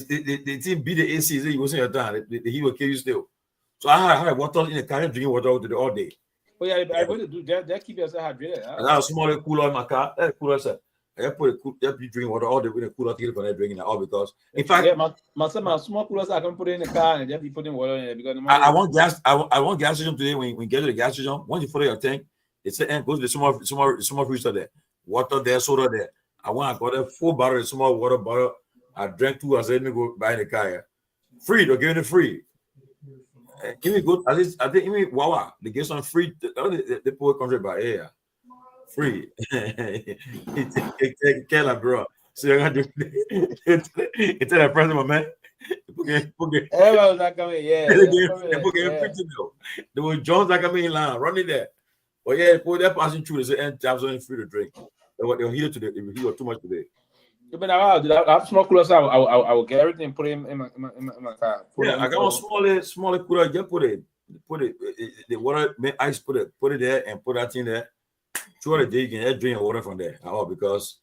thing beat the AC. You wasn't your time. The heat will kill you still. So I had water in the car drinking water all day. Oh yeah, I'm going to do that. Keep yourself hydrated. I have a small cooler in my car. That cooler said. I put you drink water all day with a cooler to for drinking it all because in fact my small coolers I can put it in the car and just be putting water in it because I want gas. I want gas station today. When you get to the gas station, once you fill your tank, it's and goes to the small freezer there, water there, soda there. I got a full bottle, a small water bottle. I drank 2. I said, let me go buy the car. Here. Free, they're giving it free. Give me good. At least I think give me Wawa. They get some free. The poor country by air. Free. Take care of bro. So you're gonna do it. Tell that person, my man. Everyone's not coming. Yeah. There was Jones that come in line, running there. But yeah, put that passing through. They say, and tabs on free to drink. They were here today. He was too much today. But I have small coolers. I will get everything and put it in my car. I got one smaller cooler. Just put it. The water, ice. Put it there and put that in there. Throughout the day, you can drink water from there. Because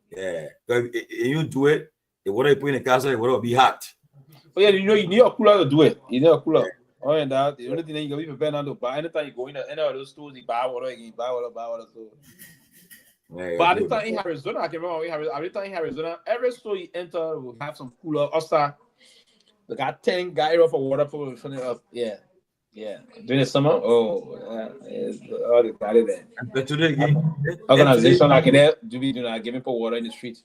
if you do it, the water you put in the car, the water will be hot. Oh yeah, you need a cooler to do it. You need a cooler. Oh, and that the only thing that you can be prepared to buy anytime you go in any of those stores, you buy water. So. Yeah, but every time in Arizona, I can remember every time in Arizona, every store you enter will have some cooler outside. They got 10 guys for water for the up. Yeah. Yeah, during the summer. Oh, all the guy there. But today again, Organization like that do be giving people water in the street.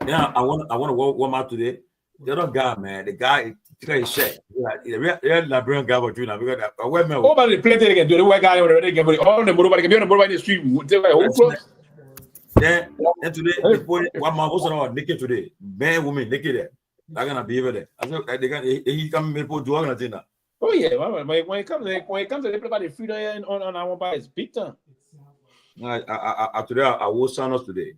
Yeah, I want to warm out today. The other guy, man, the guy his shit. The real Liberian guy was doing that because I went man. Oh, but the plenty they can do. The white guy over there, all the motorbike can be on the motorbike in the street. Then today, the boy, one man was on naked today. Man, woman, naked there. They're gonna be over there. I said they can. He come me put doing nothing now. Oh yeah, when it comes to everybody freedom on our bike, it's big time. Today I will sign us today.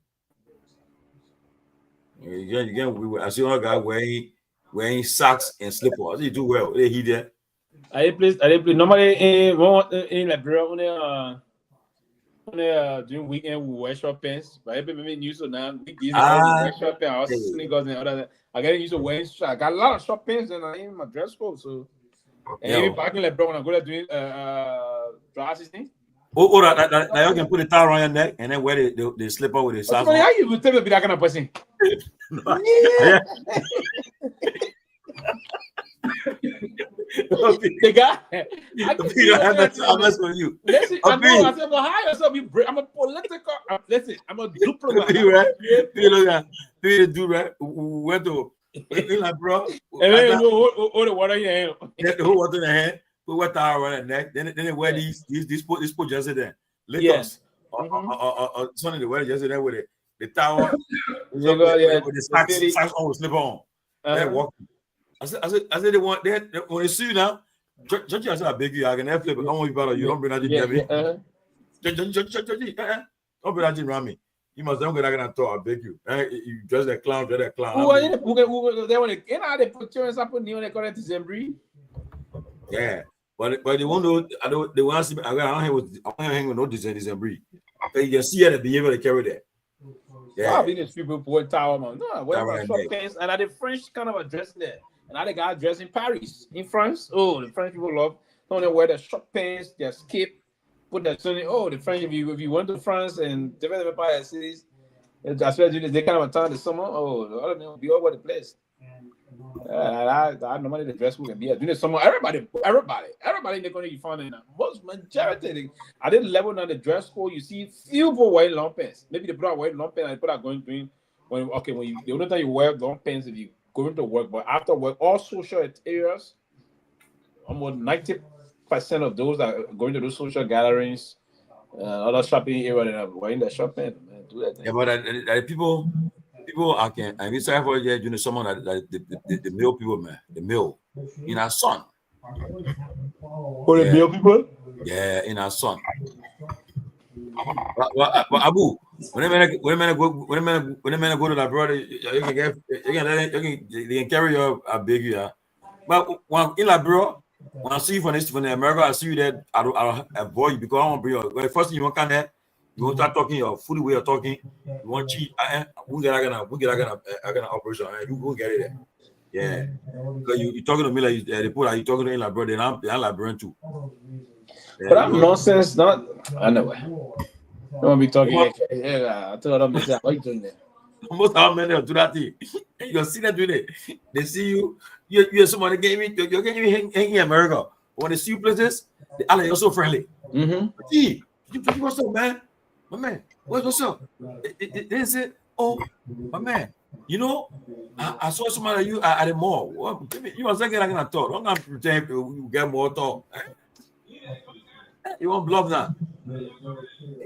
Again, I see one guy wearing socks and slippers. He do well. He there. I play normally in Liberia during weekend we wear short pants, but I been used to now weekdays wear short pants, sneakers and other. I get used to wearing. I got a lot of short pants and in my dress code. So even back in Liberia when I go there doing dresses thing. Oh, now you can put a towel around your neck and then wear the slipper with the socks. How you would tell me be that kind of person? Yeah. The guy, I'm messing with you. Listen, I know. I said, well, how yourself? I'm a political. Listen, I'm a diplomat. Right? Be do right. Went to like bro. And then hold the water in your hand. The whole water in the hand. Put what towel around the neck. Then they wear these put just there. Lakers. Or something they wear just there with the towel. With the socks on, slip on. Then walk. I said they want that when they see you now. Judge, I said I beg you, I can flip. I want you better. You don't bring that in me. Don't bring that in around me. You must don't get that kind of talk. I beg you. You dress that clown, dress that clown. Who they want to? They put you up on they call it December. Yeah, but they want to. They want to see. I don't hang with no December. You can see how they be able to carry that. Yeah, I mean, these people put towel man. No, whatever short pants and the French kind of a dress there. And now they got dressed in Paris, in France. Oh, the French people love. Don't they wear the short pants, their skip, put that Sunday. Oh, the French, if you went to France and develop Empire cities, especially they kind of a time the summer. Oh, the other will be all over the place. I normally the dress will be during the summer. Everybody they're going to find in most majority. I did level on the dress code. You see few people wearing long pants. Maybe they put out wearing long pants and they put out going doing when you the only time you wear long pants if you going to work, but after work, all social areas, almost 90% of those that are going to those social gatherings, other shopping area, that are wearing the shopping, man, do that thing. Yeah, but people, I mean, sorry for you know someone that the male people, man, the male in our son. For the male people? Yeah, in our son. But Abu, when a man go to that brother, they can carry your big yeah. But when in that bro, when I see you from America, I see you there. I'll avoid you because I want to bring you. Well, first thing you want kind of you want to start talking your fully way of talking. You want cheat. We get gonna operation. You go get it there. Yeah, because you talking to me like the people that you talking to in like bro, then I'm Liberian too. But I'm nonsense. Not I know. I don't be talking. I told them what are you doing there? Most how many do that thing. You see that doing it. They see you. You're somebody getting me. You're getting me hanging in America. When they see you places, they are like, so friendly. Gee, what's up, man? My man, what's up? They say, oh, my man. You know, I saw somebody like you at the mall. Well, you must get like a talk. Don't come pretend you get more talk. You won't bluff that.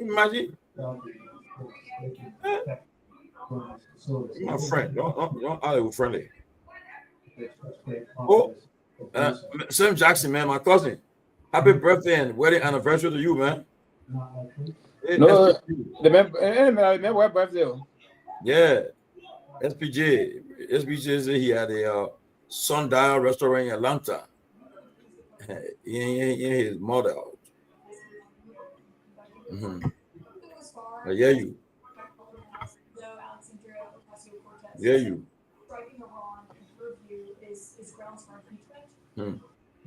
Imagine. You're my friend. Don't argue friendly. Oh, Sam Jackson, man, my cousin. Happy birthday and wedding anniversary to you, man. No, remember what birthday? Yeah, SPJ said he had a Sundial restaurant in Atlanta. He his mother. I hear you. Yeah, you.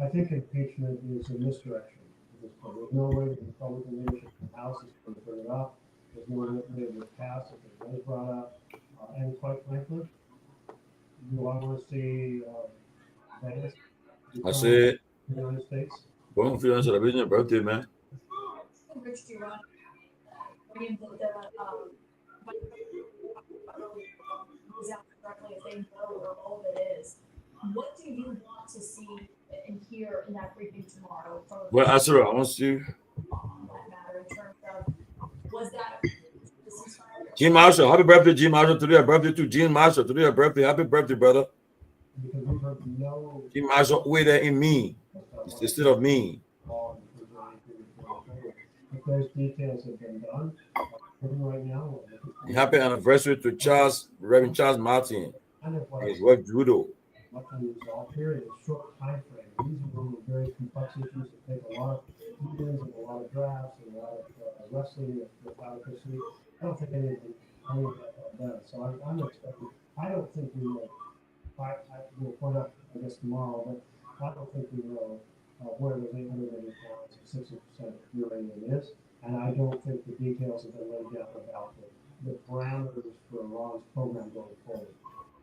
I think impeachment is a misdirection. There's no way the Republican leadership in the House is going to bring it up. There's no way it would pass if it was brought up. And quite frankly, do I want to see I said the United States? Well, I'm feeling celebrating your birthday, man. Rich Giovanni, directly if they know where all of it is. What do you want to see and hear in that briefing tomorrow? Well, Asura, I want you. That matter in terms of was that the ceasefire? Jim Marshall, happy birthday, Jim Marshall. Today, a birthday to Jim Marshall. Today, a birthday. Happy birthday, brother. Jim Marshall, way there in me instead of me. If those details have been done, right now. Happy anniversary to Reverend Charles Martin. His wife Judo. What can you resolve here in a short time frame? These are very complex issues that take a lot of meetings and a lot of drafts and a lot of wrestling with advocacy. I don't think any of that done. So I'm expecting. I don't think we will. I will point out, I guess, tomorrow, but I don't think we will where those 800 million pounds of 60% uranium is. And I don't think the details have been laid down about the parameters for Iran's program going forward.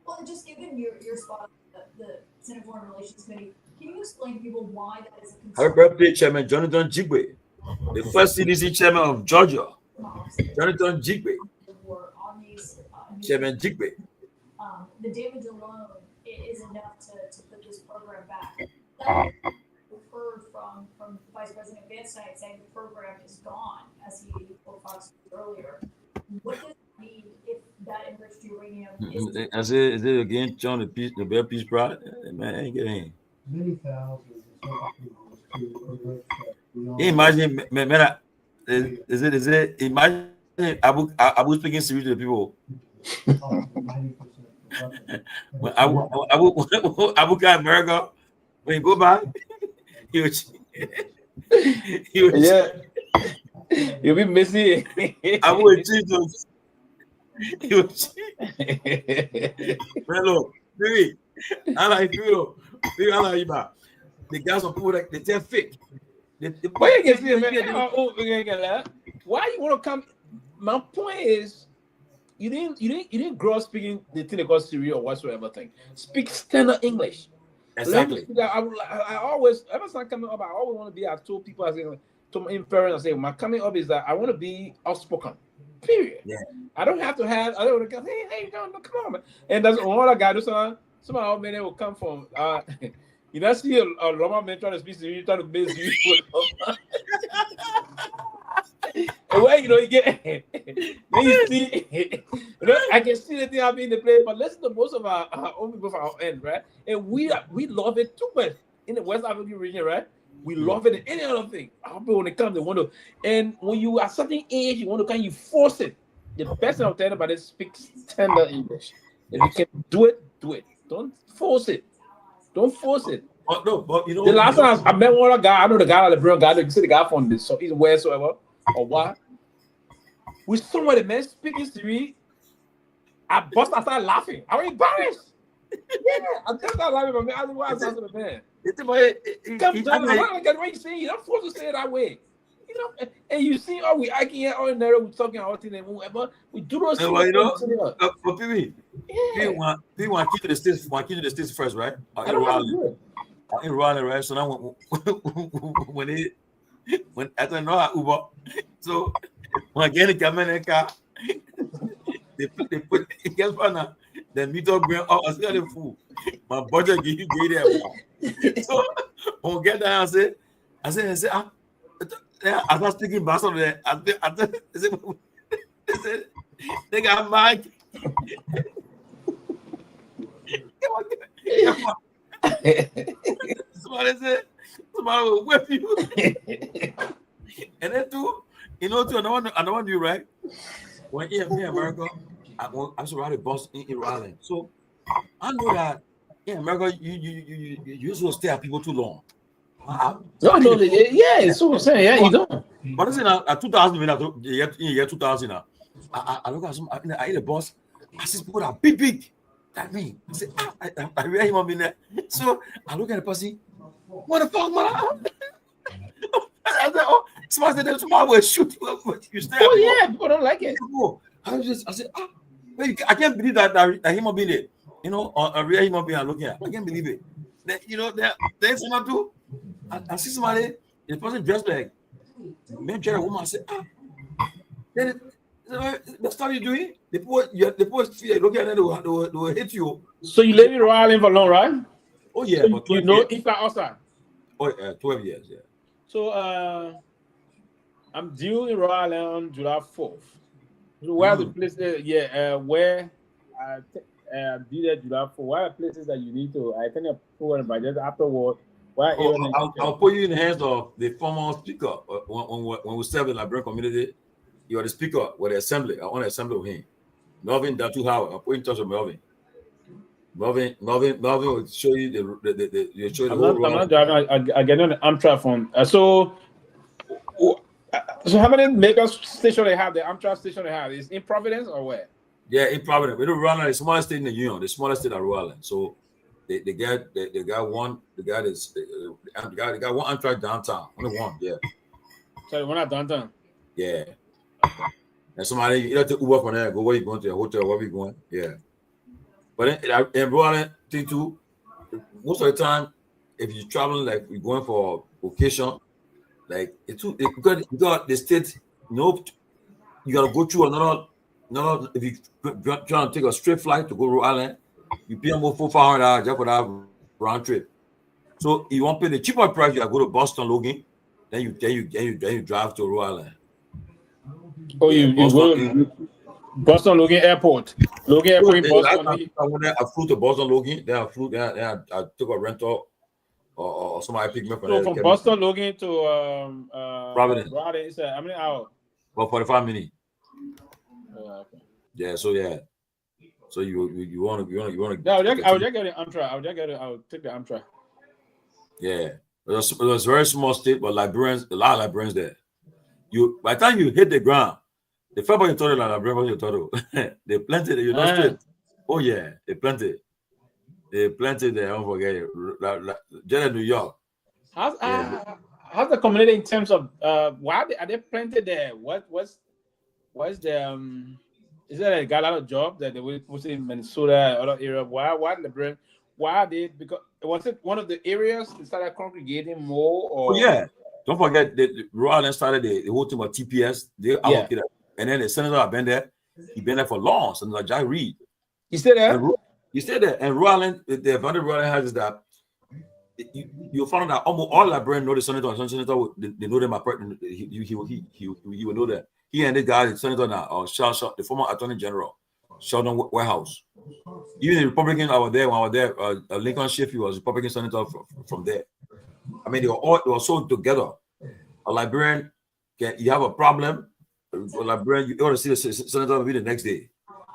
Well, just given your spot on the Senate Foreign Relations Committee, can you explain to people why that is a concern? Happy birthday, Chairman Jonathan Jigwe, the first CDC chairman of Georgia. Jonathan Jigwe. Chairman Jigwe. The damage alone is enough to put this program back. That we've heard from Vice President Van Sanvee saying the program is gone, as he told Fox earlier. What does it mean if that enriched uranium is? Is it again, John, the Nobel Peace Prize? Man, I ain't getting Many thousands to imagine, man, is it? Imagine Abu speaking serious to the people. When Abu got America, when you go back, he was yeah. You'll be missing. I would Jesus. He was look, baby. I like you. I like you back. The guys are people that they're fake. Why you can see man? Why you want to come? My point is, you didn't grow up speaking the thing they call Syria or whatsoever thing. Speak standard English. Exactly. I always, ever since coming up, I always want to be. I told people, I say, to my parents, I say, my coming up is that I want to be outspoken. Period. Yeah. I don't have to have. I don't want to go. Hey, come on, man. And that's all I got to do. Some old men will come from. You know, see a Roma man trying to speak to you, trying to base you. And when you get, then you see, I can see the thing happening in the play, but listen to most of our own people from our end, right? And we love it too much in the West African region, right? We love it in any other thing. Our people, when it comes, they want to, and when you are certain age, you want to you force it. The best thing I'm telling about is speak standard English. If you can do it, do it. Don't force it. Don't force it. No, but you know, the last time I met one guy, I know the guy, the Liberia guy, you see the guy from this, so he's wheresoever or what. We saw the man speaking to me. I started laughing. I was embarrassed. Yeah, I just started laughing, but man, I didn't want to answer the man. Come down, I don't get what you say. You're not supposed to say it that way. You know, and you see, we acting here, all in there, we're talking about things and whatever. We do those things. You know, for Pewee, we want to keep to the states first, right? In Raleigh, right? So now when I don't know how Uber, so when I get in the car, they put guess what now? The meter going up, I see the fool. My budget give you there. So when we get there, I say, I was speaking Basel there. I said, they got Mike. Somebody will whip you. And then too, you know, too, another one you right. When you in America, I should ride a bus in Raleigh. So I know that in America, you usually stay at people too long. It's what I'm saying. Yeah, you don't. But it's in 2000, year 2000. I look at some, I eat a bus. I see people that are big. That mean, I say, I really want to be there. So I look at the person. What the fuck, man? I said, oh, somebody said tomorrow will shoot you. Stay. Oh yeah, people don't like it. I said, I can't believe that human being there. You know, a real human being I'm looking at. I can't believe it. Then, you know, there's someone too. I see somebody, the person dressed like men try a woman. I say, then the stuff you doing, the poor look at it, they will hit you. So you live in Rhode Island for long, right? Oh yeah, so but you know inside outside. Oh 12 years, yeah. So I'm due in Rhode Island on July 4th. So where the places? Where I'm due there July 4th. Where are the places that you need to? I think I'll put it by just afterward. I'll put you in the hands of the former speaker when we serve the Liberian community. You are the speaker with the assembly. I want to assemble with him. Melvin Datu Howard. I'll put you in touch with Melvin. Melvin will show you the show you the whole. I'm not driving. I get on the Amtrak phone. So how many mega station they have? The Amtrak station they have is in Providence or where? Yeah, in Providence. We don't run the smallest state in the union. The smallest state are Rhode Island. So they got one. They got one Amtrak downtown. Only one. Yeah. So the one at downtown. Yeah. And somebody you have to Uber from there. Go where you going to a hotel? Where we going? Yeah. But in Rhode Island, too, most of the time, if you're traveling, like you're going for vacation, like because the state, you gotta go through another. If you trying to take a straight flight to go to Rhode Island, you pay almost $400 just for that round trip. So you want to pay the cheaper price, you gotta go to Boston, Logan, then you drive to Rhode Island. Oh, yeah, you go to Boston Logan Airport. Logan Airport in Boston. I flew to Boston Logan. Then I took a rental or somebody picked me up. So from Boston Logan to Providence. It's how many hours? About 45 minutes. Okay. Yeah. So yeah. So you want to? Yeah, I would just get the Amtrak. I would take the Amtrak. Yeah. It was a very small state, but a lot of Liberians there. By the time you hit the ground, the fact you told like Liberian you told they planted you know straight. Oh yeah, they planted there. Don't forget it. Just in New York. How's the community in terms of why are they planted there? What's the is there a lot of job that they will put in Minnesota or other area? Why are they, because was it one of the areas that started congregating more? Or yeah, don't forget that Rhode Island started the whole thing about TPS. They allocated, and then the senator had been there. He been there for long. Senator Jack Reed. He stayed there. He stayed there. And Rhode Island, the advantage Rhode Island has is that you found out that almost all Liberians know the senator. And some senator they know them apart. He will know that. He and the guy, the senator now, the former attorney general, Sheldon Warehouse. Even the Republican I was there when I was there. Lincoln Sheffield was Republican senator from there. I mean, they were so together. A Liberian, you have a problem. A Liberian, you ought to see the senator maybe the next day.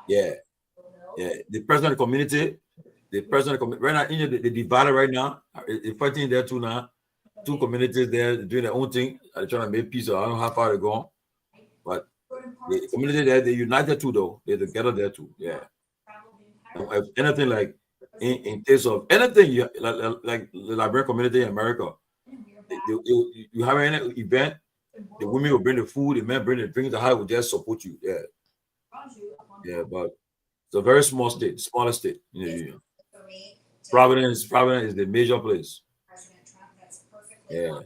Yeah. The president of the community, right now, they divided right now. They're fighting there too now. Two communities there doing their own thing. They're trying to make peace. I don't know how far they're going. But the community there, they united too, though. They're together there too. Yeah. If anything like in case of anything like the Liberian community in America, you have any event, the women will bring the food, the men bring the drinks, the high will just support you. Yeah. Yeah, but it's a very small state, smallest state in the union. Providence is the major place. Yeah.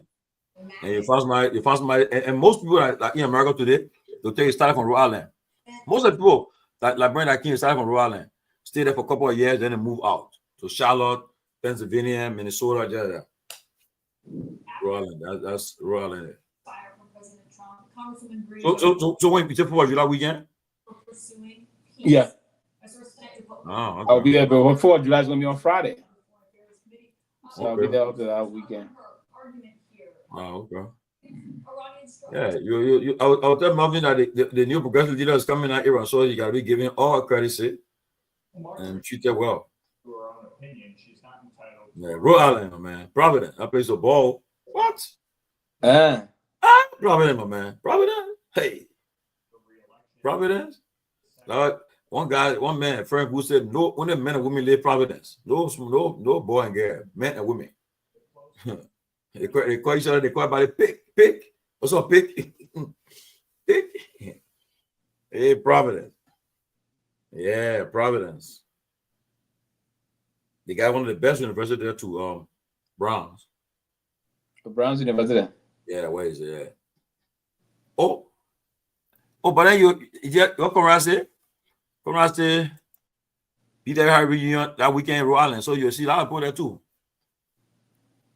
And you find somebody, and most people like in America today, they'll take a start from Rhode Island. Most of the people that Liberian that came started from Rhode Island, stay there for a couple of years, then they move out to Charlotte, Pennsylvania, Minnesota, just Rhode Island. That's Rhode Island. So when you take for July weekend? Yeah. Oh, okay. I'll be there, but 4th of July is gonna be on Friday. So I'll be there after that weekend. Oh, okay. Yeah, I'll tell Marvin that the new progressive leader is coming out here, so you gotta be giving all credit and treat her well. Yeah, Rhode Island, man. Providence. That plays a ball. What? Providence, my man. Providence. Hey. Providence. One man, Frank, who said no, only men and women live Providence. No boy and girl, men and women. They call each other, they call by the pick. What's up, pick? Pick. Hey, Providence. Yeah, Providence. They got one of the best universities there too, Browns. Brown's University. Yeah, where is it? Yeah. Oh, but then you come say, be there Harry reunion that weekend in Rhode Island, so you'll see a lot of people there too.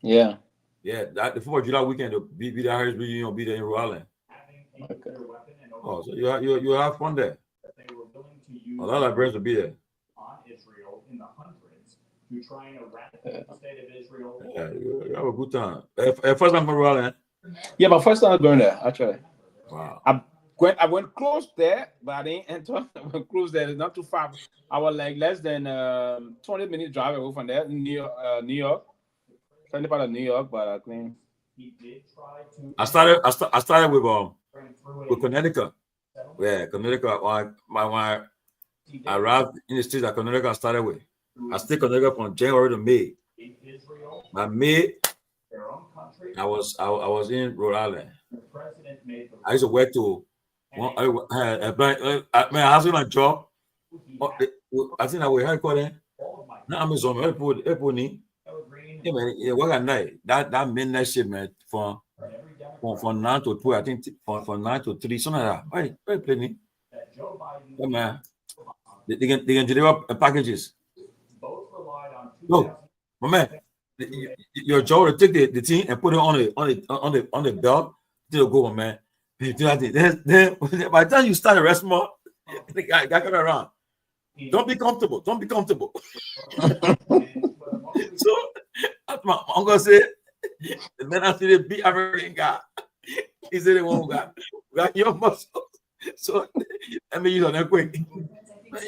Yeah. Yeah, that the 4th of July weekend, be there Harry's reunion, be there in Rhode Island. Okay. Oh, so you have fun there. A lot of Librarians will be there. On Israel in the hundreds to try and eradicate the state of Israel. Yeah, you have a good time. First time from Rhode Island. Yeah, my first time going there actually. Wow. I went close there, but I didn't enter. I went close there. It's not too far. I was like less than 20 minutes drive away from there in New York. Kind of part of New York, but I think he did try to. I started with Connecticut. Yeah, Connecticut. When I arrived in the States at Connecticut, I started with. I stayed Connecticut from January to May. By May, I was in Rhode Island. I used to work to. I was in a job. I think I will help them. Now I'm in some help. Yeah, man. Yeah, what at night? That midnight shift, man, from 9 to 12. I think from 9 to 3, something like that. Very plenty. Yeah, man. They can deliver packages. No, my man. Your job to take the thing and put it on the belt. They'll go, my man. Then by the time you start the rest more, the guy coming around. Don't be comfortable. So that's my uncle said. And then I see the big African guy. He said they won't got your muscles. So let me use on that quick.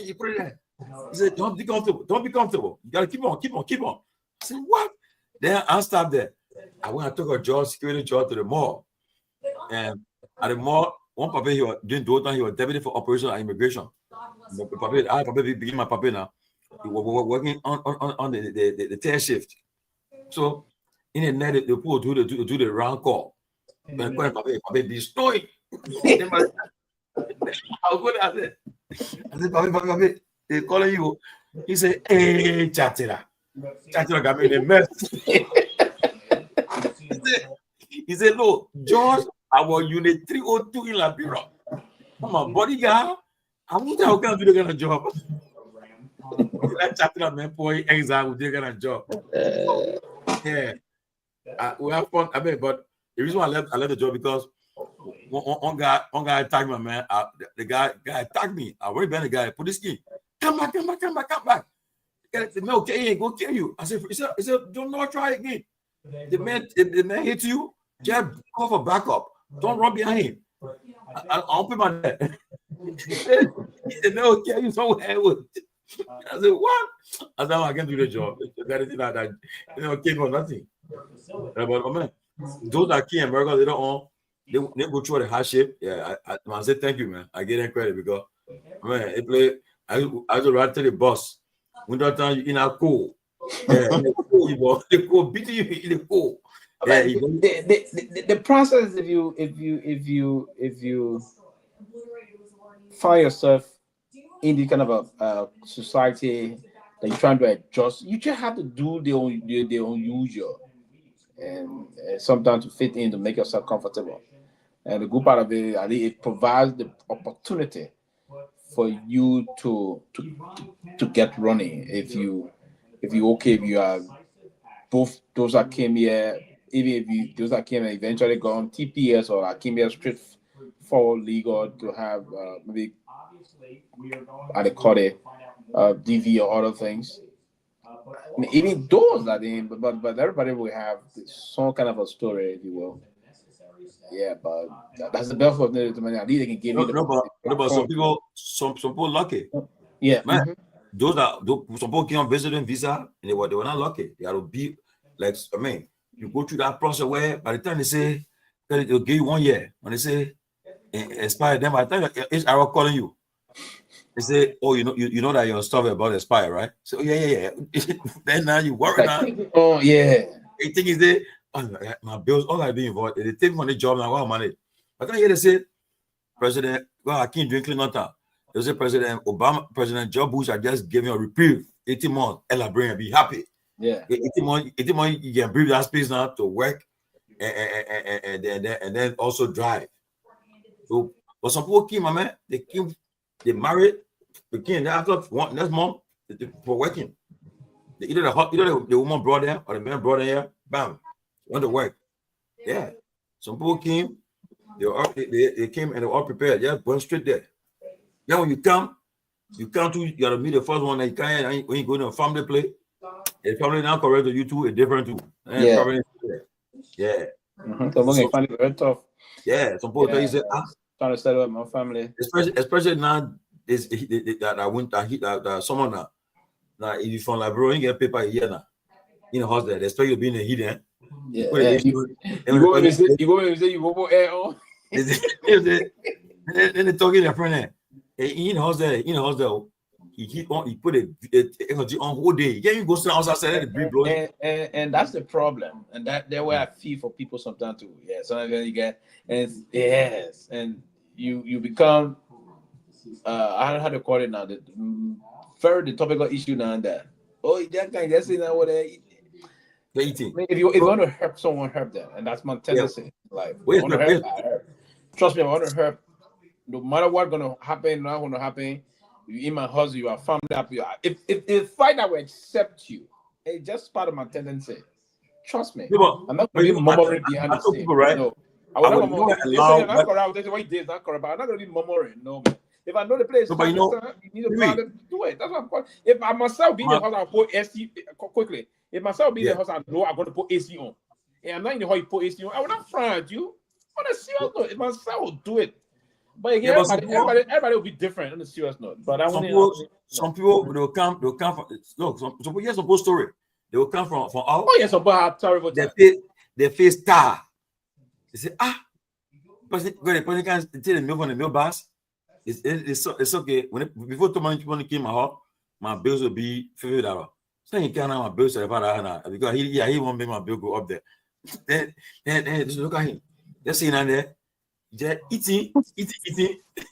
You put it there. He said, don't be comfortable. You gotta keep on. I said, what? Then I stopped there. I went and took a security job to the mall. And at the mall, one papa he was doing he was deputy for operation and immigration. I probably begin my papa now. He was working on the tail shift. So in the night, the people do the round call. When papa be snowing. I was going out there. I said, papa, they calling you. He said, hey, Chatira got me in a mess. He said, no, George, I was unit 302 in Liberia. I'm a bodyguard. I won't tell you to do the kind of job. That chapter man boy exile will do the kind of job. Yeah. We have fun. I mean, but the reason why I left the job because one guy attacked me, man. The guy attacked me. I already been the guy, put this key. Come back. The man okay, go kill you. I said, don't not try again. The man hit you, just call for backup. Don't run behind him. I'll put my neck. He said, no, kill you somewhere. I said, what? I said, I can't do the job. That is not that, came for nothing. But man, those that came in America later on, they go through the hardship. Yeah, I said, thank you, man. I give them credit because, man, I was right to the bus. When that time you in a cool. Yeah, in the cool, they go beating you in the cool. Yeah, the process if you find yourself in the kind of a society that you're trying to adjust, you just have to do the unusual and sometimes to fit in to make yourself comfortable. And the good part of it, I think it provides the opportunity for you to get running. If you are both those that came here, even if those that came and eventually gone TPS or I came here straight for legal to have maybe how they call it DV or other things. I mean, even those that but everybody will have some kind of a story, if you will. Yeah, but that's the best of it. At least they can give you but some people lucky. Yeah, man. Those some people came on visiting visa and they were not lucky. They had to be like, I mean, you go through that process where by the time they say they'll give you 1 year, when they say expire, then by the time HR calling you, they say, oh, you know that your stuff about expire, right? So yeah. Then now you worry now. Oh yeah. The thing is that my bills, all I be involved. They take me on the job now. What money? I can hear they say, President, well, I can't drink clean water. They say President Obama, President Joe Bush, I just gave you a reprieve, 18 months. Ella Brain be happy. Yeah. 18 months, you can breathe that space now to work and then also drive. So, but some people came, my man, they married, became after next month for working. Either the woman brought them or the man brought them here, bam, went to work. Yeah. Some people came, they came and they were all prepared. Yeah, went straight there. Yeah, when you come to, you gotta meet the first one that you can't when you go to a family play. A family now correct you too, a different too. Yeah. Yeah. So find it very tough. Yeah, some people tell you say, trying to settle up my family. Especially now, someone now if you from Liberia, you get paper a year now. In the house there, they expect you to be in the heat. You go and say you go air on. Then they talking their friend there. In the house there, he put a energy on whole day. Yeah, you go sit outside and the breeze blowing. And that's the problem. And that's where I feel for people sometimes too. Yeah, sometimes you get and you become I don't know how to call it now. The topical issue now and that. Oh, that guy just saying that what they eating. If you want to help someone, help them, and that's my tendency. Like, trust me, I want to help. No matter what's gonna happen, not gonna happen. You in my house, you are family up. If fight that will accept you, it's just part of my tendency. Trust me. I'm not going to be murmuring behind the scene. Right? No, I will not murmur. They say not correct. They say what is not correct, but I'm not going to be murmuring. No, man. If I know the place, but you need to do it. That's what I'm calling. If I myself be in the house, I'll put AC quickly. If myself be in the house, I know I'm going to put AC on. And I'm not in the house, you put AC on. I will not frown at you. On a serious note, if myself will do it. But again, everybody will be different on a serious note. But some people will come from look. Some people hear some story. They will come from out. Oh yes, some people have terrible. They face star. They say but when the can take the milk from the milk bus, it's okay. Before Tomalin came out, my bills will be $50. So he can't have my bills because he won't make my bill go up there. Then just look at him. Just sitting down there. Just eating,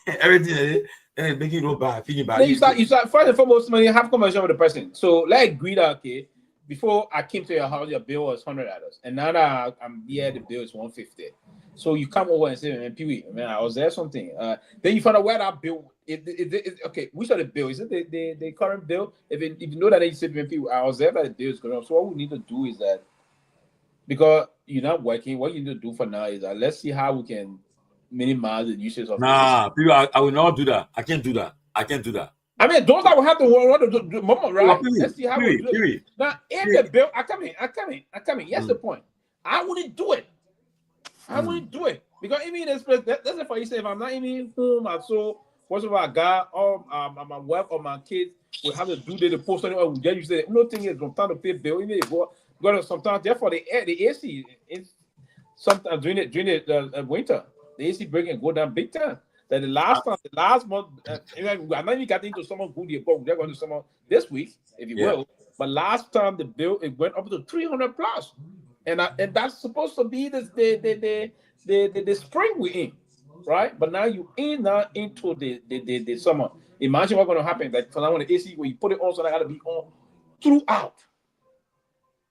everything, and making no bad, feeling bad. You start first and foremost, man, you have conversation with the person. So let's agree that okay, before I came to your house, your bill was $100, and now that I'm here, the bill is $150. So you come over and say, man, Pewee, man, I was there something. Then you find out where that bill. Okay, which of the bill is it? The current bill? If you know that, then you say, man, Pewee, I was there, that the bill is going up. So what we need to do is that because you're not working, what you need to do for now is that let's see how we can minimize the usage of people. I will not do that. I can't do that. I mean, those that will have to want to do moment, right? Let's see how we do it. Now, if the bill, I come in. Yes, the point. I wouldn't do it. Because even this place, that's if I say if I'm not even home, and so whatever I got, or my wife or my kids will have to do the post on it, or you say no thing is from time to pay bill. Even go to sometimes therefore the AC is sometimes during the winter. The AC breaking go down big time. That the last month, I'm not even getting into someone who they're going to someone this week, if you will. But last time the bill it went up to 300 plus, and that's supposed to be the spring we're in, right? But now you in now into the summer. Imagine what's going to happen. That for now when the AC when you put it on, so that got to be on throughout.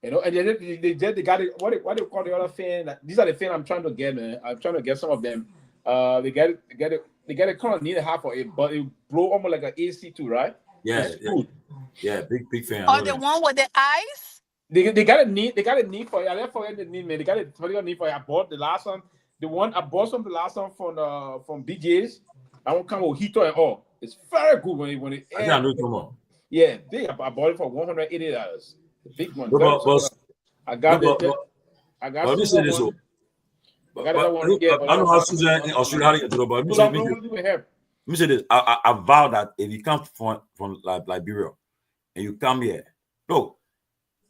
You know, and they got it. What they call the other fan? These are the fan I'm trying to get, man. I'm trying to get some of them. They get it kind of need a half for it, but it blow almost like an AC too, right? Yeah, big fan. Oh, the one with the ice? They got a need for it. I never forget the need, man. They got a particular need for it. I bought the last one. I bought the last one from BJ's. I won't come with heater and all. It's very good when it. I can't do it no more. Yeah, big. I bought it for $180. The big one. I got let me say this. I don't know how Susan in Australia how to get to the but let me say this. I vow that if you come from Liberia and you come here, look,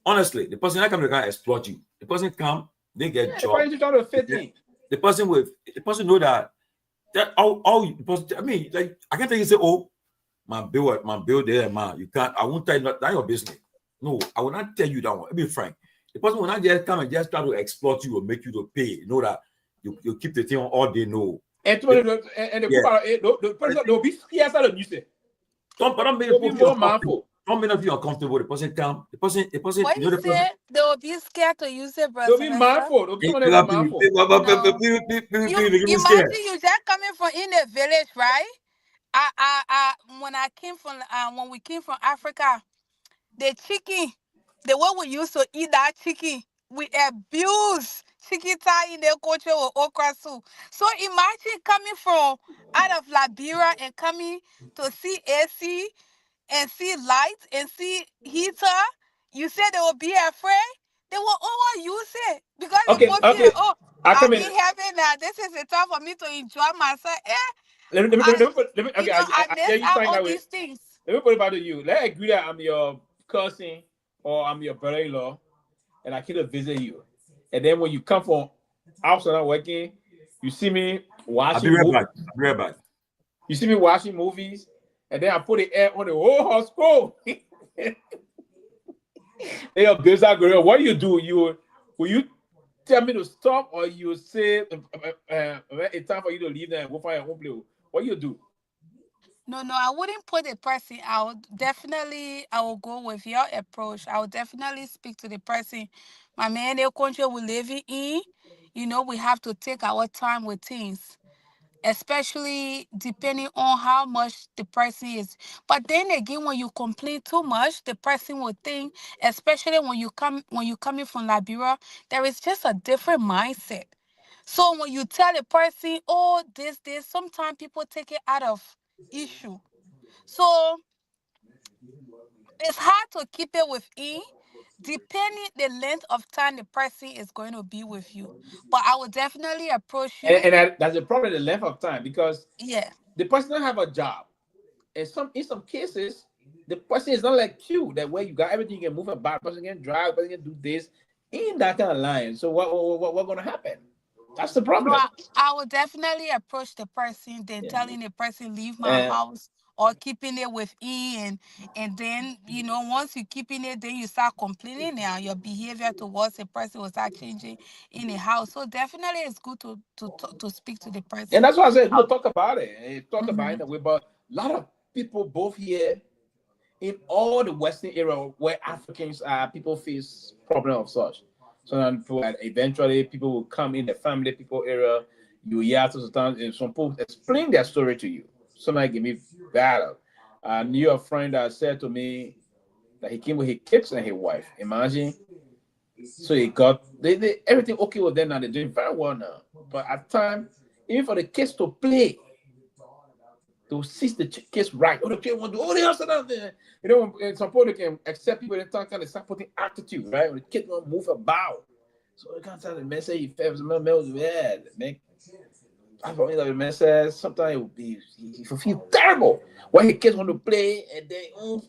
honestly, the person that come here can exploit you. The person come, they get job. The person know that all I mean, like I can't tell you say, oh, my bill there, man. You can't. I won't tell you that's your business. No, I will not tell you that one. I'll be frank. The person will not just come and just try to exploit you or make you to pay. You know that you keep the thing on all day. No. And the person will be scarce out of you say. Don't be more mindful. how many of you are comfortable? The person come, the person, What you know you the person. say? They will be scared to use it, bro. They'll be mindful. Some of them will be mindful. You imagine you just coming from in a village, right? When I came from when we came from Africa, the chicken, the way we used to eat that chicken, we abuse chicken thigh in their culture with okra soup. So imagine coming from out of Liberia and coming to see AC and see lights and see heater. You said they will be afraid. They will overuse it because they will feel, oh, I'm in heaven now. This is the time for me to enjoy myself. Let me okay, I miss out all these things. Let me put it back to you. Let's agree that I'm your cousin or I'm your brother-in-law, and I came to visit you. And then when you come from outside working, you see me watching. I'll be right back. You see me watching movies, and then I put the air on the whole house. Oh, hey, girl, what do you do? Will you tell me to stop, or you say it's time for you to leave there and go find your own place? What you do? No, I wouldn't put the person. I will go with your approach. I would definitely speak to the person. My man, the country we live in, we have to take our time with things, especially depending on how much the person is. But then again, when you complain too much, the person will think, especially when you're coming from Liberia, there is just a different mindset. So when you tell a person, oh, this, sometimes people take it out of issue. So it's hard to keep it within, depending the length of time the person is going to be with you. But I will definitely approach you. And that's the problem, the length of time, because the person don't have a job. And in some cases, the person is not like you, that where you got everything, you can move about, person can drive, person can do this, in that kind of line. So what's going to happen? That's the problem. I will definitely approach the person, then telling the person leave my house or keeping it within, and then once you keeping it, then you start complaining. Now your behavior towards the person will start changing in the house. So definitely, it's good to speak to the person. And that's why I said we'll talk about it. Talk about it that way. But a lot of people both here in all the Western area where Africans are, people face problem of such. So then eventually people will come in the family people area. You hear sometimes and some people explain their story to you. Somebody give me that. I knew a friend that said to me that he came with his kids and his wife. Imagine. So he got they everything okay with them now. They're doing very well now. But at time, even for the kids to play, to see the kids right. Oh, the kid want to do all the else and that. When some people can accept people in time, they start putting attitude, right? When the kid don't move about. So you can't tell the man say he fails, the man was bad. Man, I probably the man says sometimes it will be he feel terrible when his kids want to play and then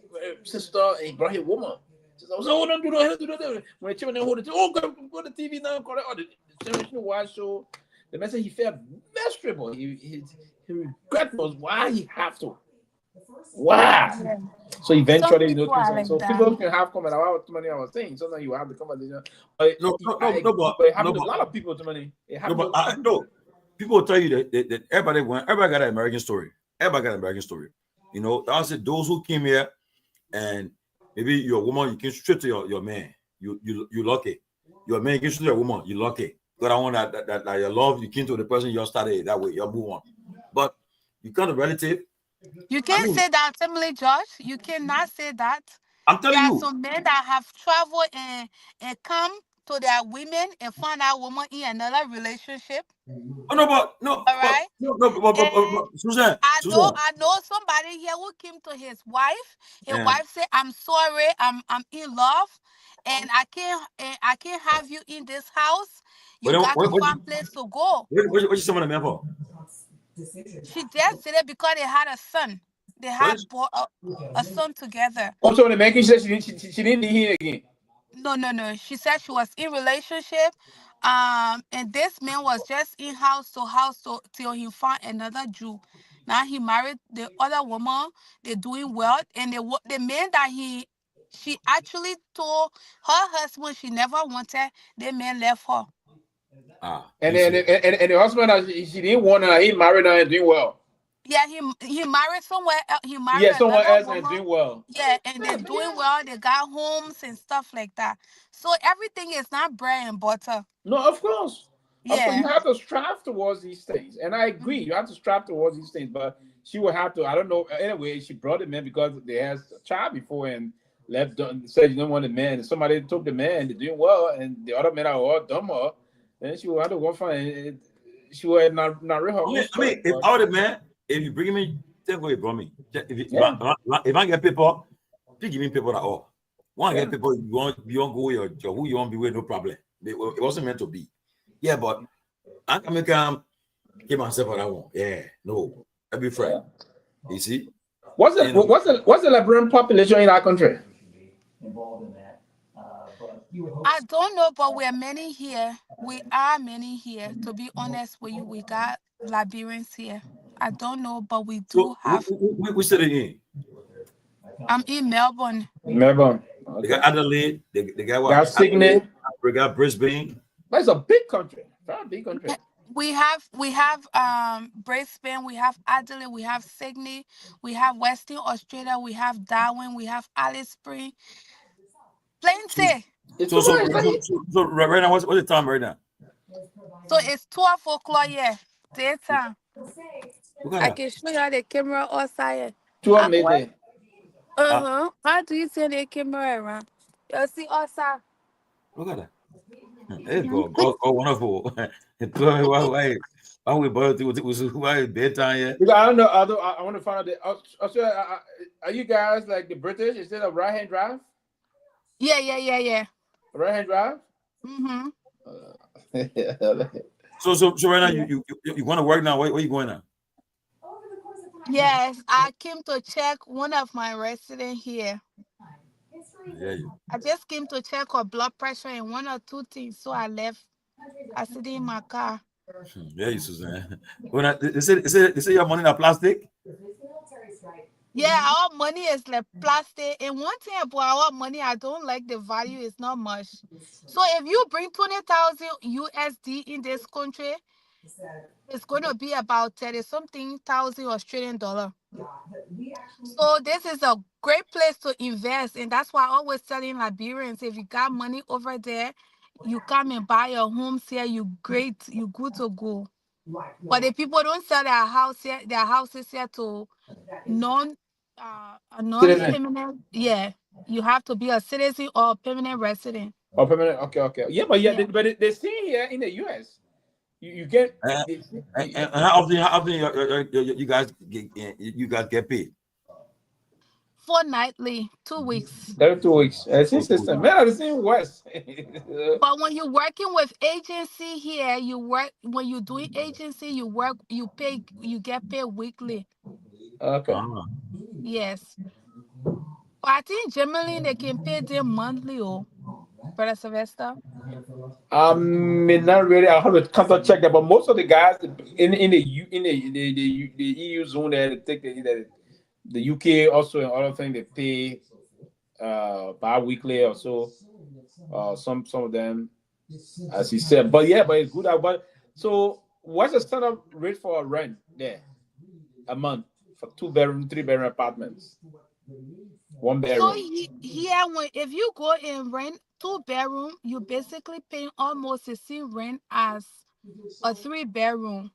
sister and he brought his woman. So don't do that. When the children hold it, go to the TV now, correct. The television watch show. The man said he felt miserable. He regret was why he have to. Wow. Yeah. So eventually, people can have comment about too many I was saying. Sometimes you have the conversation. But it happens to a lot of people too many. No, people will tell you that everybody got an American story. Everybody got an American story. I said those who came here and maybe you're a woman, you came straight to your man. You lucky. Your man came straight to your woman, you lucky. But I want that your love, you came to the person, you started that way, you move on. But you kind of relative. You can't say that, Assembly Judge. You cannot say that. I'm telling you. There are some men that have traveled and come to their women and find out woman in another relationship. Oh, no, but no. All right. Susan, I know somebody here who came to his wife. His wife said, "I'm sorry, I'm in love, and I can't have you in this house. You got to find place to go." What you saying, man, for? She just did it because they had a son. They had a son together. Also, when the man said she didn't need him again. No. She said she was in relationship, and this man was just in house till he found another Jew. Now he married the other woman. They're doing well, and the man that she actually told her husband she never wanted. The man left her. And the husband that she didn't want her, he married her and doing well. Yeah, he married somewhere else. He married Yeah, someone another else and woman. doing well. Yeah, and they're doing well. They got homes and stuff like that. So everything is not bread and butter. No, of course. Of course, Yeah. you have to strive towards these things. And I agree, you have to strive towards these things. But she will have to, I don't know. Anyway, she brought him in because they had a child before and left, said you don't want the man. And somebody took the man, they're doing well, and the other men are all dumber. Then she will have to go find, she will not read her. I mean, if I were the man, if you bring me, take away from me. If I get people, you give me people at all. One get people, you want go with your who you want to be with, no problem. It wasn't meant to be. Yeah, but I can make give myself what I want. Yeah, no, I'll be friend. You see, what's the Liberian population in our country? Involved in that. I don't know, but we're many here. We are many here. To be honest with you, we got Liberians here. I don't know, but we do have. We said it in. I'm in Melbourne. Melbourne. They got Adelaide. They got what? Got Sydney. We got Brisbane. That's a big country. Very big country. We have Brisbane, we have Adelaide, we have Sydney, we have Western Australia, we have Darwin, we have Alice Springs. Plenty. So right now, what's the time right now? So it's 12 o'clock here, daytime. I can show you the camera outside. 12 midday. How do you turn the camera around? You see outside. Look at that. There you go. Oh, wonderful. Why we both why bedtime yet? Because I don't know. I want to find out. Are you guys like the British instead of right hand drive? Yeah. Right hand drive. So right now you want to work now? Where you going now? Yes, I came to check one of my residents here. Yeah. I just came to check her blood pressure and one or two things, so I left. I sit in my car. Yeah, Susan. When they say your money in a plastic. Yeah, our money is like plastic. And one thing about our money, I don't like the value is not much. So if you bring 20,000 USD in this country, it's going to be about 30-something thousand Australian dollar. So this is a great place to invest, and that's why I always telling Liberians, if you got money over there, you come and buy your homes here, you good to go. But if people don't sell their houses here to non-permanent, yeah, you have to be a citizen or a permanent resident. Oh, permanent. Okay. Yeah, but but they see here in the US. You get and how often you guys get paid? Fortnightly, 2 weeks. Every 2 weeks. It's system. Man, the same West. But when you're working with agency here, when you're doing agency, you get paid weekly. Okay. Yes. But I think generally they can pay them monthly, Brother Sylvester. Not really. I have to counter check that, but most of the guys in the EU zone there, they take the UK also and other things, they pay bi-weekly or so. Some of them, as he said. But it's good. But so what's the standard rate for a rent there a month for 2-bedroom, 3-bedroom apartments? 1 bedroom. So here, if you go and rent 2-bedroom, you basically pay almost the same rent as a 3-bedroom.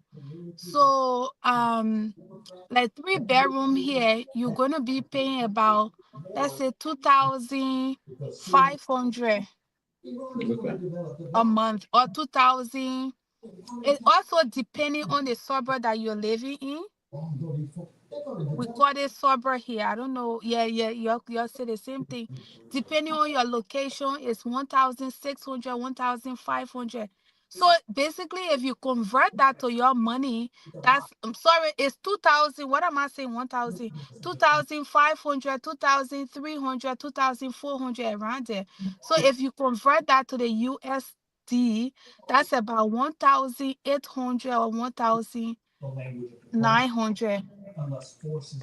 So like 3-bedroom here, you're gonna be paying about, let's say, 2,500 a month or 2,000. It also depending on the suburb that you're living in. We call it suburb here. I don't know. Yeah. You'll say the same thing. Depending on your location, it's 1,600, 1,500. So basically, if you convert that to your money, it's 2,000. What am I saying? 1,000, 2,500, 2,300, 2,400 around there. So if you convert that to the USD, that's about 1,800 or 1,900.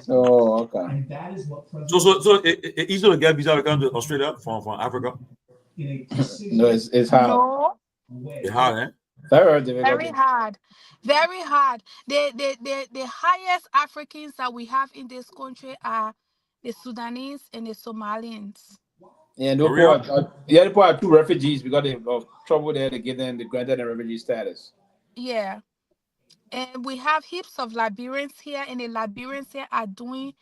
Oh, okay. So it's easy to get visa to come to Australia from Africa? No, it's hard. No. It's hard, eh? Very hard. Very hard. The highest Africans that we have in this country are the Sudanese and the Somalians. Yeah, no point. The people are 2 refugees because of trouble there. They give them the granted and refugee status. Yeah. And we have heaps of Liberians here, and the Liberians here are doing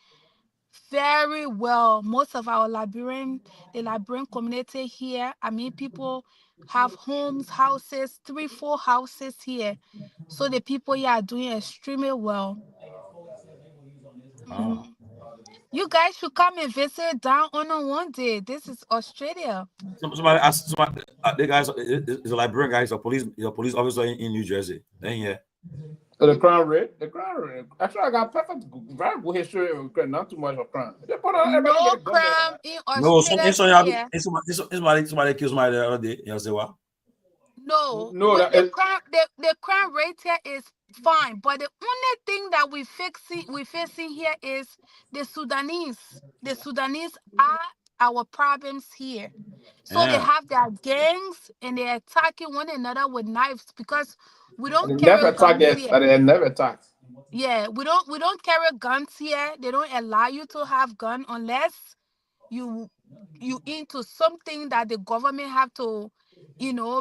very well. Most of our the Liberian community here, I mean, people have homes, houses, 3, 4 houses here. So the people here are doing extremely well. You guys should come and visit down on one day. This is Australia. Somebody asked the guys is a Liberian guy, is a police officer in New Jersey. Then yeah. So the Crown Red. Actually, I got perfect, very good history. Not too much of crime. No crime in Australia. Somebody killed somebody the other day. You know, say what? No, the crime rate here is fine, but the only thing that we're facing here is the Sudanese. The Sudanese are our problems here. So they have their gangs and they're attacking one another with knives because we don't carry guns here. They never attacked. Yeah, we don't carry guns here. They don't allow you to have gun unless you into something that the government have to,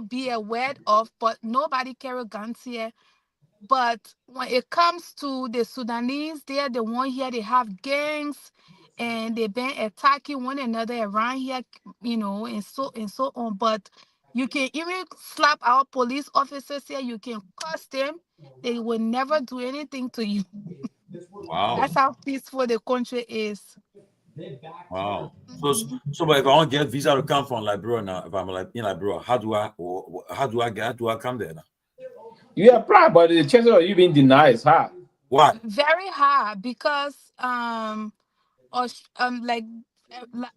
be aware of. But nobody carry guns here. But when it comes to the Sudanese, they're the one here. They have gangs, and they've been attacking one another around here, and so on. But you can even slap our police officers here. You can curse them. They will never do anything to you. Wow. That's how peaceful the country is. Wow. So but if I want to get visa to come from Liberia now, if I'm in Liberia, how do I come there now? You apply, but the chances of you being denied is high. Why? Very high because like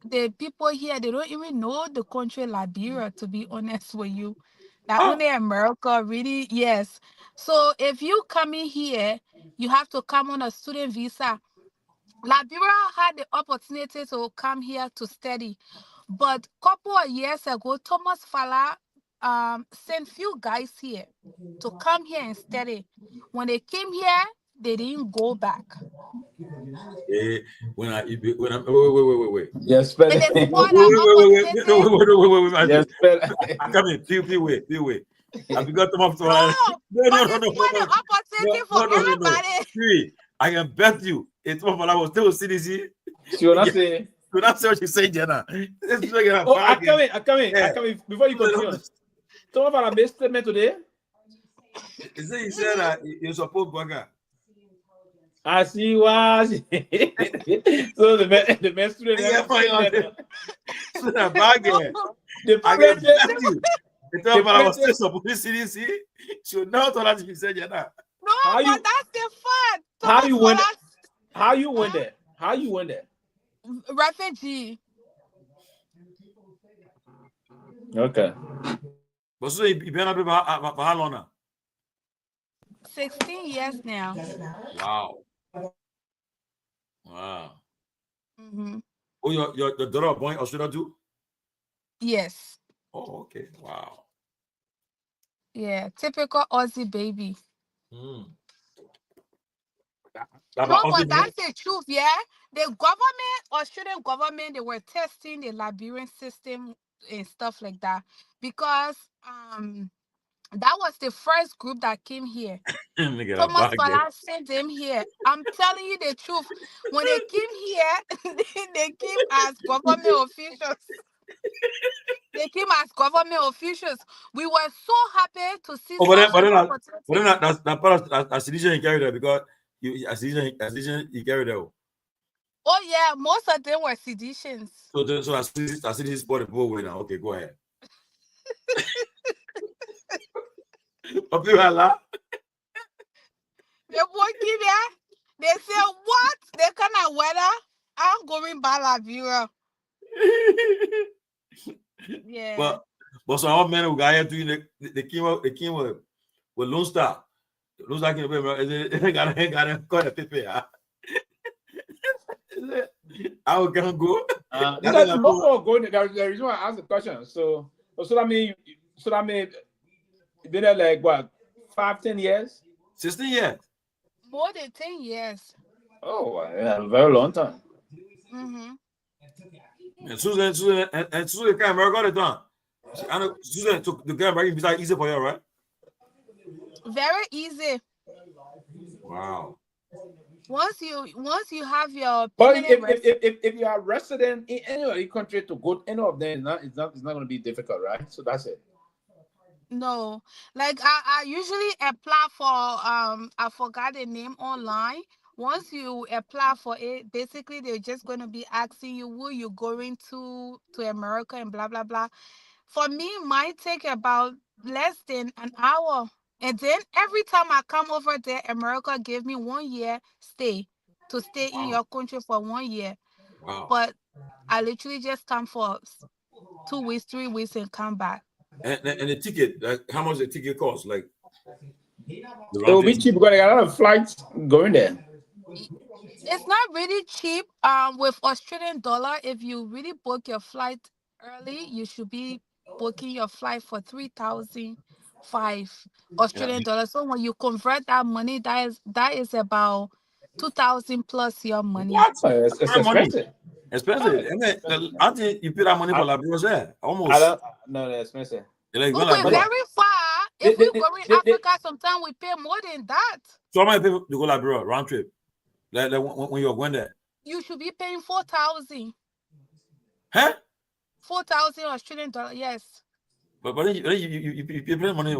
the people here, they don't even know the country Liberia, to be honest with you. That only America really, yes. So if you come in here, you have to come on a student visa. Liberia had the opportunity to come here to study, but a couple of years ago, Thomas Fala sent few guys here to come here and study. When they came here, they didn't go back. Wait. Yes, wait. I come in. Please wait. Have you got them off to No. Opportunity for everybody. I can bet you. It's what I was still CDC. She will not say. She will not say what she said, Jenna. I come in. Before you continue. Someone for a best statement today. He said that you support Garguah. I see what. So the best student. I can bet you. It's what I was still supporting CDC. She will not tell us if you said Jenna. No, but that's the fun. How you went there? Refugee. Okay. But so you been up for how long now? 16 years now. Wow. Mm-hmm. Oh, your daughter born in Australia too? Yes. Oh, okay. Wow. Yeah, typical Aussie baby. Mm. No, but that's the truth, yeah. The government, Australian government, they were testing the Liberian system and stuff like that because that was the first group that came here. Thomas Fala sent them here. I'm telling you the truth. When they came here, they came as government officials. They came as government officials. We were so happy to see. But then that part of citizen you carry there because a citizen you carry there. Oh yeah, most of them were seditions. So as citizen sport the whole way now. Okay, go ahead. Of you Allah. The boy came here. They said, "What? The kind of weather? I'm going by Liberia." Yeah. But some old men who got here doing they came with Lone Star. Lone Star came got call the paper. I will go. Because before going, the reason why I asked the question. So that mean been there like what, 5-10 years? 16 years. More than 10 years. Oh, yeah, a very long time. Mm-hmm. And Susan came America all the time. I know Susan took the American visa easy for you, right? Very easy. Wow. Once you have your But permanent if you are resident in any other country to go to any of them, it's not going to be difficult, right? So that's it. No, like I usually apply for I forgot the name online. Once you apply for it, basically they're just going to be asking you who you going to America and blah blah blah. For me, might take about less than an hour. And then every time I come over there, America gave me 1 year stay to stay in your country for 1 year. Wow. But I literally just come for 2 weeks, 3 weeks and come back. And the ticket, like how much the ticket cost? Like it will be cheap because they got a lot of flights going there. It's not really cheap. With Australian dollar, if you really book your flight early, you should be booking your flight for 3,005 Australian dollars. So when you convert that money, that is about 2,000 plus your money. What? It's expensive. Expensive. I think you pay that money for Liberia, almost. I don't. No, they're expensive. Like, we're very far. If we go in Africa, sometimes we pay more than that. So how many people to go Liberia round trip? Like when you're going there, you should be paying 4,000. Huh? 4,000 Australian dollars. Yes. But you pay money.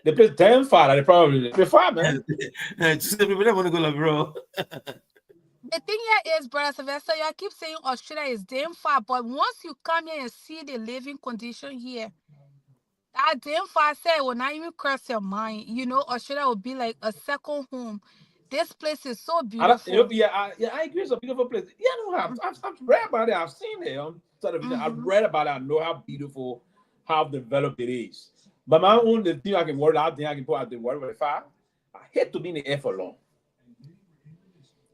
They play damn far. They probably play far, man. Just the people that want to go Liberia. The thing here is, brother Sylvester, you keep saying Australia is damn far, but once you come here and see the living condition here, that damn far say will not even cross your mind. You know, Australia will be like a second home. This place is so beautiful. I agree. It's a beautiful place. Yeah, no, I've read about it. I've seen it on television. I've read about it. I know how beautiful, how developed it is. But my own the thing I can worry out there, I can put out the word with fire. I hate to be in the air for long.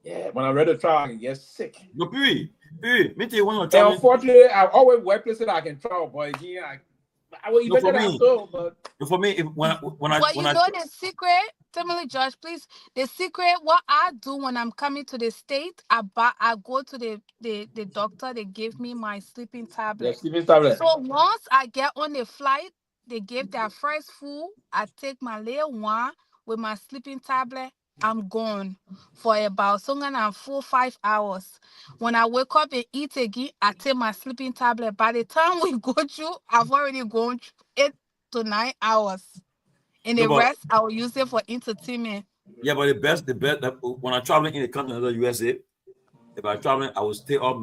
Yeah, when I read the trial, I can get sick. No, me tell you one more time. Unfortunately, I always work places I can travel, but again, for me, when I the secret, Tomalin Josh, please. The secret, what I do when I'm coming to the state, I go to the doctor. They give me my sleeping tablet. Yeah, sleeping tablet. So once I get on the flight, they give their first food. I take my little one with my sleeping tablet. I'm gone for about 4-5 hours. When I wake up and eat again, I take my sleeping tablet. By the time we go through, I've already gone 8 to 9 hours. And the rest, I will use it for entertainment. Yeah, but the best, when I'm traveling in the continental USA, if I'm traveling, I will stay up,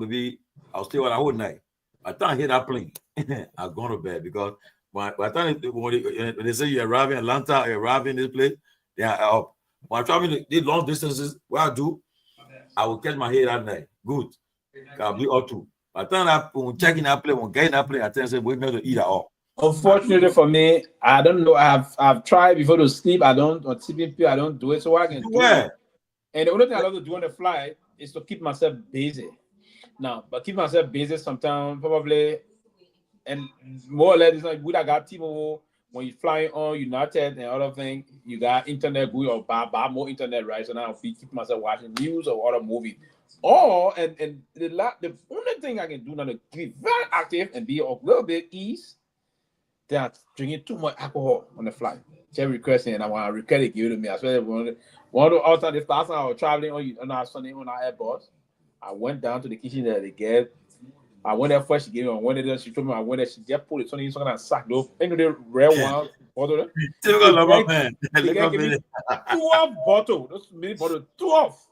I'll stay on the whole night. By the time I hit that plane, I've gone to bed because by the time when they say you're arriving in Atlanta, you're arriving in this place, they are up. When I'm traveling these long distances, what I do, I will catch my head at night. Good. I'll be up to. By the time I'm checking that plane, when getting that plane, I tell them, we're not to eat at all. Unfortunately for me, I don't know. I've tried before to sleep. I don't, on TPP, I don't do it. So what I can do. And the only thing I love to do on the flight is to keep myself busy. Now, but keep myself busy sometimes, probably, and more or less, it's like we got T-Mobile. When you fly on United and other things, you got internet good or buy more internet, right? So now I'll keep myself watching news or other movies. Or and the only thing I can do now to be very active and be a little bit ease, that's drinking too much alcohol on the flight. Just requesting, and I want to request it give it to me. I swear one of the alternatives last time I was traveling on our Sunday on our Airbus, I went down to the kitchen there. I went there first. She gave me. I went there. She told me I went there. She just pulled it. Something kind of sack though. Ain't the red one bottle. They gave me 12 bottles. Those mini bottles. 12.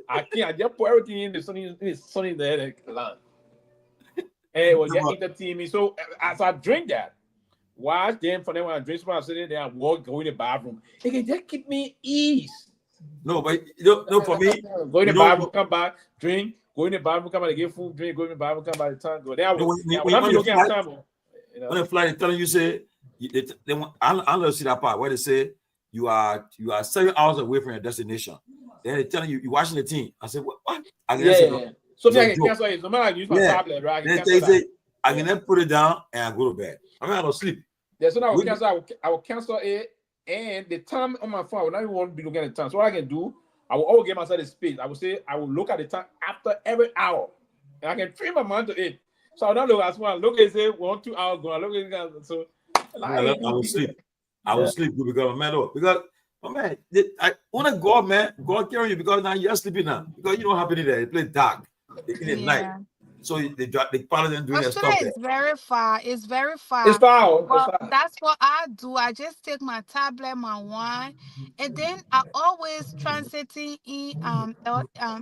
I can't. I just put everything in the sunny there. Hey, well, just entertain so as I drink that, watch them for them when I drink. So I'm sitting there and walk, go in the bathroom. It can just keep me ease. No, but no, for me, go in the bathroom, come back, drink. Go in the Bible, come out and get food, drink, go in the Bible, come by the time, go. When the flight is telling you, say, I love to see that part where they say you are 7 hours away from your destination. Then they're telling you, you're watching the team. I said, what? I So I can cancel it. No matter I use my tablet, right? They say, I can then put it down and I go to bed. I mean, I don't sleep. There's one I will cancel. I will cancel it, and the time on my phone, I will not even want to be looking at the time. So what I can do, I will always give myself a space. I will say I will look at the time after every hour, and I can train my mind to it. So I will not look at one. Look at say 1 2 hours go. I look at so. I will sleep. I will sleep because man, I want to go, man. God carry you because now you're sleeping now because you know what happening there. It plays dark in the night. So they probably doing their stuff there. It's very far. It's very far. It's far. Well, that's what I do. I just take my tablet, my wine, and then I always transiting in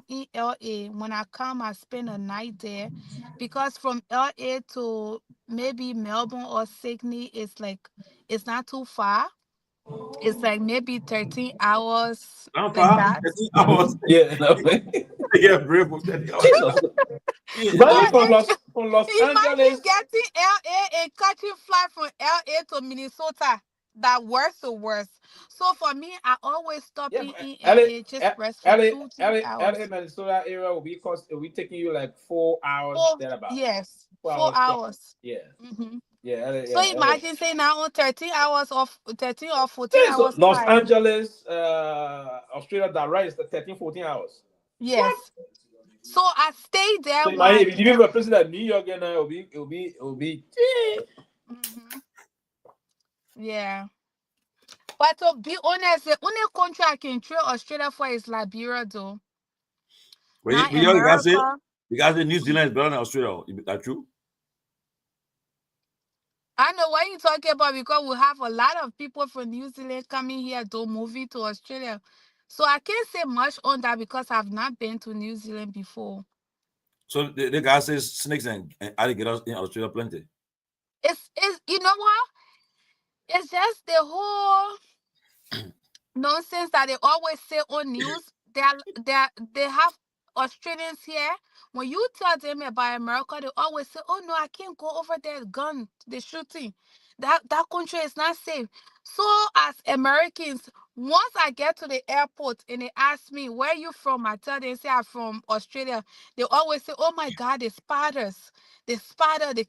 in LA. When I come, I spend a night there, because from LA to maybe Melbourne or Sydney, it's not too far. It's like maybe 13 hours, like that. 13 hours. Yeah, yeah, brave for 13 hours. Jesus. But from Los Imagine Angeles. getting LA and catching flight from LA to Minnesota. That worse to worse. So for me, I always stop in LA, just rest for 2-3 hours. LA, Minnesota area will be taking you like 4 hours. Thereabout. Yes, 4 4 hours. Yeah. Mm-hmm. Yeah, LA, so imagine saying now on 13 hours of 13 or 14 hours. Los flight. Angeles, Australia, direct is the 13-14 hours. Yes. What? So I stayed there. So if you give a place like New York, and it'll be. Mm-hmm. Yeah. But to be honest, the only country I can trade Australia for is Liberia, though. But you guys say New Zealand is better than Australia. Is that true? I know what you're talking about, because we have a lot of people from New Zealand coming here to moving to Australia. So I can't say much on that because I've not been to New Zealand before. So the guy says snakes and alligators in Australia plenty. It's you know what? It's just the whole nonsense that they always say on news. They have Australians here. When you tell them about America, they always say, "Oh no, I can't go over there. Gun, the shooting. That country is not safe." So as Americans, once I get to the airport and they ask me, "Where are you from?" I tell them, say I'm from Australia. They always say, "Oh my God, the spiders, the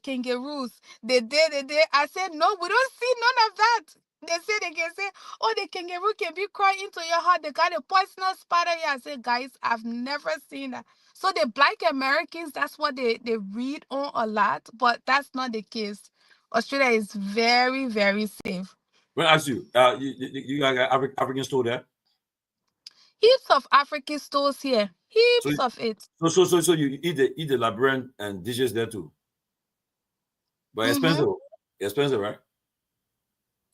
kangaroos, they did." I said, "No, we don't see none of that." They can say, "Oh, the kangaroo can be crying into your heart. They got a poisonous spider here." I said, "Guys, I've never seen that." So the Black Americans, that's what they read on a lot, but that's not the case. Australia is very, very safe. Let me ask you, you got an African store there? Heaps of African stores here. Heaps of it. So you eat the Liberian and dishes there too? But expensive. Expensive, right?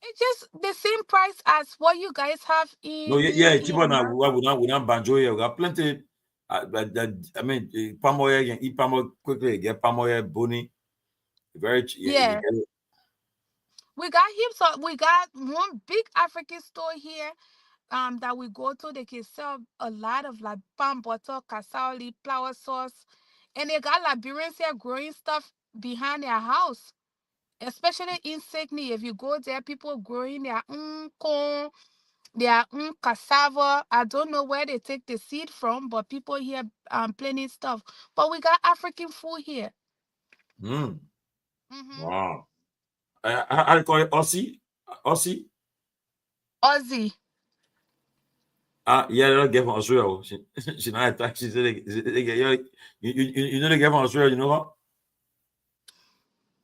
It's just the same price as what you guys have in. No, it's cheaper now. We not banjo here. We got plenty. I mean, palm oil, you can eat palm oil quickly. Get palm oil, boni. Very cheap. Yeah. We got heaps of. We got one big African store here. That we go to. They can sell a lot of like palm butter, cassava leaf, flour sauce, and they got Liberians here growing stuff behind their house. Especially in Sydney, if you go there, people growing their own corn, their own cassava. I don't know where they take the seed from, but people here planting stuff. But we got African food here. Wow. How do you call it? Aussie? Aussie. Yeah, they don't get from Australia. She not attack. She said they get you know they get from Australia. You know what?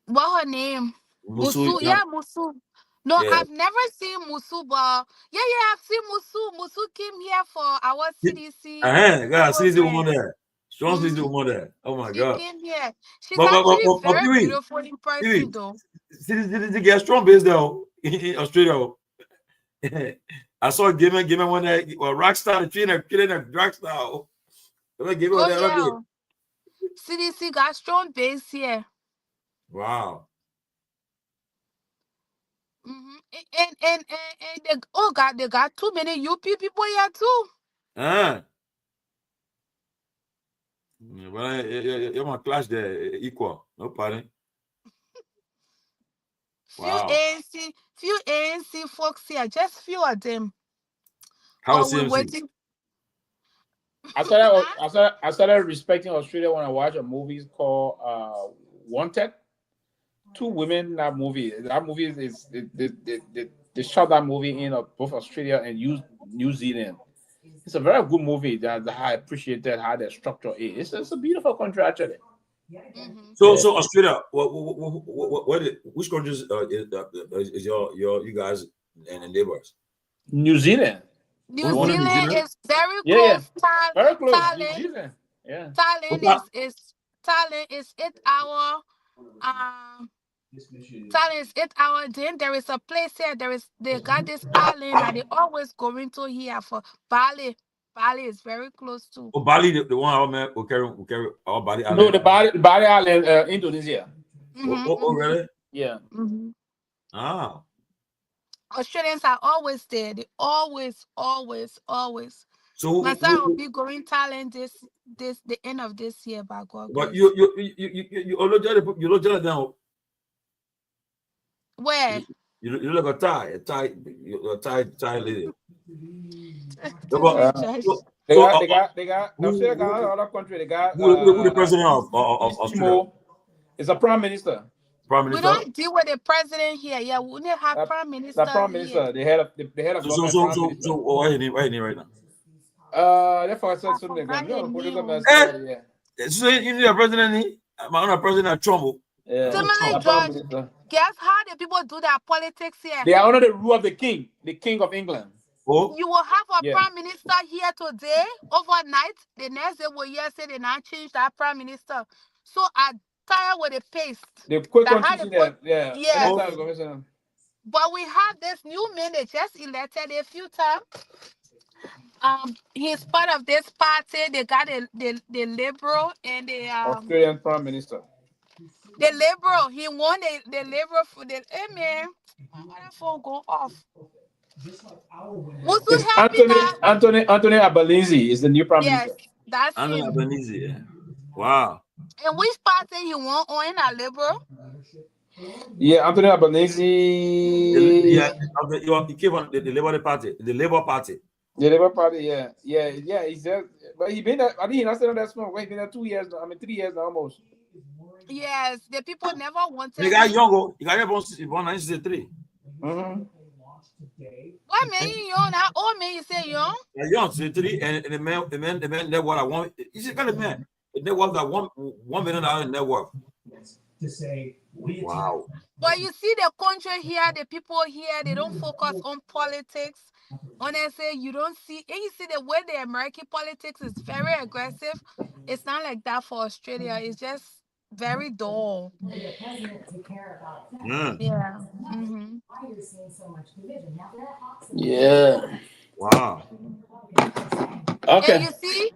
What her name? Musu. Yeah, Musu. No, yeah. I've never seen Musu, but yeah, I've seen Musu. Musu came here for our CDC. God, CDC woman there. Strong CDC woman there. Oh my God. She came here. She's actually very beautiful in person, though. CDC get strong base though in Australia. I saw Game one there. Rockstar, the trainer, killing a drag star. CDC got strong base here. Wow. And they got too many UP people here too. Well, you're my class there equal. No pardon. Wow. Few ANC folks here, just few of them. How is CMC? I started respecting Australia when I watched a movie called Wanted. two women in that movie. That movie is they shot that movie in both Australia and New Zealand. It's a very good movie that I appreciated how the structure is. It's a beautiful country actually. So Australia, which countries is you guys and neighbors? New Zealand. New Zealand is very close. Yeah. Very close. Thailand, New Zealand. Yeah. Thailand is 8 hour. Thailand is 8 hour. Then there is a place here. They got this island that they always going to here for Bali. Bali is very close too. Oh, Bali, the one our man will carry our Bali Island. No, the Bali Island, Indonesia. Oh, really? Yeah. Ah. Australians are always there. They always. So my son will be going Thailand the end of this year, by God. But you look down. Where? You look a Thai lady. They got Australia got another country. They got who the president of Australia? It's a prime minister. Prime minister. We don't deal with the president here. Yeah, we only have prime minister. The prime minister. Here. They had a government. So why is he right now? Therefore I said something. So you need a president. I'm a president Trump. Tomalin, guess how the people do their politics here? They are under the rule of the king of England. Oh. You will have a prime minister here today, overnight. The next day will say they not change that prime minister. So I tired with the paste. The quick constitution, yeah. But we have this new man they just elected a few times. He's part of this party. They got the Liberal and the Australian prime minister. The Liberal. He won the Liberal for the man. That phone go off. Anthony Albanese is the new prime minister. Yes, that's Anthony him. Albanese, yeah. Wow. And which party he won on a Liberal? Yeah, Anthony Albanese. Yeah, he came on the Labour Party. The Labour Party. The Labour Party, yeah. He's there, but he been there. I think he's not still that small. Wait, been there 2 years. 3 years now, almost. Yes, the people never wanted. He got younger. He got born 1963. What man you young? How old man you say young? Yeah, young 63, and the man that what I want. He's a kind of man. The network that $1 million network. To say, wow. But you see the country here, the people here, they don't focus on politics. Honestly, you don't see, and you see the way the American politics is very aggressive. It's not like that for Australia. It's just very dull. Yeah. Yeah. Wow. Okay. And you see,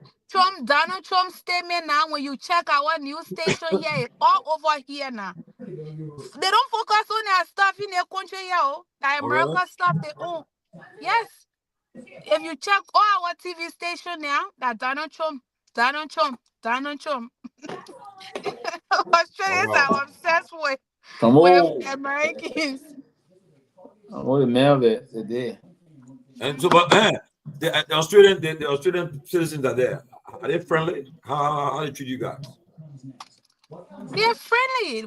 Donald Trump's statement now, when you check our news station here, it's all over here now. They don't focus on their stuff in their country here. The American stuff they own. Yes. If you check all our TV station now, that Donald Trump. Australians are obsessed with Americans. I'm going to mail it today. And so, but the Australian citizens are there. Are they friendly? How they treat you guys? They're friendly.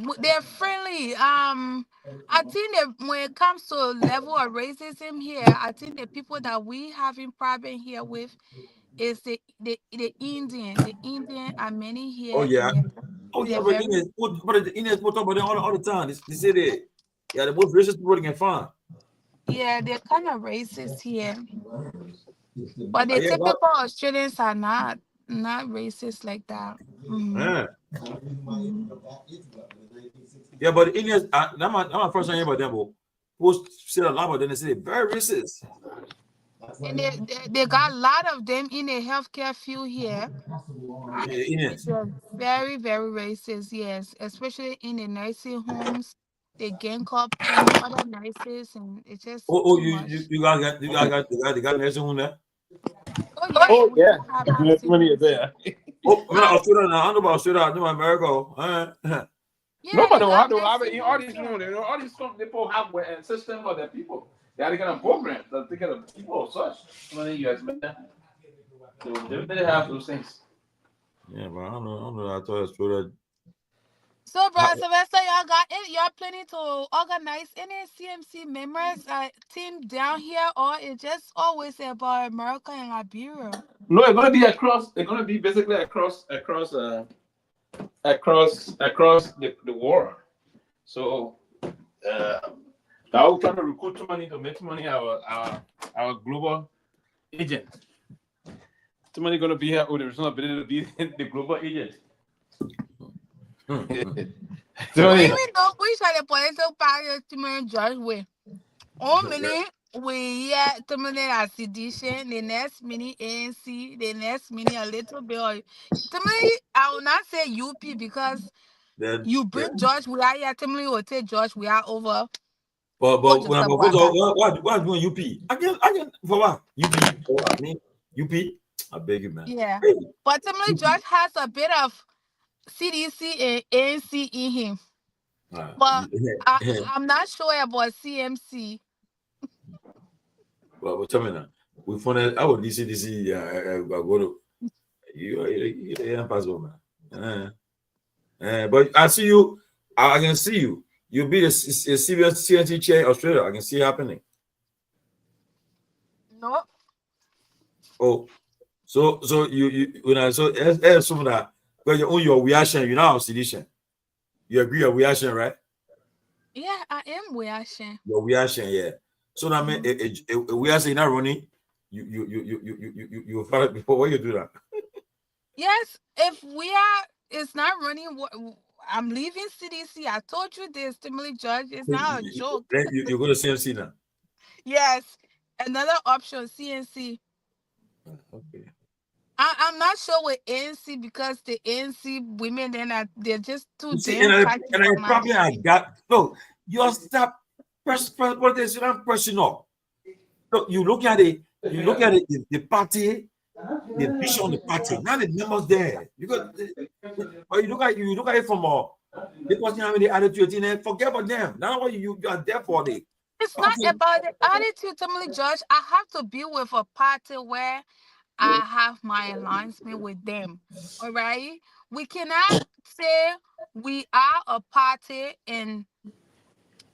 I think that when it comes to level of racism here, I think the people that we having problem here with is the Indian. The Indian are many here. Oh yeah. But the Indians talk about them all the time. They say the most racist people they can find. Yeah, they're kind of racist here. But the typical Australians are not racist like that. Yeah, but the Indians, I'm my first time about them, but people say a lot about them. They say they're very racist. And they got a lot of them in the healthcare field here. Indians. They're very, very racist, yes. Especially in the nursing homes. They gang up other nurses, and it's just you got nursing home there? Oh yeah. There's plenty there. Australia now. I know about Australia. I know America. Nobody have in all these rooms. All these people have a system for their people. They are going to program that they get a people of such. Many US men. So they have those things. Yeah, but I don't know. I thought Australia. So, Brother Sylvester, y'all got it. Y'all planning to organize any CMC members team down here, or it just always about America and Liberia? No, it's gonna be across. It's gonna be basically across the world. So, now we're trying to recruit money to make money our global agent. Somebody gonna be here. Oh, there's no ability to be the global agent. We try to put it so far to my judge way. One minute we to my sedition, the next minute ANC, the next minute a little bit. To me, I will not say UP because you bring George, we are here. To me, will take George, we are over. But when I'm what doing UP? Again, for what? UP? For what? I mean, UP? I beg you, man. Yeah. But to me, George has a bit of CDC and ANC in him. But I'm not sure about CMC. Well, tell me now. We found out I would DC. Go to you impossible, man. But I see you. I can see you. You'll be a CNC chair in Australia. I can see it happening. No. Oh, so you when I so some that when you own your reaction, you know sedition. You agree with reaction, right? Yeah, I am reaction. Your reaction, yeah. So that mean we are saying not running. You follow before when you do that. Yes, if it's not running. I'm leaving CDC. I told you this, Timothy Judge. It's not a joke. You go to CNC now. Yes, another option, CNC. Okay. I'm not sure with ANC because the ANC women they're just too See, damn and I probably I got no. You stop press not pressing up. Look, you look at it. You look at it. The party, the vision of the party. Now the members there. But you look at it from the person having the attitude in there. Forget about them. Now what you are there for it. It's not about the attitude, Timothy Judge. I have to be with a party where I have my alignment with them. All right. We cannot say we are a party and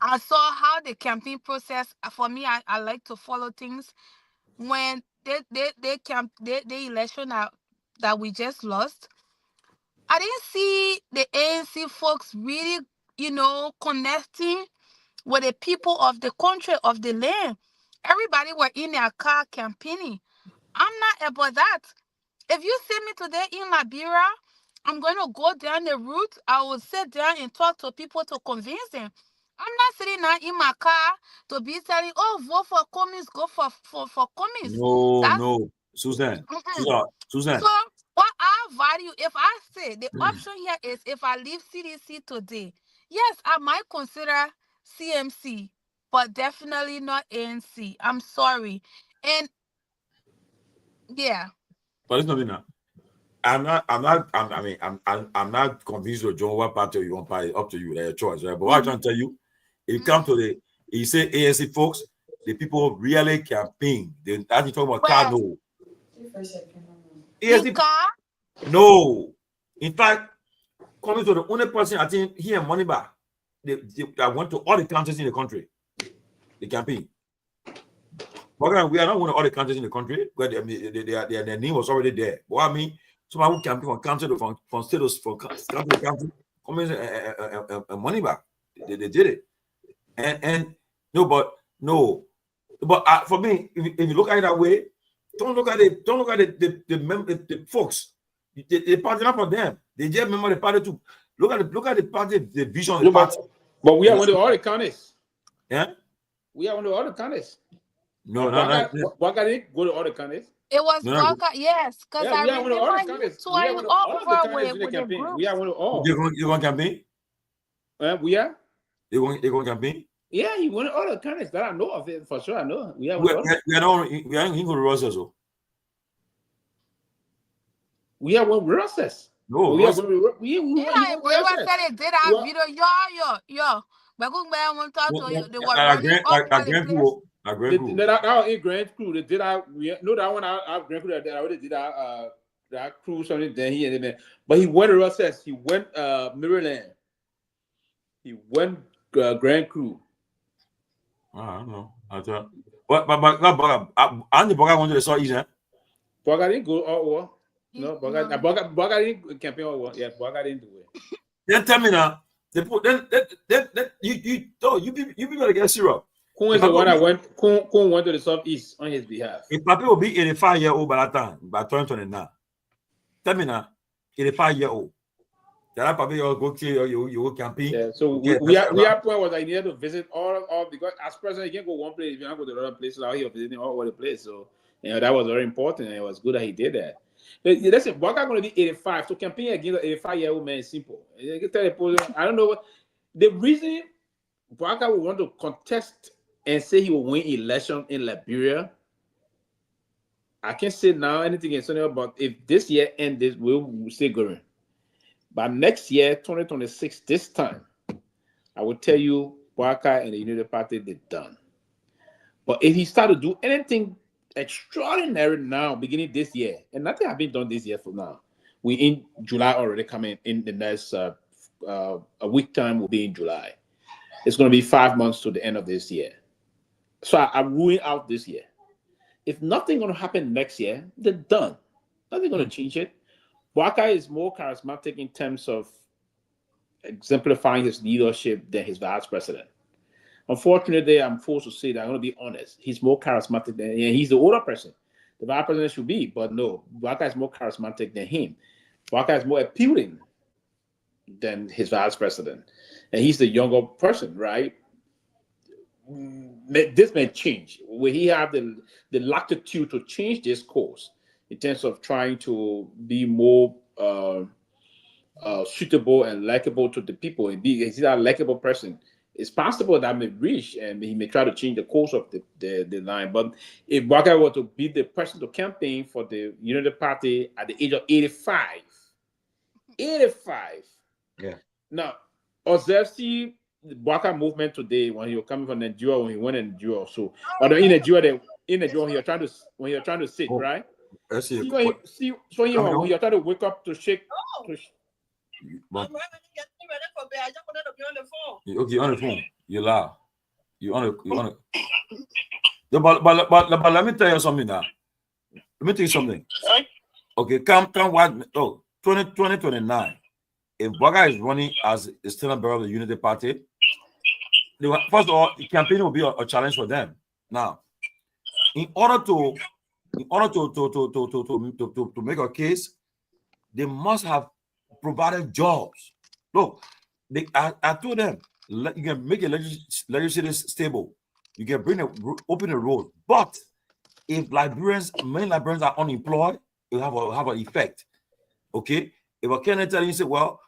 I saw how the campaign process for me. I like to follow things when the election that we just lost. I didn't see the ANC folks really, connecting with the people of the country, of the land. Everybody were in their car campaigning. I'm not about that. If you see me today in Liberia, I'm going to go down the route. I will sit down and talk to people to convince them. I'm not sitting now in my car to be telling, oh, vote for Cummings, go for Cummings. No, Susan. Susan. So what I value, if I say the option here is if I leave CDC today, yes, I might consider CMC, but definitely not ANC. I'm sorry. And yeah. But it's not enough. I'm not convinced with John what party you want party up to you, their choice, right? But what I'm trying to tell you, if you come to you say ANC folks, the people really campaign. They actually talking about car no. ANC no. In fact, coming to the only person I think here in Moneyba, they went to all the counties in the country. The campaign. But we are not one of all the countries in the country where their name was already there. But I mean, somebody who campaign from country from status from country to country, coming money back. They did it. And but for me, if you look at it that way, don't look at the folks. The party not for them. They just remember the party too. Look at the party, the vision of the party. But we are one of all the counties. Yeah. We are one of all the counties. No. Waka didn't go to all the counties. It was Waka, yes, because I remember you touring all over with the group. We are one of all. You going campaign? We are. You going campaign? Yeah, he won all the counties that I know of it for sure. I know. We are in good Roses. We are one Roses. No, we said it did our video. Yo. But go back and talk to you. They were running all over the place. That was Grand Crew. They did our that one our Grand Crew that already did that crew something then he and then. But he went to Roses. He went Maryland. He went Grand Crew. I don't know. I thought. But and the Boga went to the South East, eh? Boga didn't go all war. No, Boga didn't campaign all war. Yeah, Boga didn't do it. Then tell me now. They put then you people gotta get serious. Kun is the one that went. Kun went to the Southeast on his behalf. If Papi will be 85-year-old by that time, by 2029, tell me now, 85-year-old. That Papi go kill you will campaign. Yeah, so we are point was I needed to visit all because as president you can't go one place if you don't go to another place. So he was visiting all over the place. So that was very important and it was good that he did that. But listen, Boga going to be 85. So campaign against an 85-year-old man is simple. I don't know what the reason Boga would want to contest and say he will win election in Liberia. I can't say now anything in Sunday, but if this year ends, we'll stay going. But next year, 2026, this time, I will tell you, Boaka and the United Party, they're done. But if he start to do anything extraordinary now, beginning this year, and nothing has been done this year for now, we in July already coming in the next a week time, we'll be in July. It's going to be 5 months to the end of this year. So I'm ruling out this year. If nothing going to happen next year, they're done. Nothing going to change it. Boaka is more charismatic in terms of exemplifying his leadership than his vice president. Unfortunately, I'm forced to say that I'm going to be honest. He's more charismatic than, and he's the older person. The vice president should be, but no, Boaka is more charismatic than him. Boaka is more appealing than his vice president, and he's the younger person, right? This may change. Will he have the latitude to change this course in terms of trying to be more suitable and likable to the people? And is he a likable person? It's possible that may reach and he may try to change the course of the line. But if Boaka were to be the person to campaign for the United Party at the age of 85, yeah. Now, observe the Boaka movement today when he was coming from Nigeria, when he went in Nigeria, so or in Nigeria when you're trying to sit, right? See when you're trying to wake up to shake. But, okay, on the phone. You laugh. You on it. But let me tell you something now. Let me tell you something. Okay, come what? Oh, 2029. If Boaka is running as a still member of the Unity Party, first of all, the campaign will be a challenge for them. Now, in order to make a case, they must have provided jobs. Look, I told them you can make a legislative stable, you can open the road, but if many Liberians are unemployed, it will have an effect. Okay, if a candidate tell you, say, well,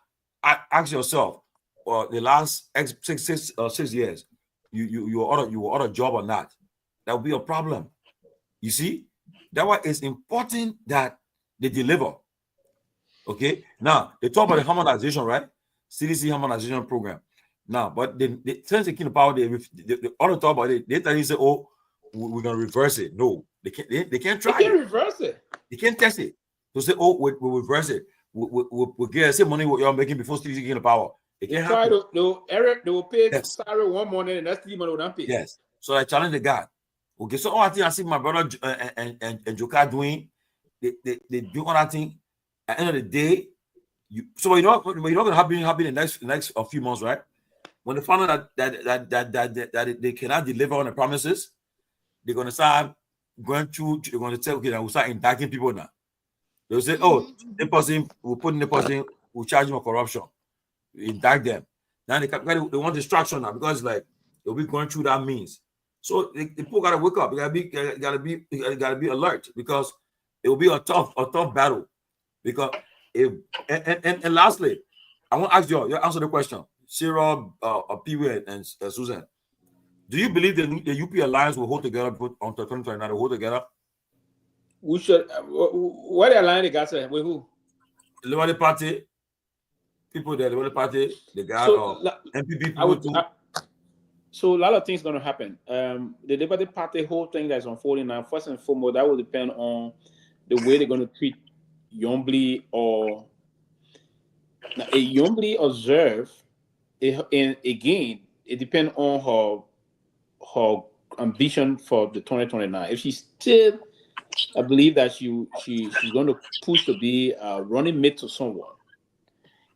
ask yourself, the last 6 years, you order a job or not? That will be a problem. You see, that's why it's important that they deliver. Okay, now they talk about the harmonization, right? CDC harmonization program. Now, but since they came to power, they all talk about it. They tell you, say, oh, we're gonna reverse it. No, they can't. They can't try. They can't reverse it. They can't test it. To say, oh, we'll reverse it. We'll get the same money what you're making before CDC came to power. It can't happen. They will pay salary one morning and that's 3 months don't pay. Yes. So I challenge the guy. Okay, so all I think I see my brother and Joka doing, they do all that thing. At the end of the day, you're not gonna happen in the next few months, right? When they find out that they cannot deliver on the promises, they're gonna start going through. They're gonna say, okay, now we'll start indicting people now. They'll say, oh, the person we'll put in the person, we'll charge them for corruption, we indict them. Now they want distraction now because like they'll be going through that means. So the people gotta wake up. You gotta be alert because it will be a tough battle. Because and lastly, I want to ask you answer the question. Sarah, Pewee, and Susan, do you believe the UP Alliance will hold together until 2029? Will hold together? We should. What alliance they got? With who? The Liberty Party. People there, the Liberty Party, the guy MPP people too. So a lot of things going to happen. The Liberty Party whole thing that's unfolding now, first and foremost, that will depend on the way they're going to treat Yombly or a Yombly observe and again, it depends on her ambition for the 2029. If she's still, I believe that she's going to push to be running mate to someone,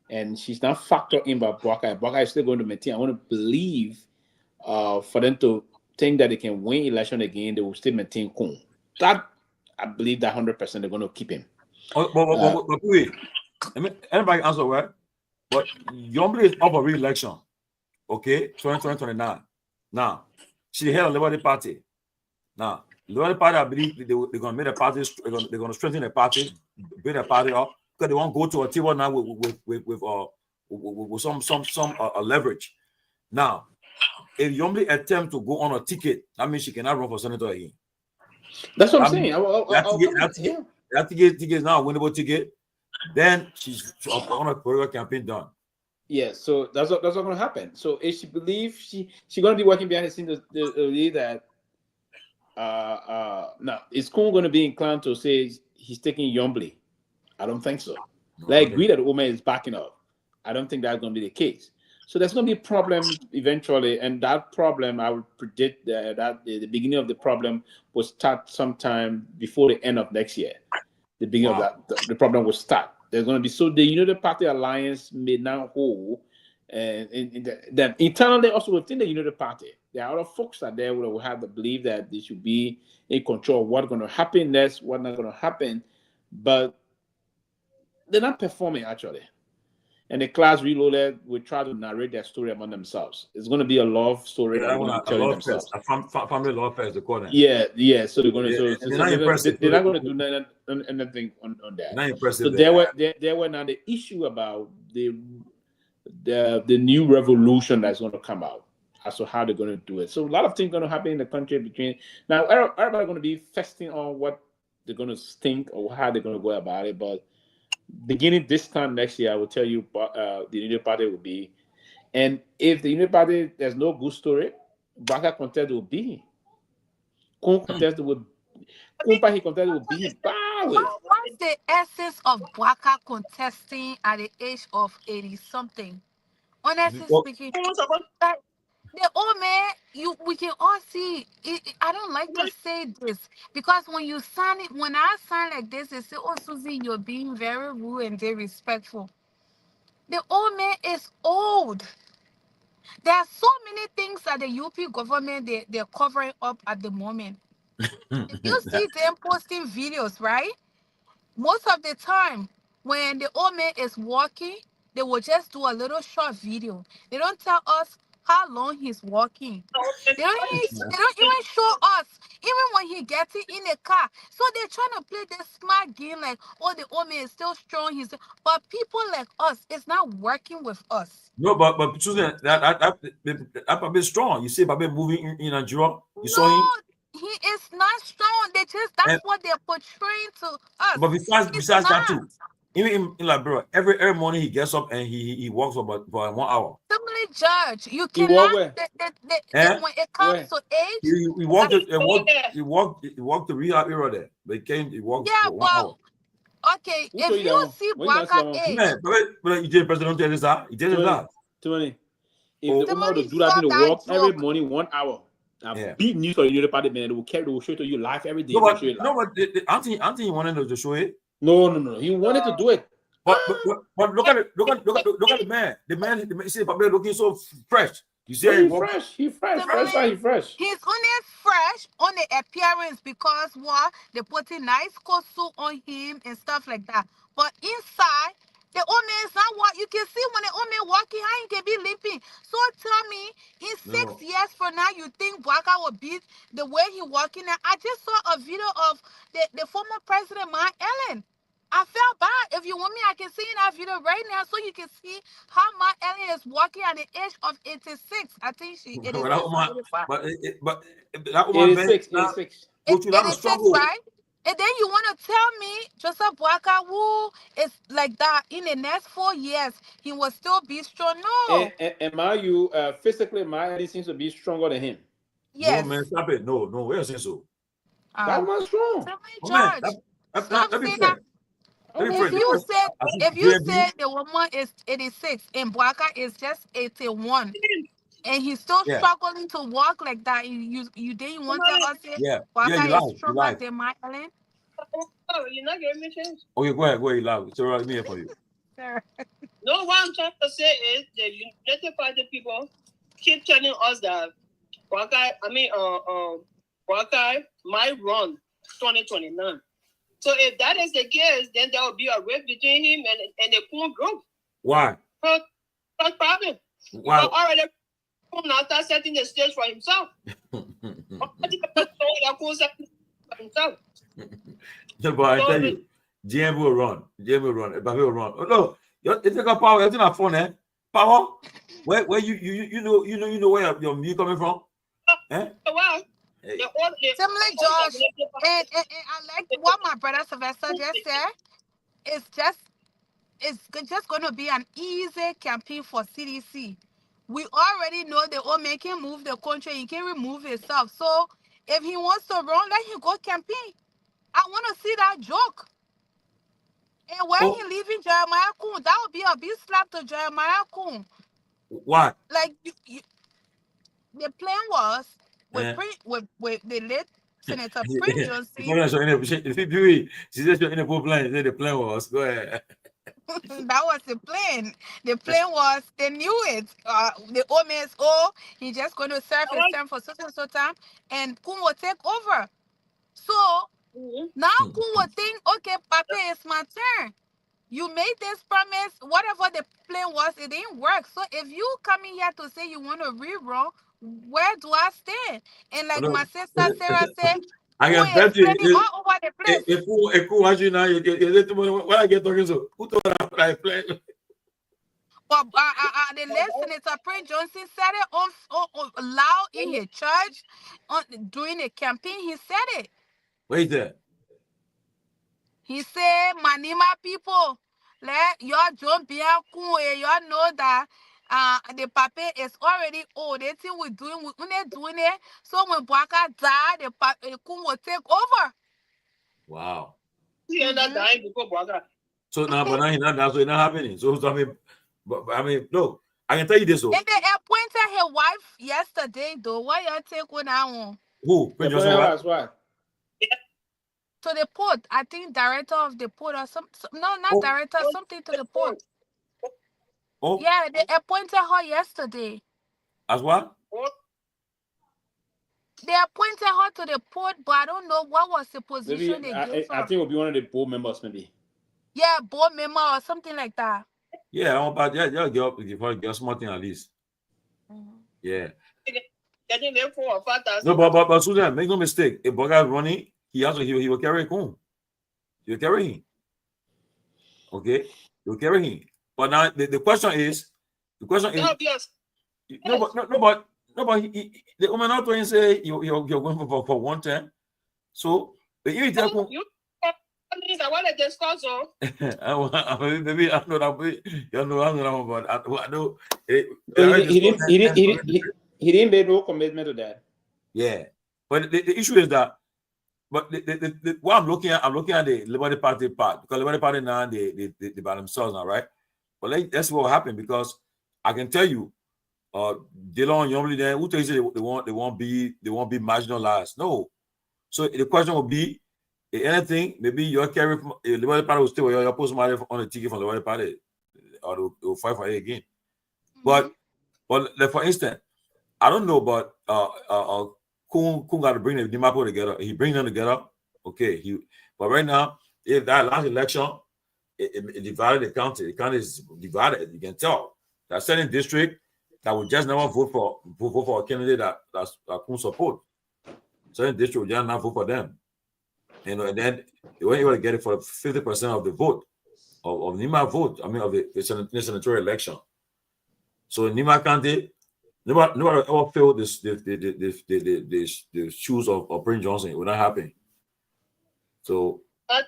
and she's not factored in by Bwaka. Bwaka is still going to maintain. I want to believe for them to think that they can win election again, they will still maintain Kun. That I believe that 100% they're going to keep him. But wait, anybody answer what? But Yombly is up for re-election. Okay, 2029. Now, she head of the Liberty Party. Now, Liberty Party, I believe they're going to make the party. They're going to strengthen the party, build the party up, because they won't go to a table now with some leverage. Now, if Yombly attempt to go on a ticket, that means she cannot run for senator again. That's what I'm saying. That ticket is now a winnable ticket. Then she's on a political campaign done. Yeah, so that's what's going to happen. So if she believes she's going to be working behind the scenes to believe that now is Kun going to be inclined to say he's taking Yombly? I don't think so. I agree that the woman is backing up. I don't think that's going to be the case. So there's going to be a problem eventually, and that problem I would predict that the beginning of the problem will start sometime before the end of next year. The beginning of the problem will start. There's going to be the United Party Alliance may now hold, and then internally also within the United Party, there are other folks that there will have the belief that they should be in control of what's going to happen next, what's not going to happen, but they're not performing actually. And the class reloaded will try to narrate their story among themselves. It's going to be a love story that they're going to be telling themselves. A family love fest, the corner. Yeah. So they're going to. They're not going to do anything on that. Not impressive. So there were now the issue about the new revolution that's going to come out as to how they're going to do it. So a lot of things going to happen in the country between now. Everybody going to be festing on what they're going to think or how they're going to go about it, but. Beginning this time next year, I will tell you the United Party will be. And if the United Party, there's no good story, Baka contest will be. Kun contest will Kumpa contest will be. What's the essence of Baka contesting at the age of 80-something? Honestly speaking, the old man, we can all see. I don't like to say this because when I sign like this, they say, "Oh, Susie, you're being very rude and very respectful." The old man is old. There are so many things that the UP government they're covering up at the moment. If you see them posting videos, right? Most of the time, when the old man is walking, they will just do a little short video. They don't tell us how long he's walking. They don't even show us, even when he gets it in the car. So they're trying to play this smart game like, oh, the old man is still strong. But people like us, it's not working with us. No, but Susan, that Babe is strong. You see Babe moving in Nigeria. You saw him. He is not strong. That's what they're portraying to us. But besides that too, even in Liberia, every morning he gets up and he walks for about 1 hour. Simply judge. You cannot. When it comes to age, he walked the rehab area there. But he walked for 1 hour. Okay, if you see Bwaka age, man, but you did president tell us that. He did that. If the woman to do that, to walk every morning 1 hour. Big news for the United Party, man. They will show it to you live every day. No, but Anthony wanted to show it. No. He wanted to do it. But look at it. Look at the man. The man. See, Babe looking so fresh. You see, He's fresh. He's only fresh on the appearance because they putting nice costume on him and stuff like that. But inside, the old man is not what you can see when the old man walking, how he can be limping. So tell me, in 6 years from now, you think Bwaka will beat the way he walking now? I just saw a video of the former president, Myean. I felt bad. If you want me, I can see in that video right now so you can see how Myean is walking at the age of 86. I think she 86. But that woman 86. Go through that struggle. Right? And then you want to tell me Joseph Bwaka, who is like that, in the next 4 years, he will still be strong? No. And physically, Myean seems to be stronger than him. Yes. No, man, stop it. No, we don't think so. That was strong. That be fair. If you say the woman is 86 and Bwaka is just 81, and he's still struggling to walk like that, you didn't want to us say Bwaka is stronger than Myean? Oh, you're not giving me a chance. Okay, go ahead, you loud. So let me here for you. No, what I'm trying to say is the United Party people keep telling us that Bwaka might run 2029. So if that is the case, then there will be a rift between him and the Kun group. Why? First problem. Why? Because already Kun now start setting the stage for himself. No, but I tell you, GM will run. GM will run. Mbappe will run. Oh no, it's like a power. It's not phone, eh? Power. Where you know where your me coming from? Eh? Well, similar, Josh, and I like what my brother Sylvester just said. It's just going to be an easy campaign for CDC. We already know the old man can move the country. He can remove himself. So if he wants to run, let him go campaign. I want to see that joke. And when he leaving Jeremiah Kun, that would be a big slap to Jeremiah Kun. Why? Like the plan was with the late Senator Prince Johnson. She said in the plan. The plan was go ahead. That was the plan. The plan was they knew it. The old man is old. He's just going to serve his term for so time, and Kun will take over. So now Kun will think, okay, Papa, it's my turn. You made this promise. Whatever the plan was, it didn't work. So if you come in here to say you want to rerun, where do I stand? And like my sister Sarah said, I can bet you all over the place. If who watching now, when I get talking so who told I play? But the late Senator Prince Johnson said it on loud in his church during the campaign. He said it. Wait there. He said, Manima people, let your Torgbean Kun, y'all know that the papa is already old. They think we're doing it. So when Bwaka died, the Kun will take over. Wow. He ended up dying before Bwaka. So now, but now he's not. That's not happening. So I mean, no. I can tell you this. And they appointed his wife yesterday, though. What y'all take with that one? Who? To the port, I think director of the port or not director, something to the port. Oh. Yeah, they appointed her yesterday. As what? They appointed her to the port, but I don't know what was the position maybe, they gave her. I think it'll be one of the board members, maybe. Yeah, board member or something like that. Yeah, but give her something at least. Yeah. No, but Susan, make no mistake. If Bwaka is running, he will carry him. He will carry him. Okay, he will carry him. But now the question is, no, but the woman not going to say you're going for one term. So the I want to discuss. Maybe I know that. You know, but I know. He didn't make no commitment to that. Yeah, but the issue is that. But what I'm looking at the Liberia Party part, because Liberia Party now they by themselves now, right? But that's what happened, because I can tell you, Delon Yombly then who tells you they won't be marginalized. No. So the question will be, if anything, maybe your carry from Liberia Party will still your post on the ticket from the Liberia Party, or they will fight for it again. But like for instance, I don't know, but Kun got to bring the Dimapo together. He bring them together. Okay. But right now, if that last election, it divided the county. The county is divided. You can tell. That certain district that would just never vote for a candidate that Kun support. Certain district would just not vote for them. And then they weren't able to get it for 50% of the vote of Nima vote. I mean, of the senatorial election. So Nima County. Nobody ever filled the shoes of Prince Johnson. It would not happen. So I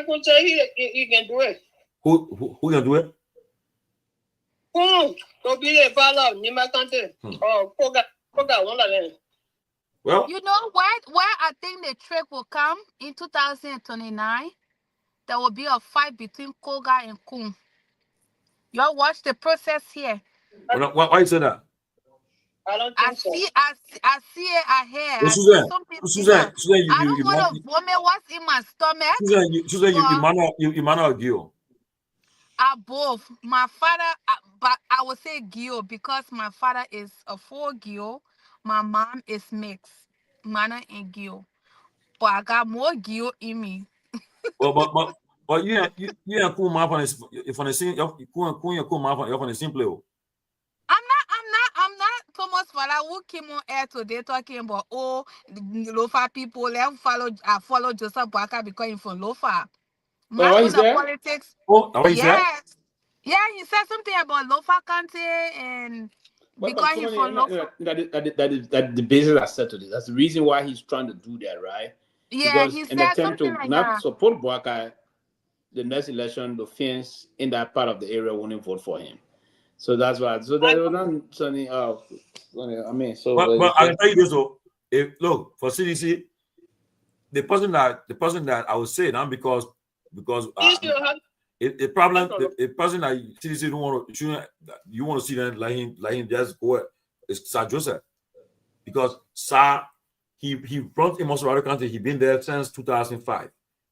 could say he can do it. Who can do it? To be a father of Nima County or Koga one of them. Well, you know where I think the trick will come in 2029. there will be a fight between Koga and Kun. Y'all watch the process here. Why you say that? I see it, I hear. I see Susan, something. Susan, I don't want to vomit what's in my stomach. Susan, you man or Gio? Both. My father, but I would say Gio because my father is a full Gio. My mom is mixed, Mana and Gio. But I got more Gio in me. But you and cool man from the same. You cool man from the same place. I'm not Thomas Fala who came on air today talking about Lofa people. I follow Joseph Boaka because he's from Lofa. My what he said? politics. What he said? Yeah, he said something about Lofa Kante and because he's from Lofa. That the basis I said to this. That's the reason why he's trying to do that, right? Yeah, Because he in said attempt something to like not that. support Boaka, the next election, the fans in that part of the area won't vote for him. So that's why. So that was not Sonny. I mean, so. But I can tell you this though. Look for CDC, the person that I would say now because the problem the person that CDC don't want to you want to see them like him just go is Sir Joseph because Sir he brought in Monterey County. He been there since 2005,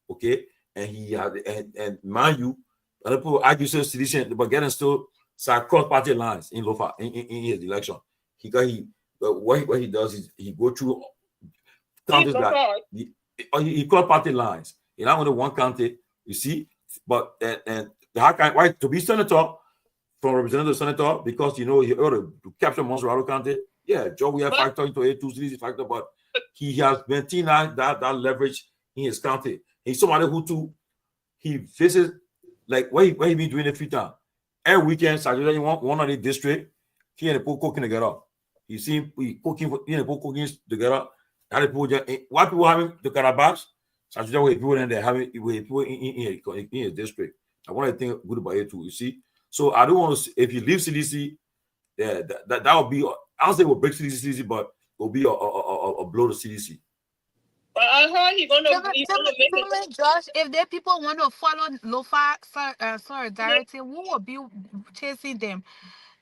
okay, and he had and mind you, other people argue say CDC but getting still Sir cross party lines in Lofa in his election. What he does is he go through counties that he cross party lines. You know, only one county, you see, but and how can why to be senator from representative to senator because you know he ought to capture Monterey County. Yeah, Joe, we have factor into A2 cities factor, but he has maintained that leverage in his county. He's somebody who he visits like what he been doing a few times. Every weekend, Saturday, one of the district, he and the people cooking together. You see, he people cooking together. And white people having the carabash, Saturday, with people in there having people in his district. I want to think good about it too. You see, so I don't want to. If you leave CDC, yeah, that would be. I don't say it will break CDC, but it will be a blow to CDC. But I heard he's gonna make it. Josh, if the people want to follow Lofa solidarity, who will be chasing them?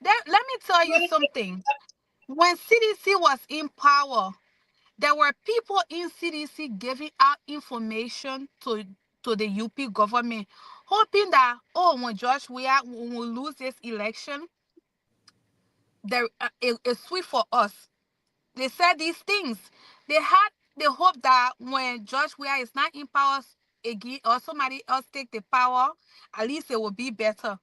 Let me tell you something. When CDC was in power, there were people in CDC giving out information to the UP government, hoping that when Josh we will lose this election, there it's sweet for us. They said these things. They had the hope that when George Weah is not in power again or somebody else take the power, at least it will be better.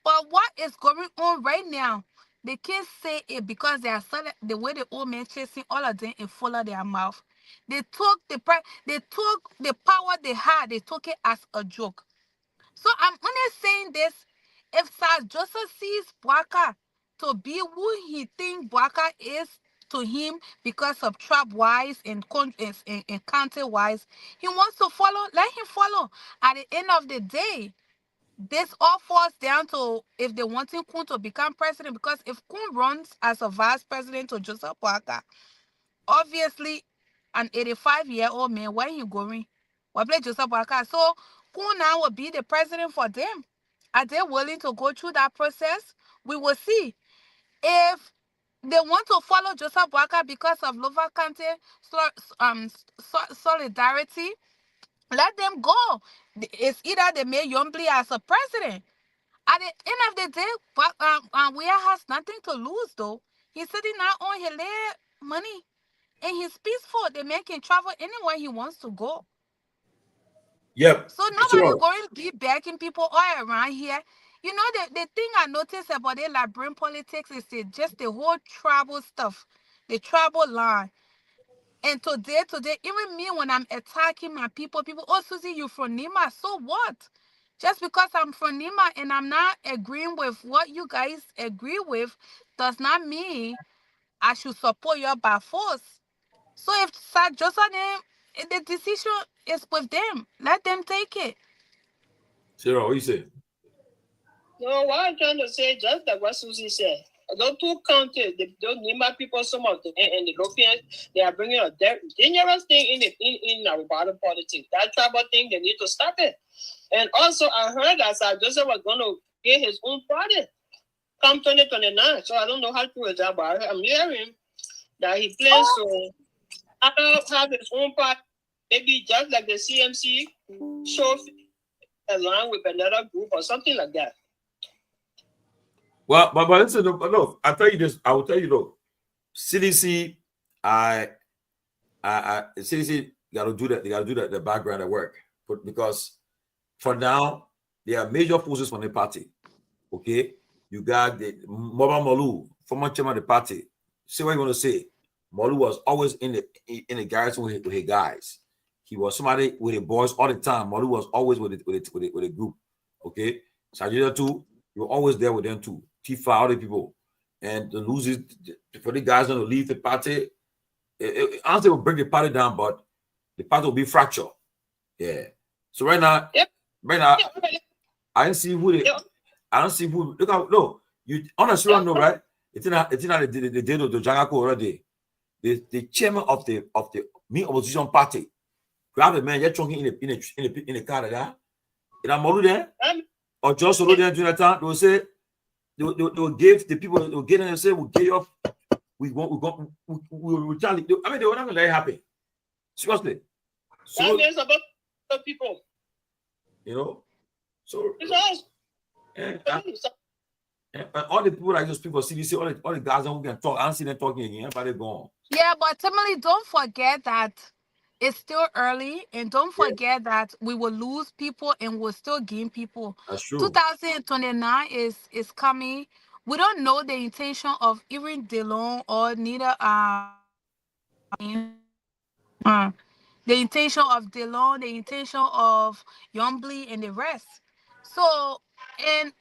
But what is going on right now? They can't say it because they are the way the old man chasing all of them and full of their mouth. They took the power they had, they took it as a joke. So I'm only saying this: if Sir Joseph sees Boaka to be who he thinks Boaka is to him because of tribe wise and county wise, he wants to follow, let him follow. At the end of the day, this all falls down to if they wanting Kun to become president, because if Kun runs as a vice president to Joseph Boaka, obviously an 85-year-old man, where he going? What play Joseph Boaka? So Kun now will be the president for them. Are they willing to go through that process? We will see. If they want to follow Joseph Boaka because of Lofa Kante solidarity, let them go. It's either they make Yombli as a president. At the end of the day, Weah has nothing to lose though. He's sitting now on his money and he's peaceful. The man can travel anywhere he wants to go. Yep. So nobody's going to be begging people all around here. You know, the thing I noticed about the Liberian politics is just the whole tribal stuff, the tribal line. And today, even me, when I'm attacking my people, Susie, you from Nima, so what? Just because I'm from Nima and I'm not agreeing with what you guys agree with does not mean I should support you by force. So if Sir Joseph, the decision is with them. Let them take it. Sarah, what you say? No, what I'm trying to say, just like what Susie said. Those two counties, those Nima people, some of them, and the Lofians, they are bringing a dangerous thing in our bottom politics. That tribal thing, they need to stop it. And also, I heard that Sir Joseph was going to get his own party come 2029. So I don't know how true is that, but I'm hearing that he plans to have his own party, maybe just like the CMC show along with another group or something like that. Well, but listen, look, I'll tell you this. I will tell you, look, CDC, CDC got to do that. They got to do that, the background work, because for now there are major forces from the party. Okay, you got the Moba Molu, former chairman of the party. Say what you want to say. Molu was always in the garrison with his guys. He was somebody with the boys all the time. Molu was always with the group. Okay, Sajida too. You were always there with them too. Tifa, all the people, and the losers for the guys going to leave the party. Honestly, will bring the party down, but the party will be fractured. Yeah. So right now, I don't see who they. I don't see who. Look out! No, you honestly don't know, right? It's not the day of the Jangako already. The chairman of the main opposition party grab a man you're talking in the car there. In a model there, or just solo there during that time, they will say they will give the people, they will get in and say, we'll get you up, we will tell you. I mean, they were not going to let it happen. Seriously. So, that means about the people. You know? So, and all the people like those people, CDC, all the guys who can talk, I don't see them talking again. Everybody gone. Yeah, but Tomalin, don't forget that it's still early, and don't forget that we will lose people and we'll still gain people. That's true. 2029 is coming. We don't know the intention of even DeLong or neither the intention of DeLong, the intention of Yombly and the rest. So and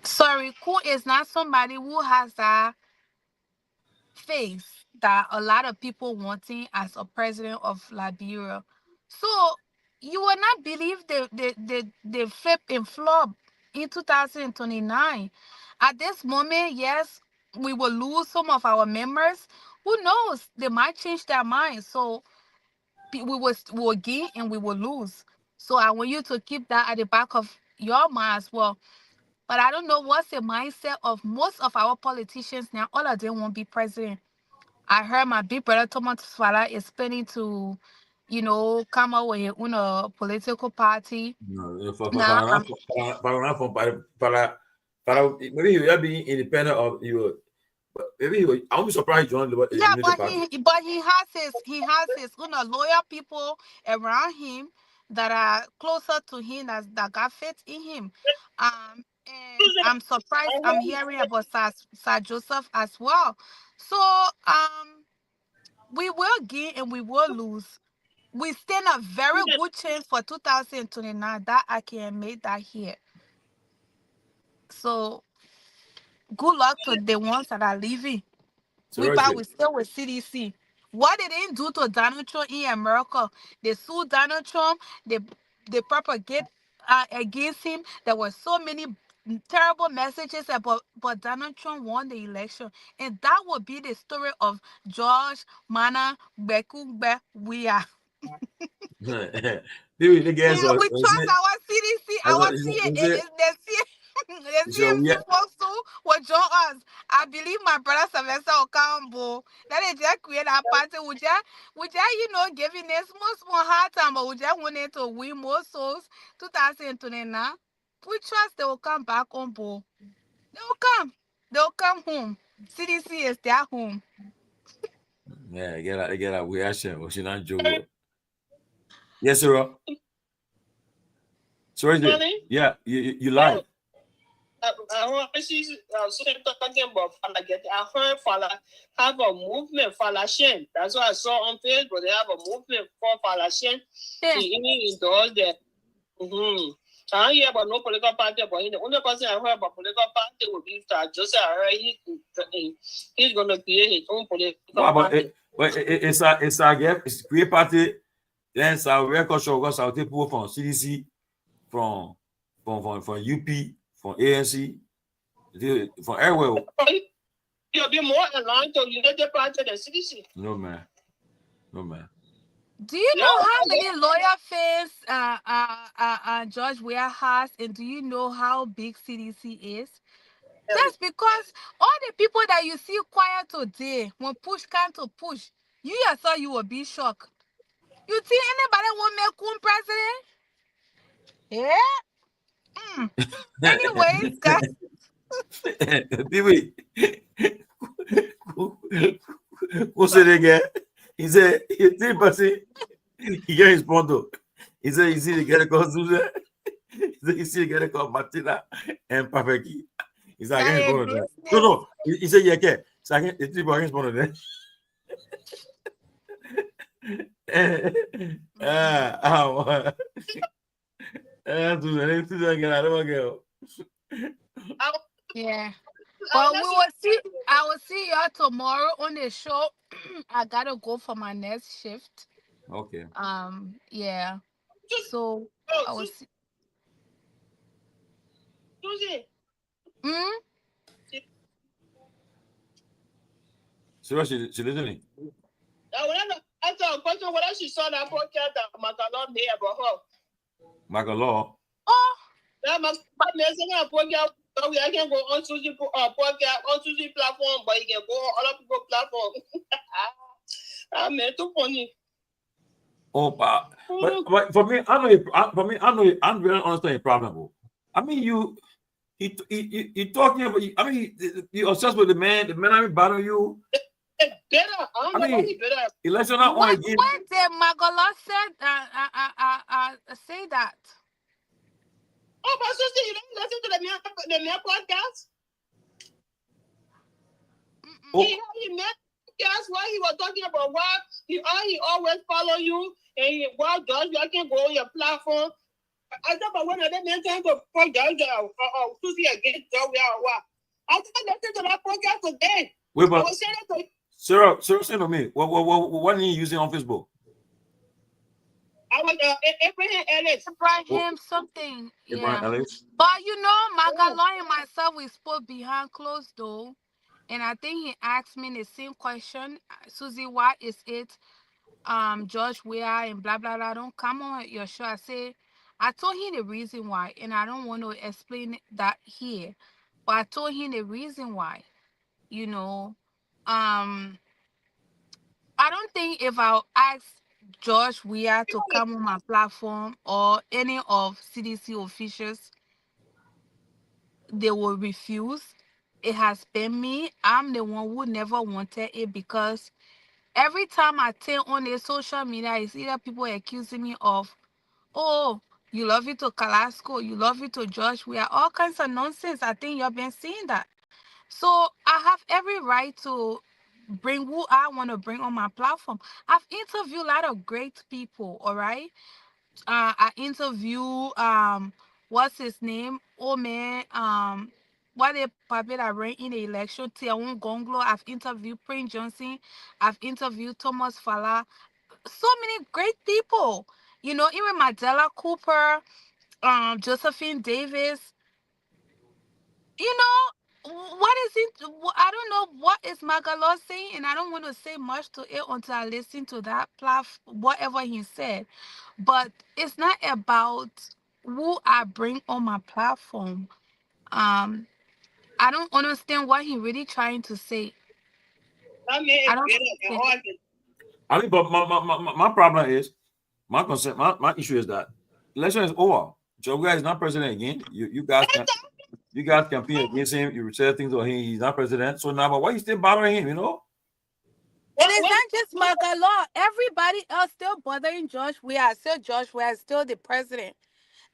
sorry, Ku is not somebody who has that face that a lot of people wanting as a president of Liberia. So you will not believe the flip and flop in 2029. At this moment, yes, we will lose some of our members. Who knows? They might change their minds. So we will gain and we will lose. So I want you to keep that at the back of your mind as well. But I don't know what's the mindset of most of our politicians now. All of them won't be president. I heard my big brother Thomas Fala is planning to, come up with a political party. No, maybe he will be independent of you. Maybe I won't be surprised. Yeah, but he has his loyal people around him that are closer to him that got faith in him. And I'm surprised I'm hearing about Sir Joseph as well. So we will gain and we will lose. We stand a very good chance for 2029. That I can make that here. So good luck to the ones that are leaving. We still with CDC. What they didn't do to Donald Trump in America, they sued Donald Trump. They propagate against him. There were so many terrible messages about, but Donald Trump won the election, and that would be the story of George Mana Bekugbe. We are. We trust our CDC, our the CMC folks too will join us. I believe my brother Sylvester Okambo. That is just create a party. Would you giving them small hard time, but would you wanted to win more souls 2029? We trust they will come back on board. They will come home. CDC is their home. Yeah, get a reaction. She not joking. Yes, sir. Sorry, yeah, you lied. I see talking about Fala get. I heard Fala have a movement, Fala Shen. That's what I saw on Facebook. They have a movement for Fala Shen. He does that. I don't hear about no political party, but the only person I heard about political party would be Joseph. I heard he's going to create his own political party. But it's a great party. Then some record show because I'll take people from CDC, from UP, from ANC, From everywhere. You'll be more aligned to United Party than CDC. No man. No man. Do you know how many lawyer fans George Weah has, and do you know how big CDC is? That's because all the people that you see quiet today, when push come to push, you yourself you will be shocked. You think anybody will make one president? Yeah. Anyways, guys. Pewee. Who said it again? He said, he get his bundle. He said, you see the guy called Susan. He said, you see the guy called Martina and Papaki. He's like, against one of them. No. He said, yeah, okay. So I can't, it's against one of them. Yeah. But we will see. I will see y'all tomorrow on the show. I gotta go for my next shift. Okay. Yeah. So I will see. Susie. Seriously, she listening? I thought a question whether she saw that podcast that Magalon made about her. Magalon? Oh. That must be a podcast. I can go on Susie podcast, on Susie platform, but you can go on other people's platform. I mean, too funny. Oh, but for me, I don't really understand the problem. I mean, you talking about. I mean, you obsessed with the man. The man I mean, battle you. Better. I mean, better. Election not on again. When did Magala said say that? Oh, but Susie, you don't listen to the Myean podcast? Oh. He met podcast where he was talking about why he always follow you and why George you can go on your platform. I thought about one of them mentioned to George Susie against George or what. I think I listened to that podcast today. Wait, but I was saying it to Sarah, say to me, what are you using on Facebook? I was Abraham Ellis. Abraham something. Abraham Yeah. Ellis. But you know, Magalon and myself, we spoke behind closed door. And I think he asked me the same question. Susie, why is it George Weah and blah blah blah don't come on your show? I told him the reason why, and I don't want to explain that here. But I told him the reason why. You know, I don't think if I ask George Weah to come on my platform or any of CDC officials, they will refuse. It has been me. I'm the one who never wanted it because every time I turn on the social media, it's either people accusing me of, oh, you love it to Kalasco, you love it to George Weah, all kinds of nonsense. I think you've been seeing that. So I have every right to bring who I want to bring on my platform. I've interviewed a lot of great people, all right? I interview what's his name? Oh man, what they probably that ran in the election, Kehleboe Gongloe. I've interviewed Prince Johnson, I've interviewed Thomas Fala, so many great people. You know, even Mandela Cooper, Josephine Davis. You know, what is it? I don't know what is Magalo saying, and I don't want to say much to it until I listen to that whatever he said. But it's not about who I bring on my platform. I don't understand what he really trying to say. I don't I mean, but my problem is, my concern, my issue is that election is over. Joe Guy is not president again. You guys campaign against him. You said things on him. He's not president. So now, but why you still bothering him? You know. And it's not just Magalo. Everybody else still bothering George Weah. Still George Weah is still the president.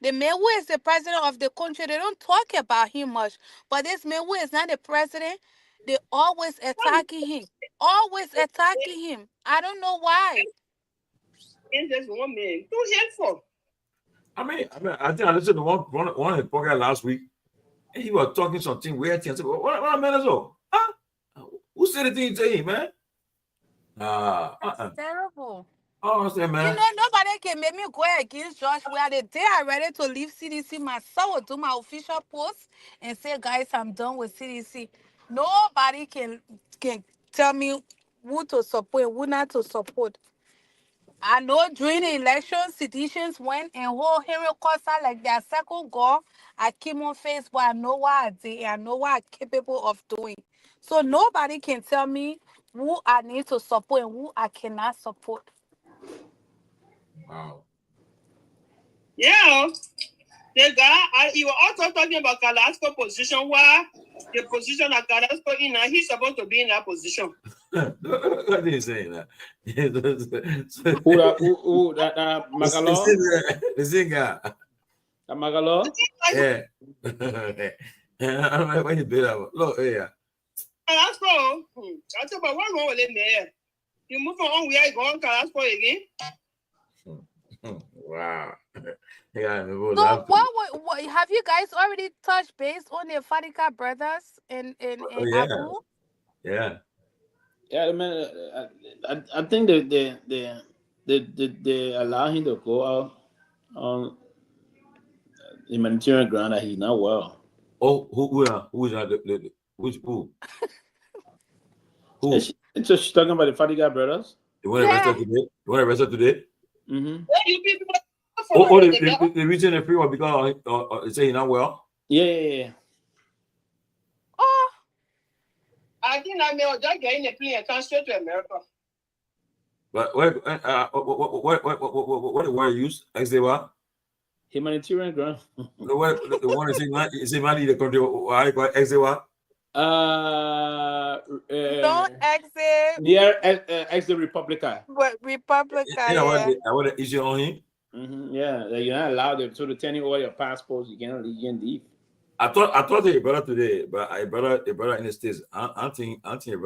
The man who is the president of the country, they don't talk about him much. But this man who is not the president, they always attacking him. Always attacking him. I don't know why. In this woman, too hateful. I think I listened to one of his podcast last week, and he was talking something weird. I said, "What man is all? Huh? Who said anything to him, man?" That's terrible. Oh, man. You know, nobody can make me go against Josh. Where the day I'm ready to leave CDC, my son will do my official post and say, guys, I'm done with CDC. Nobody can tell me who to support and who not to support. I know during the election, seditions went and whole Henry Costa like their second goal. I came on Facebook. I know what I did. I know what I'm capable of doing. So nobody can tell me who I need to support and who I cannot support. Wow. Yeah. The guy, you were also talking about Carrasco's position. Where the position that Carrasco in, he's supposed to be in that position. What are you saying that? Who that Magalo? The singer. Magalo? Yeah. I don't know what you did. Look, yeah. Carrasco, I thought about what's wrong with him there. You move on, we are going Carrasco again. Wow. So what have you guys already touched base on the Fadika brothers in yeah. Abu? Yeah. Yeah, man. I think they allow him to go out on humanitarian ground that he's not well. Oh, who is that? Who? Who? It's just talking about the Fadiga brothers. You want to arrested today? You want to arrested today? Mm-hmm. The reason the free was because they say he's not well. Yeah. Oh, I think I may just get in a plane and come straight to America. But what the word used? Say what? Humanitarian ground. The one is Mali, the country. I call say what? Don't exit. Yeah, exit Republica. But Republica. Yeah. I want to issue on him. Mm-hmm. Yeah, you're not allowed to turn over your passports. You cannot leave. I thought they brother today, but I brother in the States. I think you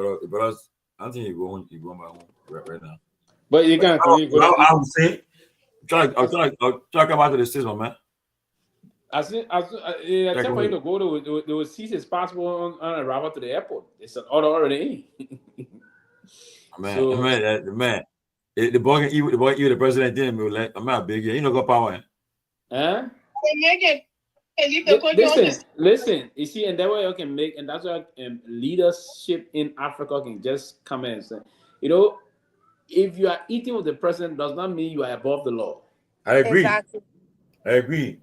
going back home right now. But you can't. I would say, I'll try to come back to the States, my man. Except for him to go, they will seize his passport on arrival to the airport. It's an order already. Man, the boy can eat the president didn't be like, I'm not big. You know, got power. Huh? Listen. You see, and that way you can make, and that's why leadership in Africa can just come in and say, if you are eating with the president, does not mean you are above the law. I agree. Exactly. I agree.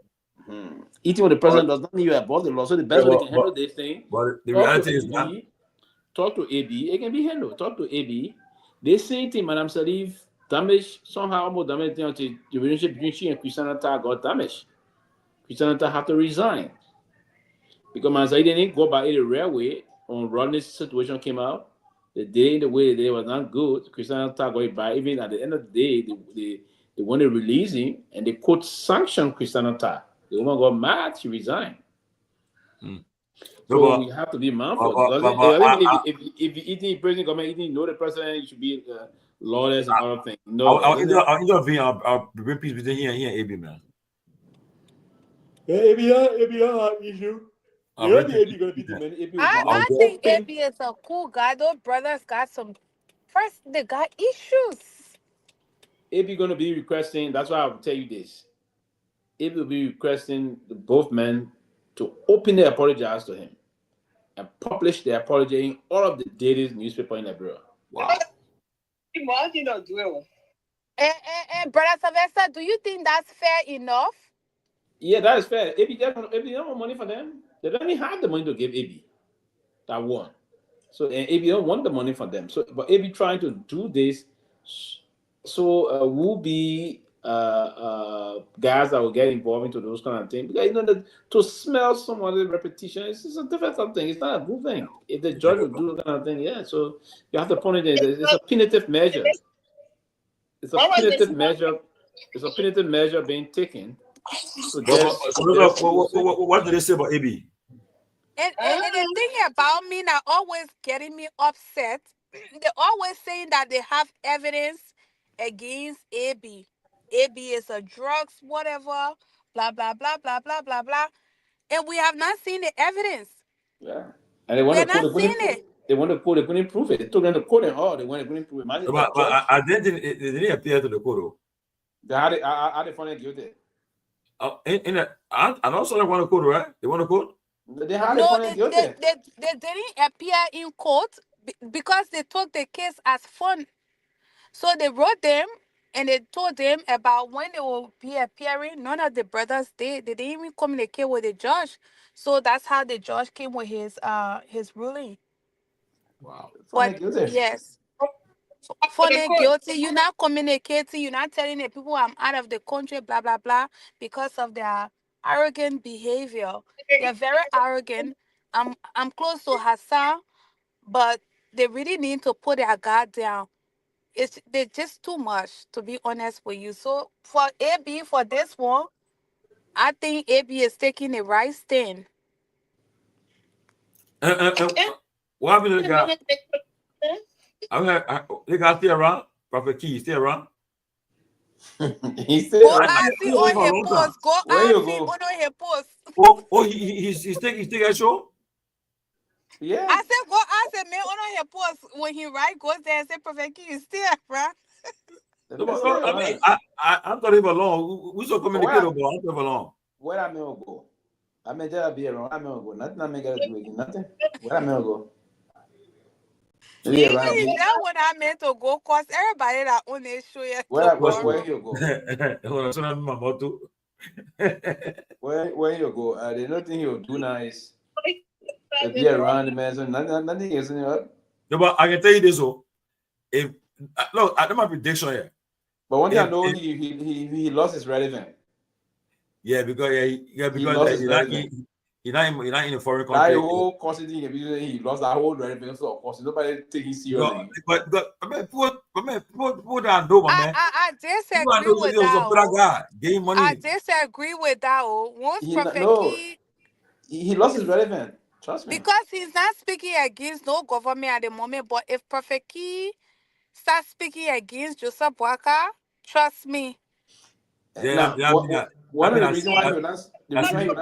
Mm-hmm. Eating with the president does not mean you are above the law. So the best way they can handle this thing. But the reality is not. Talk to AB. It can be handled. Talk to AB. The same thing, Madam Salif, damage somehow almost damage the relationship between she and Christian Atta got damaged. Christian Atta have to resign. Because Madam Salif didn't go by the railway on Rodney's situation came out. The way the day was not good. Christian Atta got it by. Even at the end of the day, they want to release him and they could sanction Christian Atta. The woman got mad, she resigned. So we have to be mindful. If you eating president government eating, know the president, you should be lawless and other things. No, I'll intervene. I'll bring peace between here and AB, man. Yeah, AB issue. I think AB is a cool guy. Those brothers got they got issues. AB gonna be requesting. That's why I'll tell you this. AB will be requesting both men to openly apologize to him and publish their apology in all of the daily newspaper in Liberia. Wow. And Brother Sylvester, do you think that's fair enough? Yeah, that is fair. AB don't want money for them. They don't even have the money to give AB. That one. So and AB don't want the money for them. So but AB trying to do this so will be guys that will get involved into those kind of things. Because that to smell someone's repetition is a difficult thing. It's not a good thing. If the judge will do that kind of thing, yeah. So you have to point it in. It's a punitive measure. It's a punitive measure. It's a punitive measure being taken. So what do they say about AB? And the thing about me that always getting me upset, they're always saying that they have evidence against AB. AB is a drugs, whatever, blah, blah, blah, blah, blah, blah, blah. And we have not seen the evidence. Yeah. And they want We're not seeing it. They want to court, they couldn't prove it. They took them to court and all. They couldn't prove it. Imagine But I didn't appear to the court. They had it. I they found it guilty. And also they want to court, right? They want to court. They had No, it guilty. they didn't appear in court because they took the case as fun. So they wrote them and they told them about when they will be appearing. None of the brothers did. They didn't even communicate with the judge. So that's how the judge came with his ruling. Wow. But yes. For the guilty, you're not communicating, you're not telling the people I'm out of the country, blah blah blah, because of their arrogant behavior. They're very arrogant. I'm close to Hassan, but they really need to put their guard down. They're just too much, to be honest with you. So for AB, for this one, I think AB is taking the right stand. What happened to the guy? They got still around. Prophet Key still around. He's still Go around. ask him on his post. Go ask him on his post. He's taking a show. Yeah. I said, go ask him man on his post when he goes there and say, Prophet Key is still around. I'm talking about long. We so communicate about. I'm talking about. Where I may go? I may just be around. I may go. Nothing. I may get to do again. Nothing. Where I may go? Even if that one I meant to go, cause everybody that on this show here. Where you go? Where you go? There's nothing he'll do now is be around the man. So nothing is in it. No, but I can tell you this. So, if look, I don't have prediction here. But one thing I know, he lost his relevance. Yeah, because he's not in a foreign country. That whole custody, he lost that whole relevance. So of course, nobody take him seriously. But I mean, people that know, man. I disagree with that. I disagree with that. Once Prophet Key, he lost his relevance. Trust me. Because he's not speaking against no government at the moment. But if Prophet Key starts speaking against Joseph Boakai, trust me. One of the reasons why he will not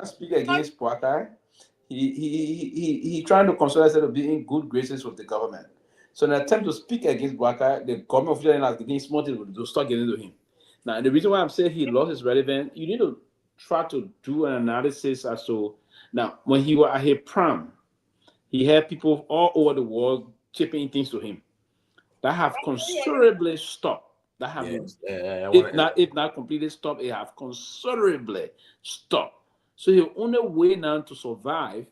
speak against Boakai, he trying to console himself to be in good graces with the government. So in an attempt to speak against Boakai, the government official is getting smart to start getting to him. Now, the reason why I'm saying he lost his relevance, you need to try to do an analysis as to, now, when he was at his prom, he had people all over the world chipping things to him. That have considerably stopped. That have, if not completely stopped, it have considerably stopped. So the only way now to survive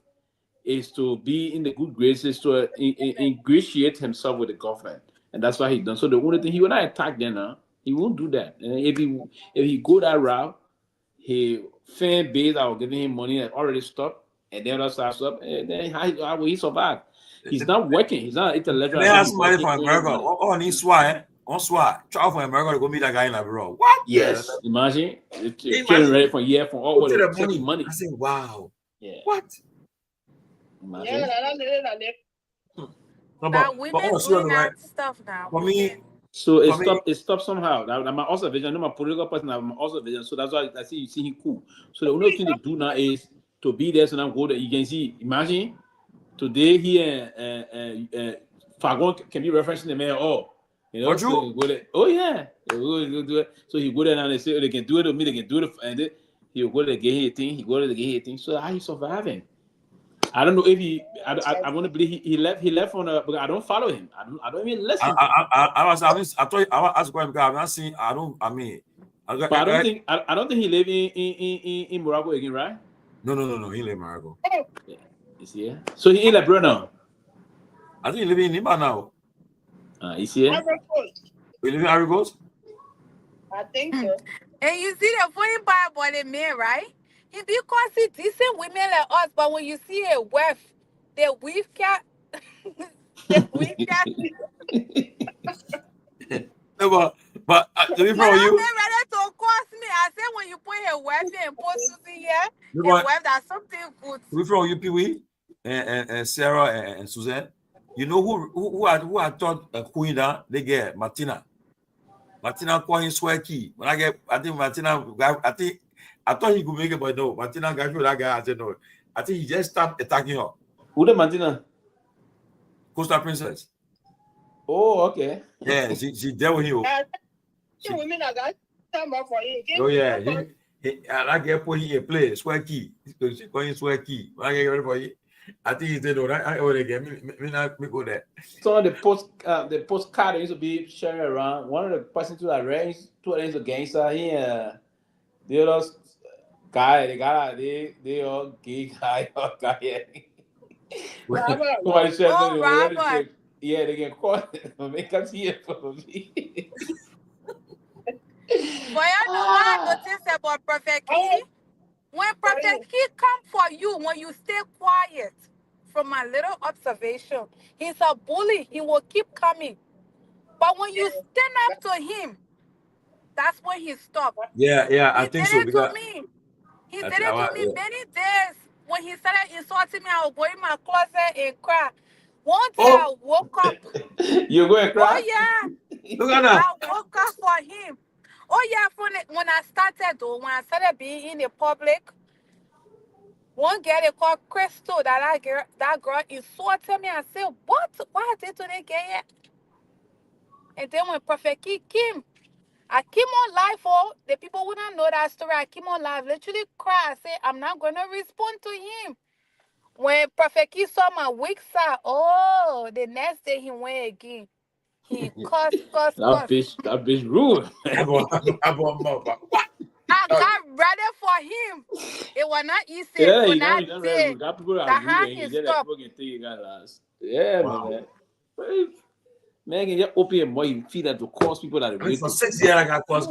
is to be in the good graces, to ingratiate himself with the government, and that's what he done. So the only thing, he will not attack them now. He won't do that. And if he go that route, his fan base that was giving him money has already stopped, and then that starts up, and then how will he survive? He's not working. He's not intellectual. They ask somebody from America. Oh, he's swine. On swat. Travel from America to go meet that guy in Liberia. What? Yes. Imagine. Getting ready for a year from all over the money. I say, wow. Yeah. What? Imagine. Now women doing that stuff now. For me. So it stopped somehow. Now my observation, I'm a political person, I'm my observation. So that's why I see you see him cool. So the only thing to do now is to be there, so now go there. You can see, imagine today he and Fagon can be referencing the man. So go there. Oh yeah. We'll do it. So he go there and they say they can do it with me, they can do it, and then he'll go there to get his thing, he go there to get his thing. So how he surviving? I don't know if I want to believe he left on but I don't follow him. I don't even listen. I thought I was asking because I'm not seeing. I don't think he live in Morocco again, right? No. He live in Morocco. Yeah. You see it? So he in Liberia now. I think he live in Lima now. You see it? We live in Ivory Coast? I think so. And you see the funny part about the man, right? He because he decent women like us, but when you see a wife, the weave cat, No, but to be fair, you ready to cost me. I said when you put your wife and put Susie here, your wife that's something good. To be fair, you Pewee and Sarah and Suzanne. You know who I thought queen that they get Martina. Martina calling Sweaky. When I think Martina, I thought he could make it, but no. Martina got that guy. I said no. I think he just started attacking her. Who the Martina? Coastal Princess. Oh, okay. Yeah, she dealt with him. Women are got time for you. Oh yeah, and I get put here play swear key. She calling swear key. I get ready for you. I think he said, "No, I already get me not me go there." Some of the postcard used to be sharing around. One of the persons to that range, two against the gangster. He the other guy, they all gay guy, all guy. Somebody said, Oh, Robert. yeah, they get caught. Make us here for me. But you know what I noticed about Prophet Key? When Prophet Key come for you, when you stay quiet, from my little observation, he's a bully. He will keep coming. But when you stand up to him, that's when he stopped. Yeah, I He think did so it because to me. He did it to me many days. When he started insulting me, I would go in my closet and cry. One day I woke up. You go and cry? Oh, yeah. Look at that. I woke up for him. Oh, yeah, when I started, though, when I started being in the public, one girl they called Crystal, that girl insulted me. I said, what? Why did they get it? And then when Prophet Key came, I came on live, the people wouldn't know that story. I came on live, literally cried. I said, I'm not going to respond to him. When Prophet Key saw my weak side, the next day he went again. He cussed. That bitch rude. I got ready for him. It was not easy. Yeah, But you that got day, got people that the are rude hand and is you that stopped. people can think you got last. Yeah, Wow. man. Man can just open your mouth, you feel that to cause people that are I mean, for 6 years I got cause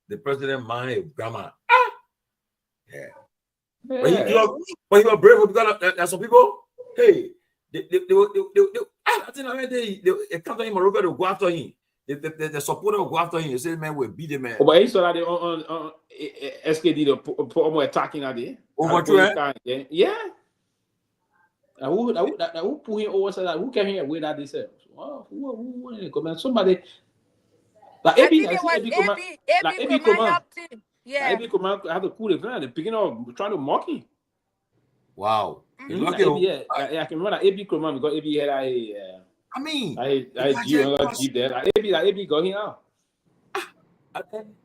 the president my grandma. Yeah. But he was brave because there's some people. Hey, they I think they come to him Morocco to go after him. The supporter will go after him. They say, man, we'll beat the man. Oh, but he saw that they on SKD the almost attacking that day. Over to yeah. Who pull him over so that who came here with that themselves? Wow, who in the comment? Somebody like AB, I think it was AB helped him. Yeah. AB Command had to cool the van. They picking up, trying to mock him. Wow. Like AB, I can remember that AB Command because AB had I mean, I Jeep there. Like AB got him out.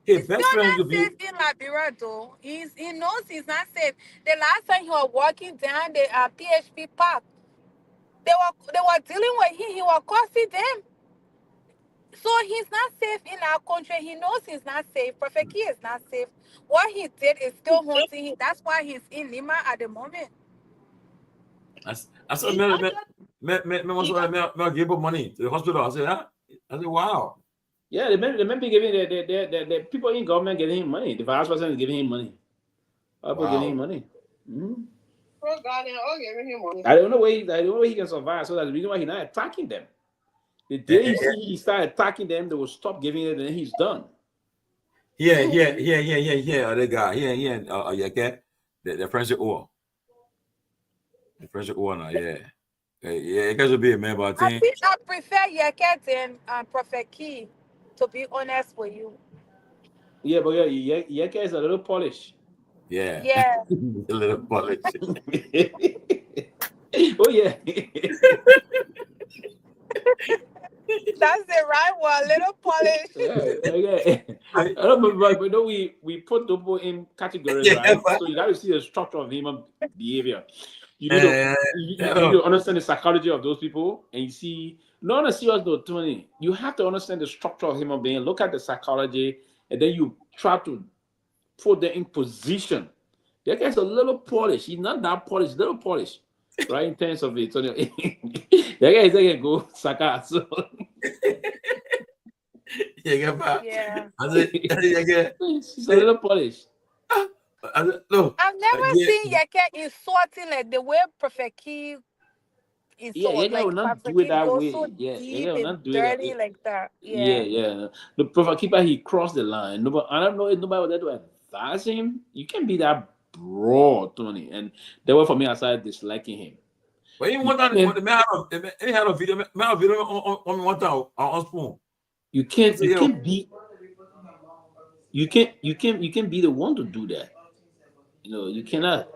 His best friend He's not safe in Liberia, though. He knows he's not safe. The last time he was walking down the PHP park, they were dealing with him. He was cursing them. So he's not safe in our country. He knows he's not safe. Prophet Key is not safe. What he did is still haunting him. That's why he's in Lima at the moment. I said, me give up money to the hospital. I said, wow. Yeah, they may be giving the people in government getting him money. The vice president is giving him money. People giving him money. Mm-hmm. Oh God, they're all giving him money. I don't know where he can survive. So that's the reason why he's not attacking them. The day he start attacking them, they will stop giving it, and then he's done. Yeah. The guy, the friendship war. The friendship war now, yeah. It guys will be a man, but I think I prefer Yeket and Prophet Key, to be honest with you. Yeah, but Yeket is a little polished. Yeah. A little polished. Oh yeah. That's the right one, little polished. But no, we put Dobo in categories, right? So you got to see the structure of human behavior. You need to understand the psychology of those people, and you see, not on a serious note, Tony, you have to understand the structure of human being, look at the psychology, and then you try to put them in position. That guy's a little polished. He's not that polished, little polished, right? In terms of it. So, that guy is going to go Saka. So. Yeah. He's a little polished. I've never seen Yeke insulting like the way Prophet Key insults. Yeah, will not do it that way. So deep and dirty like that. Yeah. The Prophet Keeper, he crossed the line. Nobody, I don't know if nobody was there to advise him. You can be that broad, Tony. And that way for me, I started disliking him. But even one time, he had a video on one time on Spoon. You can't be the one to do that. You know, you cannot.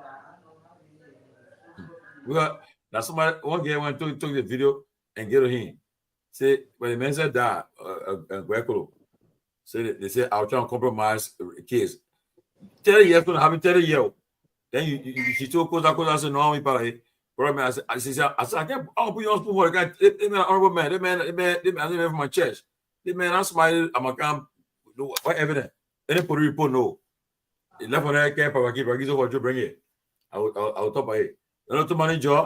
Now somebody one guy went took the video and get to him. Say, when the man said that, they say, I'll try and compromise the case. 30 years, going to have it 30 years. Then you told Kosa, I said, no, I said, I can't, I'll put you on spoon. They man, honorable man, they man, from my church. They man, I'm smiling, I'm a camp, what evidence? Any put report, no. He left on that camp, I keep over to bring it. I'll talk about it. Another manager,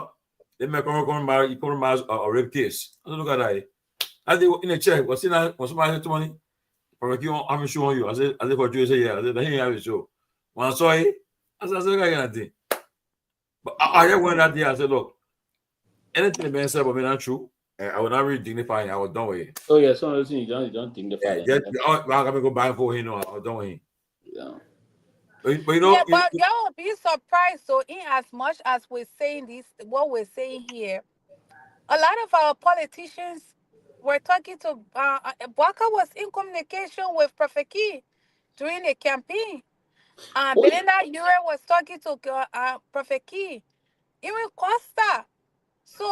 they make compromise a rape case. I look at that. I did in a check, was somebody to money? I'm showing you. I said, what you say, yeah. I said, I have a show. When I saw it, I said, I can't think. But I went out there. I said, look, anything the man said about me not true. I would not really dignify him. I was done with it. Oh, yeah, some of those things you don't dignify. Yeah, I'm going to go back for him. I was done with him. Yeah. But you know, but y'all will be surprised. So, in as much as we're saying this, what we're saying here, a lot of our politicians were talking to Bwaka was in communication with Prophet Key during the campaign. Belinda Ure was talking to Prophet Key, even Costa. So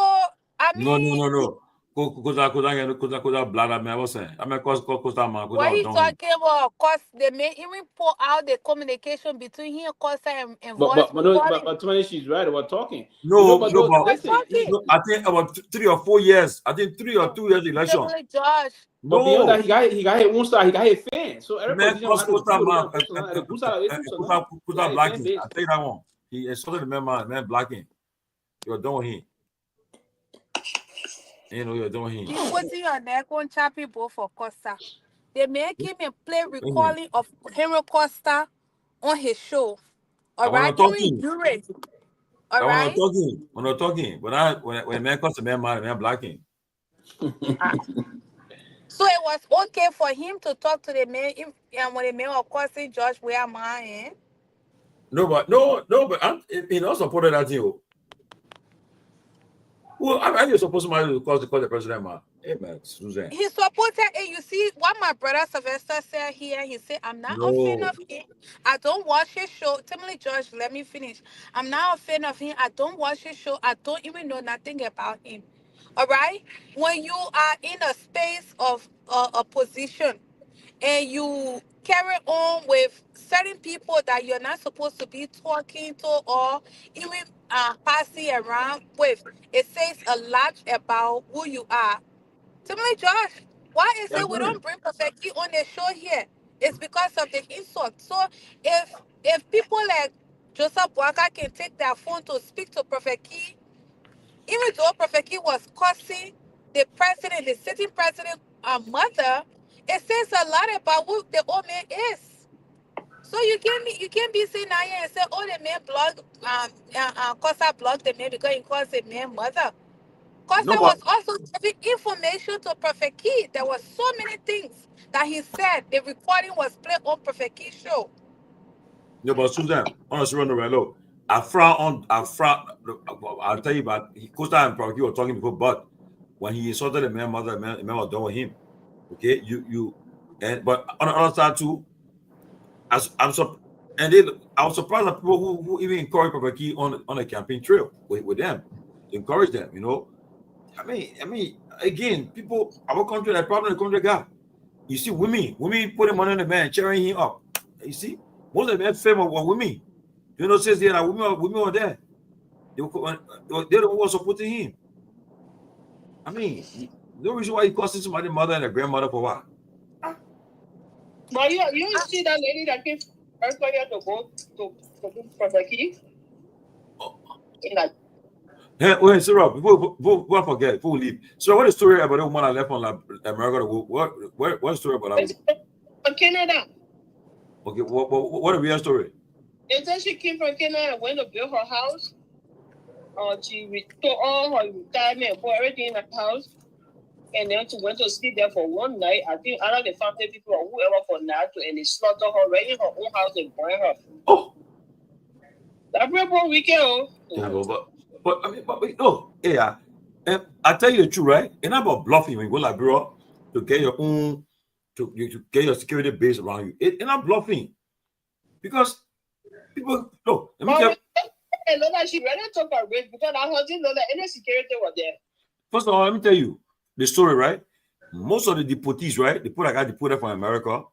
I mean, no. Costa blada me. I was saying, I mean, Costa man. What he's talking about, Costa, they may even pour out the communication between him, Costa, and voice. But Tony, she's right about talking. No, listen, I think about 3 or 4 years. I think 3 or 2 years election. Josh. But beyond that, he got his own star, he got his fans. So every man, position Costa man, Costa blacking. I tell you that one. He insulted the man blacking. You're done with him. You know, you're done with him. He's putting your neck on Chappie both for Costa. They make him and play recalling of Henry Costa on his show. All right, during Dure. All right. We're not talking. But when man comes to man blacking. So it was okay for him to talk to the man, and when the man of course say, Josh, where am I? No, but he not supported that deal. Well, I you're supposed to call the president, man. Hey, man, Susan. He supported it. You see what my brother Sylvester said here. He said, I'm not a fan of him. I don't watch his show. Timothy George, let me finish. I'm not a fan of him. I don't watch his show. I don't even know nothing about him. All right? When you are in a space of a position and you carry on with certain people that you're not supposed to be talking to or even passing around with, it says a lot about who you are. Timothy Josh, why is it we don't bring Prophet Key on the show here? It's because of the insult. So if people like Joseph Bwaka can take their phone to speak to Prophet Key, even though Prophet Key was cursing the president, the sitting president, mother, it says a lot about who the old man is. So you can't be saying now and say, oh, the man Costa blocked the man because he calls the man mother. Costa was also giving information to Prophet Key. There were so many things that he said. The recording was played on Prophet Key's show. No, but Susan, honestly, run the look. I'll tell you about Costa and Prophet Key were talking before, but when he insulted the man, mother, the man was done with him. Okay, but on the other side too, I was surprised at people who even encourage Prophet Key on a campaign trail with them, encourage them, you know. I mean, again, people, our country, that problem the country got. You see, women putting money on the man, cheering him up. You see, most of the men famous were women. You know, says there that women were there. They're the ones supporting him. I mean, no reason why he costing somebody mother and a grandmother for what? But you see that lady that came first here to go to Prophet Key? Hey, wait, so Rob, before forget, before we leave. So what is the story about the woman I left on America? What's the story about that? From Canada. Okay, what a real story? It says she came from Canada and went to build her house. She took all her retirement and put everything in the house. And then she went to sleep there for one night. I think out of the family people or whoever for that, and they slaughtered her right in her own house and burned her. Oh! That real weekend. But I mean, no, yeah. I tell you the truth, right? It's not about bluffing when you go like bro to get your own to get your security base around you. It's not bluffing because people Let me tell you. She ready took her risk because her husband know that any security was there. First of all, let me tell you the story, right? Most of the deportees, right? The people that got deported from America,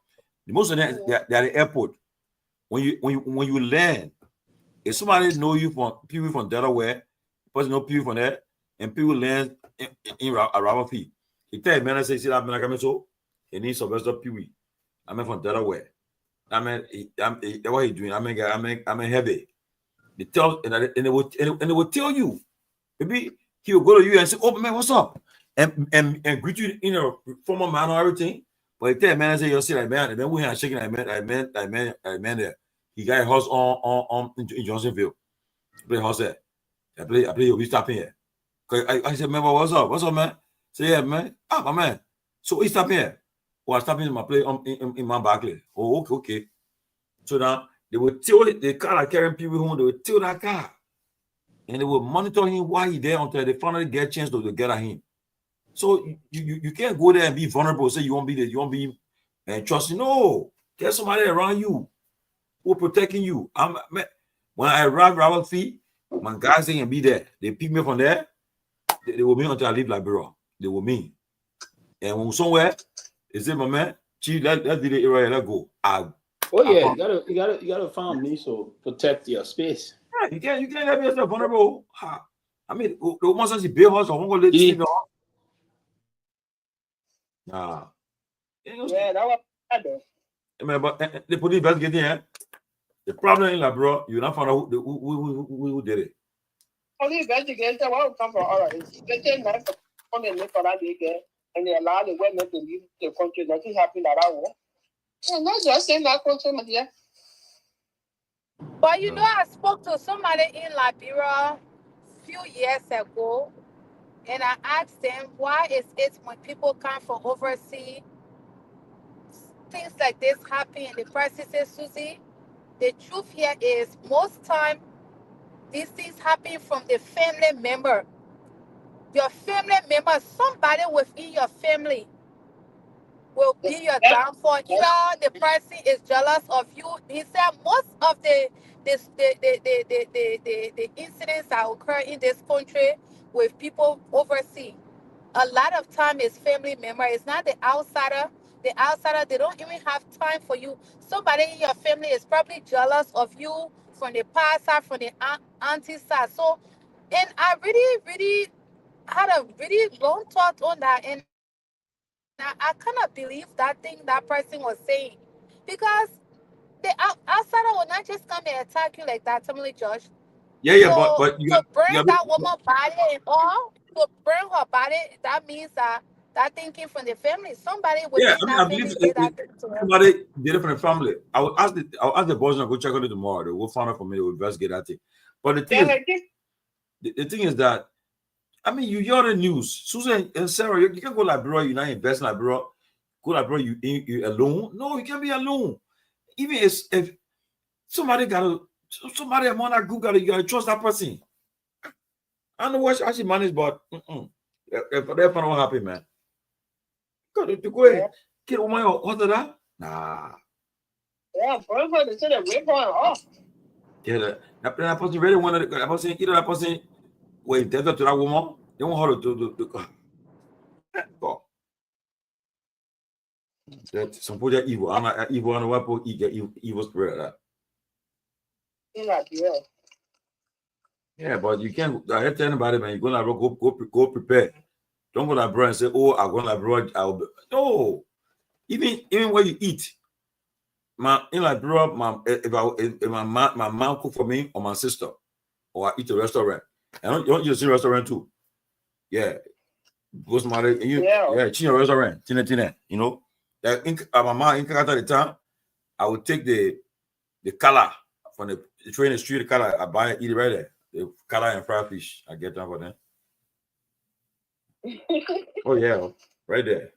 most of them they're at the airport. When you land, if somebody know you from people from Delaware, person know people from there, and people land in Ravapi, he tell man, I say, see that man coming so, he needs Sylvester Pewee. I'm from Delaware. That's what he doing. I'm heavy. They tell and they will tell you. Maybe he will go to you and say, "Oh man, what's up?" and greet you in a formal manner or everything. But he tell man, I say, "You see that man?" And then we are shaking. I man there. He got a house on in Johnsonville. Play house there. I play. We stopping here. I said, "Man, what's up? What's up, man?" Say, "Yeah, man. Ah, my man. So he stopping here. Oh, I stopping in my place in my Barclay. Oh, okay. So now they will tell the car that carrying people home. They will tell that car, and they will monitor him while he's there until they finally get a chance to get at him. So you can't go there and be vulnerable. Say you won't be there. You won't be and trust. No, get somebody around you who protecting you. When I arrive Ravalfi, my guys they can be there. They pick me from there. They will me until I leave Liberia. They will me. And when somewhere, they say, my man, gee, let's do the area. Let's go. Oh yeah, you gotta find me so protect your space. Yeah, you can't have yourself vulnerable. I mean, the one says the big house, I won't go let you sleep. Nah. Yeah, that was bad though. I mean, but they put the investigating here. The problem in Liberia, you not find out who did it. Only investigators will come from all of this. They say not to come and look for that again, and they allow the women to leave the country. Nothing happened at all. And not just in that country, my dear. But you know, I spoke to somebody in Liberia a few years ago, and I asked them, why is it when people come from overseas, things like this happen? And the person says, Susie, the truth here is most time these things happen from the family member. Your family member, somebody within your family will be your downfall. Either the person is jealous of you. He said most of the incidents that occur in this country with people overseas, a lot of time is family member. It's not the outsider. The outsider, they don't even have time for you. Somebody in your family is probably jealous of you from the past side, from the auntie side. So, and I really had a really long thought on that, and I cannot believe that thing that person was saying, because the outsider will not just come and attack you like that, Tomalin, Josh. Yeah, So, but you to burn got that woman's body and all, to burn her body, that means that thinking from the family. Somebody within I that believe family did that thing to her. somebody did it from the family. I'll ask the boys to go check on it tomorrow. They will find out for me. They will investigate that thing. But the thing is that, I mean, you hear the news. Susan and Sarah, you can't go Liberia, you're not investing in Liberia. Go Liberia, you alone. No, you can't be alone. Even if somebody among that group you gotta trust that person. I don't know what she managed, but if they're not happy, man. Got to go ahead. Get on my order that? Nah. Yeah, for they said they rape her off. Yeah, that person really wanted that person, either that person was indebted to that woman, they want her to go. That some people are evil. I'm not evil on the weapon, evil spirit. Yeah, but you can't tell anybody, man. You're gonna go prepare. Don't go to and say, "Oh, I'm gonna abroad." No, even when you eat, if my mom cook for me or my sister, or I eat a restaurant, and don't you see restaurant too? Yeah, go somebody in a restaurant, tina, you know. That my mom in at the time, I would take the color from the train, the street, the color I buy it, eat it right there. The color and fried fish, I get them for them. Oh yeah, right there.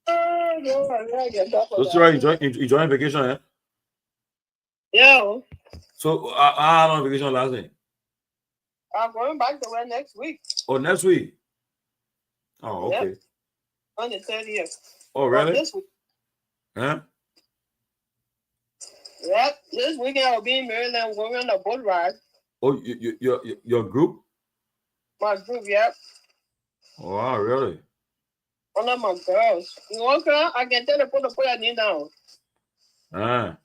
So right, enjoying vacation, eh? Yeah. So how long vacation lasting? I'm going back to work next week. Oh, next week. Oh, okay. Yep. On the 30th. Oh, really? This week. Huh? Yep. This weekend I'll be in Maryland going on a boat ride. Oh, your group? My group, yep. Wow, really? One of my girls. You want her? I can tell her put your name down. Ah.